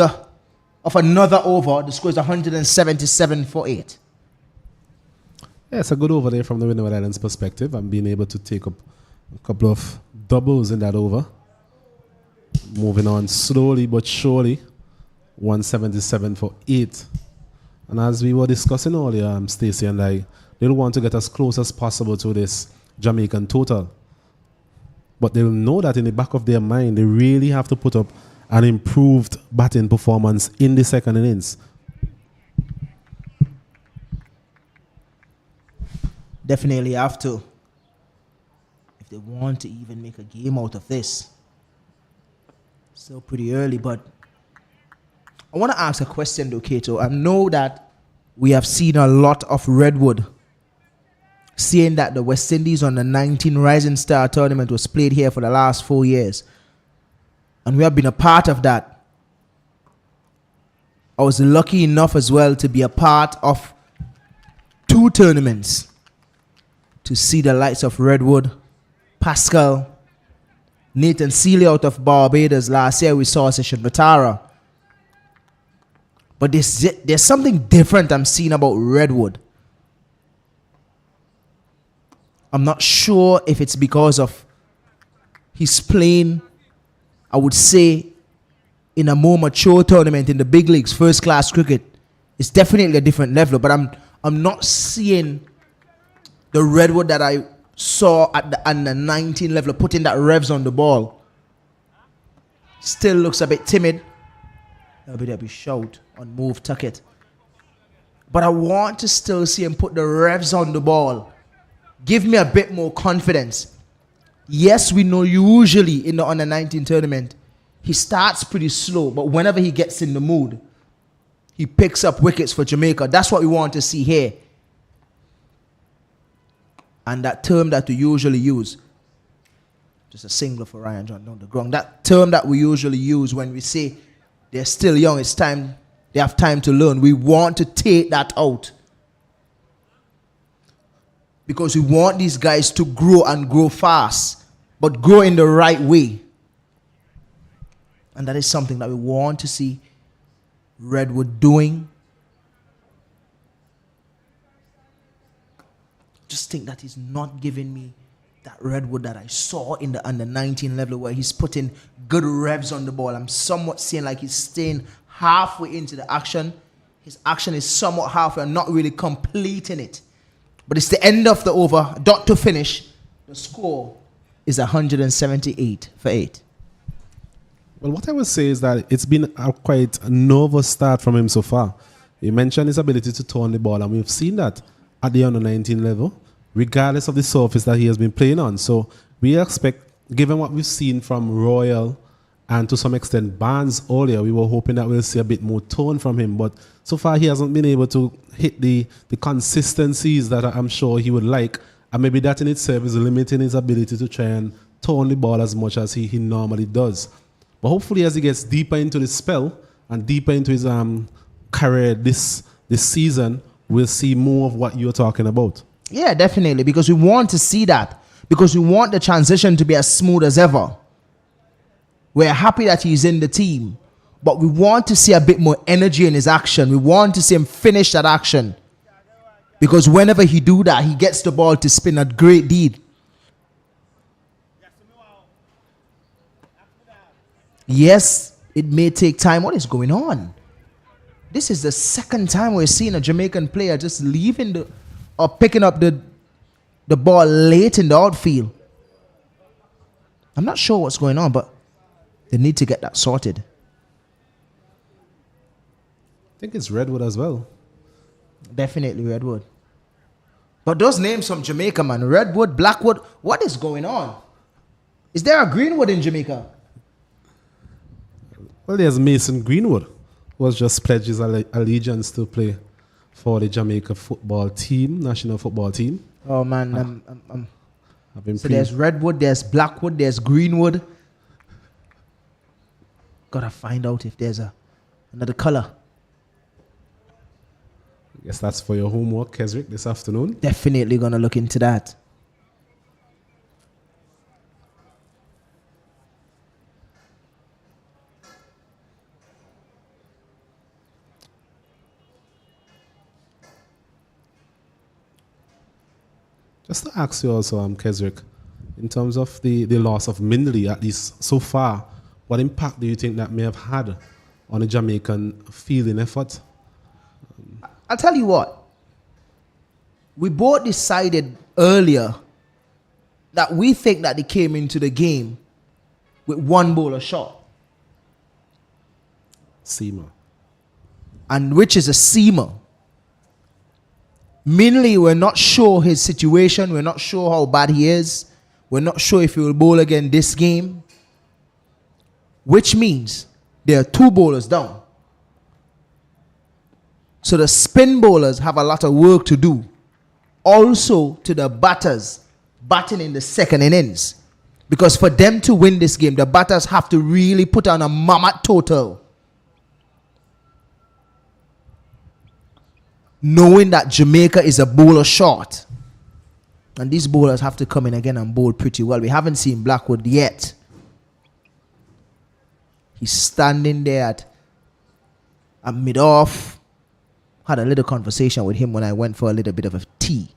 another over. The score is 177 for 8. Yeah, it's a good over there from the Windward Islands perspective. I'm being able to take up a couple of doubles in that over. Moving on slowly but surely. 177 for 8. And as we were discussing earlier, Stacey and I, they'll want to get as close as possible to this Jamaican total. But they'll know that in the back of their mind, they really have to put up an improved batting performance in the second innings. Definitely have to. If they want to even make a game out of this. Still pretty early, but I want to ask a question though, Kato. I know that we have seen a lot of Redwood, seeing that the West Indies on the 19 Rising Star tournament was played here for the last 4 years. And we have been a part of that. I was lucky enough as well to be a part of 2 tournaments to see the likes of Redwood, Pascal, Nathan Seeley out of Barbados. Last year we saw Session Batara. But there's something different I'm seeing about Redwood. I'm not sure if it's because of he's playing, I would say, in a more mature tournament in the big leagues, first class cricket. It's definitely a different level, but I'm not seeing the Redwood that I saw at the under 19 level, putting that revs on the ball. Still looks a bit timid. A bit of a shout on move, tuck it. But I want to still see him put the revs on the ball. Give me a bit more confidence. Yes, we know usually in the under 19 tournament, he starts pretty slow, but whenever he gets in the mood, he picks up wickets for Jamaica. That's what we want to see here. And that term that we usually use, just a single for Ryan John down the ground, that term that we usually use when we say they're still young, it's time, they have time to learn. We want to take that out. Because we want these guys to grow and grow fast, but grow in the right way. And that is something that we want to see Redwood doing. Just think that he's not giving me that Redwood that I saw in the under 19 level where he's putting good revs on the ball. I'm somewhat seeing like he's staying halfway into the action. His action is somewhat halfway and not really completing it. But it's the end of the over, dot to finish. The score is 178 for 8. Well, what I would say is that it's been a quite nervous start from him so far. He mentioned his ability to turn the ball, and we've seen that at the under 19 level, regardless of the surface that he has been playing on. So we expect, given what we've seen from Royal and to some extent Barnes earlier, we were hoping that we'll see a bit more tone from him. But so far he hasn't been able to hit the consistencies that I'm sure he would like. And maybe that in itself is limiting his ability to try and turn the ball as much as he normally does. But hopefully as he gets deeper into the spell and deeper into his career this season, we'll see more of what you're talking about. Yeah, definitely, because we want to see that. Because we want the transition to be as smooth as ever. We're happy that he's in the team, but we want to see a bit more energy in his action. We want to see him finish that action. Because whenever he do that, he gets the ball to spin a great deal. Yes, it may take time. What is going on? This is the second time we're seeing a Jamaican player just leaving or picking up the ball late in the outfield. I'm not sure what's going on, but they need to get that sorted. I think it's Redwood as well. Definitely Redwood. But those names from Jamaica, man, Redwood, Blackwood, what is going on? Is there a Greenwood in Jamaica? Well, there's Mason Greenwood, who has just pledged his allegiance to play for the Jamaica football team, national football team. Oh, man. So Pre- there's Redwood, there's Blackwood, there's Greenwood. Gotta find out if there's another color. I guess that's for your homework, Keswick, this afternoon. Definitely gonna look into that. Just to ask you also, Keswick, in terms of the loss of Mindley, at least so far, what impact do you think that may have had on the Jamaican fielding effort? I'll tell you what. We both decided earlier that we think that they came into the game with one bowler shot, Seamer. and which is a seamer. Mainly, we're not sure his situation. We're not sure how bad he is. We're not sure if he will bowl again this game. Which means there are two bowlers down. So the spin bowlers have a lot of work to do. Also to the batters batting in the second innings. Because for them to win this game, the batters have to really put on a mammoth total. Knowing that Jamaica is a bowler short. And these bowlers have to come in again and bowl pretty well. We haven't seen Blackwood yet. He's standing there at mid-off. Had a little conversation with him when I went for a little bit of a tea.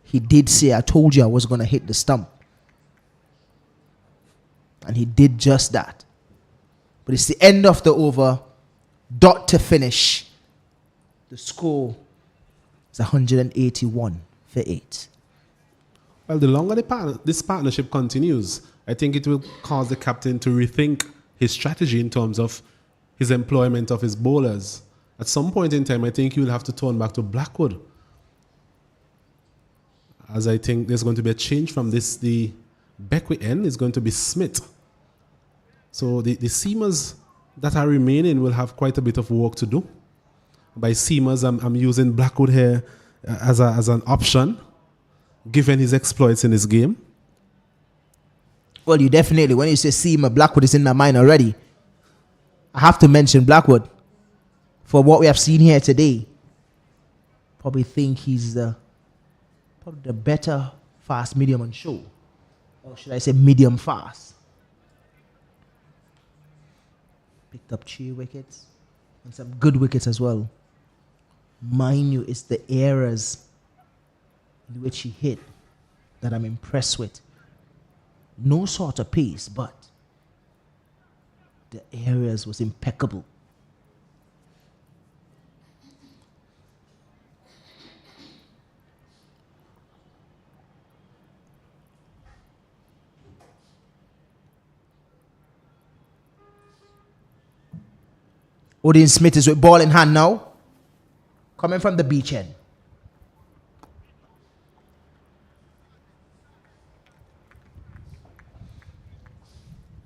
He did say, I told you I was going to hit the stump. And he did just that. But it's the end of the over. Dot to finish. The score is 181 for 8. Well, the longer this partnership continues, I think it will cause the captain to rethink his strategy in terms of his employment of his bowlers. At some point in time, I think he will have to turn back to Blackwood. As I think there's going to be a change from this, the Beckwith end is going to be Smith. So the seamers that are remaining will have quite a bit of work to do. By seamers, I'm using Blackwood here as an option, given his exploits in his game. Well, you definitely, when you say seamer, Blackwood is in my mind already. I have to mention Blackwood. For what we have seen here today, probably think he's probably the better fast medium on show. Or should I say medium fast. Picked up 3 wickets and some good wickets as well. Mind you, it's the errors in which he hit that I'm impressed with. No sort of pace, but the areas was impeccable. Odin Smith is with ball in hand now. Coming from the beach end.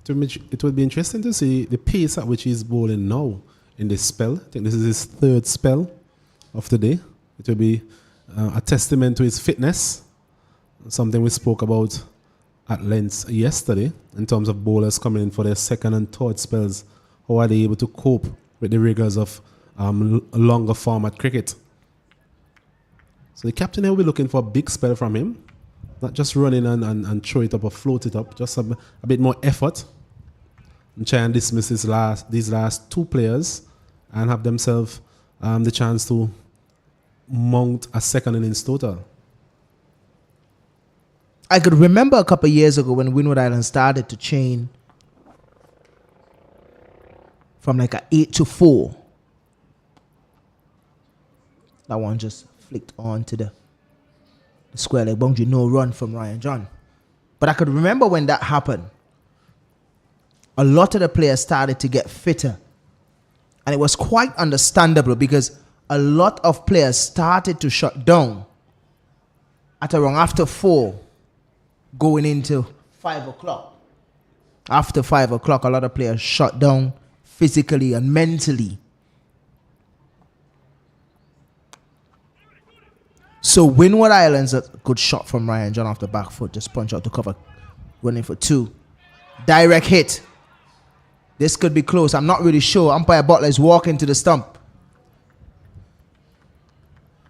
It will be interesting to see the pace at which he's bowling now in this spell. I think this is his 3rd spell of the day. It will be a testament to his fitness, something we spoke about at length yesterday in terms of bowlers coming in for their 2nd and 3rd spells. How are they able to cope with the rigors of longer format cricket? So the captain here will be looking for a big spell from him. Not just run in and throw it up or float it up. Just a bit more effort. And try and dismiss these last 2 players and have themselves the chance to mount a 2nd innings total. I could remember a couple of years ago when Windward Island started to chain from like a 8-4. That one just flicked on to the square leg boundary. No run from Ryan John. But I could remember when that happened, a lot of the players started to get fitter. And it was quite understandable because a lot of players started to shut down at around after 4, going into 5 o'clock. After 5 o'clock, a lot of players shut down physically and mentally. So Windward Islands, a good shot from Ryan John off the back foot, just punch out to cover, running for 2. Direct hit. This could be close. I'm not really sure. Umpire Butler is walking to the stump.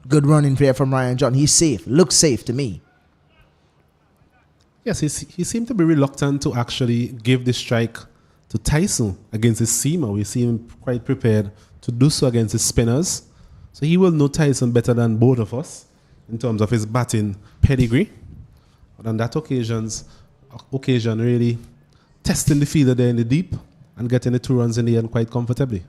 Good running there from Ryan John. He's safe. Looks safe to me. Yes, he seemed to be reluctant to actually give the strike to Tyson against his seamer. We see him quite prepared to do so against his spinners. So he will know Tyson better than both of us in terms of his batting pedigree. But on that occasion, really testing the fielder there in the deep and getting the 2 runs in the end quite comfortably.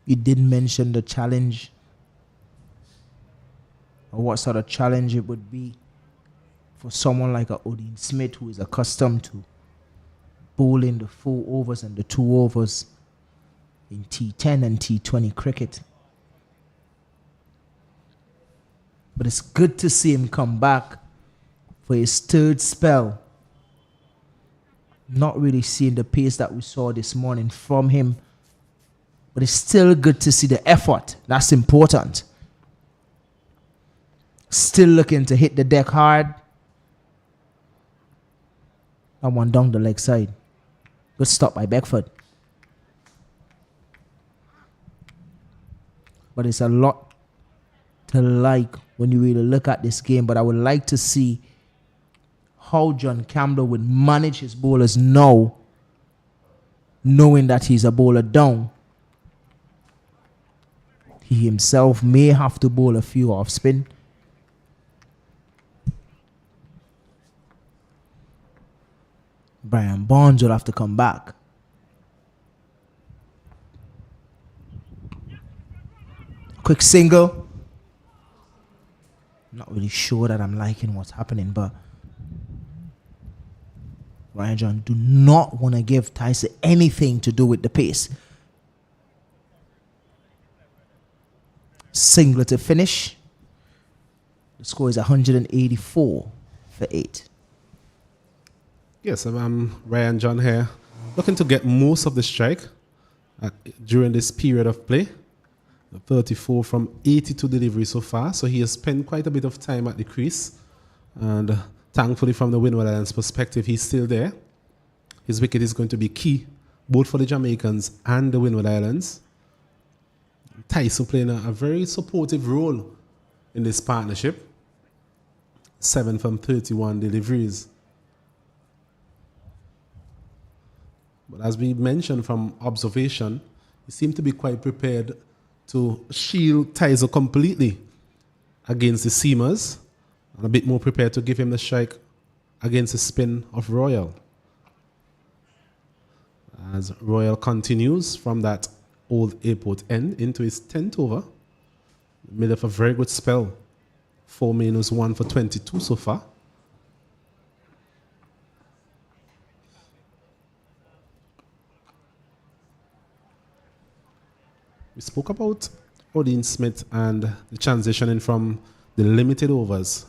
You did mention the challenge, or what sort of challenge it would be for someone like a Odin Smith, who is accustomed to bowling the 4 overs and the 2 overs in T10 and T20 cricket. But it's good to see him come back for his 3rd spell. Not really seeing the pace that we saw this morning from him, but it's still good to see the effort. That's important. Still looking to hit the deck hard. That one down the leg side. Good stop by Beckford. But it's a lot to like when you really look at this game. But I would like to see how John Campbell would manage his bowlers now, knowing that he's a bowler down. He himself may have to bowl a few off spin. Brian Barnes will have to come back. Quick single. Not really sure that I'm liking what's happening, but Ryan John do not want to give Tyson anything to do with the pace. Single to finish. The score is 184 for 8. Yes, I'm Ryan John here, looking to get most of the strike during this period of play. 34 from 82 deliveries so far, so he has spent quite a bit of time at the crease. And thankfully, from the Windward Islands perspective, he's still there. His wicket is going to be key, both for the Jamaicans and the Windward Islands. Tyson playing a very supportive role in this partnership. 7 from 31 deliveries. But as we mentioned from observation, he seemed to be quite prepared to shield Tyson completely against the seamers, and a bit more prepared to give him the strike against the spin of Royal. As Royal continues from that old airport end into his 10th over, made of a very good spell. 4 minus 1 for 22 so far. We spoke about Odin Smith and the transitioning from the limited overs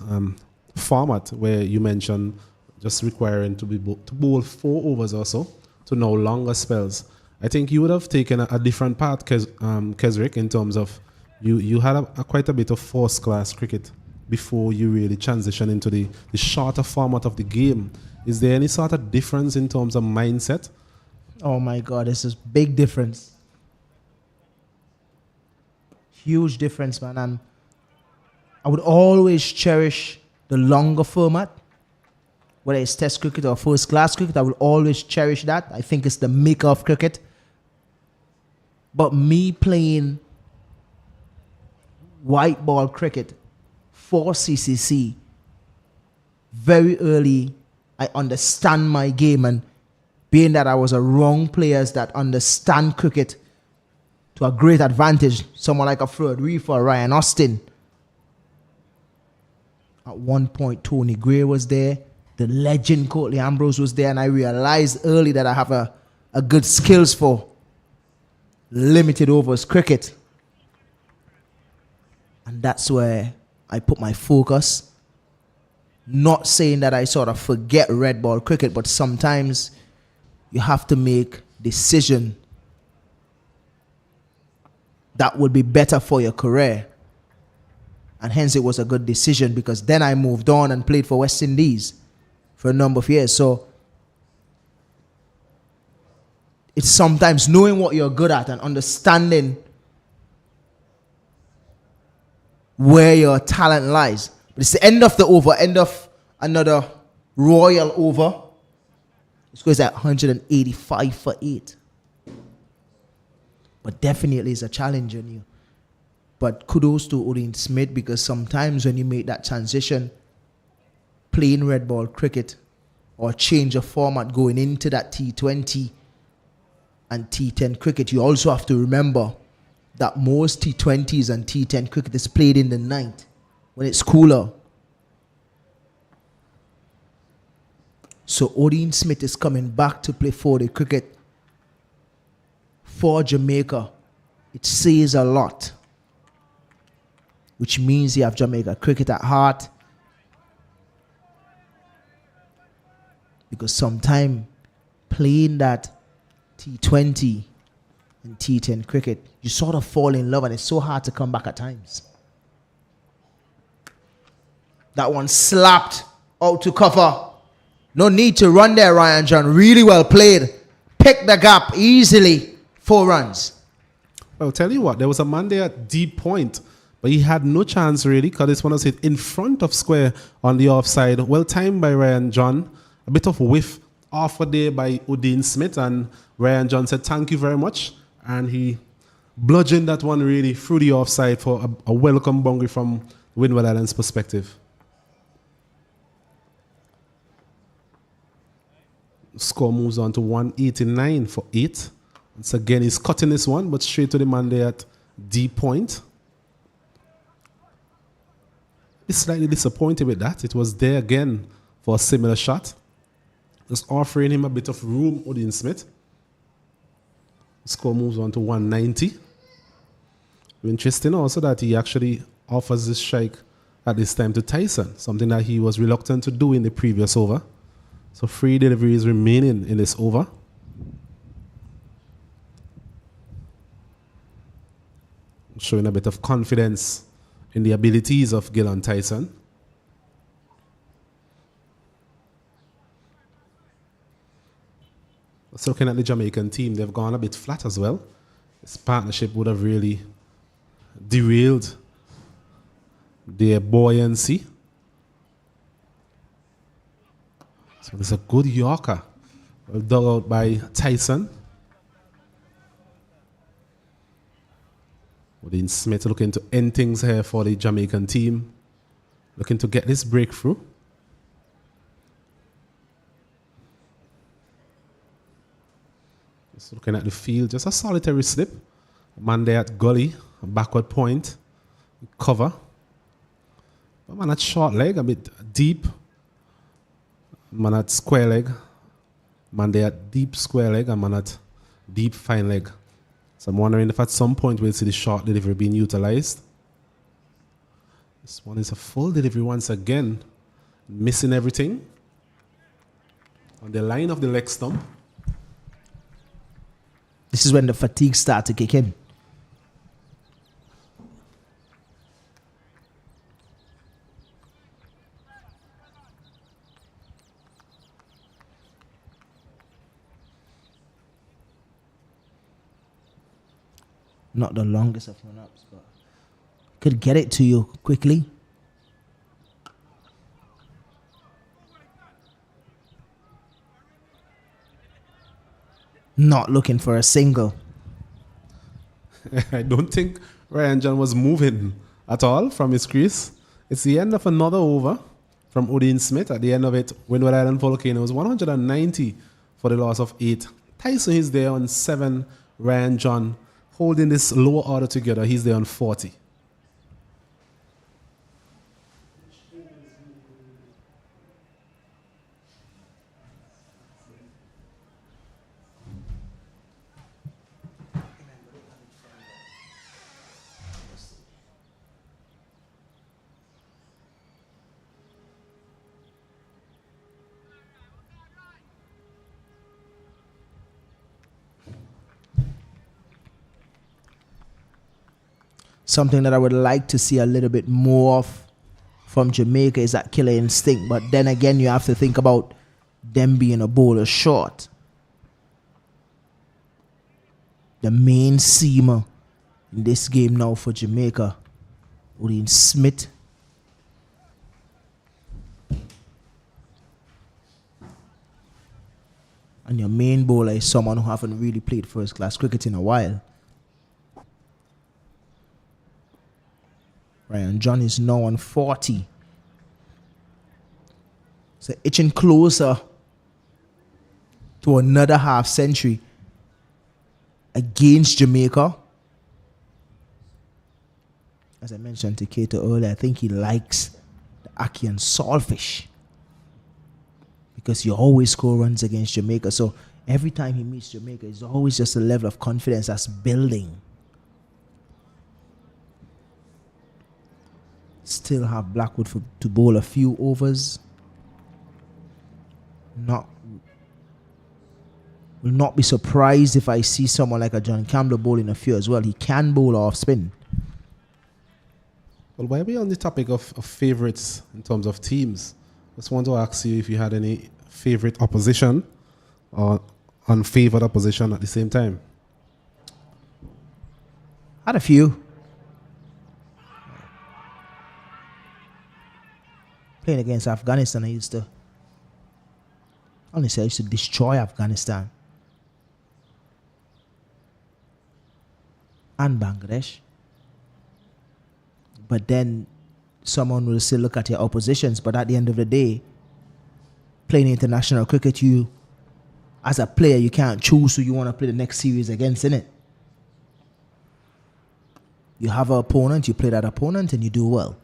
format, where you mentioned just requiring to bowl 4 overs or so to now longer spells. I think you would have taken a different path, Kesrick, in terms of you had quite a bit of first class cricket before you really transition into the shorter format of the game. Is there any sort of difference in terms of mindset? Oh my God, this is big difference. Huge difference, man. And I would always cherish the longer format, whether it's test cricket or first class cricket. I will always cherish that. I think it's the maker of cricket. But me playing white ball cricket for CCC very early, I understand my game, and being that I was around players that understand cricket to a great advantage, someone like a Fred Reef or Ryan Austin. At one point, Tony Gray was there. the legend Courtney Ambrose was there, and I realized early that I have a good skills for limited overs cricket. And that's where I put my focus. Not saying that I sort of forget red ball cricket, but sometimes you have to make decision that would be better for your career. And hence it was a good decision, because then I moved on and played for West Indies for a number of years. So it's sometimes knowing what you're good at and understanding where your talent lies. But it's the end of the over, end of another royal over. It goes at 185 for 8. But definitely it's a challenge on you. But kudos to Odin Smith, because sometimes when you make that transition, playing red ball cricket or change of format going into that T20 and T10 cricket, you also have to remember that most T20s and T10 cricket is played in the night when it's cooler. So Odin Smith is coming back to play 4-day cricket for Jamaica. It says a lot, which means you have Jamaica cricket at heart. Because sometime playing that T20 and T10 cricket, you sort of fall in love, and it's so hard to come back at times. That one slapped out to cover. No need to run there, Ryan John. Really well played. Pick the gap easily. 4 runs. I'll tell you what, there was a man there at deep point, but he had no chance really, because this one was hit in front of square on the offside. Well timed by Ryan John. A bit of whiff off a day by Odin Smith, and Ryan John said thank you very much, and he bludgeoned that one really through the offside for a welcome boundary from Windward Island's perspective. Score moves on to 189 for 8. Once again, he's cutting this one, but straight to the man there at deep point. He's slightly disappointed with that. It was there again for a similar shot. Just offering him a bit of room, Odin Smith. Score moves on to 190. Interesting also that he actually offers this strike at this time to Tyson, something that he was reluctant to do in the previous over. So 3 deliveries remaining in this over. Showing a bit of confidence in the abilities of Gillan Tyson. Let's looking at the Jamaican team, they've gone a bit flat as well. This partnership would have really derailed their buoyancy. So there's a good Yorker, well dug out by Tyson. Odin Smith looking to end things here for the Jamaican team, looking to get this breakthrough. Just looking at the field, just a solitary slip. Man there at gully, a backward point, cover. But man at short leg, a bit deep. Man at square leg. Man there at deep square leg, and man at deep fine leg. So I'm wondering if at some point we'll see the short delivery being utilized. This one is a full delivery once again. Missing everything. On the line of the leg stump. This is when the fatigue starts to kick in. Not the longest of run-ups, but could get it to you quickly. Not looking for a single. I don't think Ryan John was moving at all from his crease. It's the end of another over from Odin Smith. At the end of it, Windward Island Volcanoes 190 for the loss of 8. Tyson is there on 7. Ryan John holding this lower order together. He's there on 40. something that I would like to see a little bit more of from Jamaica is that killer instinct. But then again, you have to think about them being a bowler short. The main seamer in this game now for Jamaica, Odin Smith. And your main bowler is someone who haven't really played first class cricket in a while. Ryan John is now on 40. So itching closer to another half century against Jamaica. As I mentioned to Kato earlier, I think he likes the ackee and saltfish, because you always score runs against Jamaica. So every time he meets Jamaica, it's always just a level of confidence that's building. Still have Blackwood to bowl a few overs. Will not be surprised if I see someone like a John Campbell bowling a few as well. He can bowl off spin. Well, while we're on the topic of favourites in terms of teams, I just want to ask you if you had any favourite opposition or unfavoured opposition at the same time. Had a few. Playing against Afghanistan, I used to destroy Afghanistan and Bangladesh. But then someone will still look at your oppositions. But at the end of the day, playing international cricket, you, as a player, you can't choose who you want to play the next series against, innit? You have an opponent, you play that opponent, and you do well.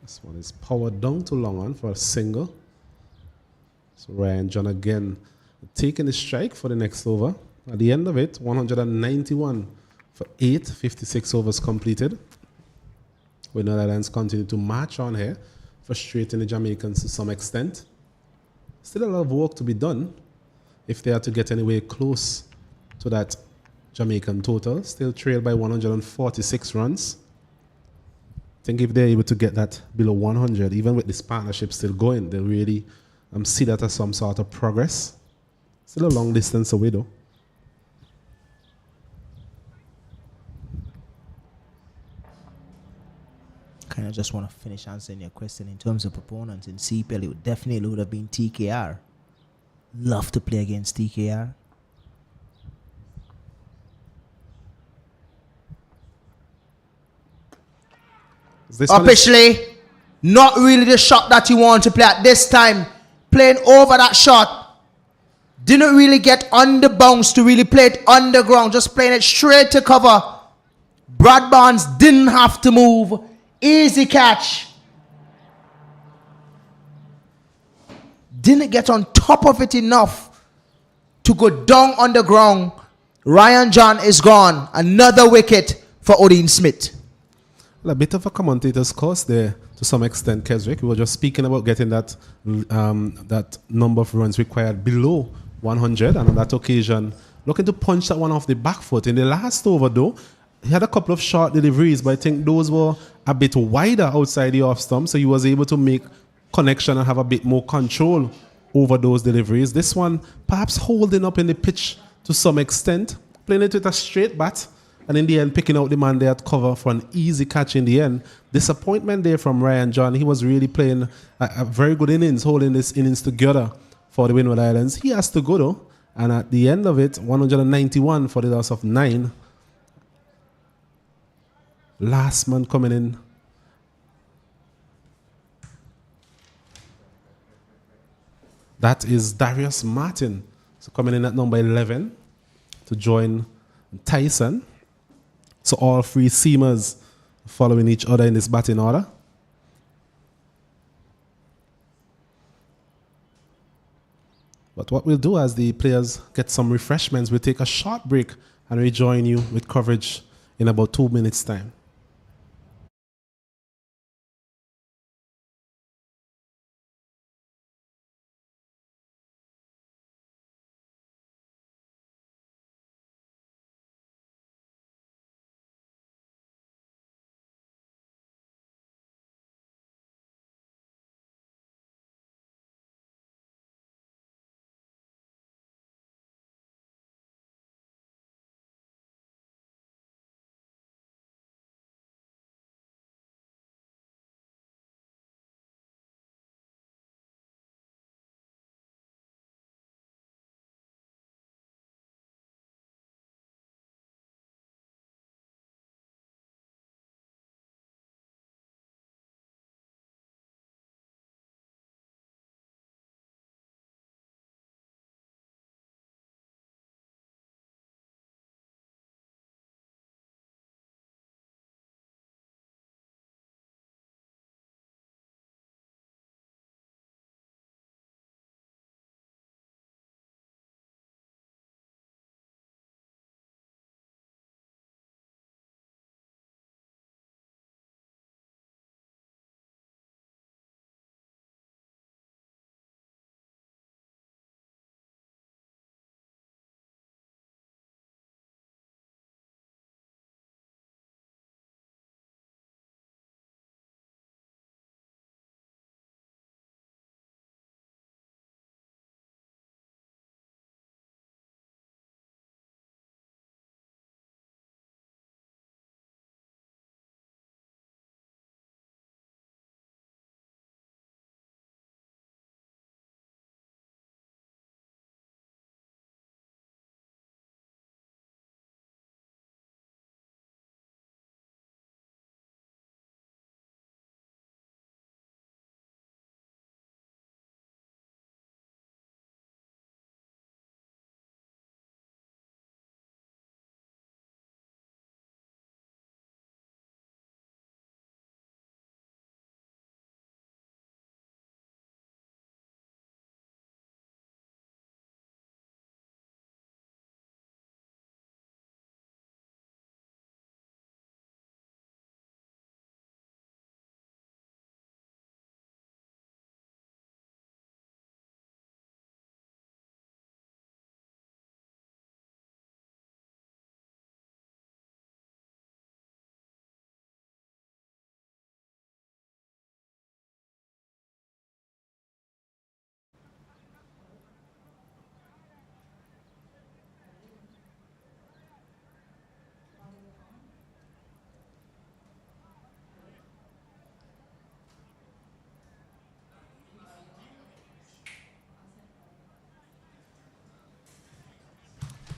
This one is powered down to long on for a single. So Ryan John again taking the strike for the next over. At the end of it, 191 for 8, 56 overs completed. The Netherlands continue to march on here, frustrating the Jamaicans to some extent. Still a lot of work to be done if they are to get anywhere close to that Jamaican total. Still trailed by 146 runs. I think if they're able to get that below 100, even with this partnership still going, they'll really see that as some sort of progress. Still a long distance away though. Kind of just want to finish answering your question in terms of opponents in CPL. It definitely would have been TKR. Love to play against TKR. Officially, not really the shot that you want to play at this time. Playing over that shot. Didn't really get on the bounce to really play it underground. Just playing it straight to cover. Brad Barnes didn't have to move. Easy catch. Didn't get on top of it enough to go down on the ground. Ryan John is gone. Another wicket for Odin Smith. Well, a bit of a commentator's course there to some extent, Keswick. We were just speaking about getting that that number of runs required below 100, and on that occasion, looking to punch that one off the back foot. In the last over, though, he had a couple of short deliveries, but I think those were a bit wider outside the off stump, so he was able to make connection and have a bit more control over those deliveries. This one, perhaps holding up in the pitch to some extent, playing it with a straight bat, and in the end, picking out the man there at cover for an easy catch in the end. Disappointment there from Ryan John. He was really playing a very good innings, holding this innings together for the Windward Islands. He has to go though, and at the end of it, 191 for the loss of 9. Last man coming in. That is Darius Martin. So coming in at number 11 to join Tyson. So all three seamers following each other in this batting order. But what we'll do as the players get some refreshments, we'll take a short break and rejoin you with coverage in about 2 minutes' time.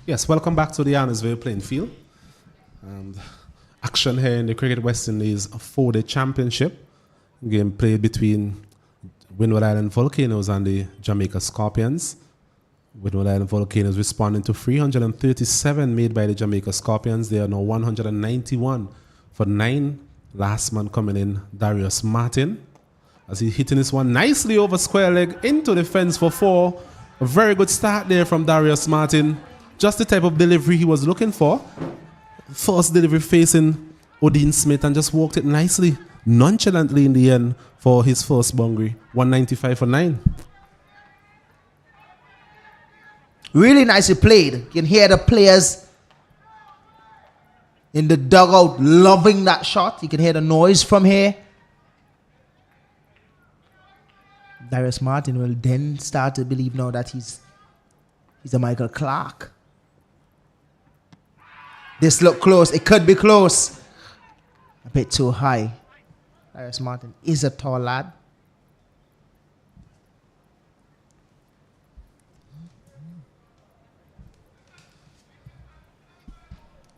Yes, welcome back to the Annisville playing field. Action here in the Cricket West Indies 4-day championship. Game played between Windward Island Volcanoes and the Jamaica Scorpions. Windward Island Volcanoes responding to 337 made by the Jamaica Scorpions. They are now 191 for 9. Last man coming in, Darius Martin. As he's hitting this one nicely over square leg into the fence for 4. A very good start there from Darius Martin. Just the type of delivery he was looking for. First delivery facing Odin Smith and just walked it nicely, nonchalantly in the end for his first boundary. 195 for 9. Really nicely played. You can hear the players in the dugout loving that shot. You can hear the noise from here. Darius Martin will then start to believe now that he's a Michael Clark. This look close. It could be close. A bit too high. Darius Martin is a tall lad.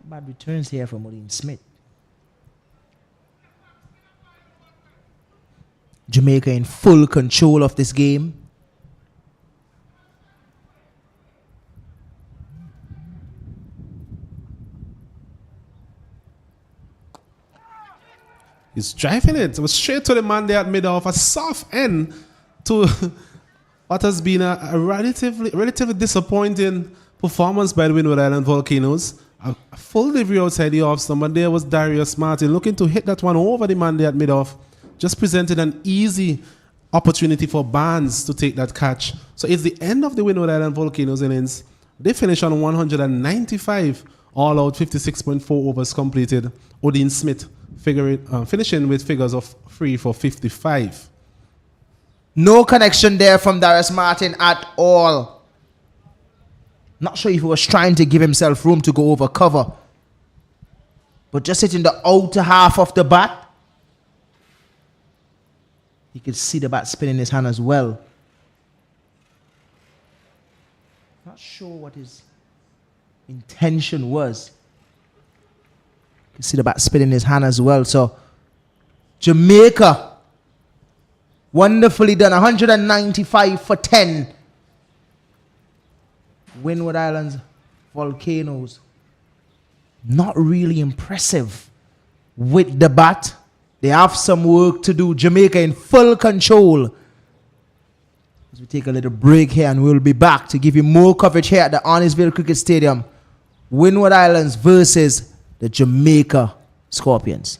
Bad returns here from Odin Smith. Jamaica in full control of this game. He's driving it. It was straight to the man there at mid-off. A soft end to what has been a relatively disappointing performance by the Windward Island Volcanoes. A full delivery outside the off stump, and there was Darius Martin looking to hit that one over the man there at mid-off. Just presented an easy opportunity for Barnes to take that catch. So it's the end of the Windward Island Volcanoes innings. They finish on 195, all out 56.4 overs completed. Odin Smith finishing with figures of 3 for 55. No connection there from Darius Martin at all. Not sure if he was trying to give himself room to go over cover. But just hitting the outer half of the bat. You could see the bat spinning his hand as well. Not sure what his intention was. You can see the bat spinning his hand as well. So, Jamaica, wonderfully done. 195 for 10. Windward Islands Volcanoes, not really impressive with the bat. They have some work to do. Jamaica in full control. As we take a little break here, and we'll be back to give you more coverage here at the Annisville Cricket Stadium. Windward Islands versus the Jamaica Scorpions.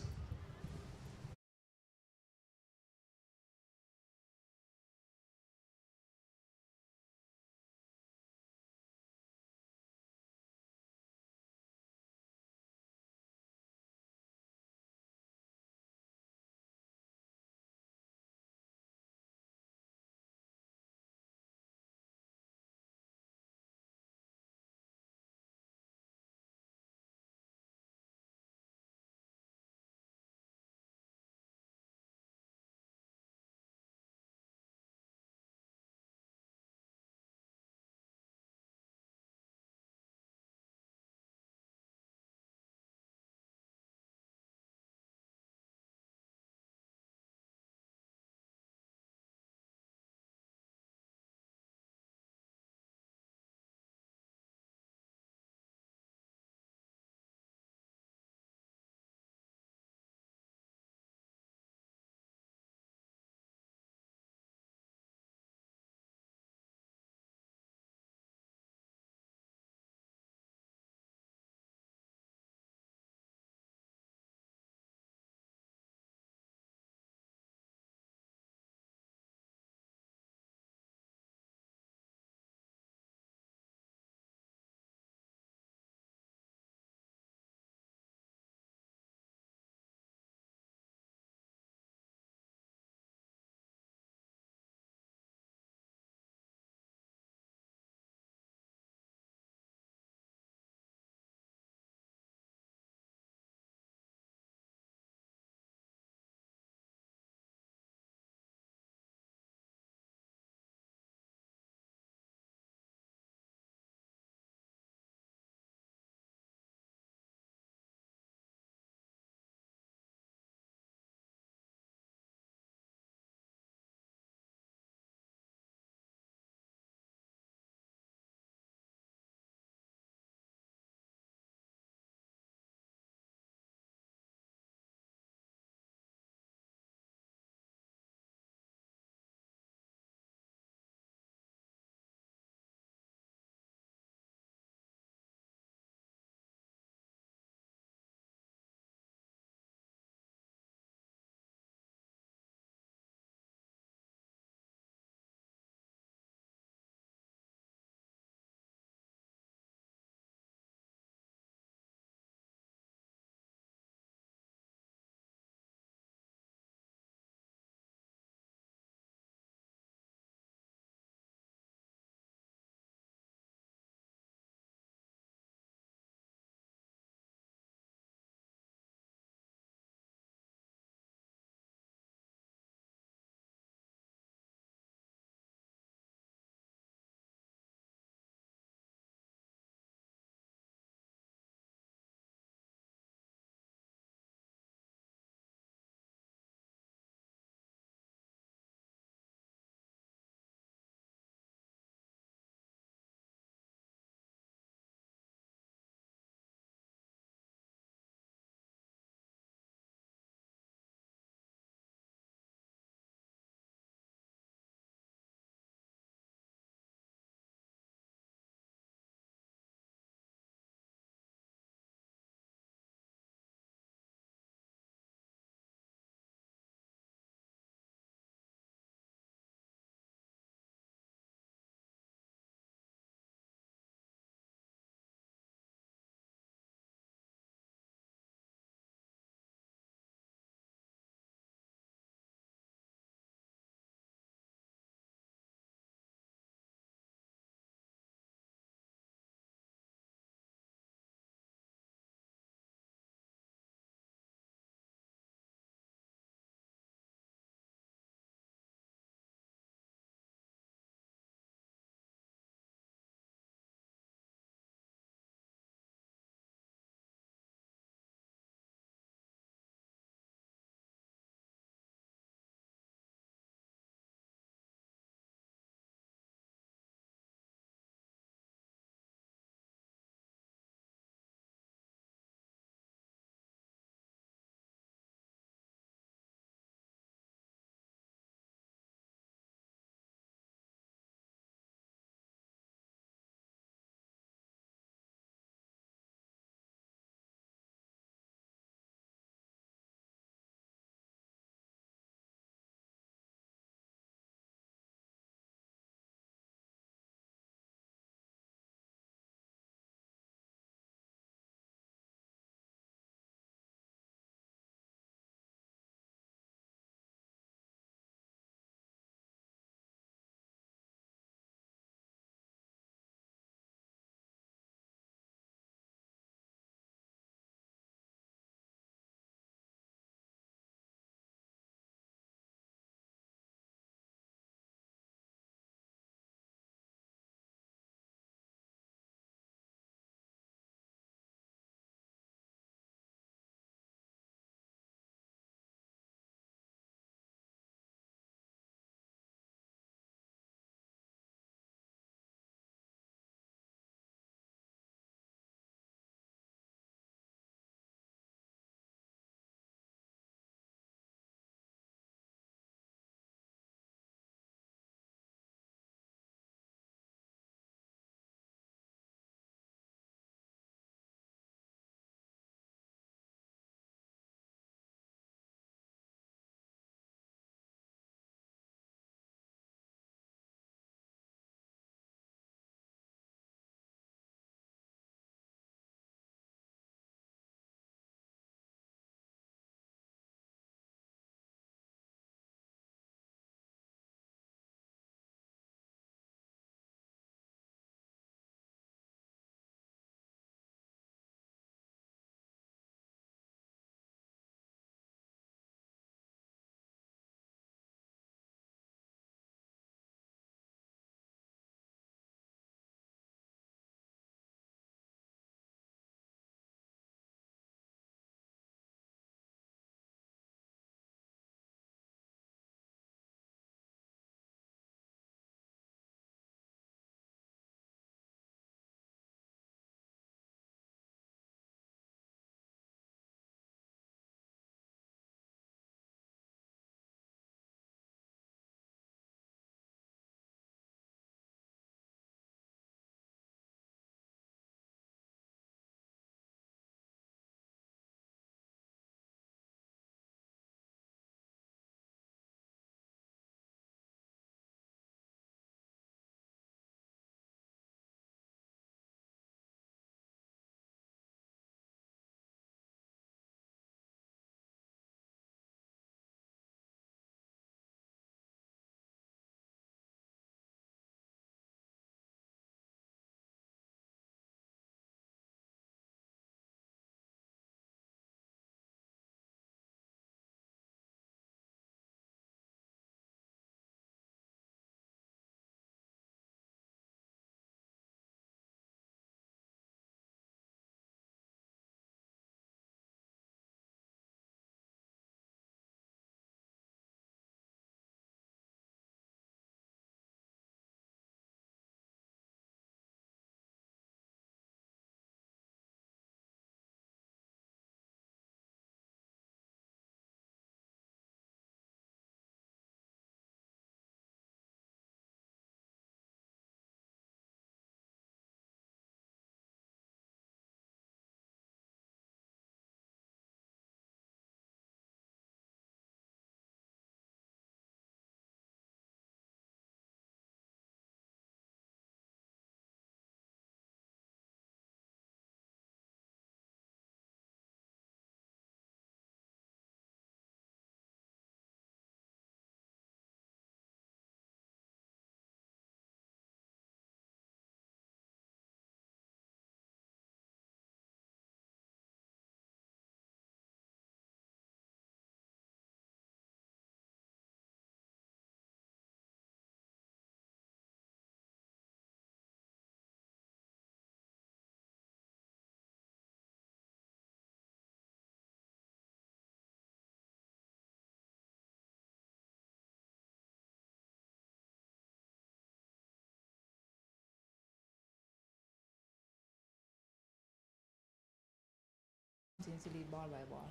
since you lead ball by ball.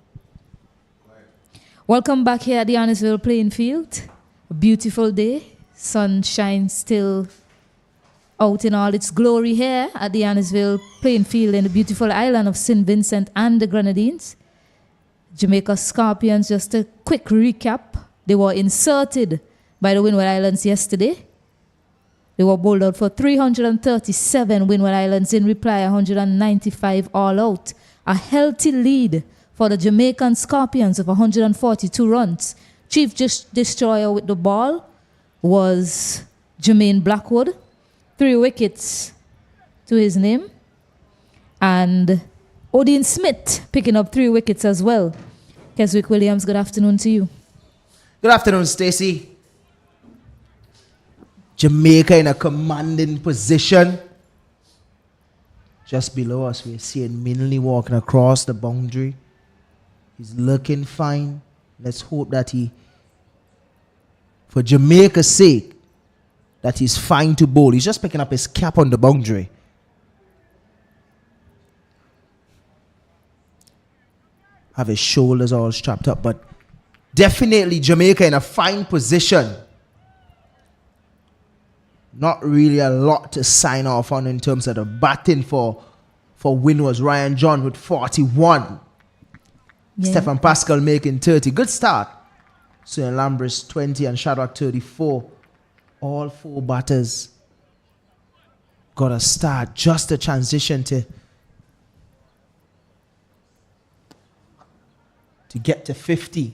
Welcome back here at the Annisville playing field. A beautiful day. Sunshine still out in all its glory here at the Annisville playing field in the beautiful island of St. Vincent and the Grenadines. Jamaica Scorpions, just a quick recap. They were inserted by the Windward Islands yesterday. They were bowled out for 337 Windward Islands, in reply 195 all out. A healthy lead for the Jamaican Scorpions of 142 runs. Chief destroyer with the ball was Jermaine Blackwood. 3 wickets to his name. And Odin Smith picking up 3 wickets as well. Keswick Williams, good afternoon to you. Good afternoon, Stacey. Jamaica in a commanding position. Just below us, we're seeing Minley walking across the boundary. He's looking fine. Let's hope that for Jamaica's sake, that he's fine to bowl. He's just picking up his cap on the boundary. Have his shoulders all strapped up, but definitely Jamaica in a fine position. Not really a lot to sign off on in terms of the batting for Windward. Ryan John with 41. Yeah. Stefan Pascal making 30. Good start. Suyan Lambris 20 and Shadrach 34. All 4 batters got a start. Just a transition to get to 50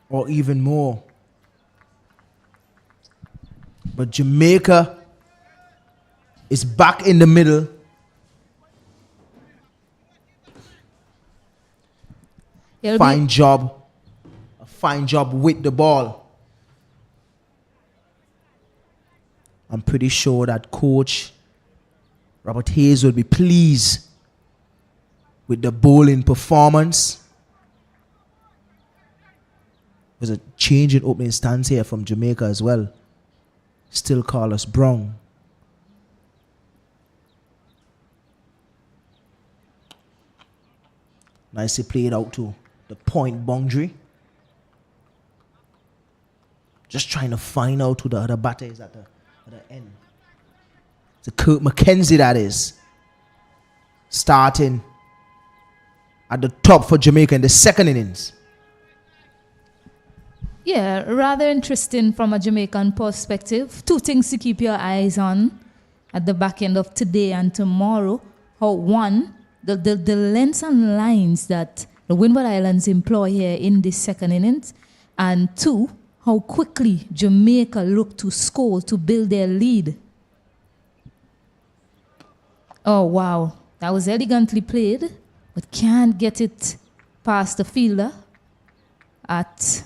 or even more. But Jamaica is back in the middle. A fine job with the ball. I'm pretty sure that coach Robert Hayes will be pleased with the bowling performance. There's a change in opening stance here from Jamaica as well. Still Carlos Brown. Nicely played out to the point boundary. Just trying to find out who the other batter is at the end. It's a Kurt McKenzie, that is. Starting at the top for Jamaica in the second innings. Yeah, rather interesting from a Jamaican perspective. 2 things to keep your eyes on at the back end of today and tomorrow. How, one, the lengths and lines that the Windward Islands employ here in this second innings. And 2, how quickly Jamaica look to score to build their lead. Oh, wow. That was elegantly played, but can't get it past the fielder at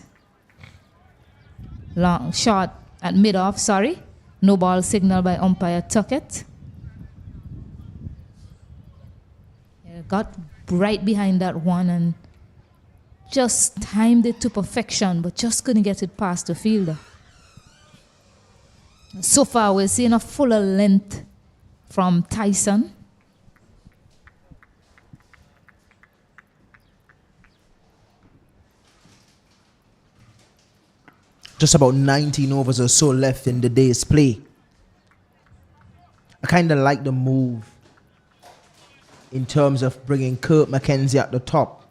long shot at mid-off, sorry. No ball signal by umpire Tuckett. Yeah, got right behind that one and just timed it to perfection, but just couldn't get it past the fielder. So far, we're seeing a fuller length from Tyson. Just about 19 overs or so left in the day's play. I kind of like the move in terms of bringing Kurt McKenzie at the top.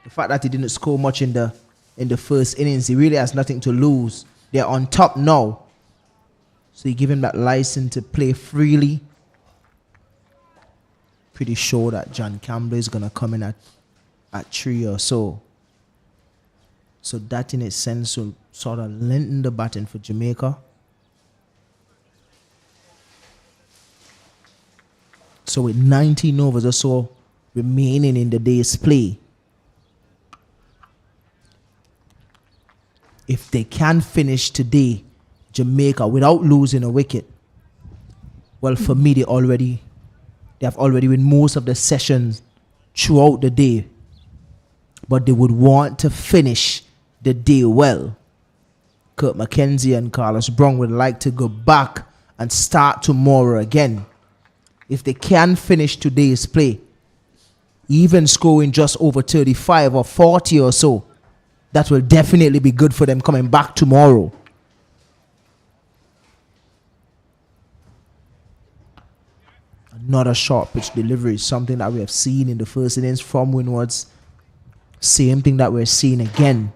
The fact that he didn't score much in the first innings, he really has nothing to lose. They're on top now. So you give him that license to play freely. Pretty sure that John Campbell is going to come in at 3 or so. So that in its sense will sort of lengthen the batting for Jamaica. So with 19 overs or so remaining in the day's play, if they can finish today, Jamaica, without losing a wicket, well, for me, they have already won most of the sessions throughout the day. But they would want to finish the day well. Kurt McKenzie and Carlos Brown would like to go back and start tomorrow again. if they can finish today's play, even scoring just over 35 or 40 or so, that will definitely be good for them coming back tomorrow. Another short pitch delivery, something that we have seen in the first innings from Windwards. Same thing that we're seeing again.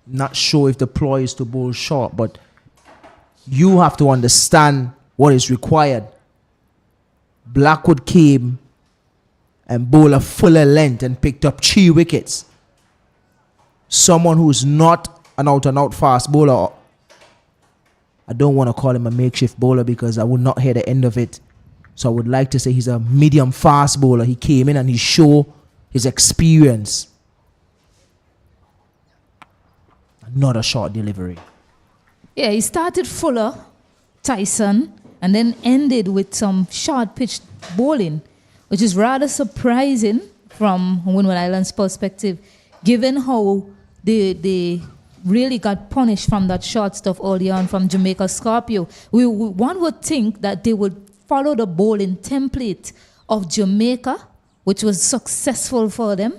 Not sure if the ploy is to bowl short, but you have to understand what is required. Blackwood came and bowled a fuller length and picked up 3 wickets. Someone who's not an out-and-out fast bowler. I don't want to call him a makeshift bowler because I would not hear the end of it. So I would like to say he's a medium fast bowler. He came in and he showed his experience. Not a short delivery. Yeah, he started Fuller, Tyson, and then ended with some short pitch bowling, which is rather surprising from Windward Island's perspective, given how they really got punished from that short stuff early on from Jamaica Scorpio. One would think that they would follow the bowling template of Jamaica, which was successful for them.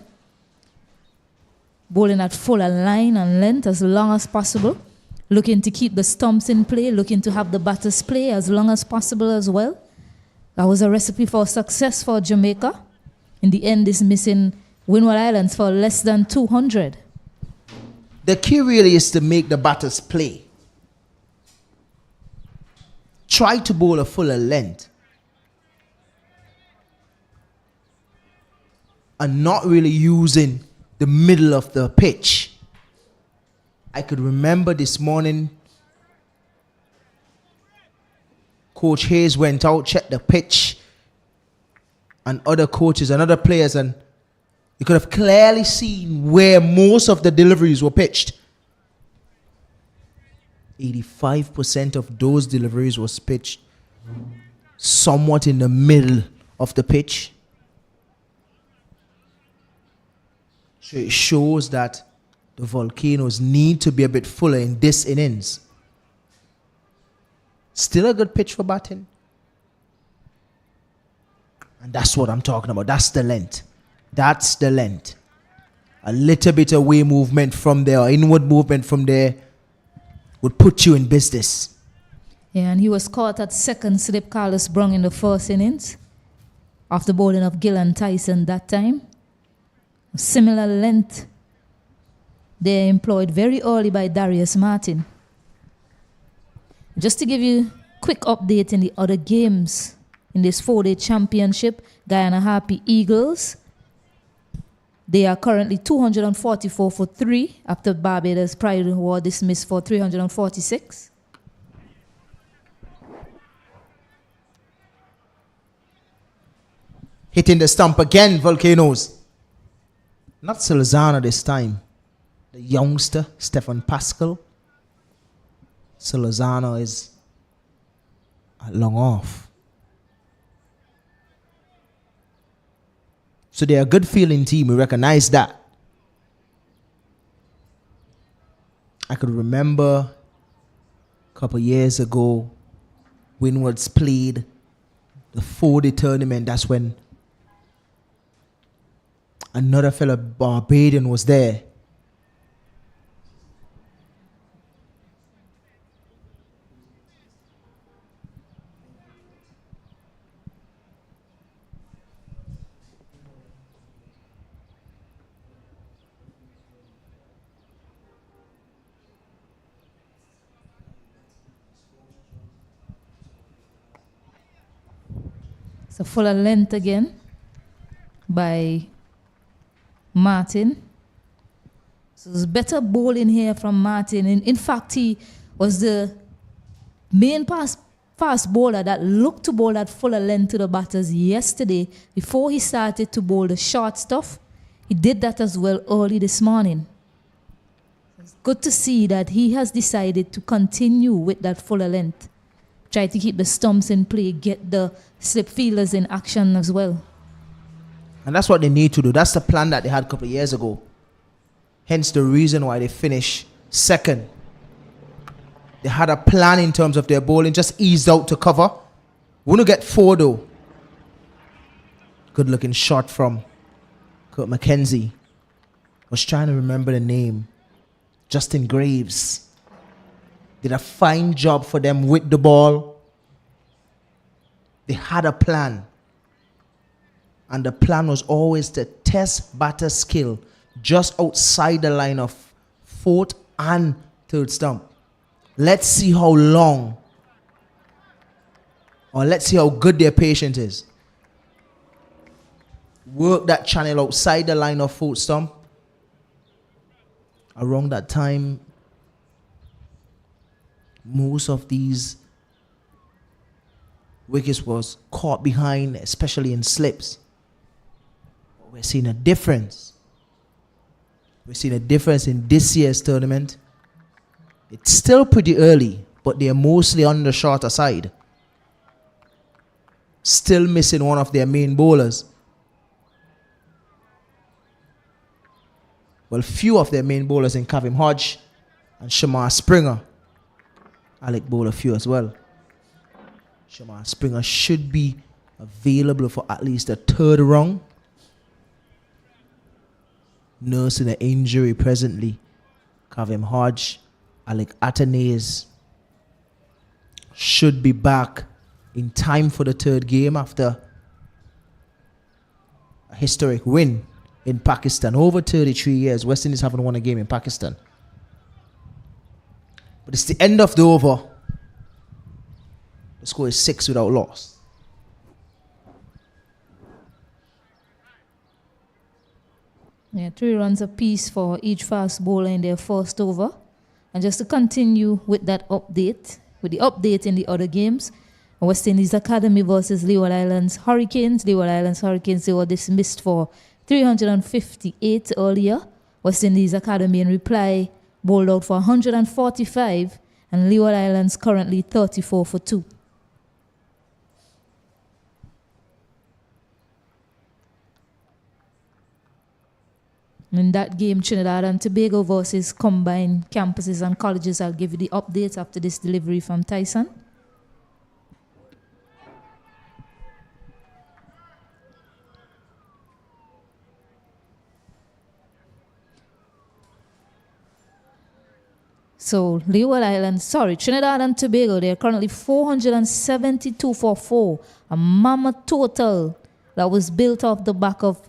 Bowling at fuller line and length as long as possible. Looking to keep the stumps in play, looking to have the batters play as long as possible as well. That was a recipe for success for Jamaica. In the end, it's missing Windward Islands for less than 200. The key really is to make the batters play. Try to bowl a fuller length. And not really using the middle of the pitch. I could remember this morning, Coach Hayes went out, checked the pitch, and other coaches and other players, and you could have clearly seen where most of the deliveries were pitched. 85% of those deliveries was pitched somewhat in the middle of the pitch. So it shows that the Volcanoes need to be a bit fuller in this innings. Still a good pitch for batting. And that's what I'm talking about. That's the length. That's the length. A little bit away movement from there, or inward movement from there, would put you in business. Yeah, and he was caught at second slip Carlos Brung in the first innings after bowling of Gill and Tyson that time. A similar length they employed very early by Darius Martin. Just to give you a quick update in the other games in this 4-day championship, Guyana Happy Eagles, they are currently 244 for 3 after Barbados Pride were dismissed for 346. Hitting the stump again, Volcanoes. Not Salazar this time. The youngster, Stefan Pascal. Salazar is long off. So they're a good feeling team. We recognize that. I could remember a couple years ago, Windwards played the 4-day tournament. That's when another fellow Barbadian was there. So fuller length again by Martin. So there's better bowling here from Martin. In fact, he was the main fast bowler that looked to bowl that fuller length to the batters yesterday before he started to bowl the short stuff. He did that as well early this morning. It's good to see that he has decided to continue with that fuller length. Try to keep the stumps in play, get the slip fielders in action as well. And that's what they need to do. That's the plan that they had a couple of years ago. Hence the reason why they finished second. They had a plan in terms of their bowling, just eased out to cover. Want to get 4 though. Good looking shot from Kurt McKenzie. Was trying to remember the name. Justin Graves. Did a fine job for them with the ball. They had a plan. And the plan was always to test batter skill just outside the line of 4th and 3rd stump. Let's see how long, or let's see how good their patience is. Work that channel outside the line of 4th stump. Around that time, most of these wickets was caught behind, especially in slips. We're seeing a difference. We're seeing a difference in this year's tournament. It's still pretty early, but they're mostly on the shorter side. Still missing one of their main bowlers. Well, few of their main bowlers in Kavim Hodge and Shamar Springer. Alec bowl a few as well. Shamar Springer should be available for at least a 3rd round. Nursing an injury presently. Kavim Hodge, Alec Atenays should be back in time for the 3rd game after a historic win in Pakistan. Over 33 years, West Indies haven't won a game in Pakistan. But it's the end of the over. The score is 6 without loss. Yeah, 3 runs apiece for each fast bowler in their first over. And just to continue with that update, with the update in the other games, West Indies Academy versus Leeward Islands Hurricanes. Leeward Islands Hurricanes, they were dismissed for 358 earlier. West Indies Academy in reply bowled out for 145, and Leeward Islands currently 34 for 2. In that game, Trinidad and Tobago versus combined campuses and colleges. I'll give you the updates after this delivery from Tyson. So Trinidad and Tobago, they're currently 472 for 4. A mammoth total that was built off the back of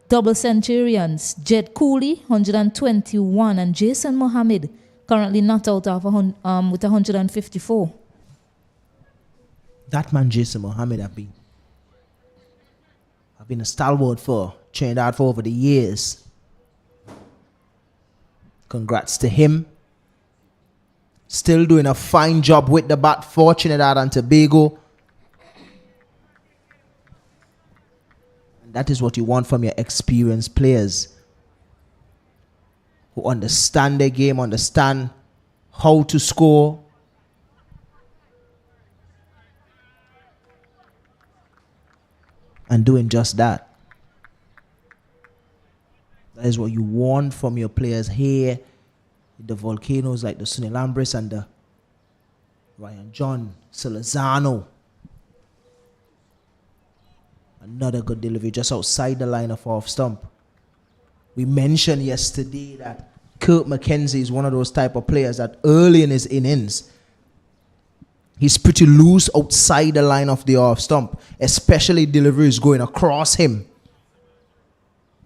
double centurions. Jed Cooley, 121, and Jason Mohammed, currently not out of with 154. That man, Jason Mohammed, have been a stalwart for Trinidad for over the years. Congrats to him. Still doing a fine job with the bat for Trinidad and Tobago. And that is what you want from your experienced players who understand their game, understand how to score. And doing just that. That is what you want from your players here. The Volcanoes, like the Sunil Ambris and the Ryan John Salazano. Another good delivery just outside the line of off stump. We mentioned yesterday that Kurt McKenzie is one of those type of players that early in his innings, he's pretty loose outside the line of the off stump, especially deliveries going across him.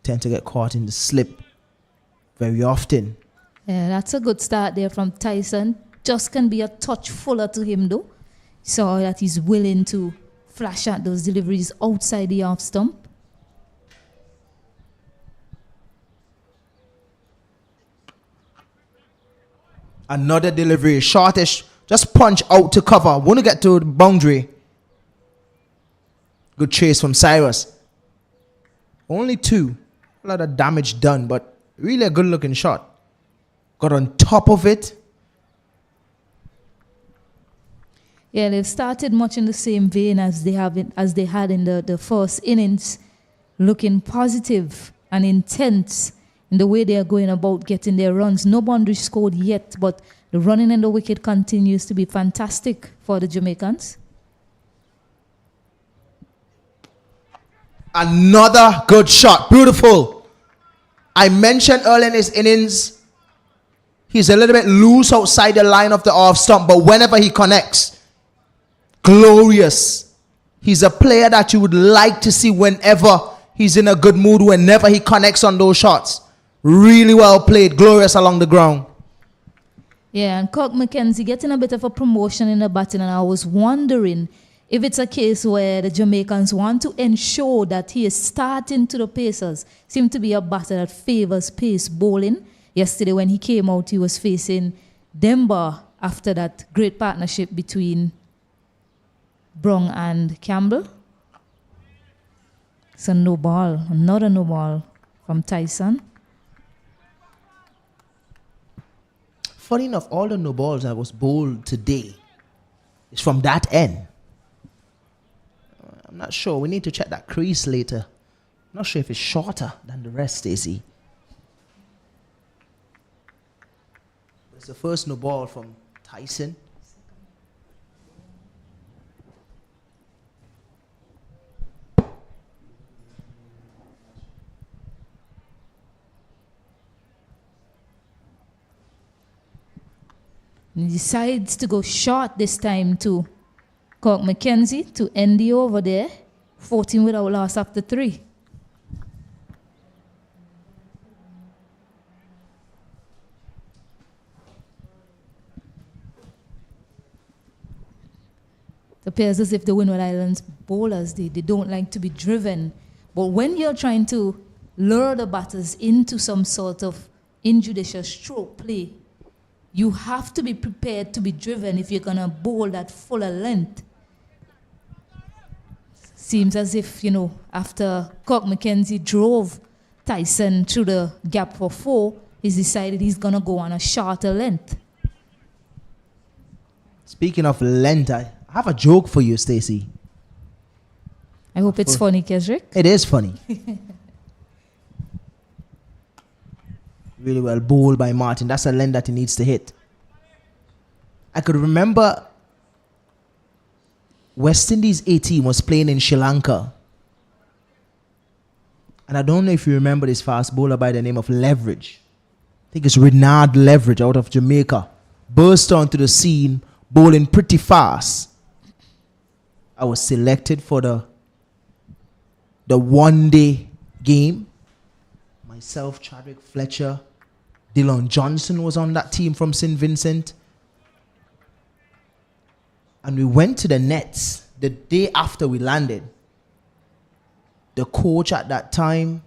Tend to get caught in the slip very often. Yeah, that's a good start there from Tyson. Just can be a touch fuller to him though. So that he's willing to flash out those deliveries outside the off stump. Another delivery, shortish, just punch out to cover. Want to get to the boundary. Good chase from Cyrus. Only 2. A lot of damage done, but really a good looking shot. Got on top of it. Yeah, they've started much in the same vein as they had in the first innings, looking positive and intense in the way they are going about getting their runs. No boundary scored yet, but the running in the wicket continues to be fantastic for the Jamaicans. Another good shot. Beautiful. I mentioned earlier in his innings, he's a little bit loose outside the line of the off stump, but whenever he connects, glorious. He's a player that you would like to see whenever he's in a good mood, whenever he connects on those shots. Really well played. Glorious along the ground. Yeah, and Kirk McKenzie getting a bit of a promotion in the batting, and I was wondering if it's a case where the Jamaicans want to ensure that he is starting to the Pacers. Seemed to be a batter that favors pace bowling. Yesterday when he came out, he was facing Demba after that great partnership between Brong and Campbell. It's a no ball, another no ball from Tyson. Funny enough, all the no balls that was bowled today is from that end. I'm not sure. We need to check that crease later. Not sure if it's shorter than the rest, Stacey. It's the first no ball from Tyson. He decides to go short this time to Cork McKenzie to end the over there. 14 without loss after 3. It appears as if the Windward Islands bowlers, they don't like to be driven. But when you're trying to lure the batters into some sort of injudicious stroke play, you have to be prepared to be driven if you're going to bowl that fuller length. Seems as if, after Cork McKenzie drove Tyson through the gap for 4, he's decided he's going to go on a shorter length. Speaking of length, I have a joke for you, Stacey. I hope it's funny, Kesrick. It is funny. Really well bowled by Martin. That's a length that he needs to hit. I could remember West Indies A team was playing in Sri Lanka. And I don't know if you remember this fast bowler by the name of Leverage. I think it's Renard Leverage out of Jamaica. Burst onto the scene, bowling pretty fast. I was selected for the one-day game. Myself, Chadwick Fletcher, Dylan Johnson was on that team from St. Vincent. And we went to the nets the day after we landed. The coach at that time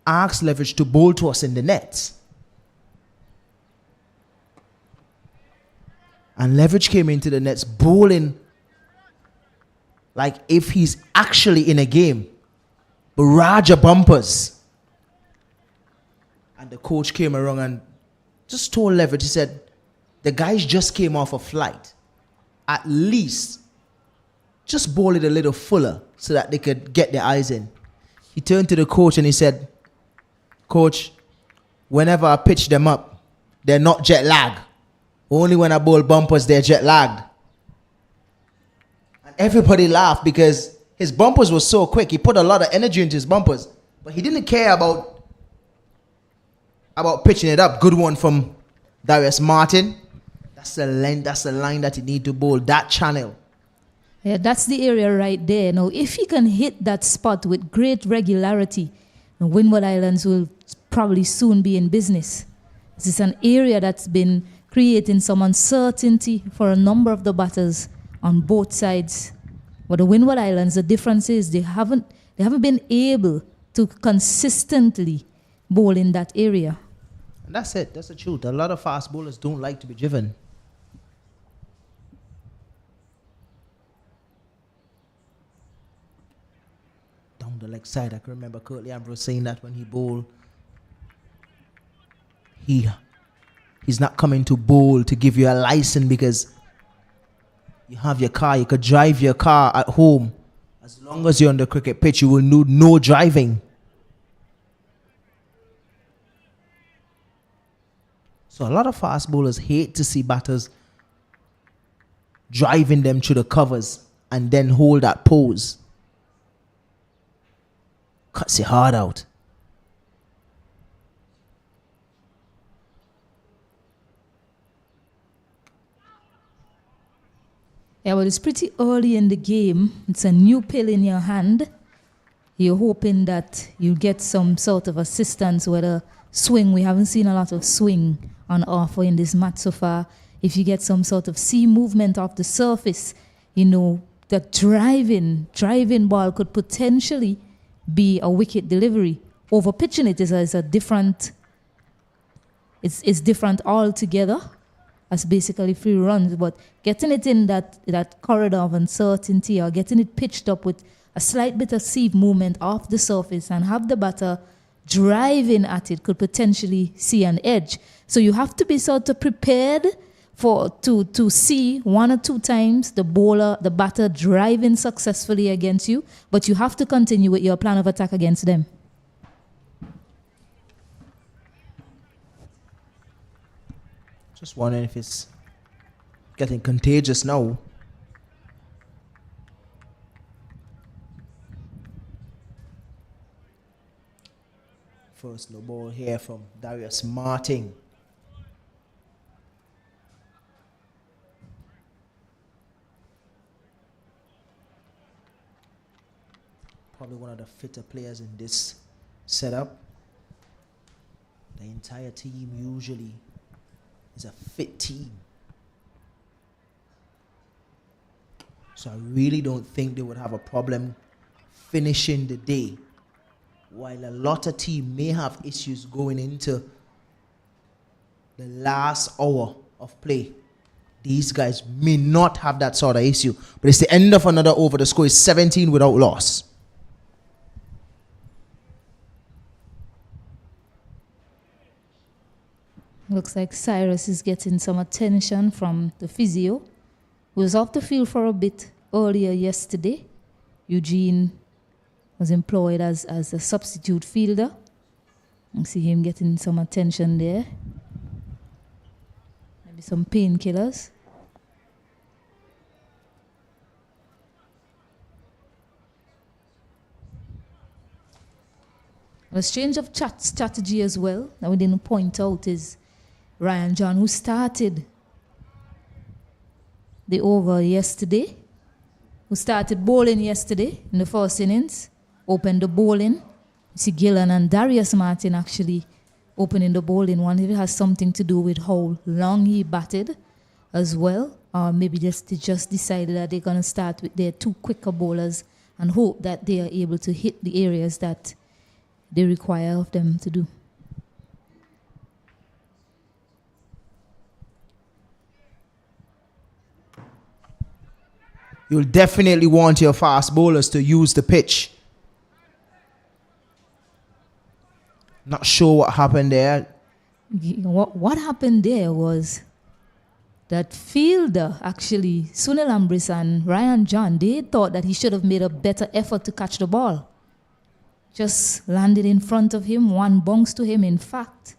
asked Leverage to bowl to us in the nets. And Leverage came into the nets bowling like if he's actually in a game. Barrage of bumpers. And the coach came around and just told Leverage, he said, the guys just came off a flight. At least just bowl it a little fuller so that they could get their eyes in. He turned to the coach and he said, Coach, whenever I pitch them up, they're not jet lagged. Only when I bowl bumpers, they're jet lagged. And everybody laughed because his bumpers were so quick. He put a lot of energy into his bumpers. But he didn't care about pitching it up. Good one from Darius Martin. That's the line that you need to bowl, that channel. Yeah, that's the area right there. Now, if he can hit that spot with great regularity, the Windward Islands will probably soon be in business. This is an area that's been creating some uncertainty for a number of the batters on both sides. But the Windward Islands, the difference is they haven't been able to consistently bowl in that area. And that's it. That's the truth. A lot of fast bowlers don't like to be driven. Down the leg side, I can remember Curtly Ambrose saying that when he bowled, he's not coming to bowl to give you a license because you have your car, you could drive your car at home. As long as you're on the cricket pitch, you will need no driving. So a lot of fast bowlers hate to see batters driving them through the covers and then hold that pose. Cuts your heart out. Yeah, but it's pretty early in the game. It's a new pill in your hand. You're hoping that you'll get some sort of assistance with a swing. We haven't seen a lot of swing on offer in this match so far. If you get some sort of sea movement off the surface, you know, the driving ball could potentially be a wicket delivery. Over pitching it is a different, it's different altogether. As basically free runs, but getting it in that corridor of uncertainty or getting it pitched up with a slight bit of sea movement off the surface and have the batter driving at it could potentially see an edge. So you have to be sort of prepared to see one or two times the batter driving successfully against you, but you have to continue with your plan of attack against them. Just wondering if it's getting contagious now. First no ball here from Darius Martin. Probably one of the fitter players in this setup. The entire team usually is a fit team. So I really don't think they would have a problem finishing the day. While a lot of teams may have issues going into the last hour of play, these guys may not have that sort of issue. But it's the end of another over. The score is 17 without loss. Looks like Cyrus is getting some attention from the physio, who was off the field for a bit earlier yesterday. Eugene was employed as a substitute fielder. I see him getting some attention there. Maybe some painkillers. A change of strategy as well that we didn't point out is Ryan John, who started the over yesterday, who started bowling yesterday in the first innings, opened the bowling. You see Gillan and Darius Martin actually opening the bowling. One, if it has something to do with how long he batted as well, or maybe they just decided that they're going to start with their two quicker bowlers and hope that they are able to hit the areas that they require of them to do. You'll definitely want your fast bowlers to use the pitch. Not sure what happened there. What happened there was that fielder, actually, Sunil Ambris and Ryan John, they thought that he should have made a better effort to catch the ball. Just landed in front of him, one bounce to him, in fact.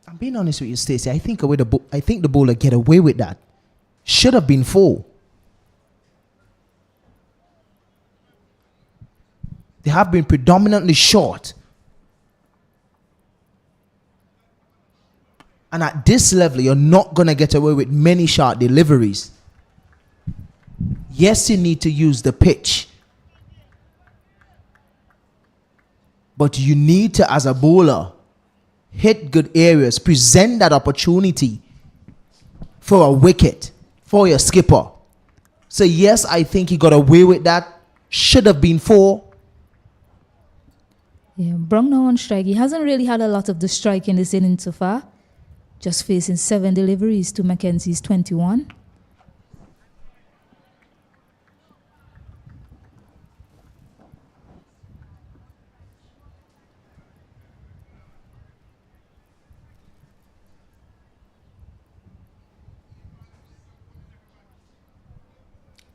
I'm being honest with you, Stacey. I think the bowler get away with that. Should have been 4. They have been predominantly short. And at this level, you're not going to get away with many short deliveries. Yes, you need to use the pitch. But you need to, as a bowler, hit good areas, present that opportunity for a wicket, for your skipper. So yes, I think he got away with that. Should have been 4. Yeah, Brownlow on strike. He hasn't really had a lot of the strike in this inning so far. Just facing 7 deliveries to Mackenzie's 21.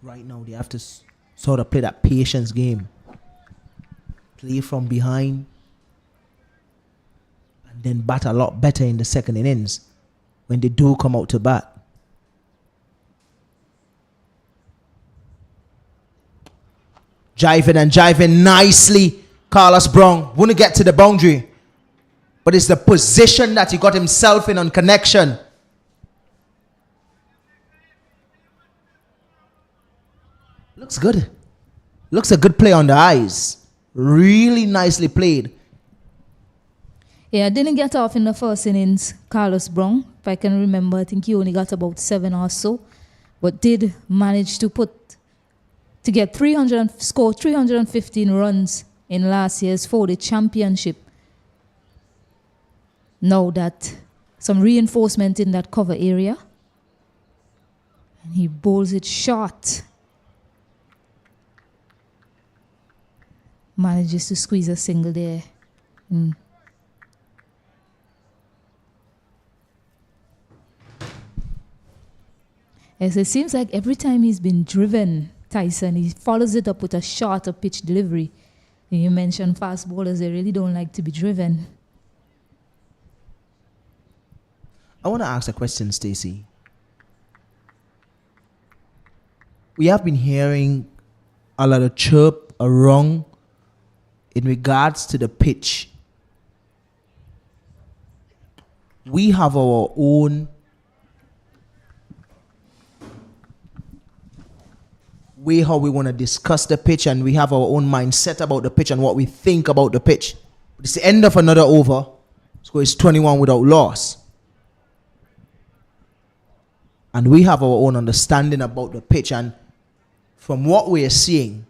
Right now, they have to sort of play that patience game. Play from behind. And then bat a lot better in the second innings when they do come out to bat. Jiving nicely. Carlos Brown wouldn't get to the boundary. But it's the position that he got himself in on connection. Looks good. Looks a good play on the eyes. Really nicely played. Yeah, didn't get off in the first innings, Carlos Brown. If I can remember, I think he only got about 7 or so. But did manage to get score 315 runs in last year's Foley Championship. Now that some reinforcement in that cover area. And he bowls it short. Manages to squeeze a single there. Yes, it seems like every time he's been driven, Tyson, he follows it up with a shorter pitch delivery. And you mentioned fast bowlers, they really don't like to be driven. I want to ask a question, Stacey. We have been hearing a lot of chirp around in regards to the pitch. We have our own way how we want to discuss the pitch, and we have our own mindset about the pitch and what we think about the pitch. It's the end of another over, so it's 21 without loss. And we have our own understanding about the pitch, and from what we are seeing,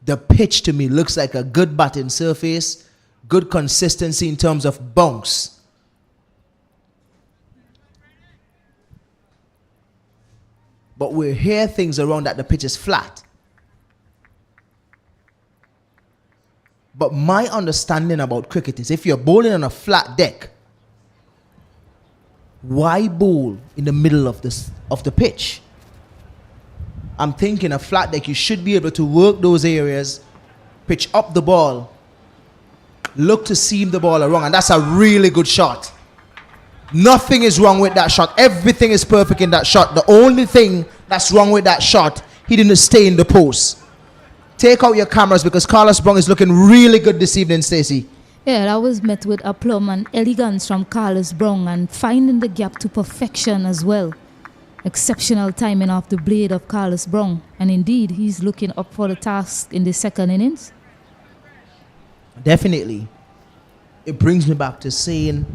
the pitch to me looks like a good batting surface, good consistency in terms of bounce. But we hear things around that the pitch is flat. But my understanding about cricket is if you're bowling on a flat deck, why bowl in the middle of the pitch? I'm thinking a flat deck, you should be able to work those areas, pitch up the ball, look to seam the ball around, and that's a really good shot. Nothing is wrong with that shot. Everything is perfect in that shot. The only thing that's wrong with that shot, he didn't stay in the post. Take out your cameras because Carlos Brown is looking really good this evening, Stacey. Yeah, that was met with aplomb and elegance from Carlos Brown and finding the gap to perfection as well. Exceptional timing off the blade of Carlos Brown. And indeed, he's looking up for the task in the second innings. Definitely. It brings me back to saying,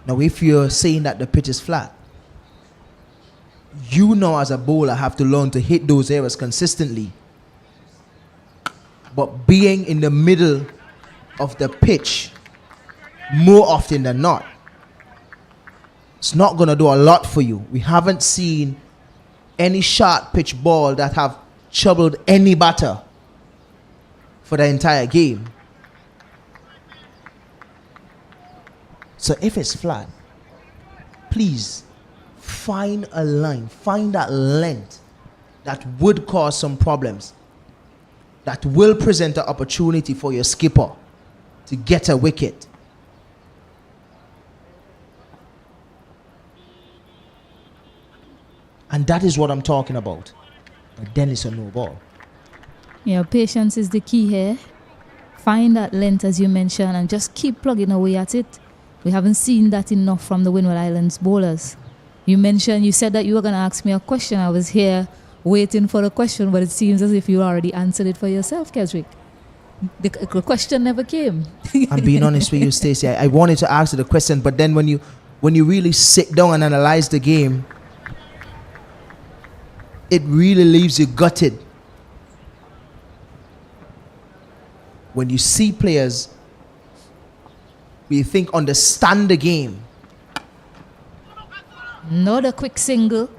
now if you're saying that the pitch is flat, you know as a bowler have to learn to hit those areas consistently. But being in the middle of the pitch more often than not, it's not going to do a lot for you. We haven't seen any short pitch ball that have troubled any batter for the entire game. So if it's flat, please find a line, find that length that would cause some problems, that will present an opportunity for your skipper to get a wicket. And that is what I'm talking about. But then it's a no ball. Yeah, patience is the key here. Find that length as you mentioned and just keep plugging away at it. We haven't seen that enough from the Windward Islands bowlers. You said that you were going to ask me a question. I was here waiting for the question, but it seems as if you already answered it for yourself, Keswick. The question never came. I'm being honest with you, Stacey. I wanted to ask you the question, but then when you really sit down and analyze the game, it really leaves you gutted. When you see players we think understand the game. Not a quick single.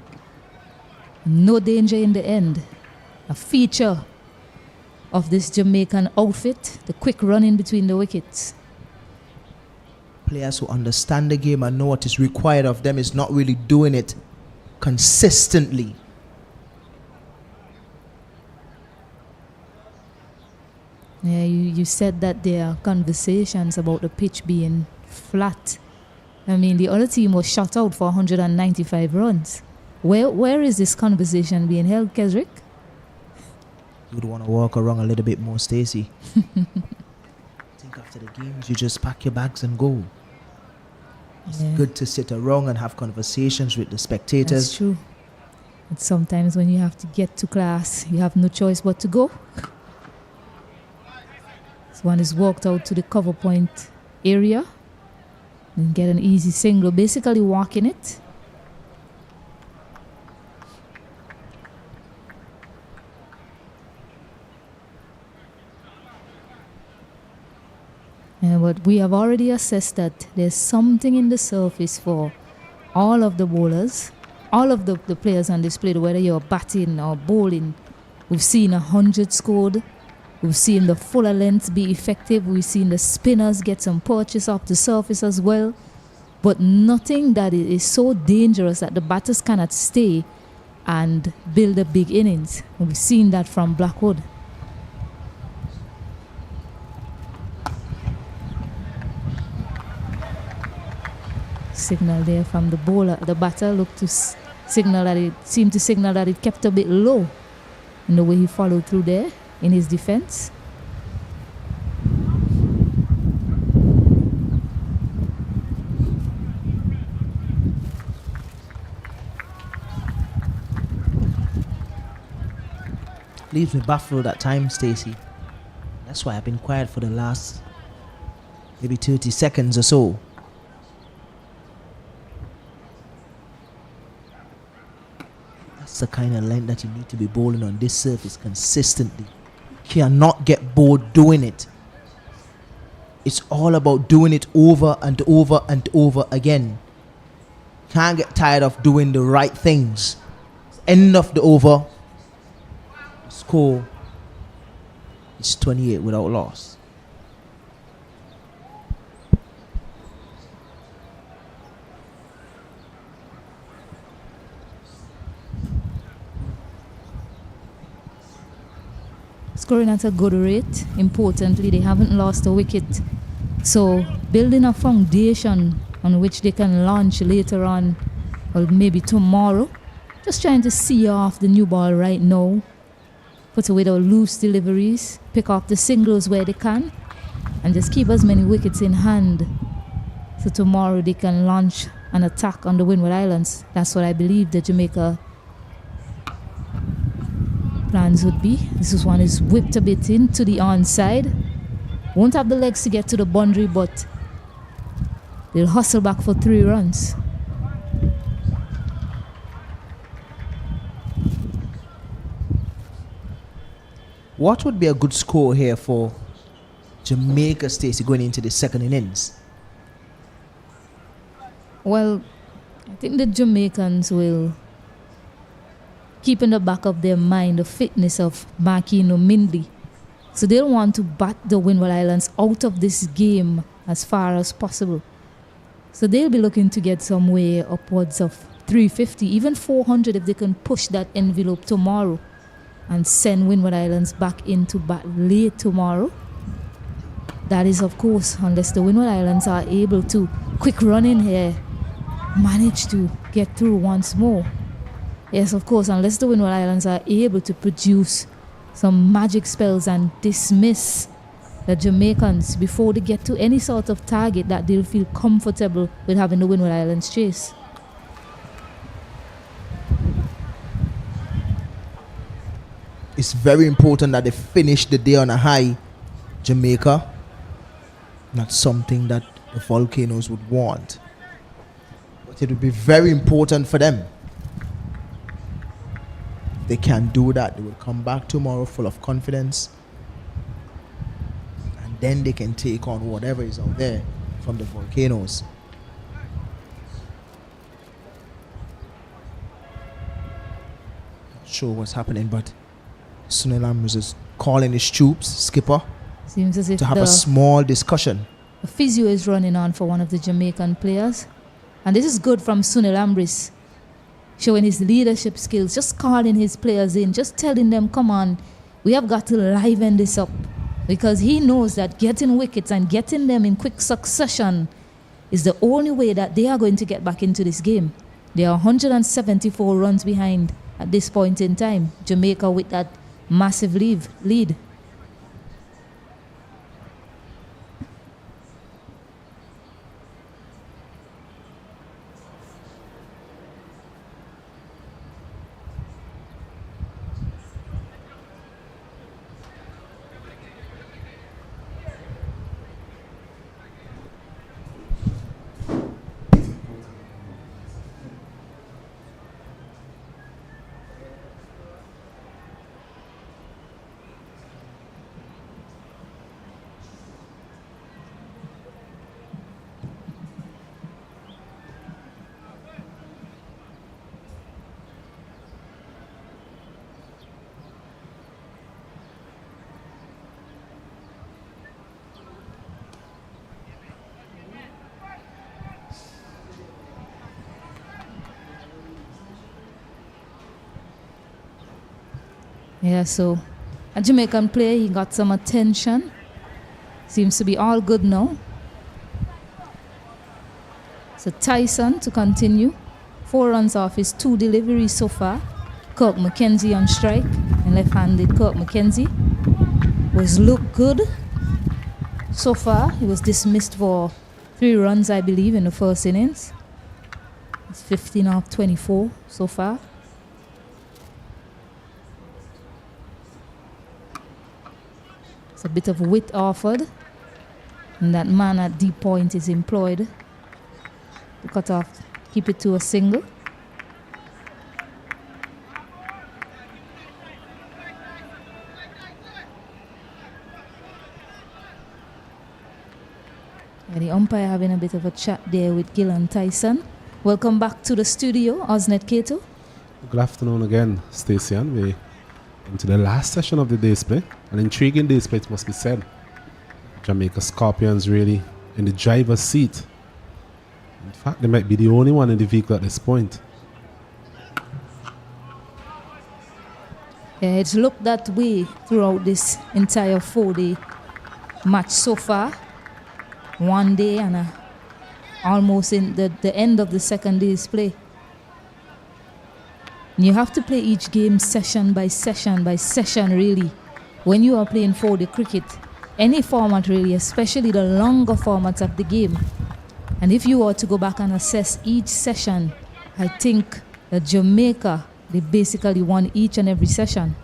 No danger in the end. A feature of this Jamaican outfit, the quick running between the wickets. Players who understand the game and know what is required of them is not really doing it consistently. Yeah, you said that there are conversations about the pitch being flat. I mean, the other team was shut out for 195 runs. Where is this conversation being held, Kesrick? You would want to walk around a little bit more, Stacey. Think after the games, you just pack your bags and go. It's good to sit around and have conversations with the spectators. That's true. And sometimes when you have to get to class, you have no choice but to go. So one is walked out to the cover point area and get an easy single, basically walking it. But we have already assessed that there's something in the surface for all of the bowlers, all of the players on display, whether you're batting or bowling. We've seen 100 scored. We've seen the fuller lengths be effective. We've seen the spinners get some punches off the surface as well. But nothing that is so dangerous that the batters cannot stay and build a big innings. We've seen that from Blackwood. Signal there from the bowler. The batter looked to signal that it kept a bit low in the way he followed through there in his defense. Leaves me baffled at times, Stacey. That's why I've been quiet for the last maybe 30 seconds or so. That's the kind of length that you need to be bowling on this surface consistently. You cannot get bored doing it. It's all about doing it over and over and over again. Can't get tired of doing the right things. End of the over. Score is 28 without loss. Scoring at a good rate. Importantly, they haven't lost a wicket. So building a foundation on which they can launch later on, or maybe tomorrow. Just trying to see off the new ball right now. Put away the loose deliveries, pick up the singles where they can, and just keep as many wickets in hand. So tomorrow they can launch an attack on the Windward Islands. That's what I believe the Jamaica plans would be. This one is whipped a bit into the onside. Won't have the legs to get to the boundary, but they'll hustle back for 3 runs. What would be a good score here for Jamaica, Stacey, going into the second innings? Well, I think the Jamaicans will keep in the back of their mind the fitness of Makino Mindley. So they'll want to bat the Windward Islands out of this game as far as possible. So they'll be looking to get somewhere upwards of 350, even 400 if they can push that envelope tomorrow and send Windward Islands back into bat late tomorrow. That is, of course, unless the Windward Islands are able to quick run in here, manage to get through once more. Yes, of course, unless the Windward Islands are able to produce some magic spells and dismiss the Jamaicans before they get to any sort of target that they'll feel comfortable with having the Windward Islands chase. It's very important that they finish the day on a high, Jamaica. Not something that the Volcanoes would want. But it would be very important for them. If they can do that, they will come back tomorrow full of confidence. And then they can take on whatever is out there from the Volcanoes. Not sure what's happening, but Sunil Ambrose is calling his troops, skipper, Seems as if to have a small discussion. the physio is running on for one of the Jamaican players. And this is good from Sunil Ambrose, showing his leadership skills, just calling his players in, just telling them, come on, we have got to liven this up. Because he knows that getting wickets and getting them in quick succession is the only way that they are going to get back into this game. They are 174 runs behind at this point in time. Jamaica with that massive lead. Yeah, so a Jamaican player, he got some attention. Seems to be all good now. So Tyson to continue. 4 runs off his 2 deliveries so far. Kirk McKenzie on strike. And left-handed Kirk McKenzie was looked good so far. He was dismissed for 3 runs, I believe, in the first innings. It's 15 off 24 so far. It's a bit of width offered. And that man at deep point is employed to cut off, keep it to a single. And the umpire having a bit of a chat there with Gillan Tyson. Welcome back to the studio, Osnet Kato. Good afternoon again, Stacey. We're into the last session of the day's play. An intriguing day's play, it must be said. Jamaica Scorpions really in the driver's seat. In fact, they might be the only one in the vehicle at this point. Yeah, it's looked that way throughout this entire 4-day match so far. 1 day and almost in the end of the second day's play. And you have to play each game session by session by session, really. When you are playing 4-day cricket, any format really, especially the longer formats of the game. And if you were to go back and assess each session, I think that Jamaica, they basically won each and every session.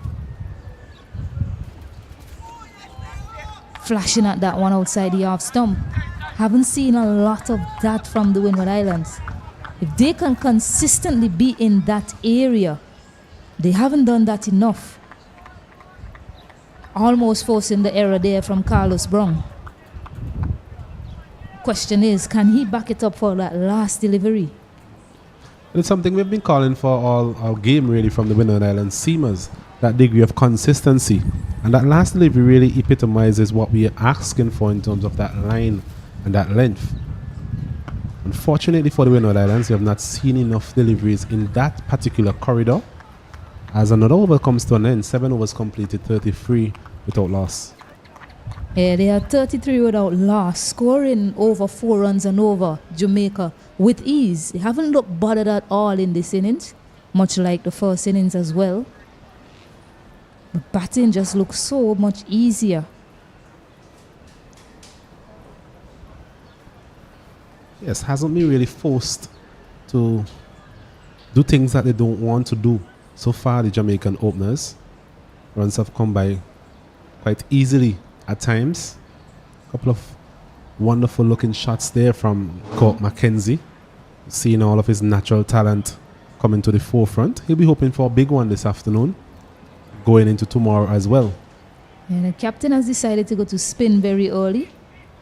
Flashing at that one outside the off stump. Haven't seen a lot of that from the Windward Islands. If they can consistently be in that area, they haven't done that enough. Almost forcing the error there from Carlos Brown. Question is, can he back it up for that last delivery? It's something we've been calling for all our game really from the Windward Islands seamers. That degree of consistency. And that last delivery really epitomizes what we are asking for in terms of that line and that length. Unfortunately for the Windward Islands, we have not seen enough deliveries in that particular corridor. As another over comes to an end, 7 overs completed, 33 without loss. Yeah, they are 33 without loss, scoring over 4 runs and over Jamaica with ease. They haven't looked bothered at all in this innings, much like the first innings as well. The batting just looks so much easier. Yes, hasn't been really forced to do things that they don't want to do. So far, the Jamaican openers, runs have come by quite easily at times. A couple of wonderful looking shots there from Kirk McKenzie. Seeing all of his natural talent coming to the forefront. He'll be hoping for a big one this afternoon, going into tomorrow as well. And the captain has decided to go to spin very early.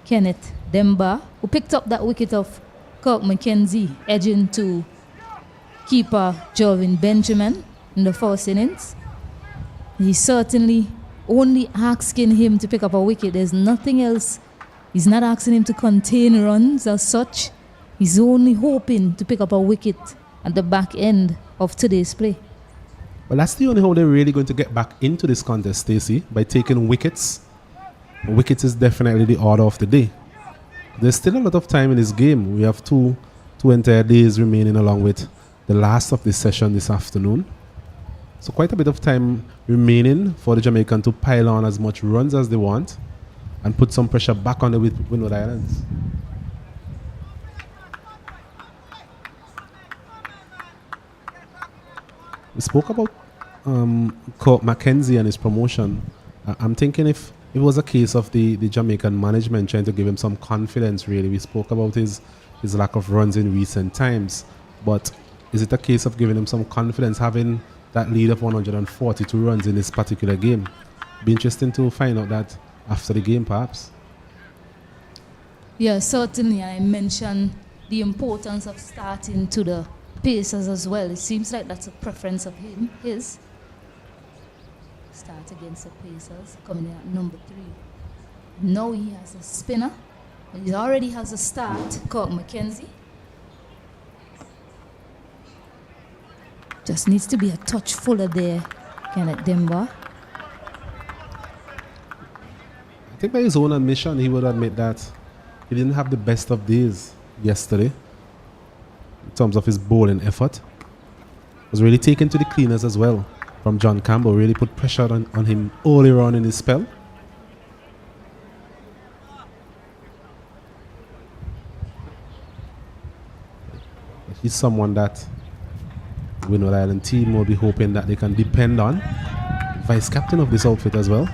Kenneth Demba, who picked up that wicket of Kirk McKenzie, edging to keeper Jervin Benjamin in the first innings. He's certainly only asking him to pick up a wicket. There's nothing else. He's not asking him to contain runs as such. He's only hoping to pick up a wicket at the back end of today's play. Well, that's the only how they're really going to get back into this contest, Stacey, by taking wickets. Wickets is definitely the order of the day. There's still a lot of time in this game. We have two entire days remaining along with the last of this session this afternoon. So quite a bit of time remaining for the Jamaican to pile on as much runs as they want and put some pressure back on the Windward Islands. We spoke about Cork Mackenzie and his promotion. I'm thinking if it was a case of the Jamaican management trying to give him some confidence, really. We spoke about his lack of runs in recent times. But is it a case of giving him some confidence, having that lead of 142 runs in this particular game? Be interesting to find out that after the game, perhaps. Yeah, certainly. I mentioned the importance of starting to the Pacers as well. It seems like that's a preference of his. Start against the Pacers, coming in at number 3. Now he has a spinner. He already has a start, Cork Mackenzie. Just needs to be a touch fuller there, Kenneth Demba. I think by his own admission, he would admit that he didn't have the best of days yesterday in terms of his bowling effort. Was really taken to the cleaners as well from John Campbell. Really put pressure on him earlier on in his spell. He's someone that the Windward Island team will be hoping that they can depend on. Vice captain of this outfit as well.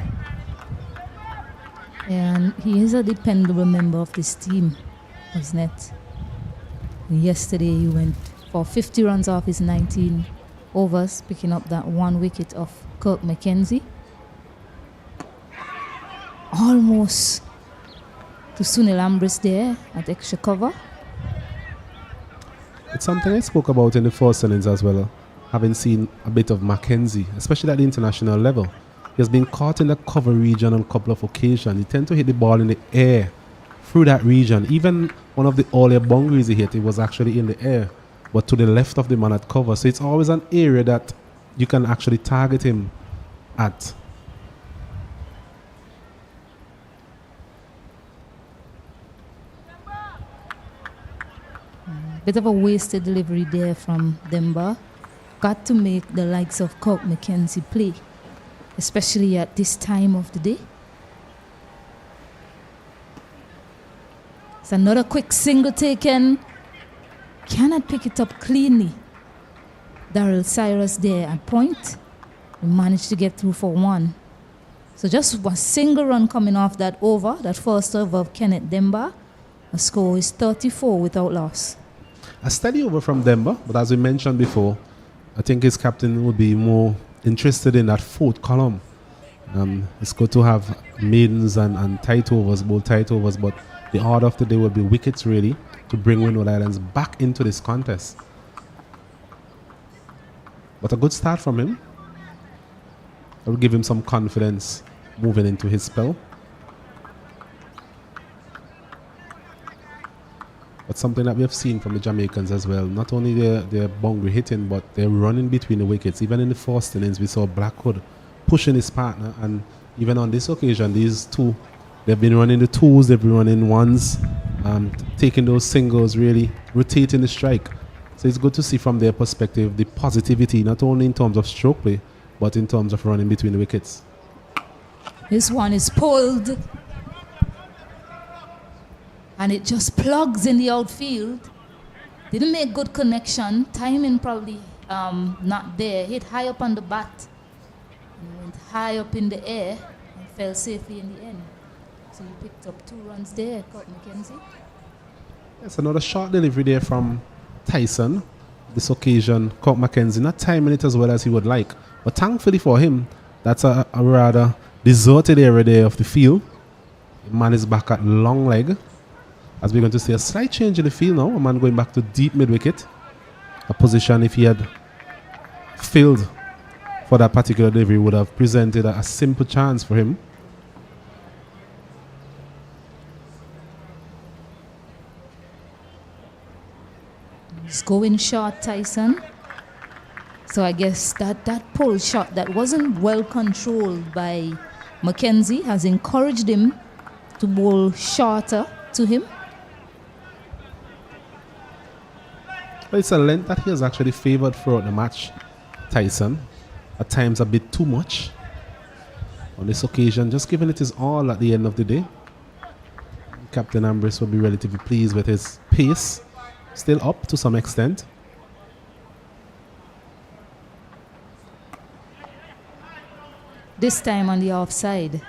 And he is a dependable member of this team, isn't it? Yesterday he went for 50 runs off his 19 overs, picking up that 1 wicket of Cork Mackenzie. Almost to Sunil Ambrose there at extra cover. It's something I spoke about in the first innings as well, having seen a bit of Mackenzie, especially at the international level. He has been caught in the cover region on a couple of occasions. He tends to hit the ball in the air through that region. Even one of the earlier boundaries he hit, it was actually in the air, but to the left of the man at cover. So it's always an area that you can actually target him at. Bit of a wasted delivery there from Demba. Got to make the likes of Cork Mackenzie play, especially at this time of the day. It's another quick single taken. Cannot pick it up cleanly. Daryl Cyrus there at point. We managed to get through for 1. So just a single run coming off that over, that first over of Kenneth Demba. The score is 34 without loss. A steady over from Denver, but as we mentioned before, I think his captain would be more interested in that 4th column. It's good to have maidens and tight overs, both tight overs, but the order of the day will be wickets really to bring Windward Islands back into this contest. But a good start from him. I will give him some confidence moving into his spell. But something that we have seen from the Jamaicans as well, not only their boundary hitting, but they're running between the wickets. Even in the first innings, we saw Blackwood pushing his partner, and even on this occasion, these two, they've been running the 2s, they've been running 1s, taking those singles, really rotating the strike. So it's good to see from their perspective the positivity, not only in terms of stroke play, but in terms of running between the wickets. This one is pulled. And it just plugs in the outfield. Didn't make good connection. Timing probably not there. Hit high up on the bat. And went high up in the air and fell safely in the end. So you picked up 2 runs there, Cork Mackenzie. Yes, another short delivery there from Tyson. This occasion, Cork Mackenzie not timing it as well as he would like. But thankfully for him, that's a rather deserted area there of the field. The man is back at long leg. As we're going to see a slight change in the field now, a man going back to deep mid-wicket. A position, if he had failed for that particular delivery, would have presented a simple chance for him. He's going short, Tyson. So I guess that pull shot that wasn't well controlled by Mackenzie has encouraged him to bowl shorter to him. But it's a length that he has actually favored throughout the match, Tyson. At times a bit too much. On this occasion, just giving it his all at the end of the day. Captain Ambrose will be relatively pleased with his pace. Still up to some extent. This time on the offside.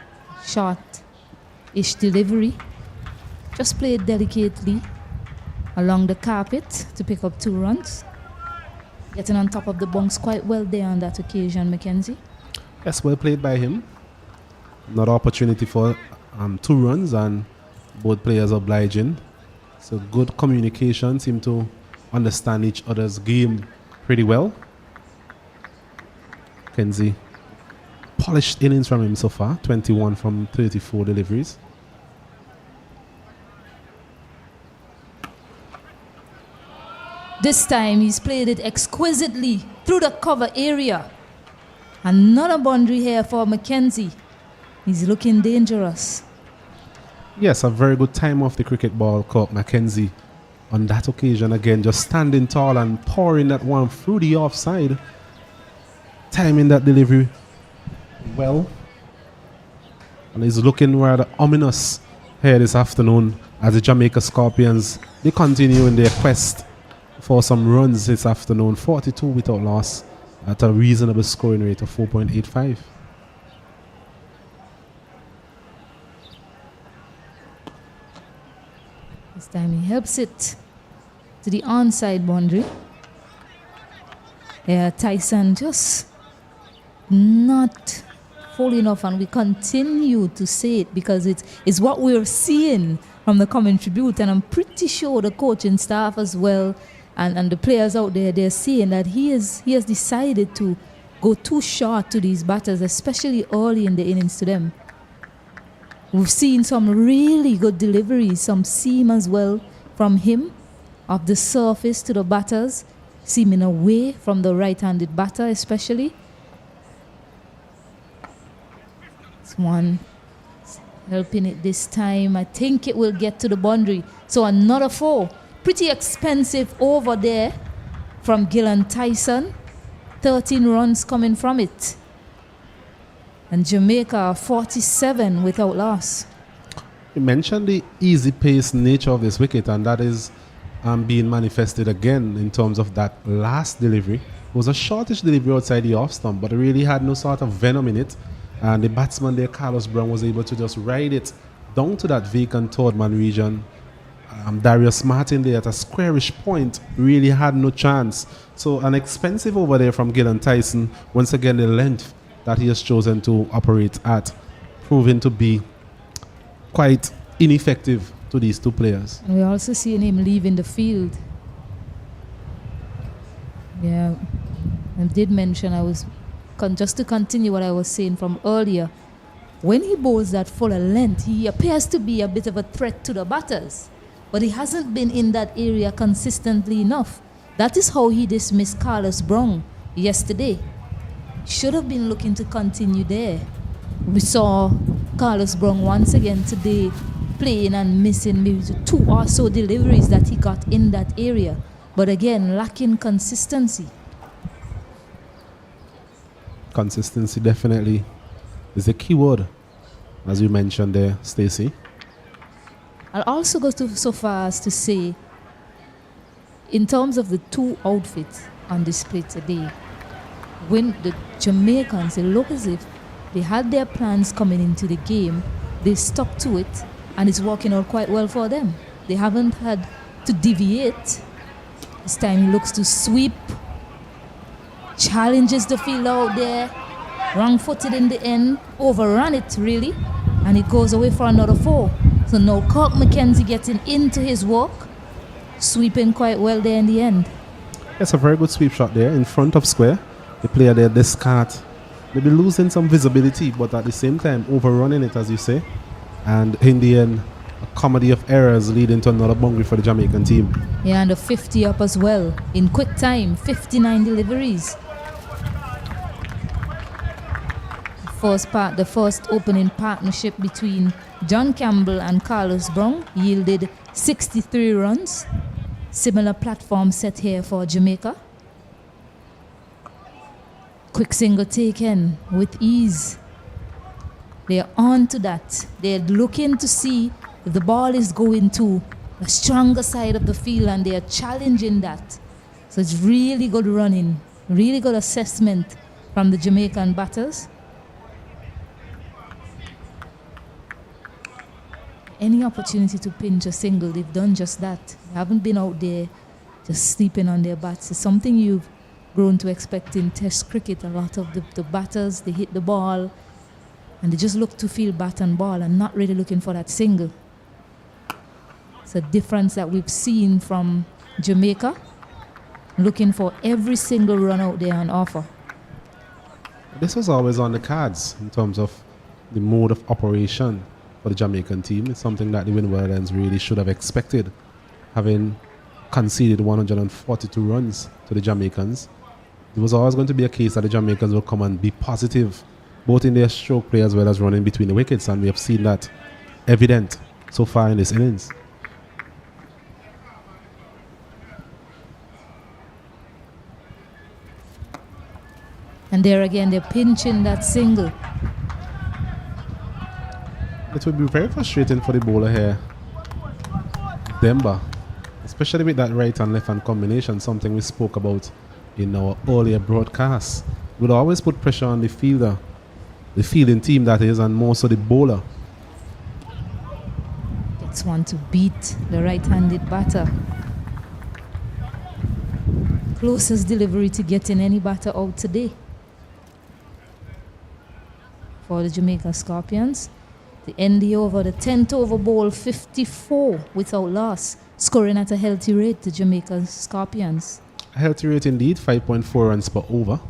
Short-ish delivery. Just played delicately along the carpet to pick up 2 runs. Getting on top of the bunks quite well there on that occasion, Mackenzie. Yes, well played by him. Another opportunity for 2 runs and both players obliging. So good communication, seem to understand each other's game pretty well. Kenzie, polished innings from him so far, 21 from 34 deliveries. This time he's played it exquisitely through the cover area. Another boundary here for Mackenzie. He's looking dangerous. Yes, a very good time off the cricket ball caught Mackenzie on that occasion again, just standing tall and pouring that one through the offside. Timing that delivery well. And he's looking rather ominous here this afternoon as the Jamaica Scorpions, they continue in their quest for some runs this afternoon. 42 without loss at a reasonable scoring rate of 4.85. This time he helps it to the onside boundary. Yeah, Tyson just not full enough, and we continue to say it because it's what we're seeing from the commentary booth, and I'm pretty sure the coaching staff as well and the players out there, they're seeing that he has decided to go too short to these batters, especially early in the innings to them. We've seen some really good deliveries, some seam as well from him, off the surface to the batters, seaming away from the right-handed batter especially. This one helping it this time. I think it will get to the boundary. So another 4. Pretty expensive over there from Gillan Tyson. 13 runs coming from it. And Jamaica 47 without loss. You mentioned the easy pace nature of this wicket, and that is being manifested again in terms of that last delivery. It was a shortish delivery outside the off stump, but it really had no sort of venom in it. And the batsman there, Carlos Brown, was able to just ride it down to that vacant third man region. Darius Martin there at a squarish point really had no chance. So an expensive over there from Gillan Tyson. Once again, the length that he has chosen to operate at, proving to be quite ineffective to these 2 players. And we're also seeing him leaving the field. Yeah, I did mention just to continue what I was saying from earlier, when he bowls that fuller length, he appears to be a bit of a threat to the batters, but he hasn't been in that area consistently enough. That is how he dismissed Carlos Brown yesterday. Should have been looking to continue there. We saw Carlos Brown once again today playing and missing maybe 2 or so deliveries that he got in that area, but again lacking consistency. Consistency definitely is the key word, as you mentioned there, Stacey. I'll also go so far as to say, in terms of the 2 outfits on display today, when the Jamaicans, they look as if they had their plans coming into the game, they stuck to it, and it's working out quite well for them. They haven't had to deviate. This time he looks to sweep, challenges the field out there, wrong-footed in the end, overrun it really, and it goes away for another 4. So now Kirk Mackenzie getting into his work, sweeping quite well there in the end. It's a very good sweep shot there in front of square. The player there, Descartes, they'll be losing some visibility, but at the same time overrunning it, as you say. And in the end, a comedy of errors leading to another boundary for the Jamaican team. Yeah, and a 50 up as well. In quick time, 59 deliveries. The first opening partnership between John Campbell and Carlos Brown yielded 63 runs. Similar platform set here for Jamaica. Quick single taken with ease. They're on to that. They're looking to see if the ball is going to the stronger side of the field, and they're challenging that. So it's really good running, really good assessment from the Jamaican batters. Any opportunity to pinch a single, they've done just that. They haven't been out there just sleeping on their bats. It's something you've grown to expect in Test cricket. A lot of the batters, they hit the ball and they just look to field bat and ball and not really looking for that single. It's a difference that we've seen from Jamaica, looking for every single run out there on offer. This was always on the cards in terms of the mode of operation for the Jamaican team. It's something that the Windwards really should have expected, having conceded 142 runs to the Jamaicans. It was always going to be a case that the Jamaicans will come and be positive, both in their stroke play as well as running between the wickets, and we have seen that evident so far in this innings. And there again, they're pinching that single. It would be very frustrating for the bowler here, Demba, especially with that right and left hand combination, something we spoke about in our earlier broadcast. Would always put pressure on the fielder, the fielding team that is, and more so the bowler. Gets one to beat the right-handed batter. Closest delivery to getting any batter out today for the Jamaica Scorpions. The end the over, the 10th over ball, 54 without loss, scoring at a healthy rate, the Jamaica Scorpions. A healthy rate indeed, 5.4 runs per over.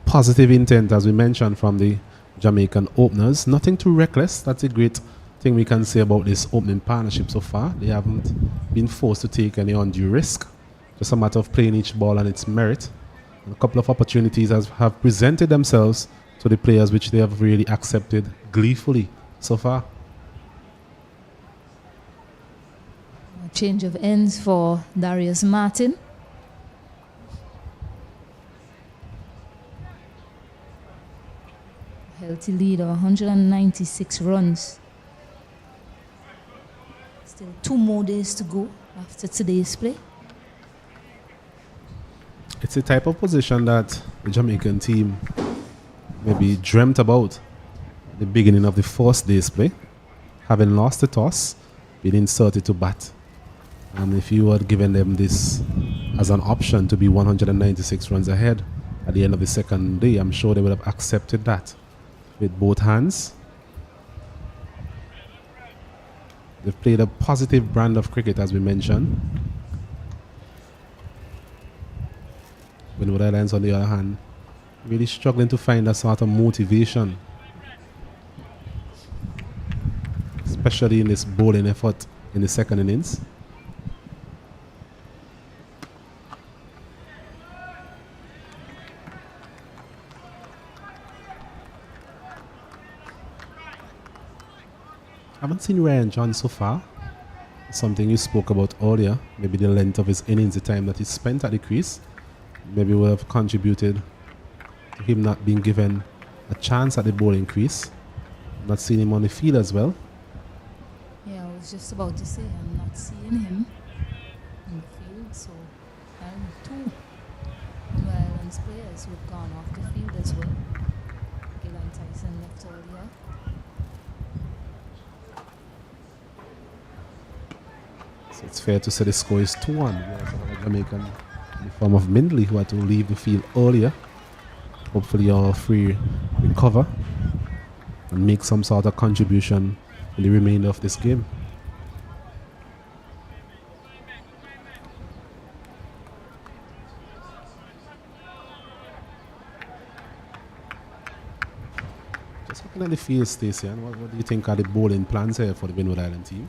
Positive intent, as we mentioned, from the Jamaican openers. Nothing too reckless. That's a great thing we can say about this opening partnership so far. They haven't been forced to take any undue risk. Just a matter of playing each ball on its merit. And a couple of opportunities have presented themselves to the players, which they have really accepted gleefully so far. A change of ends for Darius Martin. Healthy lead of 196 runs. Still 2 more days to go after today's play. It's a type of position that the Jamaican team maybe dreamt about at the beginning of the first day's play, having lost the toss, being inserted to bat. And if you had given them this as an option to be 196 runs ahead at the end of the second day, I'm sure they would have accepted that with both hands. They've played a positive brand of cricket, as we mentioned. Windward Islands, on the other hand, really struggling to find that sort of motivation, especially in this bowling effort in the second innings. I haven't seen Ryan John so far. Something you spoke about earlier, maybe the length of his innings, the time that he spent at the crease, maybe would have contributed to him not being given a chance at the bowling crease. Not seeing him on the field as well. Yeah, I was just about to say I'm not seeing him in the field, so and 2 New Islands players who have gone off the field as well. Gillan Tyson left earlier. So it's fair to say the score is 2-1. We also have a Jamaican in the form of Mindley, who had to leave the field earlier. Hopefully all three recover and make some sort of contribution in the remainder of this game. Just looking at the field, Stacey, and what do you think are the bowling plans here for the Windward Island team?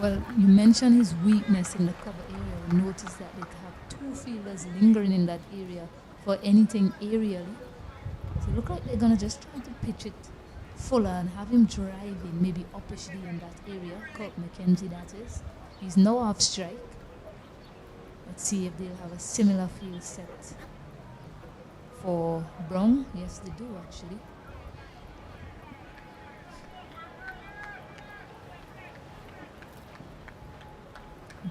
Well, you mentioned his weakness in the cover area. We noticed that they have 2 fielders lingering in that area for anything aerially. So They look like they're gonna just try to pitch it fuller and have him driving, maybe uppishly in that area. Colt McKenzie, that is. He's now off strike. Let's see if they'll have a similar field set for Brown. Yes, they do actually.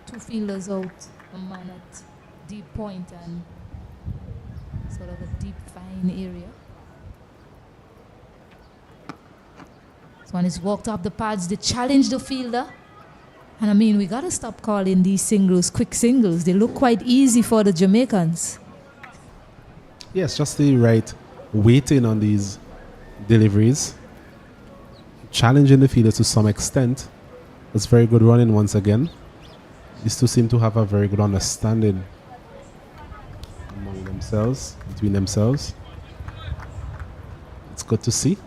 Two fielders out, a man at deep point and sort of a deep fine area. This one is walked up the pads. They challenge the fielder. And I mean, we got to stop calling these singles quick singles. They look quite easy for the Jamaicans. Yes, just the right waiting on these deliveries. Challenging the fielder to some extent. It's very good running once again. These two seem to have a very good understanding among themselves, between themselves. It's good to see.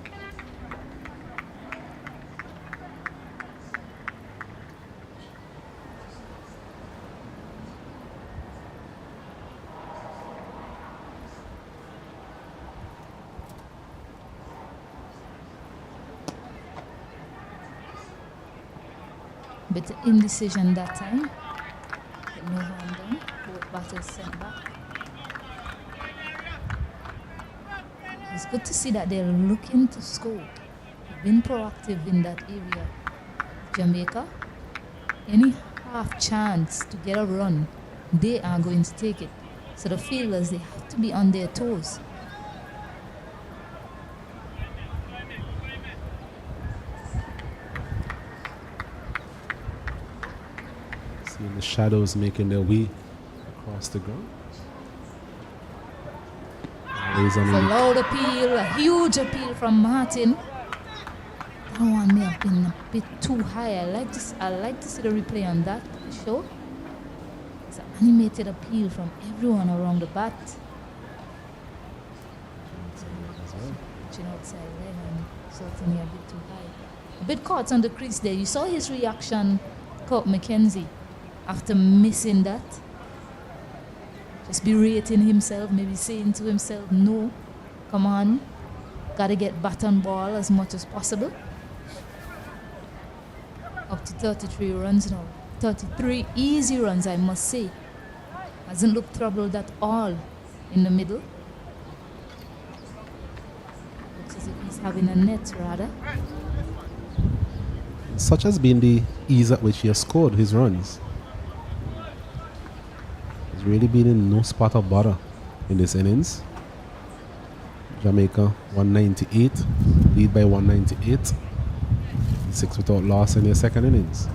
Bit of indecision that time. But no harm done. Both batters sent back. It's good to see that they're looking to score. They've been proactive in that area. Jamaica, any half chance to get a run, they are going to take it. So the fielders, they have to be on their toes. Seeing the shadows making their way across the ground. It's a loud appeal, a huge appeal from Martin. That one may have been a bit too high. I like to see the replay on that show. It's an animated appeal from everyone around the bat. Reaching outside leg and certainly a bit too high. A bit caught on the crease there. You saw his reaction, Colt McKenzie, after missing that. Just berating himself, maybe saying to himself, no, come on, gotta get bat on ball as much as possible. Up to 33 runs now. 33 easy runs, I must say. Hasn't looked troubled at all in the middle. Looks as if he's having a net, rather. Such has been the ease at which he has scored his runs. He's really been in no spot of bother in this innings. Jamaica 198, lead by 198. 6 without loss in their second innings.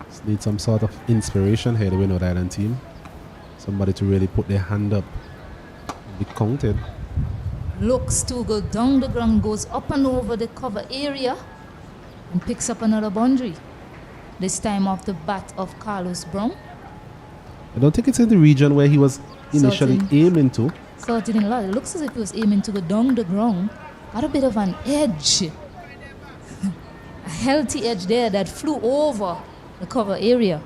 Just need some sort of inspiration here, the Windward Island team. Somebody to really put their hand up and be counted. Looks to go down the ground, goes up and over the cover area and picks up another boundary. This time off the bat of Carlos Brown. I don't think it's in the region where he was initially aiming to. Sorted in a lot. It looks as if he was aiming to go down the ground. Got a bit of an edge. A healthy edge there that flew over the cover area.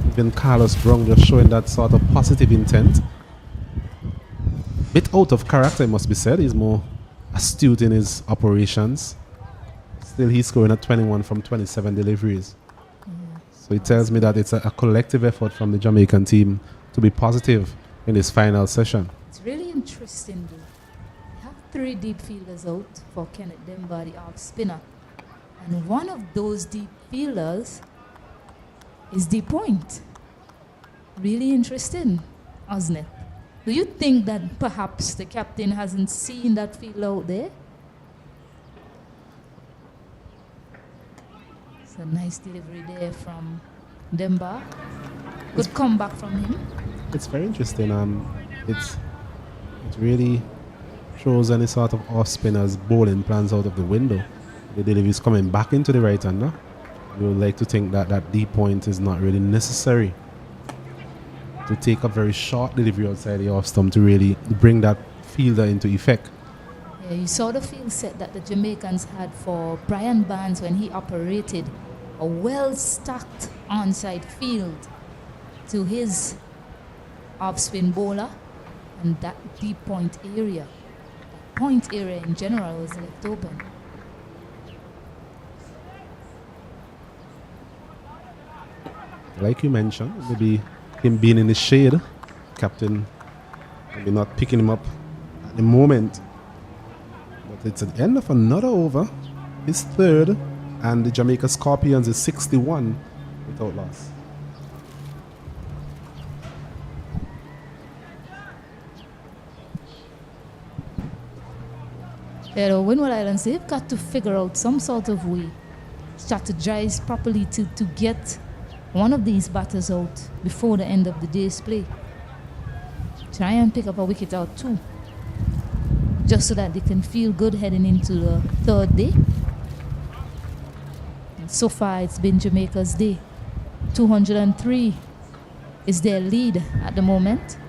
Even Carlos Brown just showing that sort of positive intent. Bit out of character, it must be said. He's more astute in his operations. Still, he's scoring at 21 from 27 deliveries. So it tells me that it's a collective effort from the Jamaican team to be positive in this final session. It's really interesting, though. We have 3 deep fielders out for Kenneth Demba, the off spinner. And one of those deep fielders is the point. Really interesting, isn't it? Do you think that perhaps the captain hasn't seen that field out there? It's a nice delivery there from Demba. Good comeback from him. It's very interesting. It really shows any sort of off spinners bowling plans out of the window. The delivery is coming back into the right hander. We would like to think that that deep point is not really necessary to take a very short delivery outside the off stump to really bring that fielder into effect. Yeah, you saw the field set that the Jamaicans had for Brian Barnes when he operated a well-stacked onside field to his off-spin bowler, and that deep point area, that point area in general was left open. Like you mentioned, maybe him being in the shade, captain maybe not picking him up at the moment. But it's at the end of another over, his third, and the Jamaica Scorpions is 61 without loss. Yeah, the Windward Islands, they've got to figure out some sort of way, strategize properly to get one of these batters out before the end of the day's play. Try and pick up a wicket out too, just so that they can feel good heading into the third day. And so far, it's been Jamaica's day. 203 is their lead at the moment.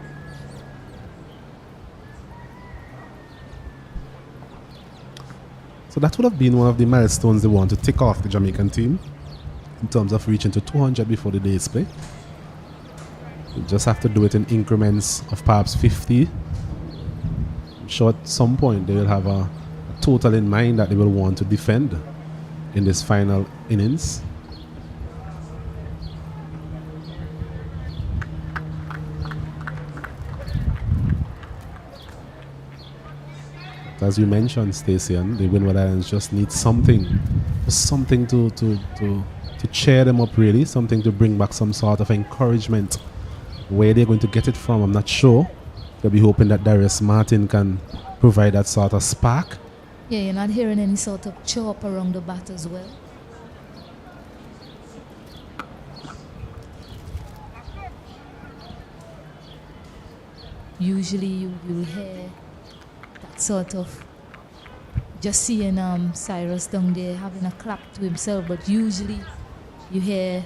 So that would have been one of the milestones they want to tick off the Jamaican team in terms of reaching to 200 before the day's play. You just have to do it in increments of perhaps 50. I'm sure at some point they will have a total in mind that they will want to defend in this final innings. As you mentioned, Stacey, and the Windward Islands just need something to cheer them up, really, something to bring back some sort of encouragement. Where they're going to get it from, I'm not sure. They'll be hoping that Darius Martin can provide that sort of spark. Yeah, you're not hearing any sort of chirp around the bat as well. Usually you'll hear that sort of, just seeing Cyrus down there having a clap to himself, but usually you hear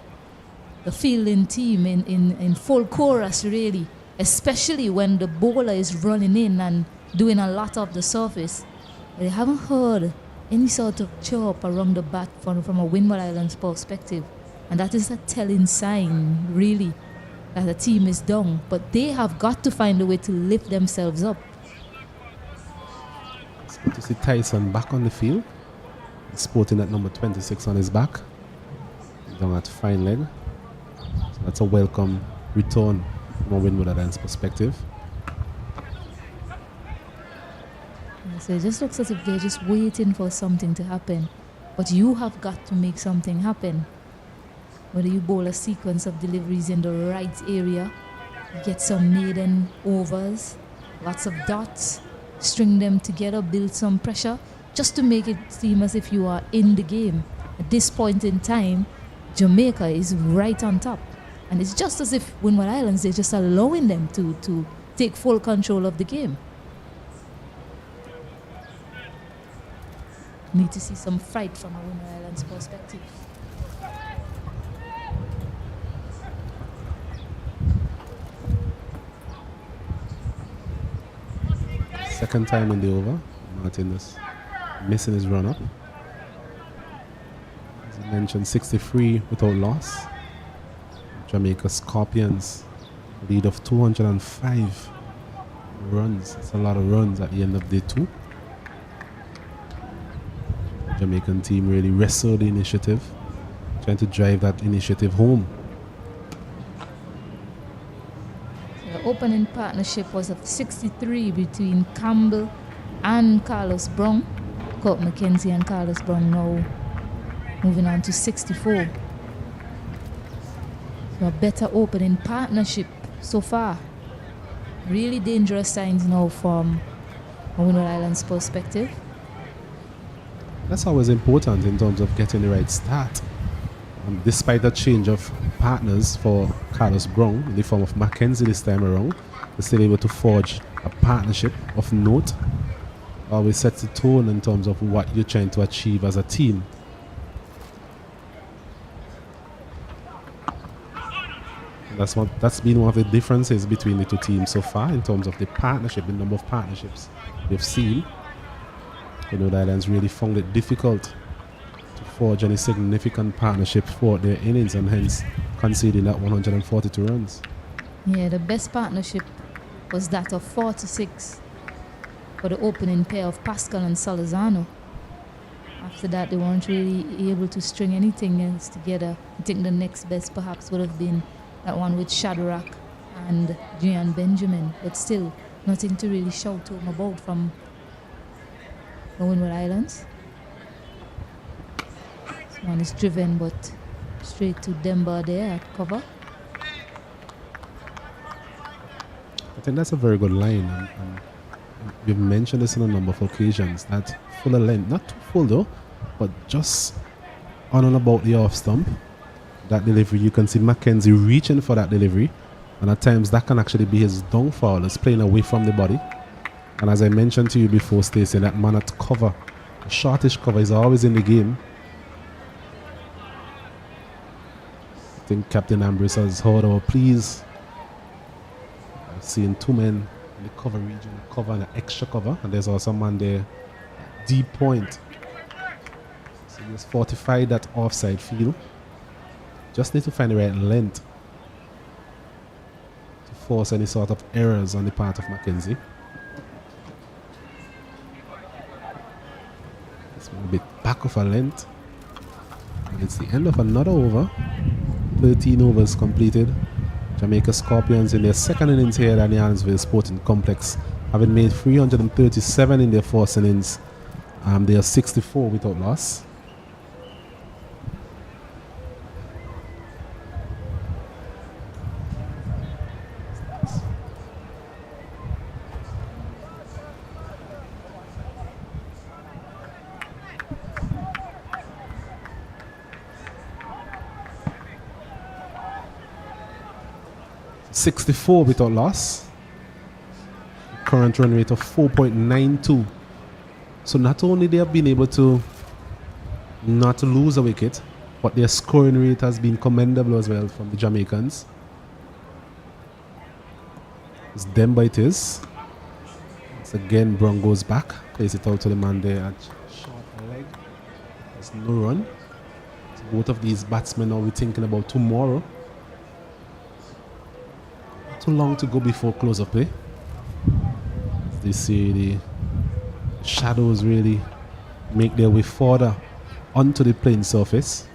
the fielding team in full chorus, really, especially when the bowler is running in and doing a lot of the surface. They haven't heard any sort of chirp around the bat from a Windward Islands perspective, and that is a telling sign, really, that the team is down. But they have got to find a way to lift themselves up. It's good to see Tyson back on the field, sporting at number 26 on his back, down at fine leg. So that's a welcome return from a Windward Islands perspective. So it just looks as if they're just waiting for something to happen. But you have got to make something happen. Whether you bowl a sequence of deliveries in the right area, get some maiden overs, lots of dots, string them together, build some pressure, just to make it seem as if you are in the game. At this point in time, Jamaica is right on top. And it's just as if Windward Islands, they're just allowing them to take full control of the game. Need to see some fight from a Windward Islands perspective. Second time in the over, Martin is missing his run up. As I mentioned, 63 without loss. Jamaica Scorpions lead of 205 runs. It's a lot of runs at the end of day two. Jamaican team really wrestled the initiative, trying to drive that initiative home. The opening partnership was of 63 between Campbell and Carlos Brown. Court McKenzie and Carlos Brown now moving on to 64. So a better opening partnership so far. Really dangerous signs now from a Windward Islands perspective. That's always important in terms of getting the right start. Despite the change of partners for Carlos Brown in the form of Mackenzie this time around, they're still able to forge a partnership of note. Always sets the tone in terms of what you're trying to achieve as a team. That's been one of the differences between the two teams so far in terms of the partnership, the number of partnerships we've seen. Windward Islands really found it difficult to forge any significant partnerships for their innings and hence conceding that 142 runs. Yeah, the best partnership was that of 46 for the opening pair of Pascal and Salazano. After that, they weren't really able to string anything else together. I think the next best perhaps would have been that one with Shadrach and Gian Benjamin, but still nothing to really shout home about from the Windward Islands. This one is driven, but straight to Demba there at cover. I think that's a very good line, and we've mentioned this on a number of occasions, that fuller length, not too full though, but just on and about the off stump, that delivery, you can see Mackenzie reaching for that delivery, and at times that can actually be his downfall, is playing away from the body. And as I mentioned to you before, Stacey, that man at cover, the shortish cover is always in the game. I think Captain Ambrose has heard our pleas. Seeing two men in the cover region, cover and an extra cover, and there's also a man there, deep point. So he has fortified that offside field. Just need to find the right length to force any sort of errors on the part of Mackenzie. It's a bit back of a length. And it's the end of another over. 13 overs completed. Jamaica Scorpions in their second innings here at the Allen'sville Sporting Complex, having made 337 in their first innings. They are 64 without loss. .64 without loss. Current run rate of 4.92. So not only they have been able to not lose a wicket, but their scoring rate has been commendable as well from the Jamaicans. It's Demba it is. Once again, Brown goes back, plays it out to the man there at short leg. There's no run. So both of these batsmen are we thinking about tomorrow. Too long to go before close of play. As they see the shadows really make their way further onto the playing surface.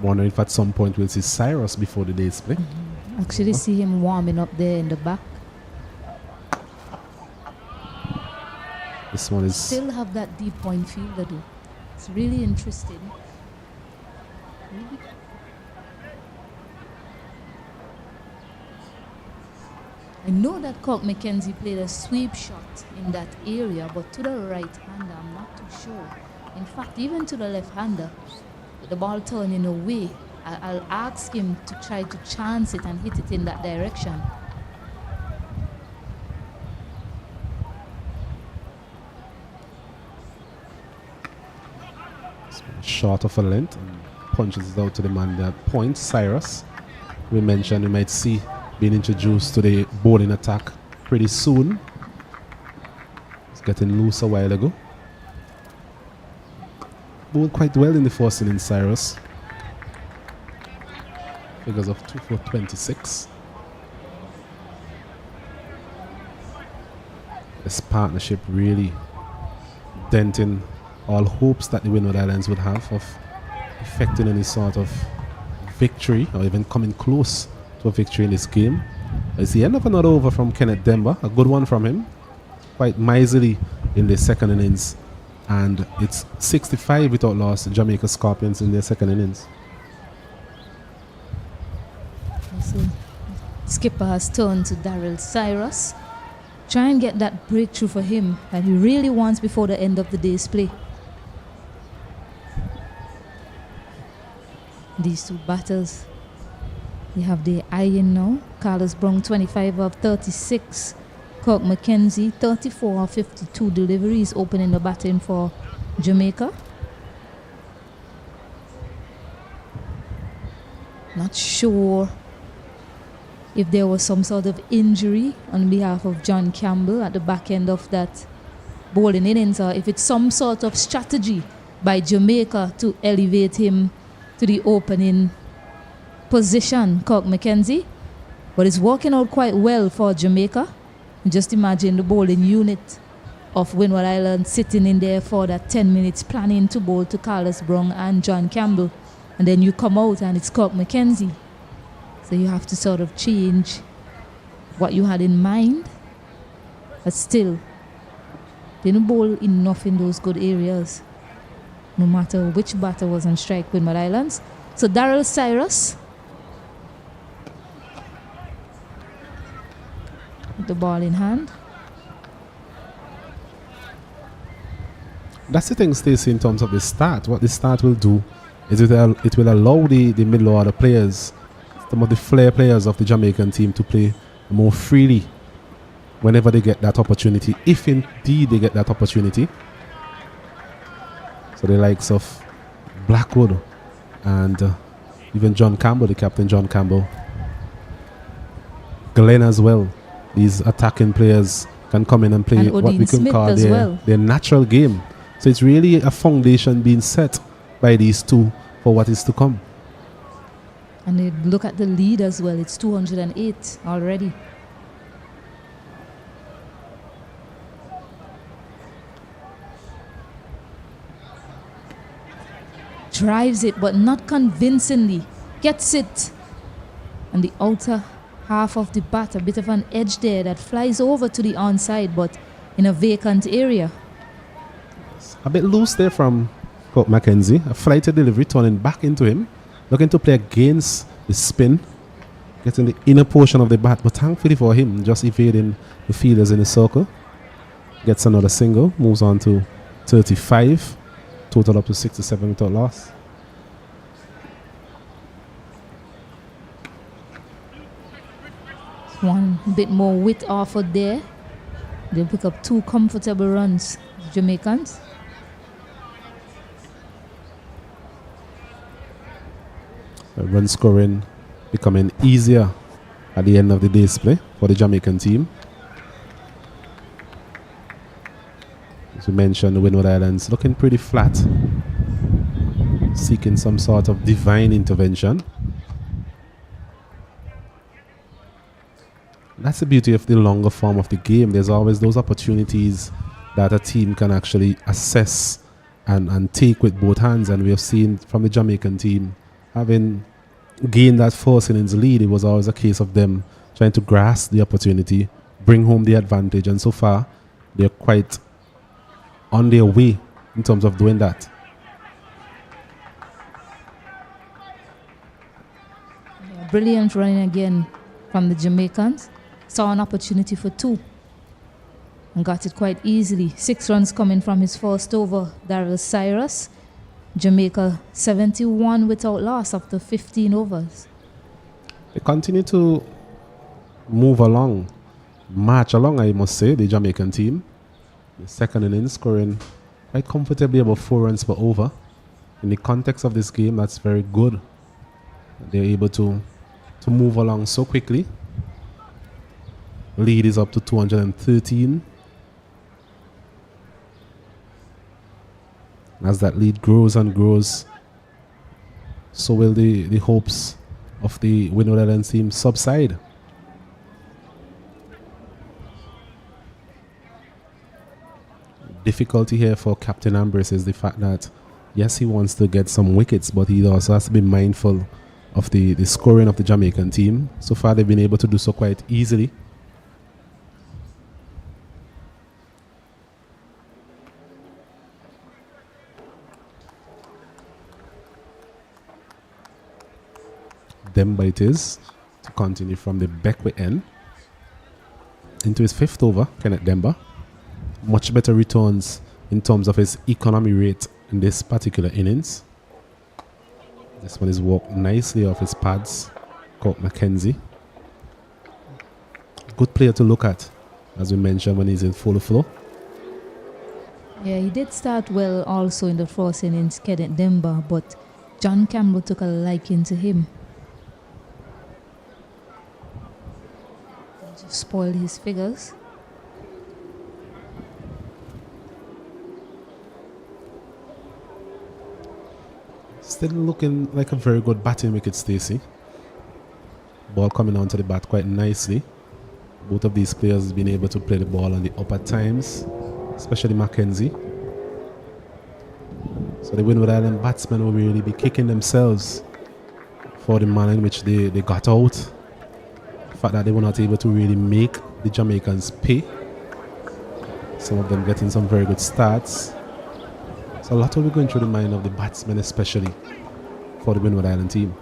Wondering if at some point we'll see Cyrus before the day's play. Actually see him warming up there in the back. This one is Still have that deep point fielder though. It's really interesting. I know that Colt McKenzie played a sweep shot in that area, but to the right-hander, I'm not too sure. In fact, even to the left-hander, with the ball turning away, I'll ask him to try to chance it and hit it in that direction. short of a length and punches it out to the man that points, Cyrus. We mentioned we might see being introduced to the bowling attack pretty soon. It's getting loose a while ago. Bowled quite well in the first inning, Cyrus. Figures of 2 for 26. This partnership really denting all hopes that the Windward Islands would have of effecting any sort of victory or even coming close to a victory in this game. It's the end of another over from Kenneth Demba, a good one from him, quite miserly in the second innings, and it's 65 without loss, Jamaica Scorpions in their second innings. Skipper has turned to Daryl Cyrus. Try and get that breakthrough for him that he really wants before the end of the day's play. These two batters, we have the iron now. Carlos Brown 25 of 36. Kirk McKenzie 34 of 52 deliveries, opening the batting for Jamaica. Not sure if there was some sort of injury on behalf of John Campbell at the back end of that bowling innings, or if it's some sort of strategy by Jamaica to elevate him to the opening position, Kirk McKenzie. But it's working out quite well for Jamaica. Just imagine the bowling unit of Windward Island sitting in there for that 10 minutes planning to bowl to Carlos Brown and John Campbell. And then you come out and it's Kirk McKenzie. So you have to sort of change what you had in mind. But still, they didn't bowl enough in those good areas, no matter which batter was on strike with Windward Islands. So Daryl Cyrus with the ball in hand. That's the thing, Stacey, in terms of the start. What the start will do is it will allow the middle order players, some of the flair players of the Jamaican team, to play more freely whenever they get that opportunity, if indeed they get that opportunity. So the likes of Blackwood and even John Campbell, the captain John Campbell, Glenn as well. These attacking players can come in and play And what we Odin can Smith call as well. their natural game. So it's really a foundation being set by these two for what is to come. And they look at the lead as well. It's 208 already. Drives it, but not convincingly. Gets it. And the outer half of the bat, a bit of an edge there that flies over to the onside, but in a vacant area. A bit loose there from Kirk McKenzie. A flighted delivery turning back into him. Looking to play against the spin. Getting the inner portion of the bat, but thankfully for him, just evading the fielders in the circle. Gets another single. Moves on to 35. Total up to 67 without loss. One bit more width offered there. They'll pick up 2 comfortable runs, Jamaicans. Run scoring becoming easier at the end of the day's play for the Jamaican team. As we mentioned, the Windward Islands looking pretty flat, seeking some sort of divine intervention. That's the beauty of the longer form of the game. There's always those opportunities that a team can actually assess and take with both hands. And we have seen from the Jamaican team, having gained that first innings lead, it was always a case of them trying to grasp the opportunity, bring home the advantage. And so far, they're quite on their way in terms of doing that. Yeah, brilliant running again from the Jamaicans. Saw an opportunity for 2 and got it quite easily. 6 runs coming from his first over, Daryl Cyrus. Jamaica 71 without loss after 15 overs. They continue to move along, march along, I must say, the Jamaican team. The second innings scoring quite comfortably about 4 runs per over. In the context of this game, that's very good. They're able to move along so quickly. Lead is up to 213. As that lead grows and grows, so will the hopes of the Windward Islands team subside. Difficulty here for Captain Ambrose is the fact that, yes, he wants to get some wickets, but he also has to be mindful of the scoring of the Jamaican team. So far, they've been able to do so quite easily. Demba it is to continue from the Beckwith end into his 5th over. Kenneth Demba, much better returns in terms of his economy rate in this particular innings. This one is walked nicely off his pads. Kirk McKenzie, good player to look at, as we mentioned, when he's in full flow. Yeah, he did start well also in the first innings, Kenneth Demba, but John Campbell took a liking to him. spoiled his figures. Still looking like a very good batting wicket, Stacey. Ball coming onto the bat quite nicely. Both of these players have been able to play the ball on the upper times, especially Mackenzie. So the Windward Island batsmen will really be kicking themselves for the manner in which they got out. The fact that they were not able to really make the Jamaicans pay. Some of them getting some very good starts. So a lot will be going through the mind of the batsmen, especially for the Windward Island team.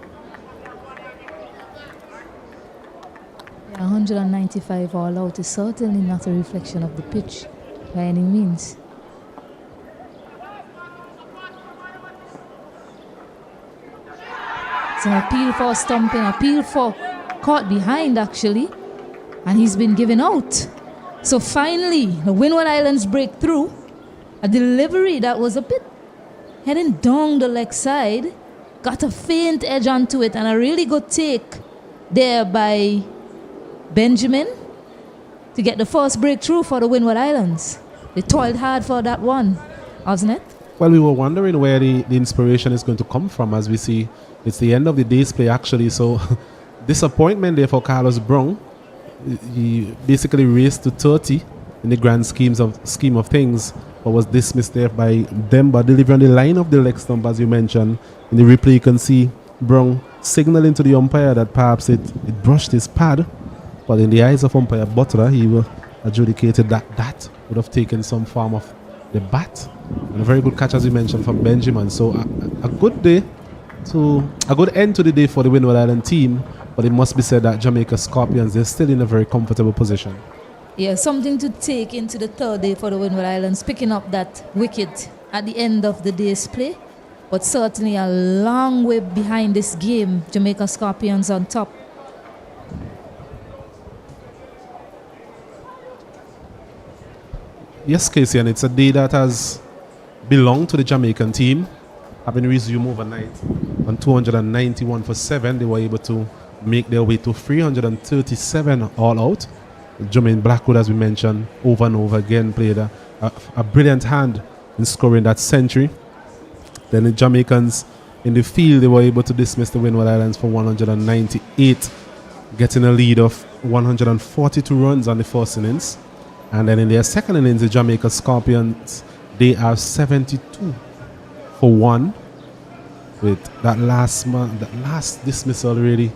195 all out is certainly not a reflection of the pitch by any means. It's an appeal for stumping, appeal for caught behind actually, and he's been given out. So finally, the Windward Islands break through. A delivery that was a bit heading down the leg side, got a faint edge onto it, and a really good take there by Benjamin to get the first breakthrough for the Windward Islands. They toiled hard for that one, wasn't it? Well, we were wondering where the inspiration is going to come from, as we see it's the end of the day's play actually. So disappointment there for Carlos Brown. He basically raced to 30 in the grand scheme of things, but was dismissed there by Demba, delivering the line of the leg stump, as you mentioned. In the replay you can see Brown signaling to the umpire that perhaps it brushed his pad, but in the eyes of umpire Butler, he will adjudicated that would have taken some form of the bat. And a very good catch, as you mentioned, from Benjamin. So a good end to the day for the Windward Island team, but it must be said that Jamaica Scorpions, they're still in a very comfortable position. Yeah, something to take into the third day for the Windward Islands, picking up that wicket at the end of the day's play. But certainly a long way behind this game. Jamaica Scorpions on top. Yes, Casey, and it's a day that has belonged to the Jamaican team. Having resumed overnight on 291 for 7, they were able to make their way to 337 all out. Jermaine Blackwood, as we mentioned, over and over again, played a brilliant hand in scoring that century. Then the Jamaicans in the field, they were able to dismiss the Windward Islands for 198, getting a lead of 142 runs on the first innings. And then in their second innings, the Jamaica Scorpions, they are 72 for 1, with that last dismissal really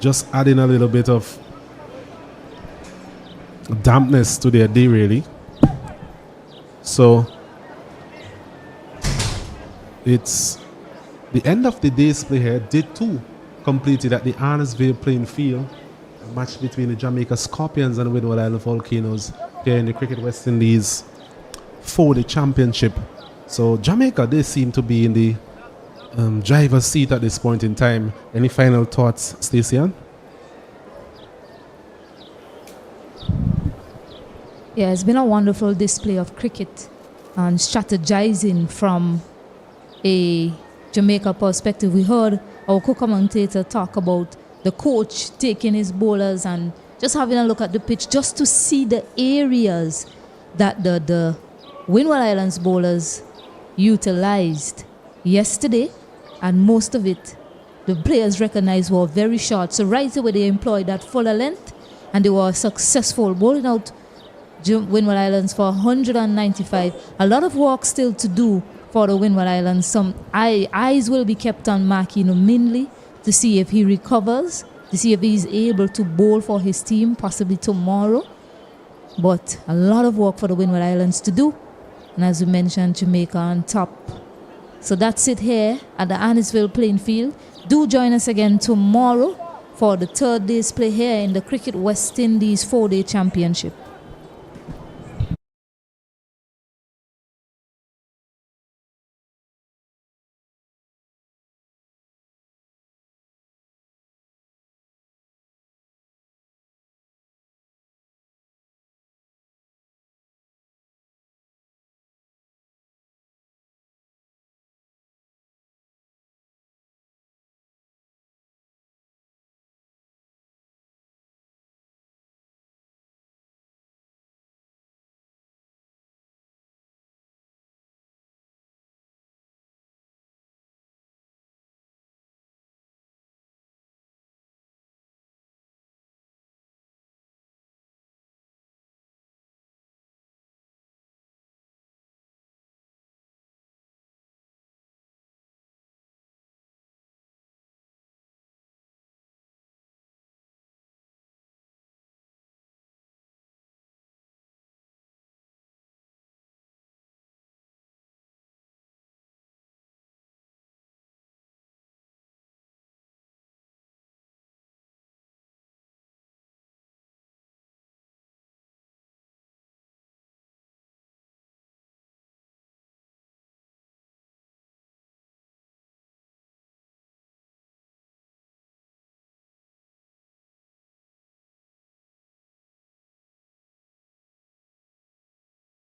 just adding a little bit of dampness to their day really. So it's the end of the day's play here. Day 2 completed at the Arnesville playing field, a match between the Jamaica Scorpions and Windward Island Volcanoes here in the Cricket West Indies for the championship. So Jamaica, they seem to be in the driver's seat at this point in time. Any final thoughts, Stacey? Yeah, it's been a wonderful display of cricket and strategizing from a Jamaica perspective. We heard our co-commentator talk about the coach taking his bowlers and just having a look at the pitch just to see the areas that the Windward Islands bowlers utilized yesterday, and most of it the players recognized were very short. So right away they employed that fuller length and they were successful bowling out Windward Islands for 195. A lot of work still to do for the Windward Islands. Some eyes will be kept on Makino Minley to see if he recovers, to see if he's able to bowl for his team possibly tomorrow. But a lot of work for the Windward Islands to do. And as we mentioned, Jamaica on top. So that's it here at the Arnesville playing field. Do join us again tomorrow for the third day's play here in the Cricket West Indies 4-day championship.